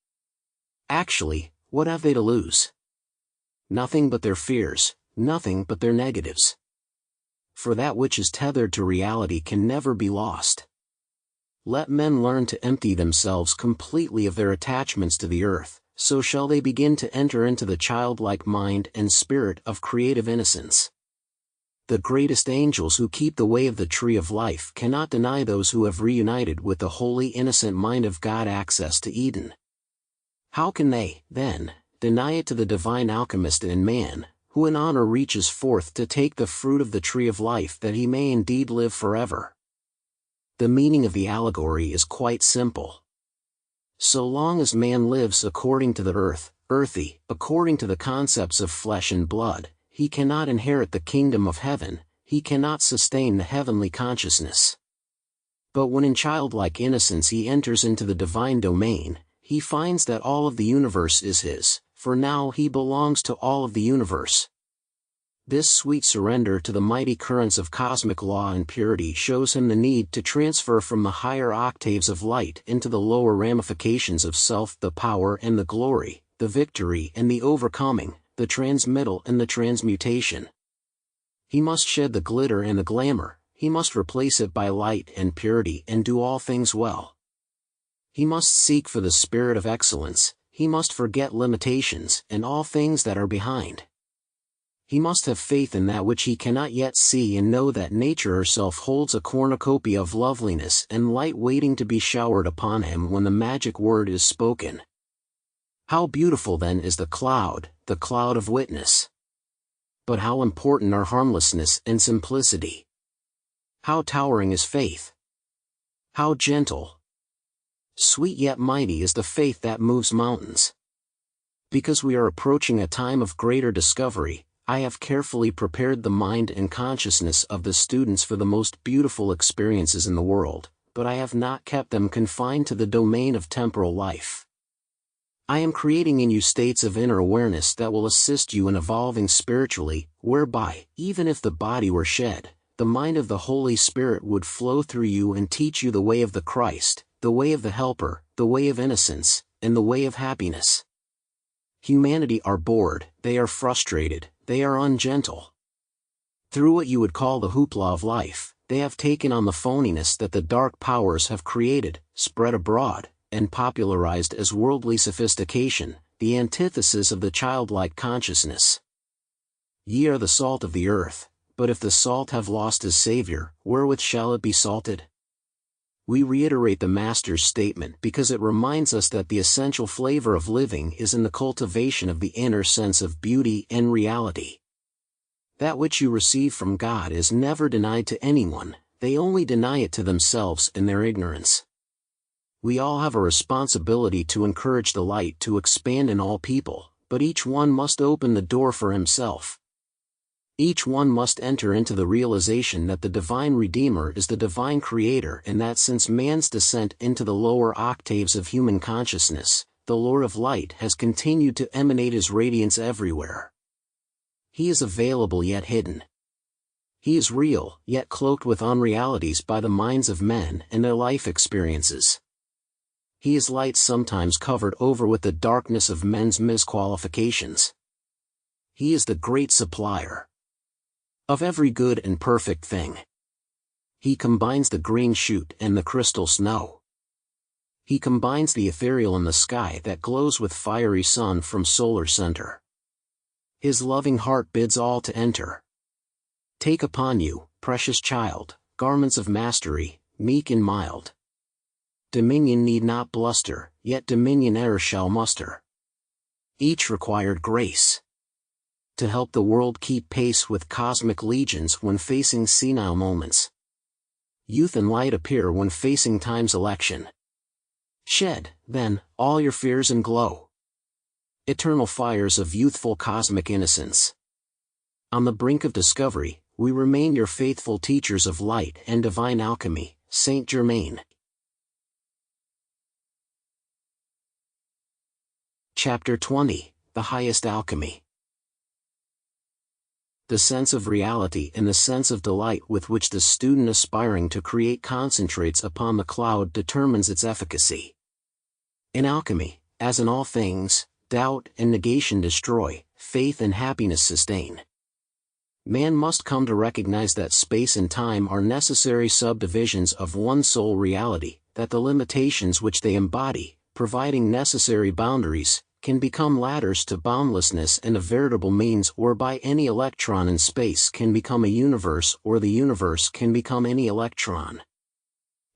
Actually, what have they to lose? Nothing but their fears, nothing but their negatives. For that which is tethered to reality can never be lost. Let men learn to empty themselves completely of their attachments to the earth, so shall they begin to enter into the childlike mind and spirit of creative innocence. The greatest angels who keep the way of the tree of life cannot deny those who have reunited with the holy innocent mind of God access to Eden. How can they, then, deny it to the divine alchemist in man, who in honor reaches forth to take the fruit of the tree of life that he may indeed live forever? The meaning of the allegory is quite simple. So long as man lives according to the earthy, according to the concepts of flesh and blood, he cannot inherit the kingdom of heaven, he cannot sustain the heavenly consciousness. But when in childlike innocence he enters into the divine domain, he finds that all of the universe is his, for now he belongs to all of the universe. This sweet surrender to the mighty currents of cosmic law and purity shows him the need to transfer from the higher octaves of light into the lower ramifications of self the power and the glory, the victory and the overcoming, the transmittal and the transmutation. He must shed the glitter and the glamour, he must replace it by light and purity and do all things well. He must seek for the spirit of excellence, he must forget limitations and all things that are behind. He must have faith in that which he cannot yet see and know that nature herself holds a cornucopia of loveliness and light waiting to be showered upon him when the magic word is spoken. How beautiful then is the cloud of witness. But how important are harmlessness and simplicity. How towering is faith. How gentle, sweet yet mighty is the faith that moves mountains. Because we are approaching a time of greater discovery, I have carefully prepared the mind and consciousness of the students for the most beautiful experiences in the world, but I have not kept them confined to the domain of temporal life. I am creating in you states of inner awareness that will assist you in evolving spiritually, whereby, even if the body were shed, the mind of the Holy Spirit would flow through you and teach you the way of the Christ, the way of the Helper, the way of innocence, and the way of happiness. Humanity are bored, they are frustrated, they are ungentle. Through what you would call the hoopla of life, they have taken on the phoniness that the dark powers have created, spread abroad, and popularized as worldly sophistication, the antithesis of the childlike consciousness. Ye are the salt of the earth, but if the salt have lost his Savior, wherewith shall it be salted? We reiterate the Master's statement because it reminds us that the essential flavor of living is in the cultivation of the inner sense of beauty and reality. That which you receive from God is never denied to anyone, they only deny it to themselves in their ignorance. We all have a responsibility to encourage the light to expand in all people, but each one must open the door for himself. Each one must enter into the realization that the divine Redeemer is the divine Creator and that since man's descent into the lower octaves of human consciousness, the Lord of Light has continued to emanate His radiance everywhere. He is available yet hidden. He is real, yet cloaked with unrealities by the minds of men and their life experiences. He is light sometimes covered over with the darkness of men's misqualifications. He is the great supplier of every good and perfect thing. He combines the green shoot and the crystal snow. He combines the ethereal in the sky that glows with fiery sun from solar center. His loving heart bids all to enter. Take upon you, precious child, garments of mastery, meek and mild. Dominion need not bluster, yet dominion e'er shall muster. Each required grace to help the world keep pace with cosmic legions when facing senile moments. Youth and light appear when facing time's election. Shed, then, all your fears and glow. Eternal fires of youthful cosmic innocence. On the brink of discovery, we remain your faithful teachers of light and divine alchemy, Saint Germain. Chapter 20, The Highest Alchemy. The sense of reality and the sense of delight with which the student aspiring to create concentrates upon the cloud determines its efficacy. In alchemy, as in all things, doubt and negation destroy, faith and happiness sustain. Man must come to recognize that space and time are necessary subdivisions of one sole reality, that the limitations which they embody, providing necessary boundaries, can become ladders to boundlessness and a veritable means whereby any electron in space can become a universe or the universe can become any electron.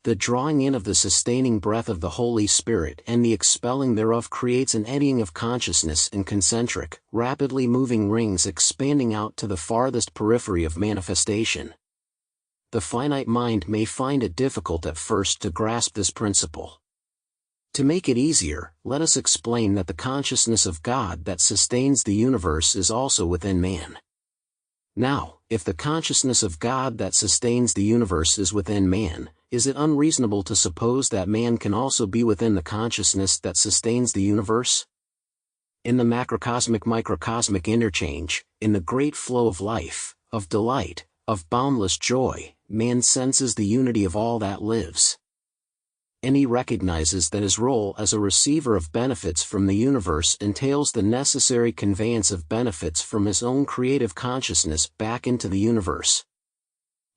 The drawing in of the sustaining breath of the Holy Spirit and the expelling thereof creates an eddying of consciousness in concentric, rapidly moving rings expanding out to the farthest periphery of manifestation. The finite mind may find it difficult at first to grasp this principle. To make it easier, let us explain that the consciousness of God that sustains the universe is also within man. Now, if the consciousness of God that sustains the universe is within man, is it unreasonable to suppose that man can also be within the consciousness that sustains the universe? In the macrocosmic-microcosmic interchange, in the great flow of life, of delight, of boundless joy, man senses the unity of all that lives. And he recognizes that his role as a receiver of benefits from the universe entails the necessary conveyance of benefits from his own creative consciousness back into the universe.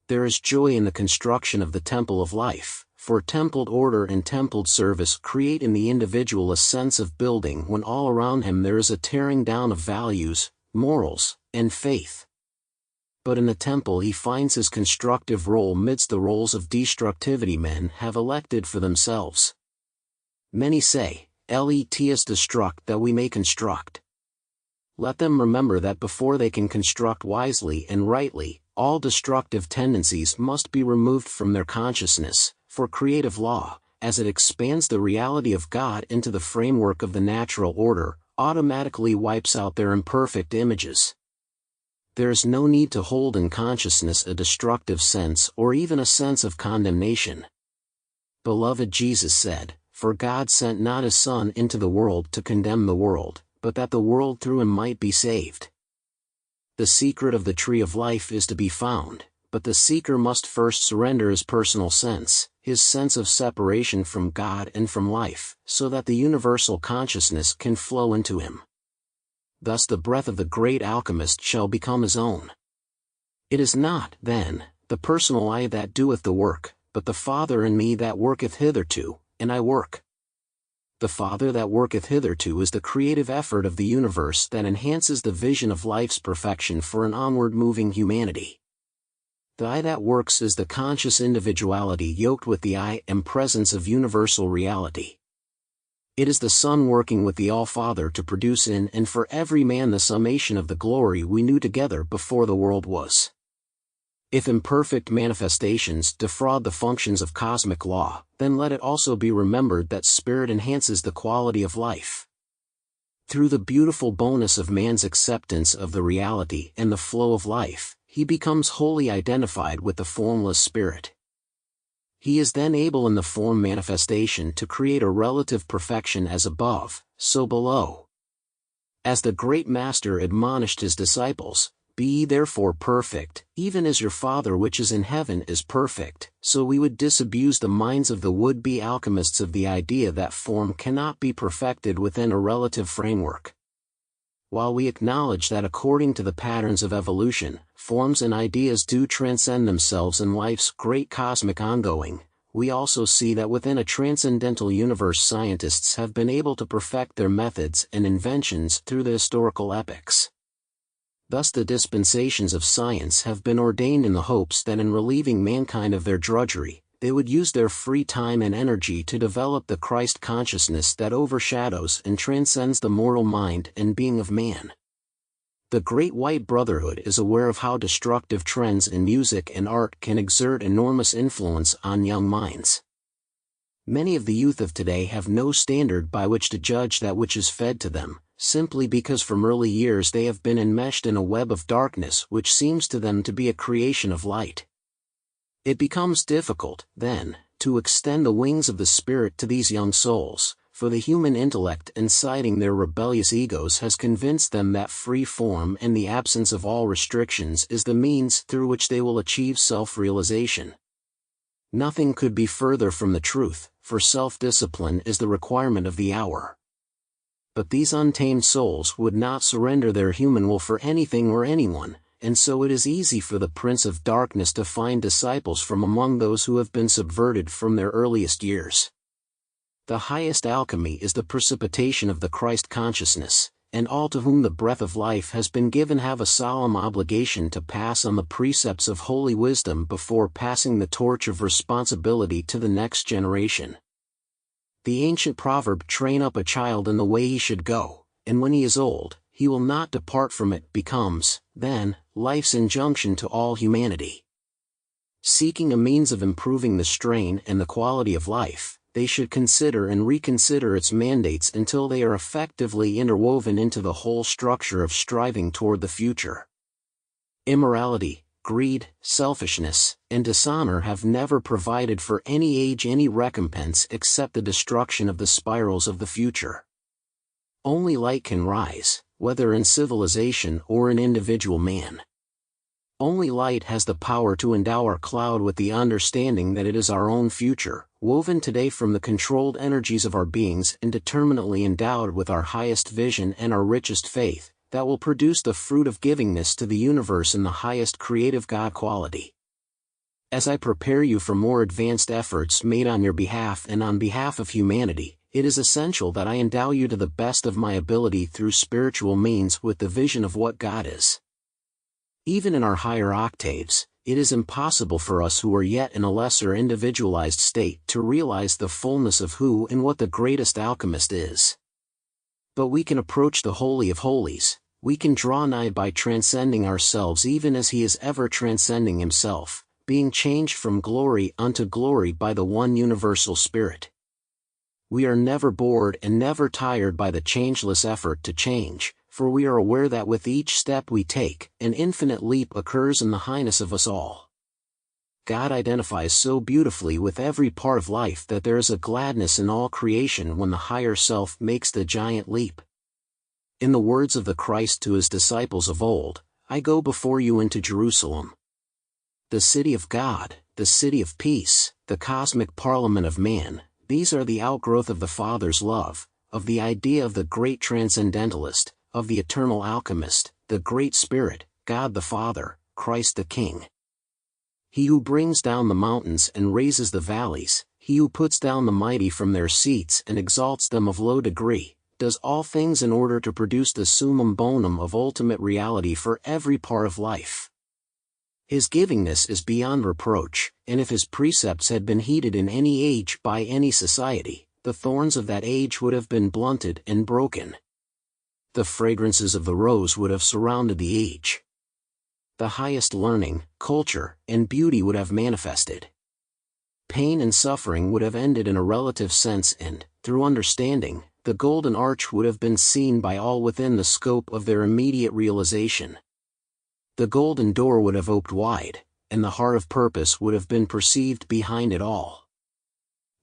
There is joy in the construction of the temple of life, for templed order and templed service create in the individual a sense of building when all around him there is a tearing down of values, morals, and faith. But in the temple he finds his constructive role midst the roles of destructivity men have elected for themselves. Many say, "Let us destruct that we may construct." Let them remember that before they can construct wisely and rightly, all destructive tendencies must be removed from their consciousness, for creative law, as it expands the reality of God into the framework of the natural order, automatically wipes out their imperfect images. There is no need to hold in consciousness a destructive sense or even a sense of condemnation. Beloved Jesus said, "For God sent not his Son into the world to condemn the world, but that the world through him might be saved." The secret of the tree of life is to be found, but the seeker must first surrender his personal sense, his sense of separation from God and from life, so that the universal consciousness can flow into him. Thus the breath of the great alchemist shall become his own. It is not, then, the personal I that doeth the work, but the Father in me that worketh hitherto, and I work. The Father that worketh hitherto is the creative effort of the universe that enhances the vision of life's perfection for an onward moving humanity. The I that works is the conscious individuality yoked with the I am presence of universal reality. It is the Son working with the All-Father to produce in and for every man the summation of the glory we knew together before the world was. If imperfect manifestations defraud the functions of cosmic law, then let it also be remembered that spirit enhances the quality of life. Through the beautiful bonus of man's acceptance of the reality and the flow of life, he becomes wholly identified with the formless spirit. He is then able in the form manifestation to create a relative perfection as above, so below. As the great Master admonished his disciples, "Be ye therefore perfect, even as your Father which is in heaven is perfect," so we would disabuse the minds of the would-be alchemists of the idea that form cannot be perfected within a relative framework. While we acknowledge that according to the patterns of evolution, forms and ideas do transcend themselves in life's great cosmic ongoing, we also see that within a transcendental universe scientists have been able to perfect their methods and inventions through the historical epochs. Thus the dispensations of science have been ordained in the hopes that in relieving mankind of their drudgery, they would use their free time and energy to develop the Christ consciousness that overshadows and transcends the mortal mind and being of man. The Great White Brotherhood is aware of how destructive trends in music and art can exert enormous influence on young minds. Many of the youth of today have no standard by which to judge that which is fed to them, simply because from early years they have been enmeshed in a web of darkness which seems to them to be a creation of light. It becomes difficult, then, to extend the wings of the Spirit to these young souls, for the human intellect inciting their rebellious egos has convinced them that free form and the absence of all restrictions is the means through which they will achieve self-realization. Nothing could be further from the truth, for self-discipline is the requirement of the hour. But these untamed souls would not surrender their human will for anything or anyone, and so it is easy for the Prince of Darkness to find disciples from among those who have been subverted from their earliest years. The highest alchemy is the precipitation of the Christ consciousness, and all to whom the breath of life has been given have a solemn obligation to pass on the precepts of holy wisdom before passing the torch of responsibility to the next generation. The ancient proverb, "Train up a child in the way he should go, and when he is old, he will not depart from it," becomes, then, life's injunction to all humanity. Seeking a means of improving the strain and the quality of life, they should consider and reconsider its mandates until they are effectively interwoven into the whole structure of striving toward the future. Immorality, greed, selfishness, and dishonor have never provided for any age any recompense except the destruction of the spirals of the future. Only light can rise, whether in civilization or in individual man. Only light has the power to endow our cloud with the understanding that it is our own future, woven today from the controlled energies of our beings and determinately endowed with our highest vision and our richest faith, that will produce the fruit of givingness to the universe in the highest creative God quality. As I prepare you for more advanced efforts made on your behalf and on behalf of humanity, it is essential that I endow you to the best of my ability through spiritual means with the vision of what God is. Even in our higher octaves, it is impossible for us who are yet in a lesser individualized state to realize the fullness of who and what the greatest alchemist is. But we can approach the Holy of Holies, we can draw nigh by transcending ourselves even as He is ever transcending Himself, being changed from glory unto glory by the one universal Spirit. We are never bored and never tired by the changeless effort to change, for we are aware that with each step we take, an infinite leap occurs in the highness of us all. God identifies so beautifully with every part of life that there is a gladness in all creation when the higher self makes the giant leap. In the words of the Christ to His disciples of old, "I go before you into Jerusalem, the city of God, the city of peace, the cosmic parliament of man." These are the outgrowth of the Father's love, of the idea of the great transcendentalist, of the eternal alchemist, the Great Spirit, God the Father, Christ the King. He who brings down the mountains and raises the valleys, He who puts down the mighty from their seats and exalts them of low degree, does all things in order to produce the summum bonum of ultimate reality for every part of life. His givingness is beyond reproach, and if His precepts had been heeded in any age by any society, the thorns of that age would have been blunted and broken. The fragrances of the rose would have surrounded the age. The highest learning, culture, and beauty would have manifested. Pain and suffering would have ended in a relative sense and, through understanding, the golden arch would have been seen by all within the scope of their immediate realization. The golden door would have opened wide, and the heart of purpose would have been perceived behind it all.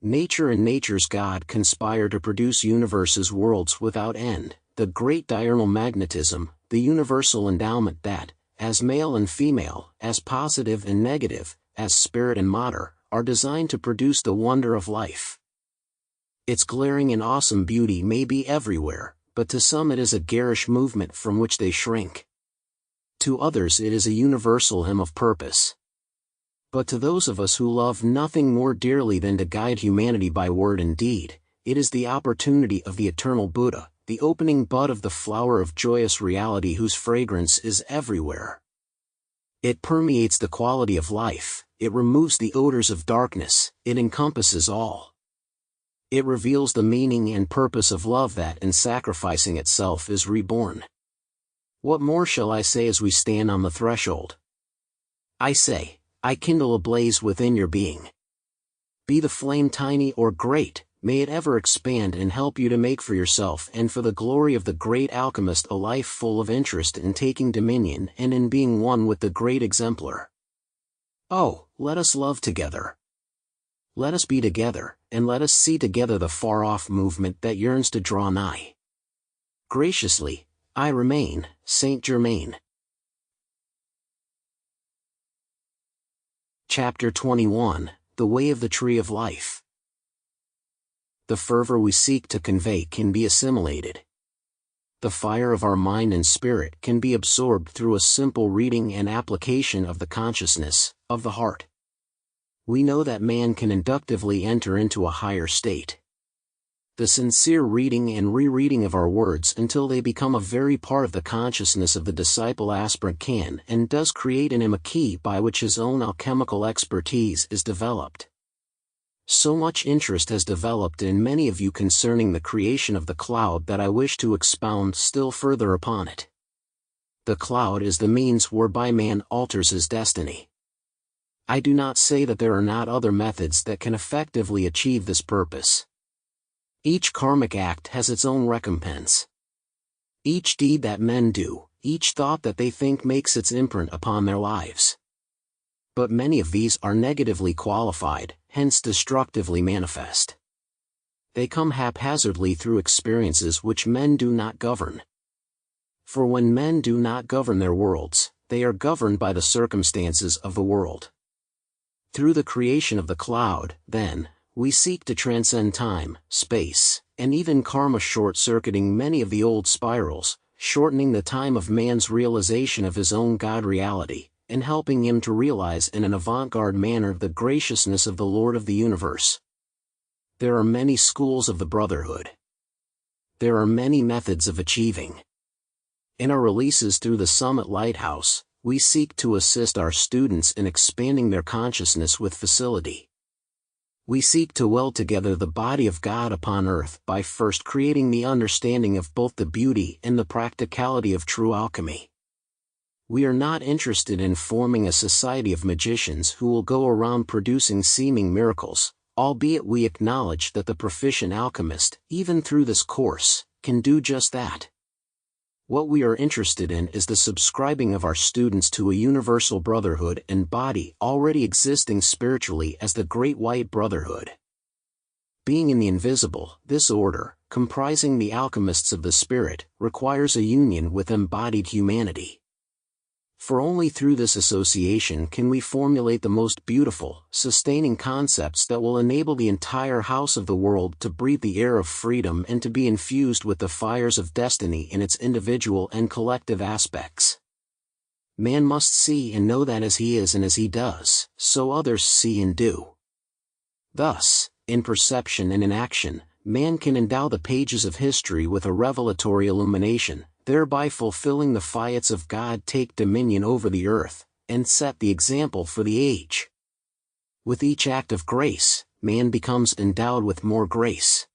Nature and nature's God conspire to produce universes, worlds without end, the great diurnal magnetism, the universal endowment that, as male and female, as positive and negative, as spirit and matter, are designed to produce the wonder of life. Its glaring and awesome beauty may be everywhere, but to some it is a garish movement from which they shrink. To others it is a universal hymn of purpose. But to those of us who love nothing more dearly than to guide humanity by word and deed, it is the opportunity of the eternal Buddha, the opening bud of the flower of joyous reality whose fragrance is everywhere. It permeates the quality of life, it removes the odors of darkness, it encompasses all. It reveals the meaning and purpose of love that in sacrificing itself is reborn. What more shall I say as we stand on the threshold? I say, I kindle a blaze within your being. Be the flame tiny or great, may it ever expand and help you to make for yourself and for the glory of the great alchemist a life full of interest in taking dominion and in being one with the great exemplar. Oh, let us love together. Let us be together, and let us see together the far-off movement that yearns to draw nigh. Graciously, I remain, Saint Germain. Chapter 21, The Way of the Tree of Life. The fervor we seek to convey can be assimilated. The fire of our mind and spirit can be absorbed through a simple reading and application of the consciousness, of the heart. We know that man can inductively enter into a higher state. The sincere reading and rereading of our words until they become a very part of the consciousness of the disciple aspirant can and does create in him a key by which his own alchemical expertise is developed. So much interest has developed in many of you concerning the creation of the cloud that I wish to expound still further upon it. The cloud is the means whereby man alters his destiny. I do not say that there are not other methods that can effectively achieve this purpose. Each karmic act has its own recompense. Each deed that men do, each thought that they think makes its imprint upon their lives. But many of these are negatively qualified, hence destructively manifest. They come haphazardly through experiences which men do not govern. For when men do not govern their worlds, they are governed by the circumstances of the world. Through the creation of the cloud, then, we seek to transcend time, space, and even karma, short-circuiting many of the old spirals, shortening the time of man's realization of his own God reality, and helping him to realize in an avant-garde manner the graciousness of the Lord of the universe. There are many schools of the brotherhood. There are many methods of achieving. In our releases through the Summit Lighthouse, we seek to assist our students in expanding their consciousness with facility. We seek to weld together the body of God upon earth by first creating the understanding of both the beauty and the practicality of true alchemy. We are not interested in forming a society of magicians who will go around producing seeming miracles, albeit we acknowledge that the proficient alchemist, even through this course, can do just that. What we are interested in is the subscribing of our students to a universal brotherhood and body already existing spiritually as the Great White Brotherhood. Being in the invisible, this order, comprising the alchemists of the spirit, requires a union with embodied humanity. For only through this association can we formulate the most beautiful, sustaining concepts that will enable the entire house of the world to breathe the air of freedom and to be infused with the fires of destiny in its individual and collective aspects. Man must see and know that as he is and as he does, so others see and do. Thus, in perception and in action, man can endow the pages of history with a revelatory illumination, thereby fulfilling the fiats of God, take dominion over the earth, and set the example for the age. With each act of grace, man becomes endowed with more grace.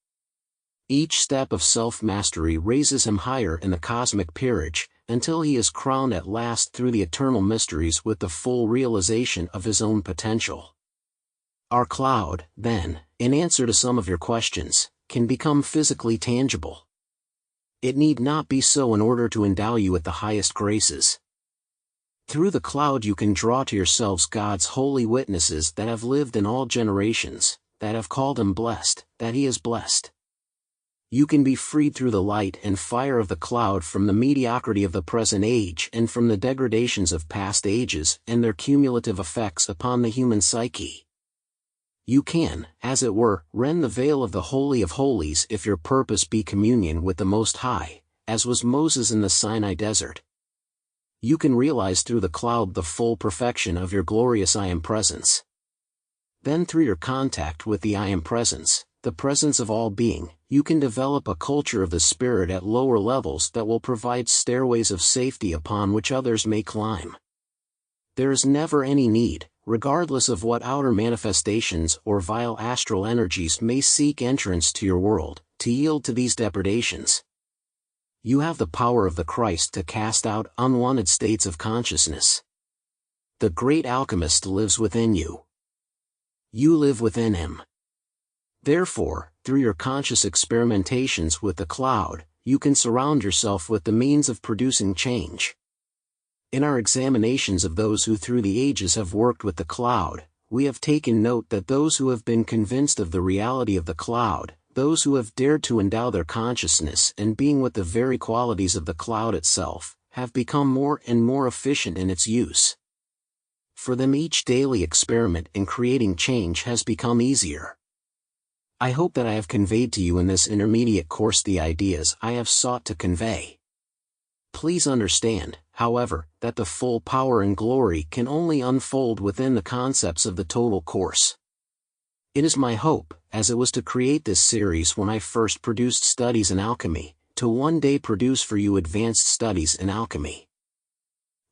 Each step of self-mastery raises him higher in the cosmic peerage, until he is crowned at last through the eternal mysteries with the full realization of his own potential. Our cloud, then, in answer to some of your questions, can become physically tangible. It need not be so in order to endow you with the highest graces. Through the cloud you can draw to yourselves God's holy witnesses that have lived in all generations, that have called him blessed, that he is blessed. You can be freed through the light and fire of the cloud from the mediocrity of the present age and from the degradations of past ages and their cumulative effects upon the human psyche. You can, as it were, rend the veil of the Holy of Holies if your purpose be communion with the Most High, as was Moses in the Sinai desert. You can realize through the cloud the full perfection of your glorious I Am Presence. Then through your contact with the I Am Presence, the presence of all being, you can develop a culture of the Spirit at lower levels that will provide stairways of safety upon which others may climb. There is never any need, regardless of what outer manifestations or vile astral energies may seek entrance to your world, to yield to these depredations. You have the power of the Christ to cast out unwanted states of consciousness. The great alchemist lives within you. You live within him. Therefore, through your conscious experimentations with the cloud, you can surround yourself with the means of producing change. In our examinations of those who through the ages have worked with the cloud, we have taken note that those who have been convinced of the reality of the cloud, those who have dared to endow their consciousness and being with the very qualities of the cloud itself, have become more and more efficient in its use. For them each daily experiment in creating change has become easier. I hope that I have conveyed to you in this intermediate course the ideas I have sought to convey. Please understand, however, that the full power and glory can only unfold within the concepts of the total course. It is my hope, as it was to create this series when I first produced studies in alchemy, to one day produce for you advanced studies in alchemy.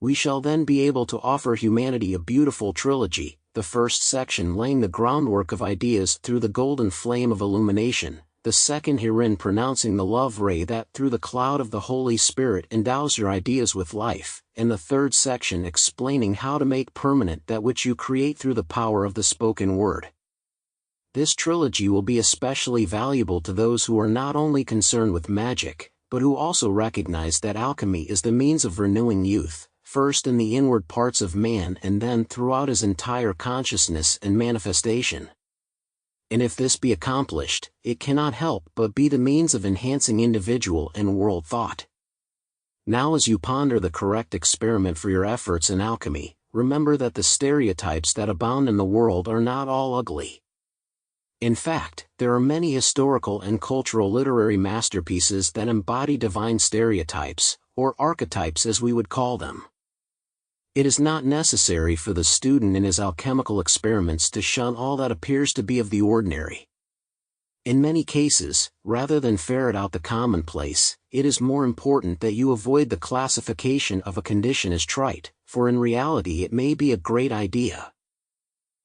We shall then be able to offer humanity a beautiful trilogy, the first section laying the groundwork of ideas through the golden flame of illumination, the second herein pronouncing the love ray that through the cloud of the Holy Spirit endows your ideas with life, and the third section explaining how to make permanent that which you create through the power of the spoken word. This trilogy will be especially valuable to those who are not only concerned with magic, but who also recognize that alchemy is the means of renewing youth, first in the inward parts of man and then throughout his entire consciousness and manifestation. And if this be accomplished, it cannot help but be the means of enhancing individual and world thought. Now as you ponder the correct experiment for your efforts in alchemy, remember that the stereotypes that abound in the world are not all ugly. In fact, there are many historical and cultural literary masterpieces that embody divine stereotypes, or archetypes as we would call them. It is not necessary for the student in his alchemical experiments to shun all that appears to be of the ordinary. In many cases, rather than ferret out the commonplace, it is more important that you avoid the classification of a condition as trite, for in reality it may be a great idea.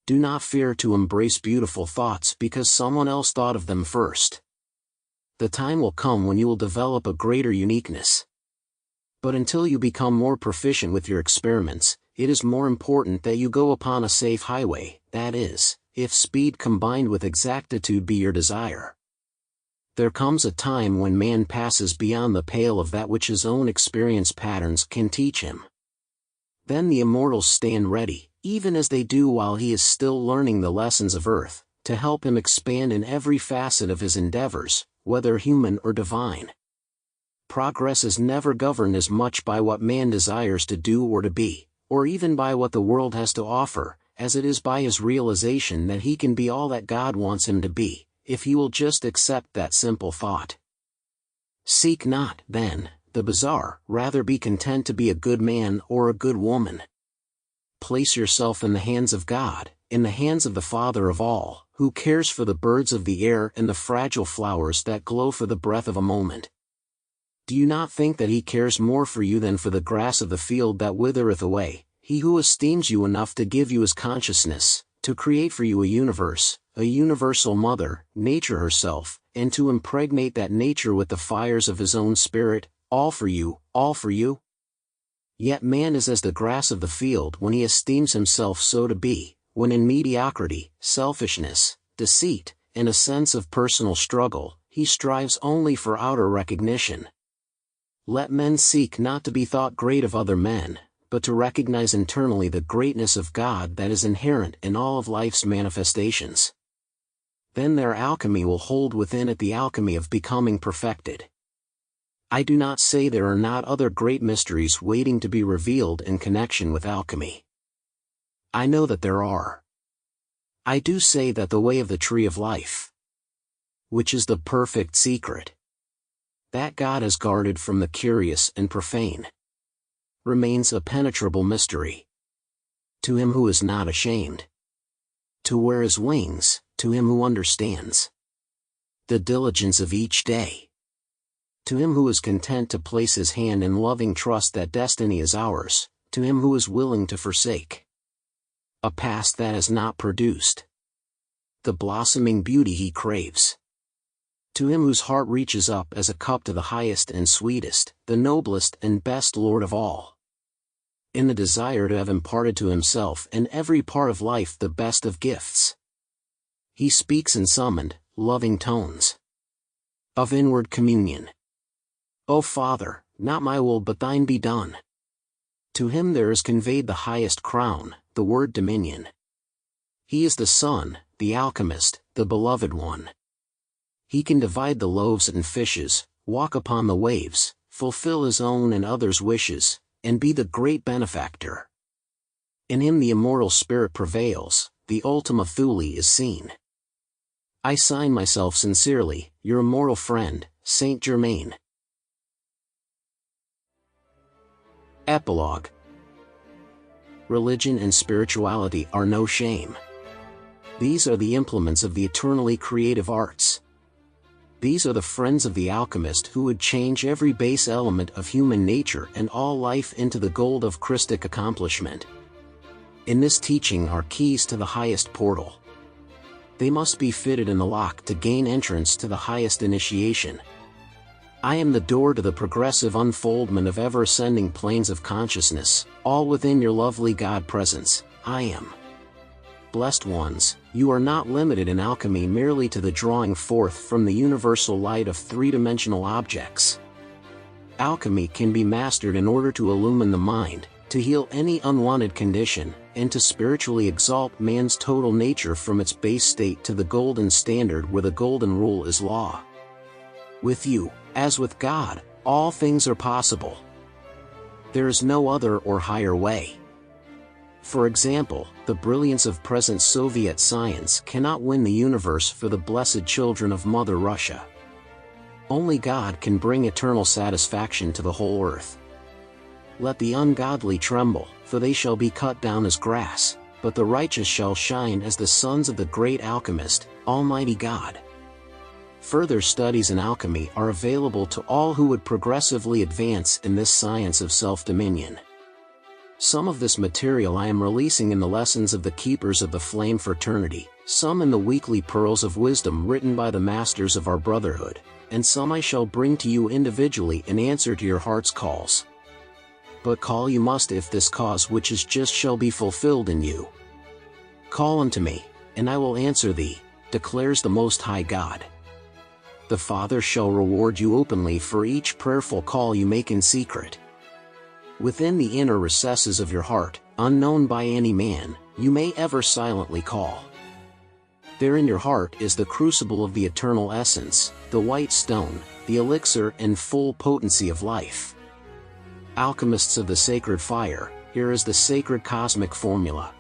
Do not fear to embrace beautiful thoughts because someone else thought of them first. The time will come when you will develop a greater uniqueness. But until you become more proficient with your experiments, it is more important that you go upon a safe highway, that is, if speed combined with exactitude be your desire. There comes a time when man passes beyond the pale of that which his own experience patterns can teach him. Then the immortals stand ready, even as they do while he is still learning the lessons of earth, to help him expand in every facet of his endeavors, whether human or divine. Progress is never governed as much by what man desires to do or to be, or even by what the world has to offer, as it is by his realization that he can be all that God wants him to be, if he will just accept that simple thought. Seek not, then, the bizarre, rather be content to be a good man or a good woman. Place yourself in the hands of God, in the hands of the Father of all, who cares for the birds of the air and the fragile flowers that glow for the breath of a moment. Do you not think that he cares more for you than for the grass of the field that withereth away, he who esteems you enough to give you his consciousness, to create for you a universe, a universal mother, nature herself, and to impregnate that nature with the fires of his own spirit, all for you, all for you? Yet man is as the grass of the field when he esteems himself so to be, when in mediocrity, selfishness, deceit, and a sense of personal struggle, he strives only for outer recognition. Let men seek not to be thought great of other men, but to recognize internally the greatness of God that is inherent in all of life's manifestations. Then their alchemy will hold within it the alchemy of becoming perfected. I do not say there are not other great mysteries waiting to be revealed in connection with alchemy. I know that there are. I do say that the way of the tree of life, which is the perfect secret, that God has guarded from the curious and profane, remains a penetrable mystery. To him who is not ashamed to wear his wings, to him who understands the diligence of each day, to him who is content to place his hand in loving trust that destiny is ours, to him who is willing to forsake a past that has not produced the blossoming beauty he craves, to him whose heart reaches up as a cup to the highest and sweetest, the noblest and best Lord of all, in the desire to have imparted to himself and every part of life the best of gifts. He speaks in summoned, loving tones of inward communion. O Father, not my will but thine be done. To him there is conveyed the highest crown, the word dominion. He is the Son, the alchemist, the beloved one. He can divide the loaves and fishes, walk upon the waves, fulfill his own and others' wishes, and be the great benefactor. In him the immortal spirit prevails, the Ultima Thule is seen. I sign myself sincerely, your immortal friend, Saint Germain. Epilogue. Religion and spirituality are no shame. These are the implements of the eternally creative arts. These are the friends of the alchemist who would change every base element of human nature and all life into the gold of Christic accomplishment. In this teaching are keys to the highest portal. They must be fitted in the lock to gain entrance to the highest initiation. I am the door to the progressive unfoldment of ever-ascending planes of consciousness, all within your lovely God presence. I am. Blessed ones, you are not limited in alchemy merely to the drawing forth from the universal light of three-dimensional objects. Alchemy can be mastered in order to illumine the mind, to heal any unwanted condition, and to spiritually exalt man's total nature from its base state to the golden standard where the golden rule is law. With you, as with God, all things are possible. There is no other or higher way. For example, the brilliance of present Soviet science cannot win the universe for the blessed children of Mother Russia. Only God can bring eternal satisfaction to the whole earth. Let the ungodly tremble, for they shall be cut down as grass, but the righteous shall shine as the sons of the great alchemist, Almighty God. Further studies in alchemy are available to all who would progressively advance in this science of self-dominion. Some of this material I am releasing in the lessons of the Keepers of the Flame Fraternity, some in the weekly Pearls of Wisdom written by the Masters of our Brotherhood, and some I shall bring to you individually in answer to your heart's calls. But call you must if this cause which is just shall be fulfilled in you. Call unto me, and I will answer thee, declares the Most High God. The Father shall reward you openly for each prayerful call you make in secret. Within the inner recesses of your heart, unknown by any man, you may ever silently call. There in your heart is the crucible of the eternal essence, the white stone, the elixir and full potency of life. Alchemists of the sacred fire, here is the sacred cosmic formula.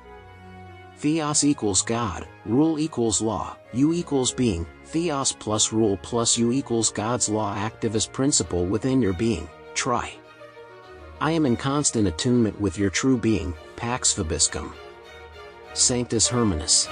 Theos equals God, rule equals law, you equals being, Theos plus rule plus you equals God's law active as principle within your being. Try. I am in constant attunement with your true being, Pax Vobiscum. Sanctus Hermanus.